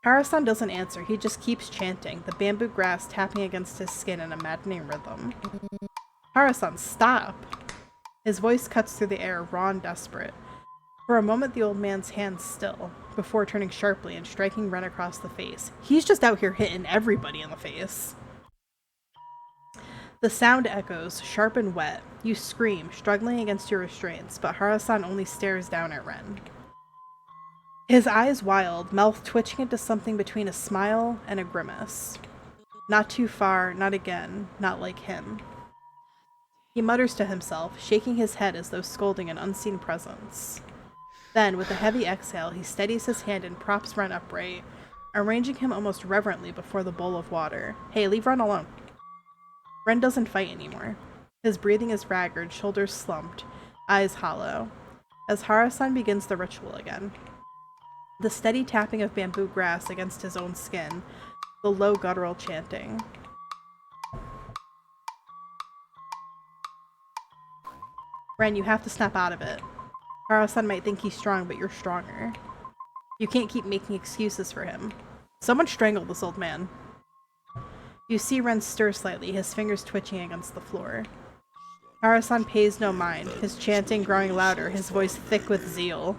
Harasan doesn't answer. He just keeps chanting, the bamboo grass tapping against his skin in a maddening rhythm. Harasan, stop! His voice cuts through the air, raw and desperate. For a moment, the old man's hands still, before turning sharply and striking Ren across the face. He's just out here hitting everybody in the face. The sound echoes, sharp and wet. You scream, struggling against your restraints, but Harasan only stares down at Ren. His eyes wild, mouth twitching into something between a smile and a grimace. Not too far, not again, not like him. He mutters to himself, shaking his head as though scolding an unseen presence. Then, with a heavy exhale, he steadies his hand and props Ren upright, arranging him almost reverently before the bowl of water. Hey, leave Ren alone. Ren doesn't fight anymore. His breathing is ragged, shoulders slumped, eyes hollow, as Hara-san begins the ritual again. The steady tapping of bamboo grass against his own skin, the low guttural chanting. Ren, you have to snap out of it. Hara-san might think he's strong, but you're stronger. You can't keep making excuses for him. Someone strangled this old man. You see Ren stir slightly, his fingers twitching against the floor. Hara-san pays no mind, his chanting growing louder, his voice thick with zeal.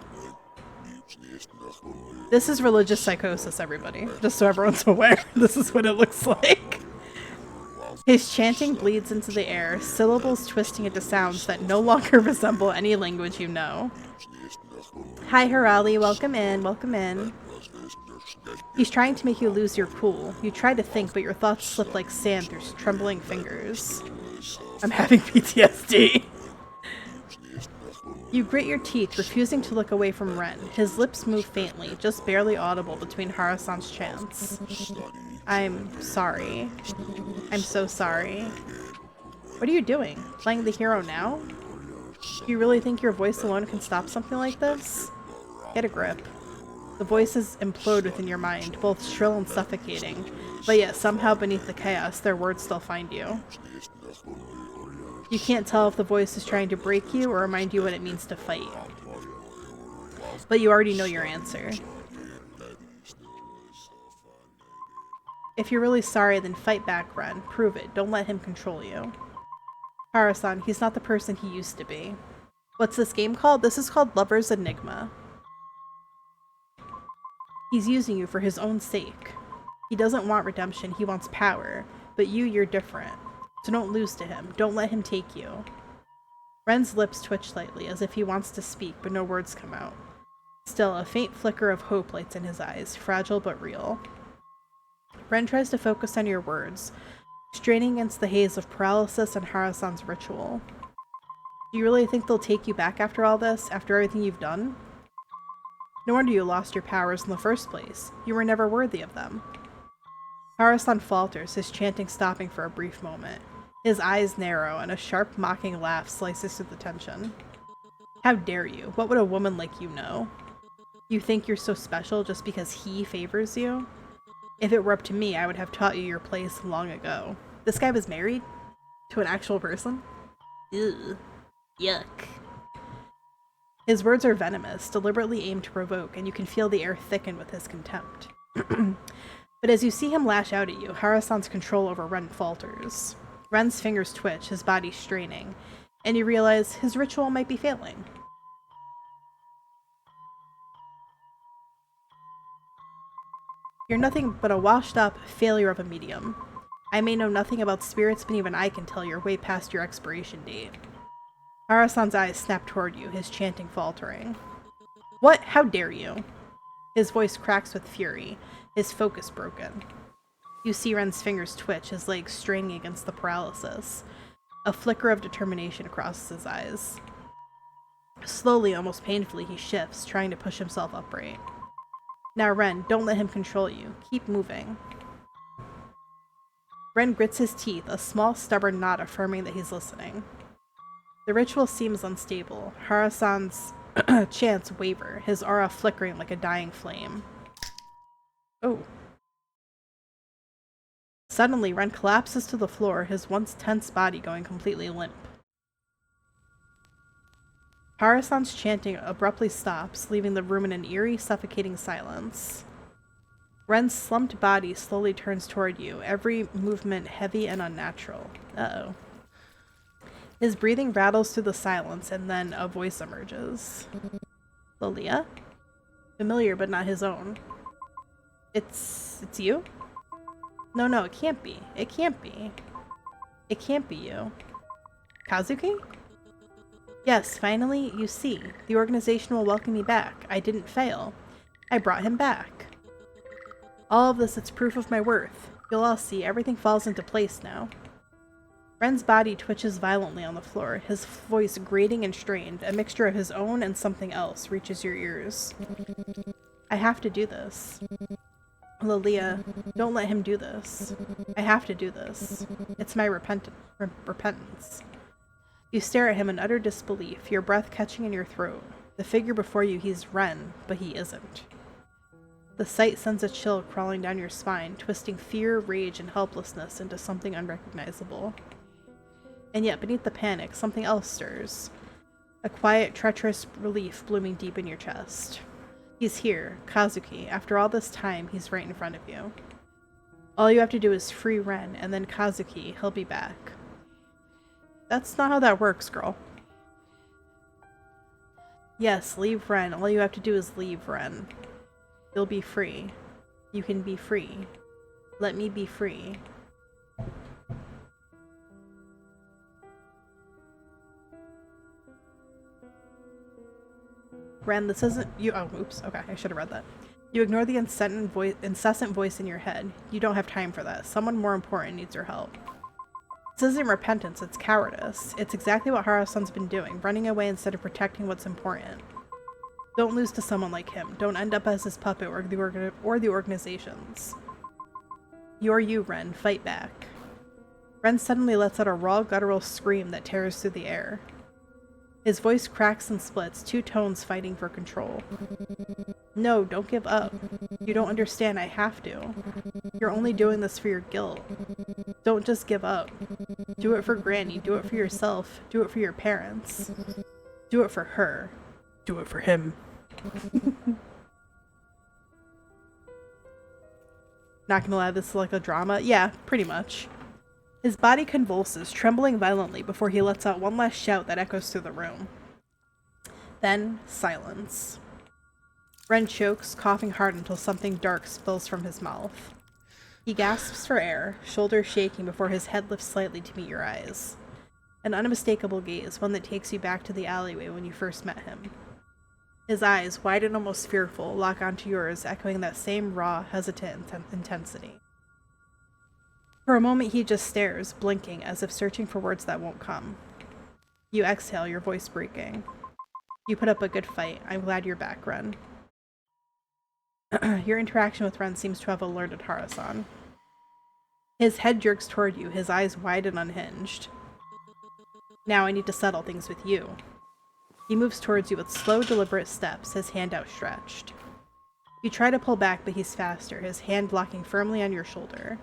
This is religious psychosis, everybody. Just so everyone's aware, this is what it looks like. His chanting bleeds into the air, syllables twisting into sounds that no longer resemble any language you know. Hi, Harali, welcome in, welcome in. He's trying to make you lose your cool. You try to think, but your thoughts slip like sand through trembling fingers. I'm having PTSD. You grit your teeth, refusing to look away from Ren. His lips move faintly, just barely audible between Hara-san's chants. I'm sorry. I'm so sorry. What are you doing? Playing the hero now? Do you really think your voice alone can stop something like this? Get a grip. The voices implode within your mind, both shrill and suffocating, but yet somehow beneath the chaos, their words still find you. You can't tell if the voice is trying to break you or remind you what it means to fight. But you already know your answer. If you're really sorry, then fight back, Ren. Prove it. Don't let him control you. Hara-san, he's not the person he used to be. What's this game called? This is called Lover's Enigma. He's using you for his own sake. He doesn't want redemption, he wants power. But you're different. So don't lose to him. Don't let him take you. Ren's lips twitch slightly, as if he wants to speak, but no words come out. Still, a faint flicker of hope lights in his eyes, fragile but real. Ren tries to focus on your words, straining against the haze of paralysis and Hara-san's ritual. Do you really think they'll take you back after all this, after everything you've done? No wonder you lost your powers in the first place. You were never worthy of them. Hara-san falters, his chanting stopping for a brief moment. His eyes narrow, and a sharp, mocking laugh slices through the tension. How dare you? What would a woman like you know? You think you're so special just because he favors you? If it were up to me, I would have taught you your place long ago. This guy was married? To an actual person? Ew. Yuck. His words are venomous, deliberately aimed to provoke, and you can feel the air thicken with his contempt. But as you see him lash out at you, Hara-san's control over Ren falters. Ren's fingers twitch, his body straining, and you realize his ritual might be failing. You're nothing but a washed-up failure of a medium. I may know nothing about spirits, but even I can tell you're way past your expiration date. Hara-san's eyes snap toward you, his chanting faltering. What? How dare you? His voice cracks with fury, his focus broken. You see Ren's fingers twitch, his legs straining against the paralysis. A flicker of determination crosses his eyes. Slowly, almost painfully, he shifts, trying to push himself upright. Now, Ren, don't let him control you. Keep moving. Ren grits his teeth, a small, stubborn nod affirming that he's listening. The ritual seems unstable. Hara-san's chants waver, his aura flickering like a dying flame. Oh. Suddenly, Ren collapses to the floor, his once tense body going completely limp. Hara-san's chanting abruptly stops, leaving the room in an eerie, suffocating silence. Ren's slumped body slowly turns toward you, every movement heavy and unnatural. Uh-oh. His breathing rattles through the silence, and then a voice emerges. Lilia? Familiar, but not his own. It's you? No, it can't be. It can't be. It can't be you. Kazuki? Yes, finally, you see. The organization will welcome me back. I didn't fail. I brought him back. All of this, it's proof of my worth. You'll all see, everything falls into place now. Ren's body twitches violently on the floor, his voice grating and strained. A mixture of his own and something else reaches your ears. I have to do this. Lilia, don't let him do this. I have to do this. It's my repentance. You stare at him in utter disbelief, your breath catching in your throat. The figure before you, he's Ren, but he isn't. The sight sends a chill crawling down your spine, twisting fear, rage, and helplessness into something unrecognizable. And yet, beneath the panic, something else stirs. A quiet, treacherous relief blooming deep in your chest. He's here, Kazuki. After all this time, he's right in front of you. All you have to do is free Ren, and then Kazuki, he'll be back. That's not how that works, girl. Yes, leave Ren. All you have to do is leave Ren. You'll be free. You can be free. Let me be free. Ren, this isn't you. Oh, oops. Okay, I should have read that. You ignore the incessant voice in your head. You don't have time for that. Someone more important needs your help. This isn't repentance, it's cowardice. It's exactly what Harusan's been doing, running away instead of protecting what's important. Don't lose to someone like him. Don't end up as his puppet or the organization's. You're you, Ren. Fight back. Ren suddenly lets out a raw, guttural scream that tears through the air. His voice cracks and splits, two tones fighting for control. No, don't give up. You don't understand, I have to. You're only doing this for your guilt. Don't just give up. Do it for Granny, do it for yourself, do it for your parents. Do it for her. Do it for him. Not gonna lie, this is like a drama. Yeah, pretty much. His body convulses, trembling violently before he lets out one last shout that echoes through the room. Then, silence. Ren chokes, coughing hard until something dark spills from his mouth. He gasps for air, shoulders shaking before his head lifts slightly to meet your eyes. An unmistakable gaze, one that takes you back to the alleyway when you first met him. His eyes, wide and almost fearful, lock onto yours, echoing that same raw, hesitant intensity. For a moment he just stares, blinking, as if searching for words that won't come. You exhale, your voice breaking. You put up a good fight. I'm glad you're back, Ren. Your interaction with Ren seems to have alerted Harusan. His head jerks toward you, his eyes wide and unhinged. Now I need to settle things with you. He moves towards you with slow, deliberate steps, his hand outstretched. You try to pull back, but he's faster, his hand locking firmly on your shoulder.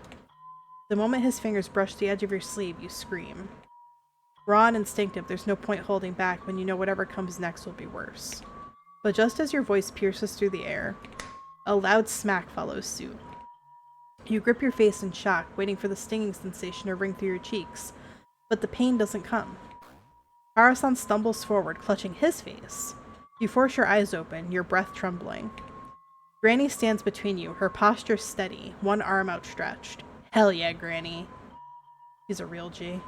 The moment his fingers brush the edge of your sleeve, you scream. Raw and instinctive, there's no point holding back when you know whatever comes next will be worse. But just as your voice pierces through the air, a loud smack follows suit. You grip your face in shock, waiting for the stinging sensation to ring through your cheeks, but the pain doesn't come. Harusan stumbles forward, clutching his face. You force your eyes open, your breath trembling. Granny stands between you, her posture steady, one arm outstretched. Hell yeah, Granny. She's a real G.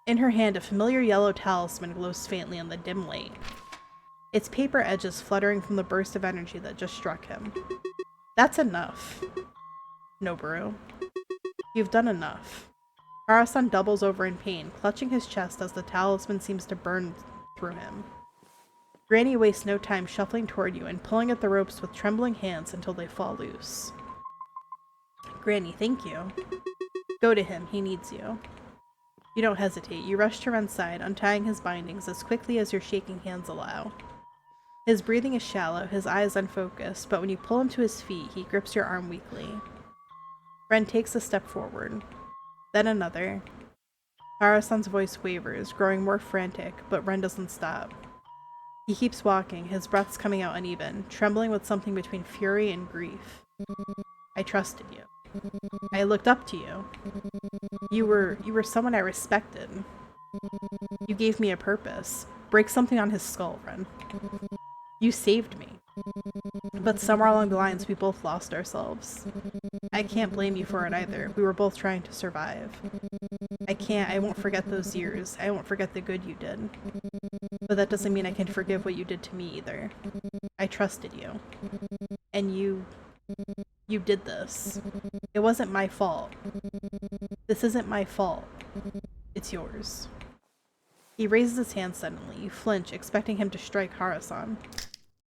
In her hand, a familiar yellow talisman glows faintly in the dim light. Its paper edges fluttering from the burst of energy that just struck him. That's enough. Noboru. You've done enough. Harusan doubles over in pain, clutching his chest as the talisman seems to burn through him. Granny wastes no time shuffling toward you and pulling at the ropes with trembling hands until they fall loose. Granny, thank you. Go to him, he needs you. You don't hesitate. You rush to Ren's side, untying his bindings as quickly as your shaking hands allow. His breathing is shallow, his eyes unfocused, but when you pull him to his feet, he grips your arm weakly. Ren takes a step forward. Then another. Harusan's voice wavers, growing more frantic, but Ren doesn't stop. He keeps walking, his breaths coming out uneven, trembling with something between fury and grief. I trusted you. I looked up to you. You were someone I respected. You gave me a purpose. Break something on his skull, Ren. You saved me. But somewhere along the lines, we both lost ourselves. I can't blame you for it either. We were both trying to survive. I won't forget those years. I won't forget the good you did. But that doesn't mean I can forgive what you did to me either. I trusted you. And you You did this. It wasn't my fault. This isn't my fault. It's yours. He raises his hand suddenly. You flinch, expecting him to strike Hara-san.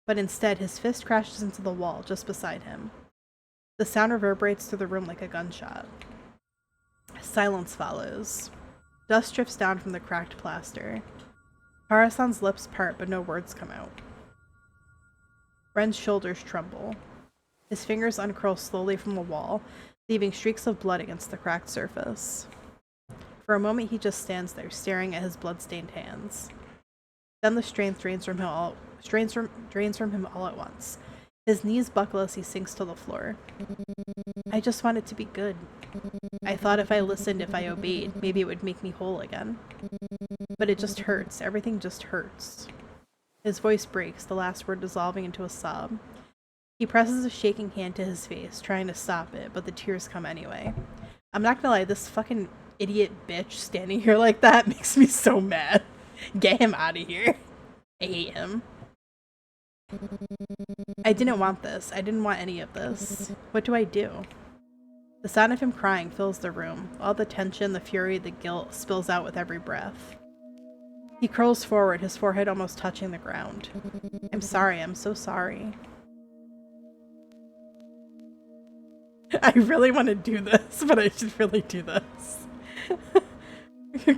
But instead, his fist crashes into the wall just beside him. The sound reverberates through the room like a gunshot. Silence follows. Dust drifts down from the cracked plaster. Hara-san's lips part, but no words come out. Ren's shoulders tremble. His fingers uncurl slowly from the wall, leaving streaks of blood against the cracked surface. For a moment, he just stands there, staring at his blood-stained hands. Then the strength drains from him all at once. His knees buckle as he sinks to the floor. I just want it to be good. I thought if I listened, if I obeyed, maybe it would make me whole again. But it just hurts. Everything just hurts. His voice breaks, the last word dissolving into a sob. He presses a shaking hand to his face, trying to stop it, but the tears come anyway. I'm not gonna lie, this fucking idiot bitch standing here like that makes me so mad. Get him out of here. I hate him. I didn't want this. I didn't want any of this. What do I do? The sound of him crying fills the room. All the tension, the fury, the guilt spills out with every breath. He curls forward, his forehead almost touching the ground. I'm sorry. I'm so sorry. I really want to do this, but I should really do this.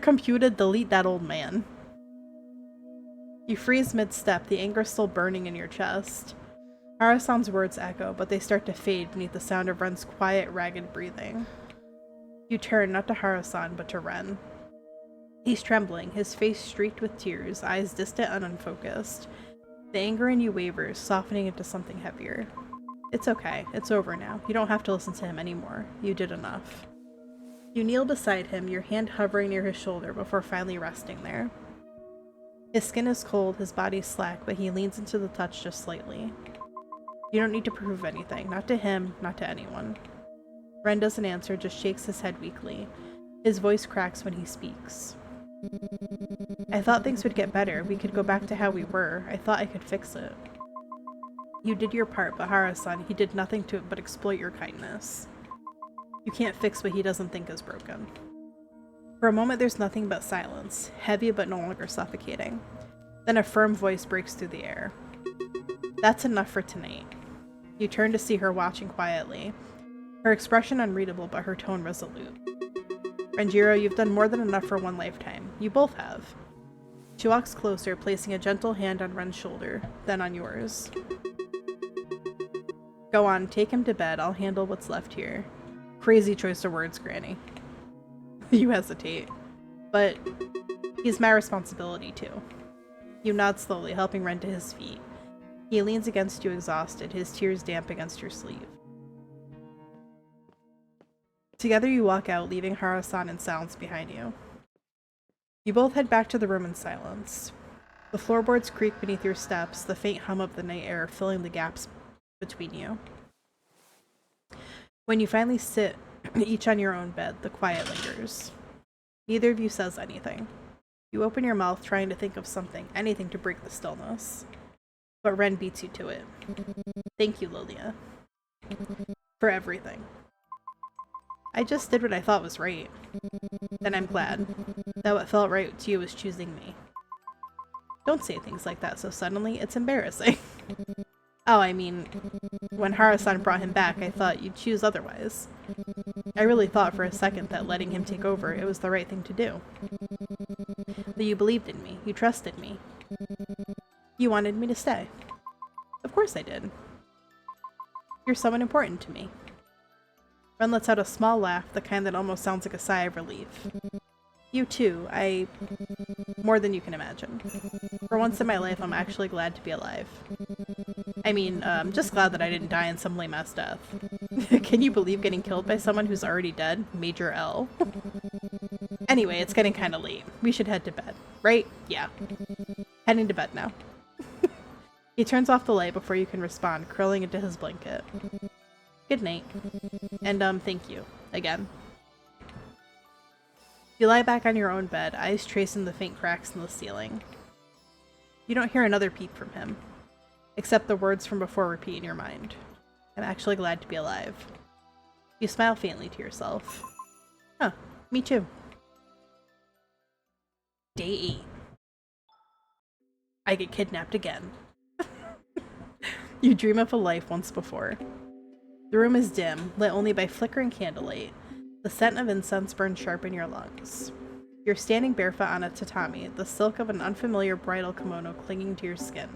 Computer, delete that old man. You freeze mid-step, the anger still burning in your chest. Hara-san's words echo, but they start to fade beneath the sound of Ren's quiet, ragged breathing. You turn, not to Hara-san, but to Ren. He's trembling, his face streaked with tears, eyes distant and unfocused. The anger in you wavers, softening into something heavier. It's okay. It's over now. You don't have to listen to him anymore. You did enough. You kneel beside him, your hand hovering near his shoulder before finally resting there. His skin is cold, his body slack, but he leans into the touch just slightly. You don't need to prove anything. Not to him, not to anyone. Ren doesn't answer, just shakes his head weakly. His voice cracks when he speaks. I thought things would get better. We could go back to how we were. I thought I could fix it. You did your part, but Hara-san, he did nothing to it but exploit your kindness. You can't fix what he doesn't think is broken. For a moment there's nothing but silence, heavy but no longer suffocating. Then a firm voice breaks through the air. That's enough for tonight. You turn to see her watching quietly. Her expression unreadable, but her tone resolute. Renjiro, you've done more than enough for one lifetime. You both have. She walks closer, placing a gentle hand on Ren's shoulder, then on yours. Go on, take him to bed. I'll handle what's left here. Crazy choice of words, Granny. You hesitate. But he's my responsibility, too. You nod slowly, helping Ren to his feet. He leans against you exhausted, his tears damp against your sleeve. Together you walk out, leaving Hara-san in silence behind you. You both head back to the room in silence. The floorboards creak beneath your steps, the faint hum of the night air filling the gaps between you. When you finally sit, each on your own bed, the quiet lingers. Neither of you says anything. You open your mouth, trying to think of something, anything to break the stillness. But Ren beats you to it. Thank you, Lilia. For everything. I just did what I thought was right. And I'm glad that what felt right to you was choosing me. Don't say things like that so suddenly, it's embarrassing. Oh, I mean, when Hara-san brought him back, I thought you'd choose otherwise. I really thought for a second that letting him take over, it was the right thing to do. But you believed in me. You trusted me. You wanted me to stay. Of course I did. You're someone important to me. Ren lets out a small laugh, the kind that almost sounds like a sigh of relief. You too, more than you can imagine. For once in my life, I'm actually glad to be alive. I mean, just glad that I didn't die in some lame-ass death. Can you believe getting killed by someone who's already dead? Major L. Anyway, it's getting kinda late. We should head to bed. Right? Yeah. Heading to bed now. He turns off the light before you can respond, curling into his blanket. Good night. And, thank you. Again. You lie back on your own bed, eyes tracing the faint cracks in the ceiling. You don't hear another peep from him, except the words from before repeat in your mind. I'm actually glad to be alive. You smile faintly to yourself. Huh, me too. Day 8. I get kidnapped again. You dream of a life once before. The room is dim, lit only by flickering candlelight. The scent of incense burns sharp in your lungs. You're standing barefoot on a tatami, the silk of an unfamiliar bridal kimono clinging to your skin.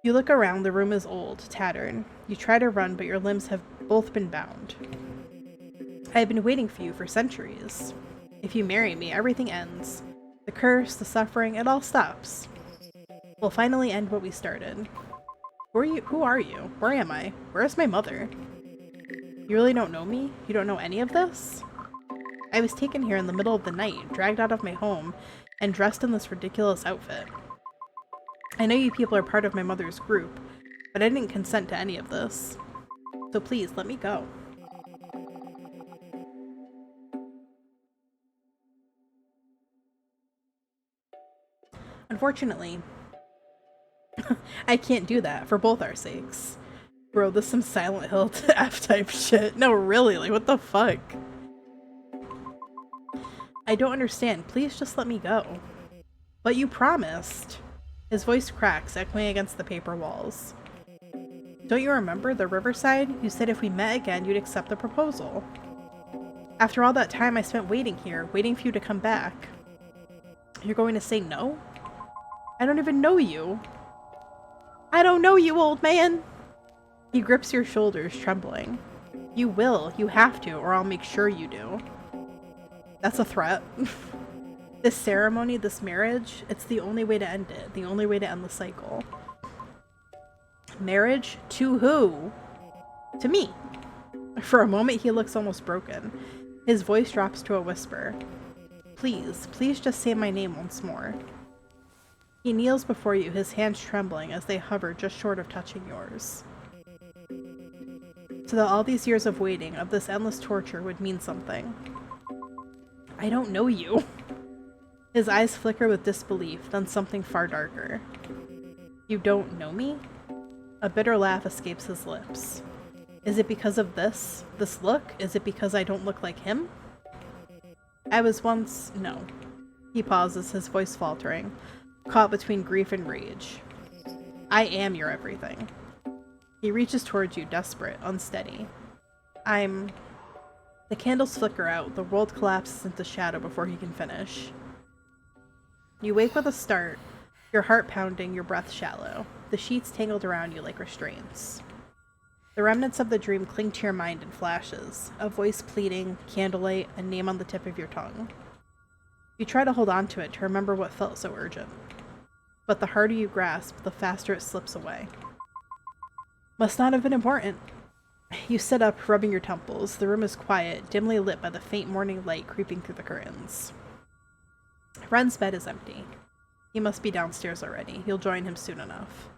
You look around, the room is old, tattered. You try to run, but your limbs have both been bound. I have been waiting for you for centuries. If you marry me, everything ends. The curse, the suffering, it all stops. We'll finally end what we started. Who are you? Where am I? Where is my mother? You really don't know me? You don't know any of this? I was taken here in the middle of the night, dragged out of my home, and dressed in this ridiculous outfit. I know you people are part of my mother's group, but I didn't consent to any of this. So please, let me go. Unfortunately, I can't do that for both our sakes. Bro, this is some Silent Hill to F-type shit. No, really, like, what the fuck? I don't understand. Please just let me go. But you promised. His voice cracks, echoing against the paper walls. Don't you remember the riverside? You said if we met again, you'd accept the proposal. After all that time I spent waiting here, waiting for you to come back. You're going to say no? I don't even know you. I don't know you, old man. He grips your shoulders, trembling. You will. You have to, or I'll make sure you do. That's a threat. This ceremony, this marriage, it's the only way to end it. The only way to end the cycle. Marriage? To who? To me. For a moment, he looks almost broken. His voice drops to a whisper. Please, please just say my name once more. He kneels before you, his hands trembling as they hover just short of touching yours. So that all these years of waiting, of this endless torture, would mean something. I don't know you. His eyes flicker with disbelief, then something far darker. You don't know me? A bitter laugh escapes his lips. Is it because of this look? Is it because I don't look like him? I was once... No. He pauses, his voice faltering, caught between grief and rage. I am your everything. He reaches towards you, desperate, unsteady. The candles flicker out, the world collapses into shadow before he can finish. You wake with a start, your heart pounding, your breath shallow, the sheets tangled around you like restraints. The remnants of the dream cling to your mind in flashes, a voice pleading, candlelight, a name on the tip of your tongue. You try to hold on to it to remember what felt so urgent. But the harder you grasp, the faster it slips away. Must not have been important. You sit up, rubbing your temples. The room is quiet, dimly lit by the faint morning light creeping through the curtains. Ren's bed is empty. He must be downstairs already. You'll join him soon enough.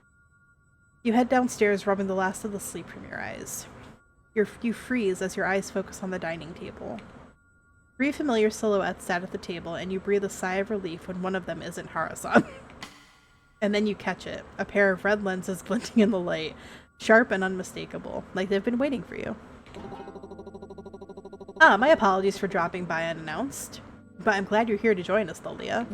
You head downstairs, rubbing the last of the sleep from your eyes. You freeze as your eyes focus on the dining table. 3 familiar silhouettes sat at the table, and you breathe a sigh of relief when one of them isn't Hara-san. And then you catch it, a pair of red lenses glinting in the light, sharp and unmistakable, like they've been waiting for you. My apologies for dropping by unannounced, but I'm glad you're here to join us, Lilia.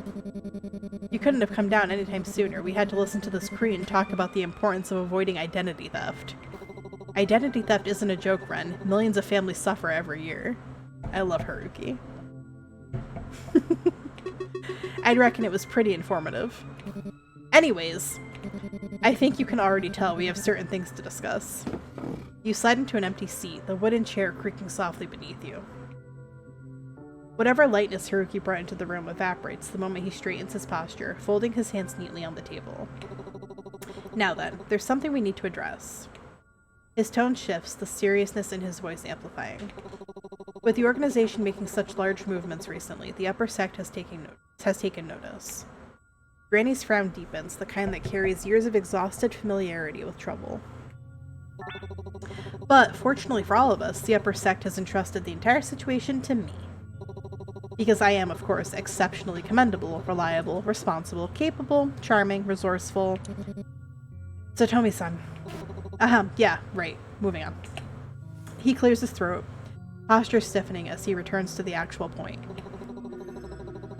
You couldn't have come down anytime sooner. We had to listen to this Korean talk about the importance of avoiding identity theft. Identity theft isn't a joke, Ren. Millions of families suffer every year. I love Haruki. I'd reckon it was pretty informative. Anyways, I think you can already tell we have certain things to discuss. You slide into an empty seat, the wooden chair creaking softly beneath you. Whatever lightness Haruki brought into the room evaporates the moment he straightens his posture, folding his hands neatly on the table. Now then, there's something we need to address. His tone shifts, the seriousness in his voice amplifying. With the organization making such large movements recently, the upper sect has taken notice. Granny's frown deepens, the kind that carries years of exhausted familiarity with trouble. But, fortunately for all of us, the upper sect has entrusted the entire situation to me. Because I am, of course, exceptionally commendable, reliable, responsible, capable, charming, resourceful. Satomi-san, Yeah, right. Moving on. He clears his throat, posture stiffening as he returns to the actual point.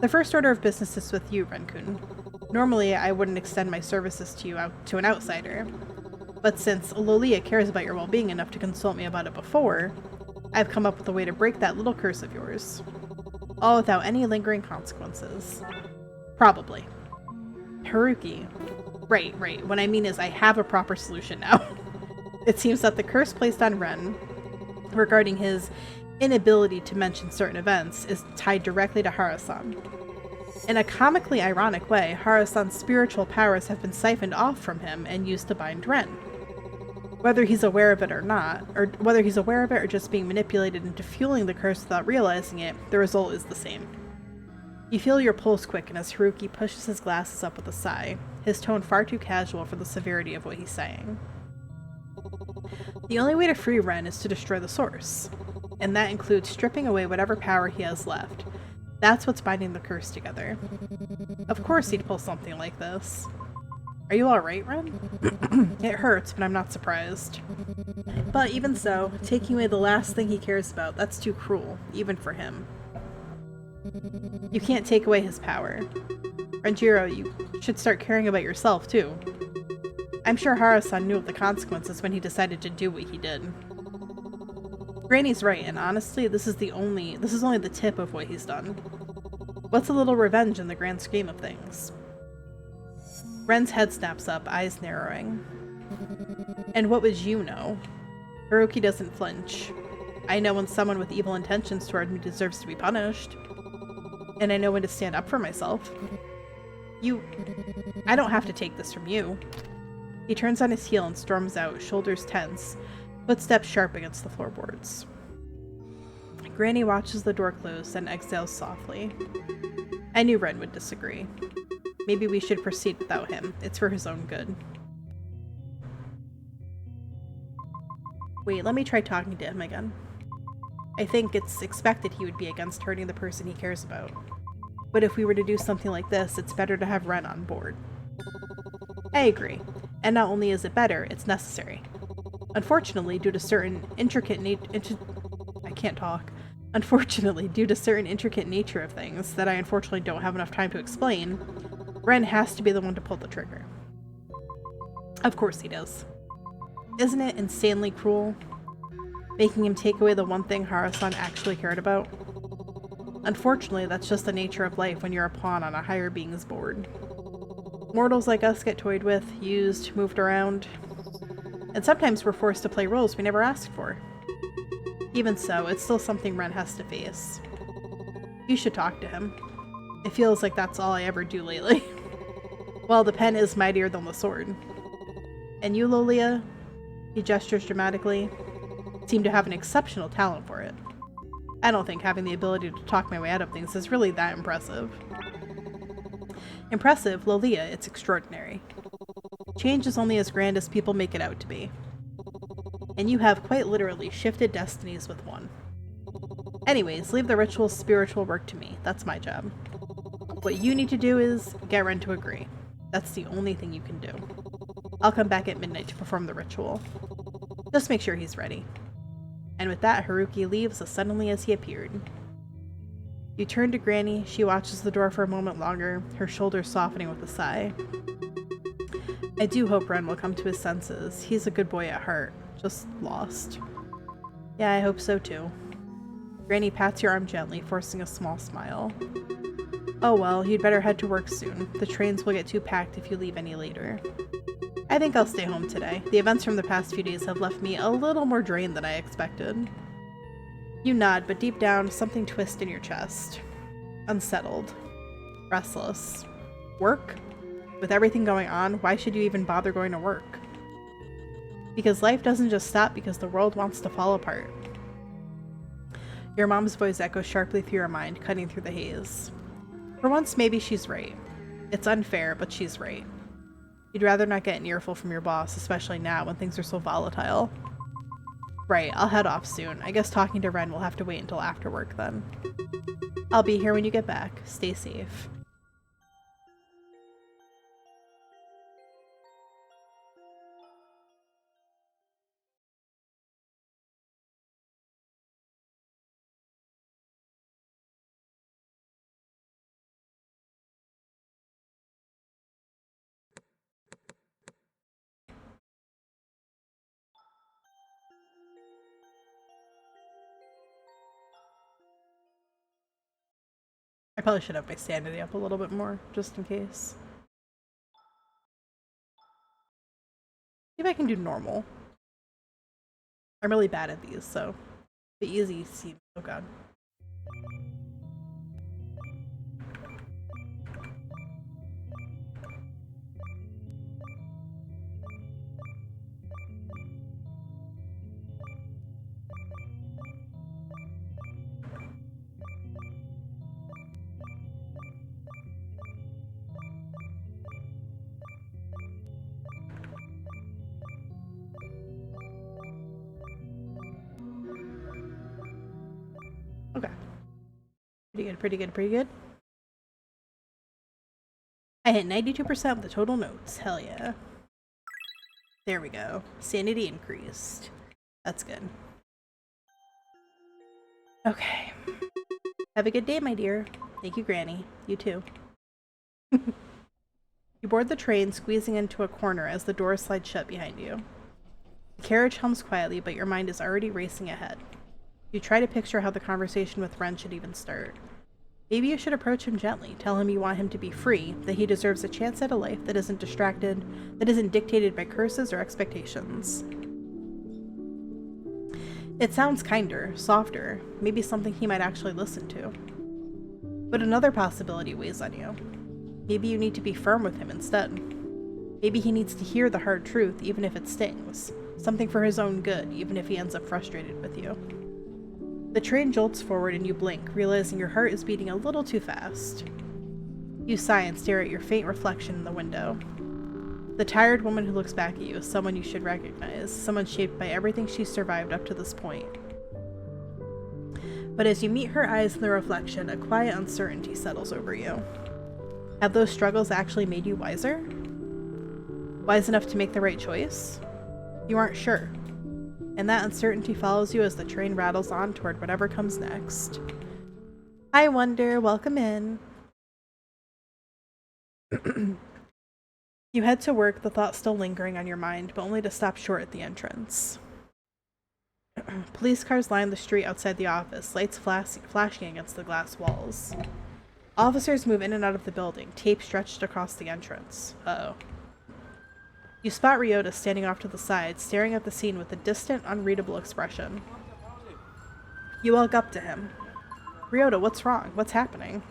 The first order of business is with you, Ren-kun. Normally, I wouldn't extend my services to you to an outsider, but since Lolia cares about your well-being enough to consult me about it before, I've come up with a way to break that little curse of yours. All without any lingering consequences. Probably. Haruki. Right. What I mean is I have a proper solution now. It seems that the curse placed on Ren regarding his inability to mention certain events is tied directly to Hara-san. In a comically ironic way, Hara-san's spiritual powers have been siphoned off from him and used to bind Ren. Whether he's aware of it or not, or whether he's aware of it or just being manipulated into fueling the curse without realizing it, the result is the same. You feel your pulse quicken as Haruki pushes his glasses up with a sigh, his tone far too casual for the severity of what he's saying. The only way to free Ren is to destroy the source, and that includes stripping away whatever power he has left. That's what's binding the curse together. Of course he'd pull something like this. Are you alright, Ren? It hurts, but I'm not surprised. But even so, taking away the last thing he cares about, that's too cruel, even for him. You can't take away his power. Renjiro, you should start caring about yourself, too. I'm sure Hara-san knew of the consequences when he decided to do what he did. Granny's right, and honestly, this is only the tip of what he's done. What's a little revenge in the grand scheme of things? Ren's head snaps up, eyes narrowing. And what would you know? Haruki doesn't flinch. I know when someone with evil intentions toward me deserves to be punished. And I know when to stand up for myself. I don't have to take this from you. He turns on his heel and storms out, shoulders tense, footsteps sharp against the floorboards. Granny watches the door close and exhales softly. I knew Ren would disagree. Maybe we should proceed without him. It's for his own good. Wait, let me try talking to him again. I think it's expected he would be against hurting the person he cares about. But if we were to do something like this, it's better to have Ren on board. I agree. And not only is it better, it's necessary. Unfortunately, due to certain intricate nature of things that I unfortunately don't have enough time to explain, Ren has to be the one to pull the trigger. Of course he does. Isn't it insanely cruel? Making him take away the one thing Hara-san actually cared about? Unfortunately, that's just the nature of life when you're a pawn on a higher being's board. Mortals like us get toyed with, used, moved around, and sometimes we're forced to play roles we never asked for. Even so, it's still something Ren has to face. You should talk to him. It feels like that's all I ever do lately. Well, the pen is mightier than the sword. And you, Lolia, he gestures dramatically, seem to have an exceptional talent for it. I don't think having the ability to talk my way out of things is really that impressive. Impressive, Lolia, it's extraordinary. Change is only as grand as people make it out to be. And you have quite literally shifted destinies with one. Anyways, leave the ritual spiritual work to me. That's my job. What you need to do is get Ren to agree. That's the only thing you can do. I'll come back at midnight to perform the ritual. Just make sure he's ready. And with that, Haruki leaves as suddenly as he appeared. You turn to Granny. She watches the door for a moment longer, her shoulders softening with a sigh. I do hope Ren will come to his senses. He's a good boy at heart, just lost. Yeah, I hope so too. Granny pats your arm gently, forcing a small smile. Oh well, you'd better head to work soon. The trains will get too packed if you leave any later. I think I'll stay home today. The events from the past few days have left me a little more drained than I expected. You nod, but deep down, something twists in your chest. Unsettled. Restless. Work? With everything going on, why should you even bother going to work? Because life doesn't just stop because the world wants to fall apart. Your mom's voice echoes sharply through your mind, cutting through the haze. For once, maybe she's right. It's unfair, but she's right. You'd rather not get an earful from your boss, especially now when things are so volatile. Right, I'll head off soon. I guess talking to Ren will have to wait until after work then. I'll be here when you get back. Stay safe. I probably should have my sanity up a little bit more, just in case. See if I can do normal. I'm really bad at these, so the easy seems. Oh god. Okay. Pretty good, pretty good, pretty good. I hit 92% of the total notes. Hell yeah. There we go. Sanity increased. That's good. Okay. Have a good day, my dear. Thank you, Granny. You too. You board the train, squeezing into a corner as the door slides shut behind you. The carriage hums quietly, but your mind is already racing ahead. You try to picture how the conversation with Ren should even start. Maybe you should approach him gently, tell him you want him to be free, that he deserves a chance at a life that isn't dictated by curses or expectations. It sounds kinder, softer, maybe something he might actually listen to. But another possibility weighs on you. Maybe you need to be firm with him instead. Maybe he needs to hear the hard truth, even if it stings. Something for his own good, even if he ends up frustrated with you. The train jolts forward and you blink, realizing your heart is beating a little too fast. You sigh and stare at your faint reflection in the window. The tired woman who looks back at you is someone you should recognize, someone shaped by everything she's survived up to this point. But as you meet her eyes in the reflection, a quiet uncertainty settles over you. Have those struggles actually made you wiser? Wise enough to make the right choice? You aren't sure. And that uncertainty follows you as the train rattles on toward whatever comes next. Hi, Wonder. Welcome in. You head to work, the thought still lingering on your mind, but only to stop short at the entrance. Police cars line the street outside the office, lights flashing against the glass walls. Officers move in and out of the building, tape stretched across the entrance. Uh-oh. You spot Ryota standing off to the side, staring at the scene with a distant, unreadable expression. You walk up to him. Ryota, what's wrong? What's happening?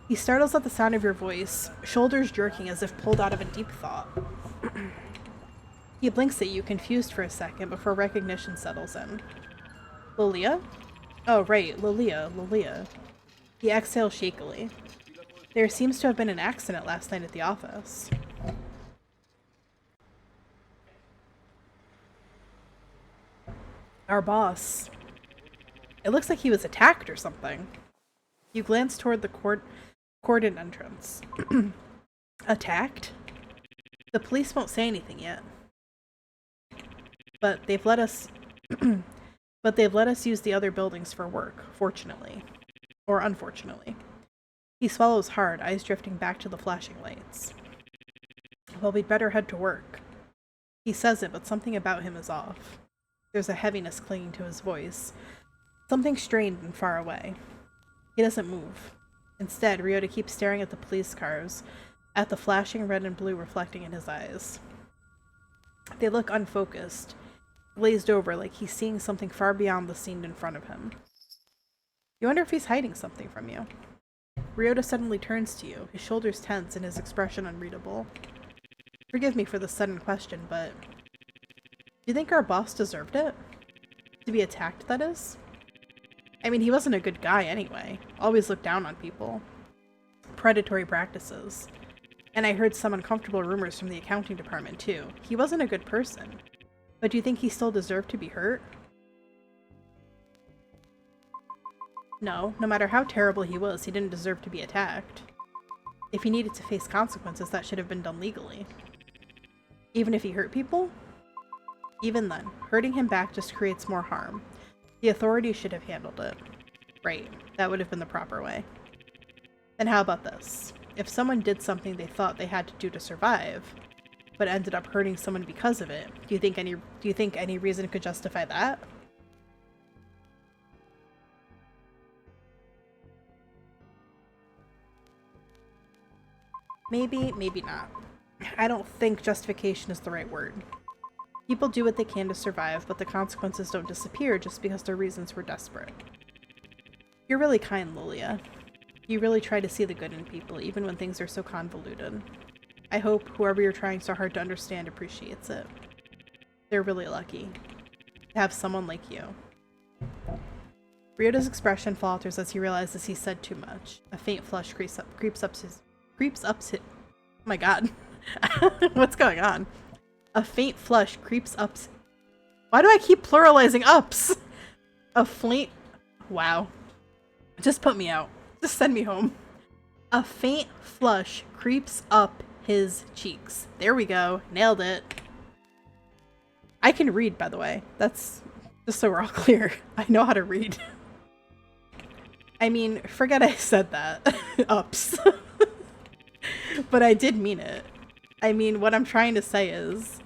He startles at the sound of your voice, shoulders jerking as if pulled out of a deep thought. He blinks at you, confused for a second, before recognition settles in. Lilia? Oh, right, Lilia. He exhales shakily. There seems to have been an accident last night at the office. Our boss. It looks like he was attacked or something. You glance toward the cordon entrance. Attacked? The police won't say anything yet. But they've let us use the other buildings for work, fortunately. Or unfortunately. He swallows hard, eyes drifting back to the flashing lights. Well, we'd better head to work. He says it, but something about him is off. There's a heaviness clinging to his voice. Something strained and far away. He doesn't move. Instead, Ryota keeps staring at the police cars, at the flashing red and blue reflecting in his eyes. They look unfocused, glazed over like he's seeing something far beyond the scene in front of him. You wonder if he's hiding something from you. Ryota suddenly turns to you, his shoulders tense and his expression unreadable. Forgive me for the sudden question, but do you think our boss deserved it? To be attacked, that is? I mean, he wasn't a good guy anyway. Always looked down on people. Predatory practices. And I heard some uncomfortable rumors from the accounting department, too. He wasn't a good person. But do you think he still deserved to be hurt? No matter how terrible he was, he didn't deserve to be attacked. If he needed to face consequences, that should have been done legally. Even if he hurt people? Even then, hurting him back just creates more harm. The authorities should have handled it. Right, that would have been the proper way. Then how about this? If someone did something they thought they had to do to survive, but ended up hurting someone because of it, do you think any reason could justify that? Maybe, maybe not. I don't think justification is the right word. People do what they can to survive, but the consequences don't disappear just because their reasons were desperate. You're really kind, Lilia. You really try to see the good in people, even when things are so convoluted. I hope whoever you're trying so hard to understand appreciates it. They're really lucky to have someone like you. Ryota's expression falters as he realizes he said too much. A faint flush creeps up his... Oh my god. What's going on? A faint flush creeps up... Why do I keep pluralizing ups? A faint... Wow. Just put me out. Just send me home. A faint flush creeps up his cheeks. There we go. Nailed it. I can read, by the way. That's just so we're all clear. I know how to read. I mean, forget I said that. Ups. But I did mean it. I mean, what I'm trying to say is,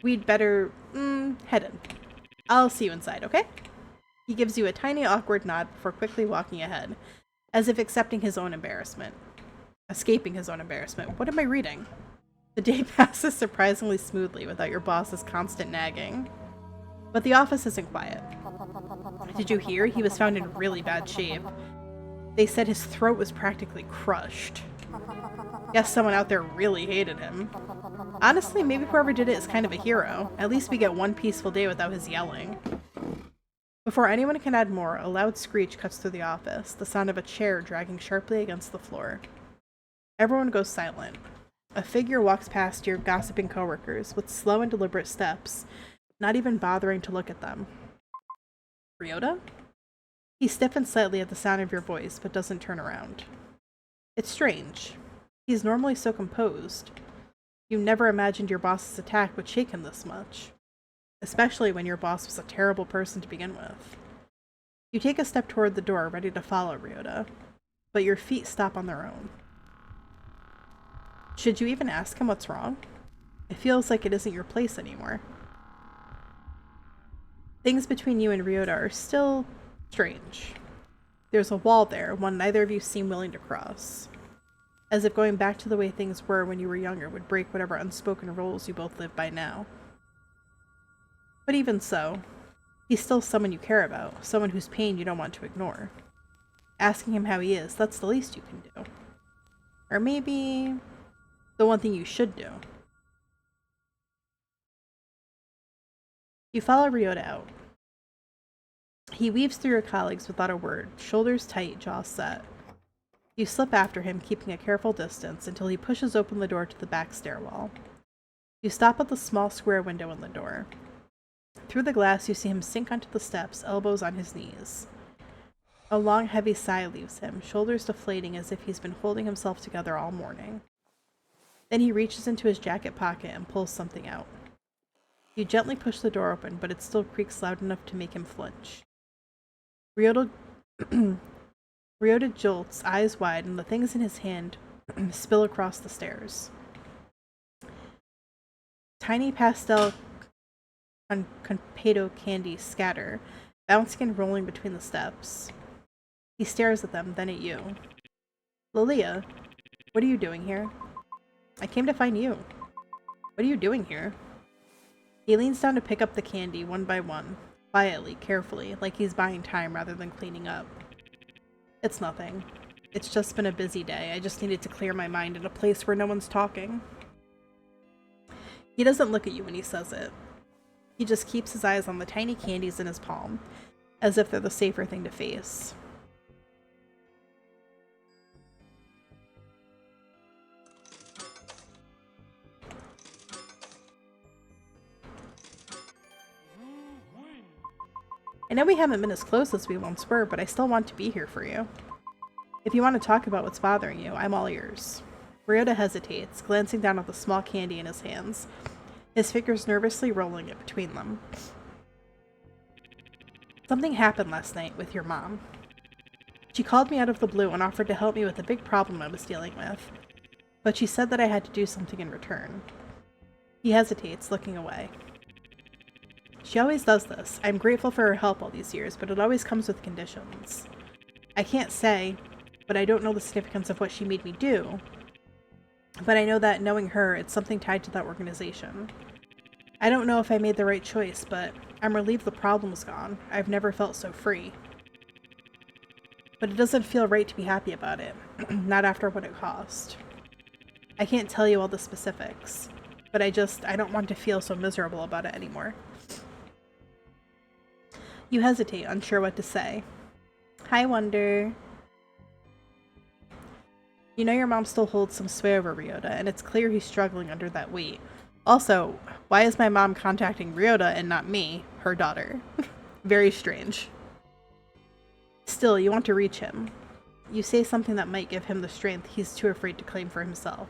we'd better, head in. I'll see you inside, okay? He gives you a tiny, awkward nod before quickly walking ahead, as if accepting his own embarrassment. Escaping his own embarrassment. What am I reading? The day passes surprisingly smoothly without your boss's constant nagging. But the office isn't quiet. Did you hear? He was found in really bad shape. They said his throat was practically crushed. Guess someone out there really hated him. Honestly, maybe whoever did it is kind of a hero. At least we get one peaceful day without his yelling. Before anyone can add more, a loud screech cuts through the office, the sound of a chair dragging sharply against the floor. Everyone goes silent. A figure walks past your gossiping coworkers with slow and deliberate steps, not even bothering to look at them. Ryota? He stiffens slightly at the sound of your voice, but doesn't turn around. It's strange. He's normally so composed. You never imagined your boss's attack would shake him this much. Especially when your boss was a terrible person to begin with. You take a step toward the door, ready to follow Ryota, but your feet stop on their own. Should you even ask him what's wrong? It feels like it isn't your place anymore. Things between you and Ryota are still strange. There's a wall there, one neither of you seem willing to cross. As if going back to the way things were when you were younger would break whatever unspoken rules you both live by now. But even so, he's still someone you care about, someone whose pain you don't want to ignore. Asking him how he is, that's the least you can do. Or maybe the one thing you should do. You follow Ryota out. He weaves through your colleagues without a word, shoulders tight, jaws set. You slip after him, keeping a careful distance, until he pushes open the door to the back stairwell. You stop at the small square window in the door. Through the glass, you see him sink onto the steps, elbows on his knees. A long, heavy sigh leaves him, shoulders deflating as if he's been holding himself together all morning. Then he reaches into his jacket pocket and pulls something out. You gently push the door open, but it still creaks loud enough to make him flinch. Ryota jolts, eyes wide, and the things in his hand spill across the stairs. Tiny pastel 𝕋𝕙 candies scatter, bouncing and rolling between the steps. He stares at them, then at you. Lilia, what are you doing here? I came to find you. What are you doing here? He leans down to pick up the candy one by one, quietly, carefully, like he's buying time rather than cleaning up. It's nothing. It's just been a busy day. I just needed to clear my mind in a place where no one's talking. He doesn't look at you when he says it. He just keeps his eyes on the tiny candies in his palm, as if they're the safer thing to face. I know we haven't been as close as we once were, but I still want to be here for you. If you want to talk about what's bothering you, I'm all ears. Ryota hesitates, glancing down at the small candy in his hands, his fingers nervously rolling it between them. Something happened last night with your mom. She called me out of the blue and offered to help me with a big problem I was dealing with, but she said that I had to do something in return. He hesitates, looking away. She always does this. I'm grateful for her help all these years, but it always comes with conditions. I can't say, but I don't know the significance of what she made me do. But I know that knowing her, it's something tied to that organization. I don't know if I made the right choice, but I'm relieved the problem's gone. I've never felt so free. But it doesn't feel right to be happy about it. Not after what it cost. I can't tell you all the specifics, but I don't want to feel so miserable about it anymore. You hesitate, unsure what to say. Hi, Wonder. You know your mom still holds some sway over Ryota, and it's clear he's struggling under that weight. Also, why is my mom contacting Ryota and not me, her daughter? Very strange. Still, you want to reach him. You say something that might give him the strength he's too afraid to claim for himself.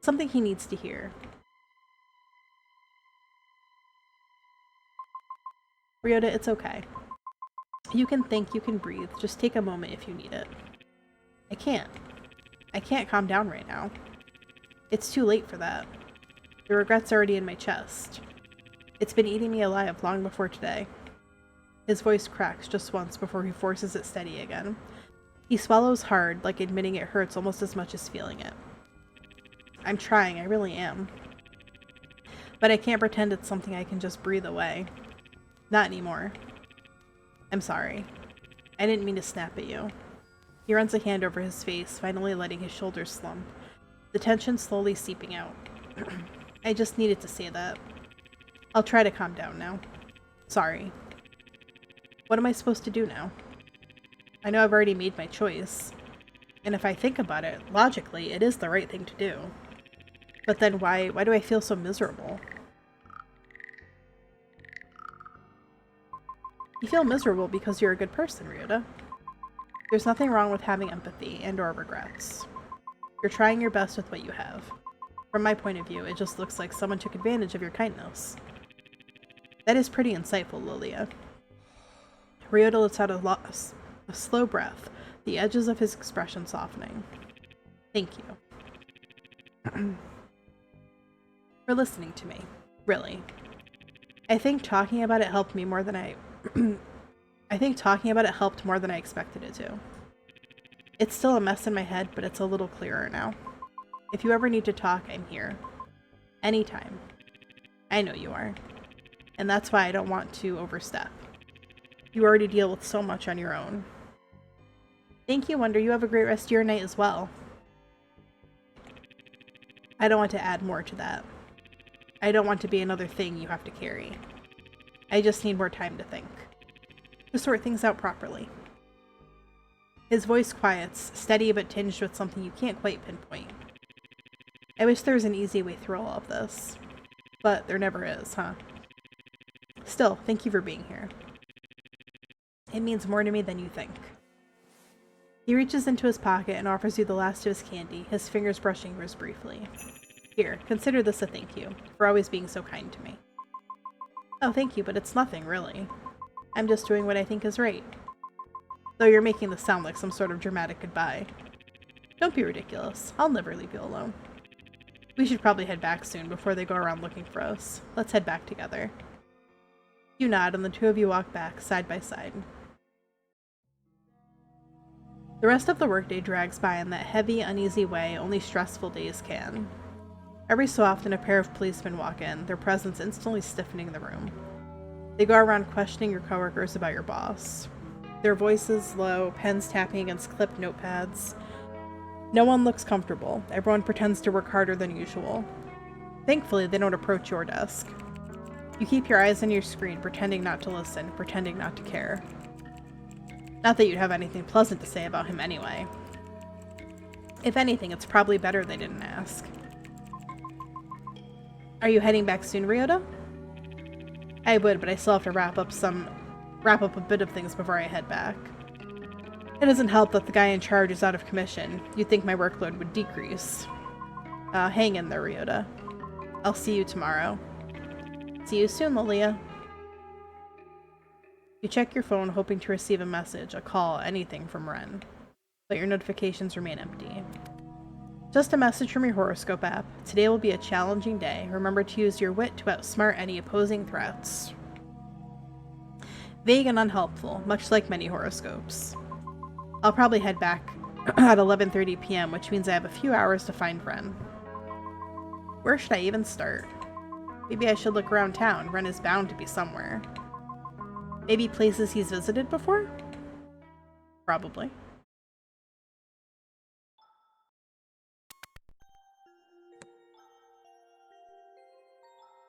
Something he needs to hear. Ryota, it's okay. You can think, you can breathe. Just take a moment if you need it. I can't. I can't calm down right now. It's too late for that. The regret's already in my chest. It's been eating me alive long before today. His voice cracks just once before he forces it steady again. He swallows hard, like admitting it hurts almost as much as feeling it. I'm trying, I really am. But I can't pretend it's something I can just breathe away. Not anymore. I'm sorry. I didn't mean to snap at you. He runs a hand over his face, finally letting his shoulders slump, the tension slowly seeping out. I just needed to say that. I'll try to calm down now. Sorry. What am I supposed to do now? I know I've already made my choice. And if I think about it, logically, it is the right thing to do. But then why do I feel so miserable? You feel miserable because you're a good person, Ryota. There's nothing wrong with having empathy and/or regrets. You're trying your best with what you have. From my point of view, it just looks like someone took advantage of your kindness. That is pretty insightful, Lilia. Ryota lets out a slow breath, the edges of his expression softening. Thank you. For listening to me. Really. I think talking about it helped me more than I helped more than I expected it to. It's still a mess in my head, but it's a little clearer now. If you ever need to talk, I'm here. Anytime. I know you are. And that's why I don't want to overstep. You already deal with so much on your own. Thank you, Wonder. You have a great rest of your night as well. I don't want to add more to that. I don't want to be another thing you have to carry. I just need more time to think. To sort things out properly. His voice quiets, steady but tinged with something you can't quite pinpoint. I wish there was an easy way through all of this. But there never is, huh? Still, thank you for being here. It means more to me than you think. He reaches into his pocket and offers you the last of his candy, his fingers brushing yours briefly. Here, consider this a thank you, for always being so kind to me. Oh, thank you, but it's nothing, really. I'm just doing what I think is right. Though you're making this sound like some sort of dramatic goodbye. Don't be ridiculous. I'll never leave you alone. We should probably head back soon before they go around looking for us. Let's head back together. You nod, and the two of you walk back, side by side. The rest of the workday drags by in that heavy, uneasy way only stressful days can. Every so often a pair of policemen walk in, their presence instantly stiffening the room. They go around questioning your coworkers about your boss. Their voices low, pens tapping against clipped notepads. No one looks comfortable. Everyone pretends to work harder than usual. Thankfully, they don't approach your desk. You keep your eyes on your screen, pretending not to listen, pretending not to care. Not that you'd have anything pleasant to say about him anyway. If anything, it's probably better they didn't ask. Are you heading back soon, Ryota? I would, but I still have to wrap up a bit of things before I head back. It doesn't help that the guy in charge is out of commission. You'd think my workload would decrease. Hang in there, Ryota. I'll see you tomorrow. See you soon, Lilia. You check your phone, hoping to receive a message, a call, anything from Ren. But your notifications remain empty. Just a message from your horoscope app. Today will be a challenging day. Remember to use your wit to outsmart any opposing threats. Vague and unhelpful, much like many horoscopes. I'll probably head back at 11:30 p.m., which means I have a few hours to find Ren. Where should I even start? Maybe I should look around town. Ren is bound to be somewhere. Maybe places he's visited before? Probably.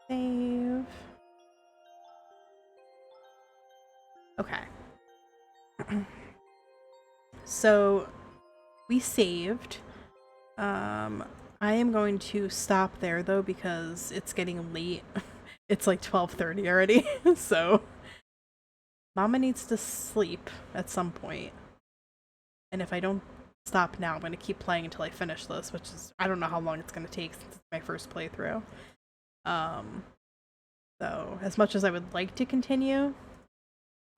Save. Okay. So we saved. I am going to stop there though because it's getting late. It's like 12:30 already. So Mama needs to sleep at some point. And if I don't stop now, I'm going to keep playing until I finish this, which is, I don't know how long it's going to take since it's my first playthrough. So as much as I would like to continue,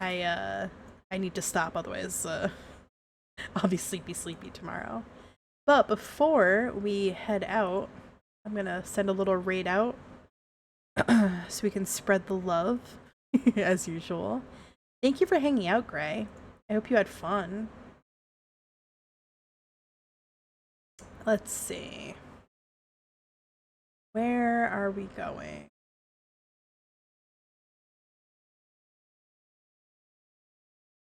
I need to stop, otherwise I'll be sleepy tomorrow. But before we head out, I'm gonna send a little raid out so we can spread the love as usual. Thank you for hanging out, Gray. I hope you had fun. Let's see. Where are we going?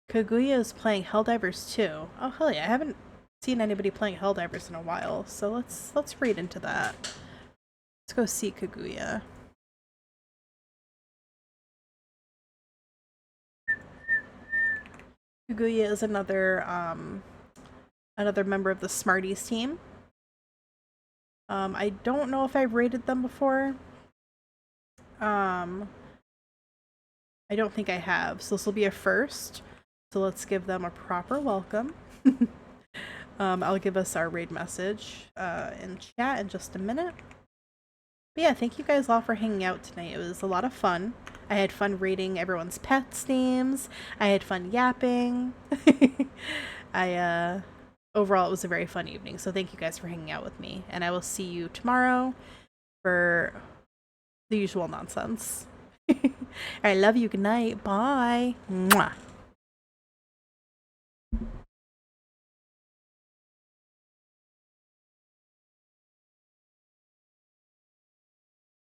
Kaguya is playing Helldivers too. Oh hell yeah, I haven't seen anybody playing Helldivers in a while, so let's read into that. Let's go see Kaguya. Kaguya is another member of the SmHEARTies team. I don't know if I've rated them before. I don't think I have, so this will be a first. So let's give them a proper welcome. I'll give us our raid message in chat in just a minute. But yeah, thank you guys all for hanging out tonight. It was a lot of fun. I had fun raiding everyone's pets' names. I had fun yapping. Overall, it was a very fun evening. So thank you guys for hanging out with me. And I will see you tomorrow for the usual nonsense. I love you. Good night. Bye. Mwah.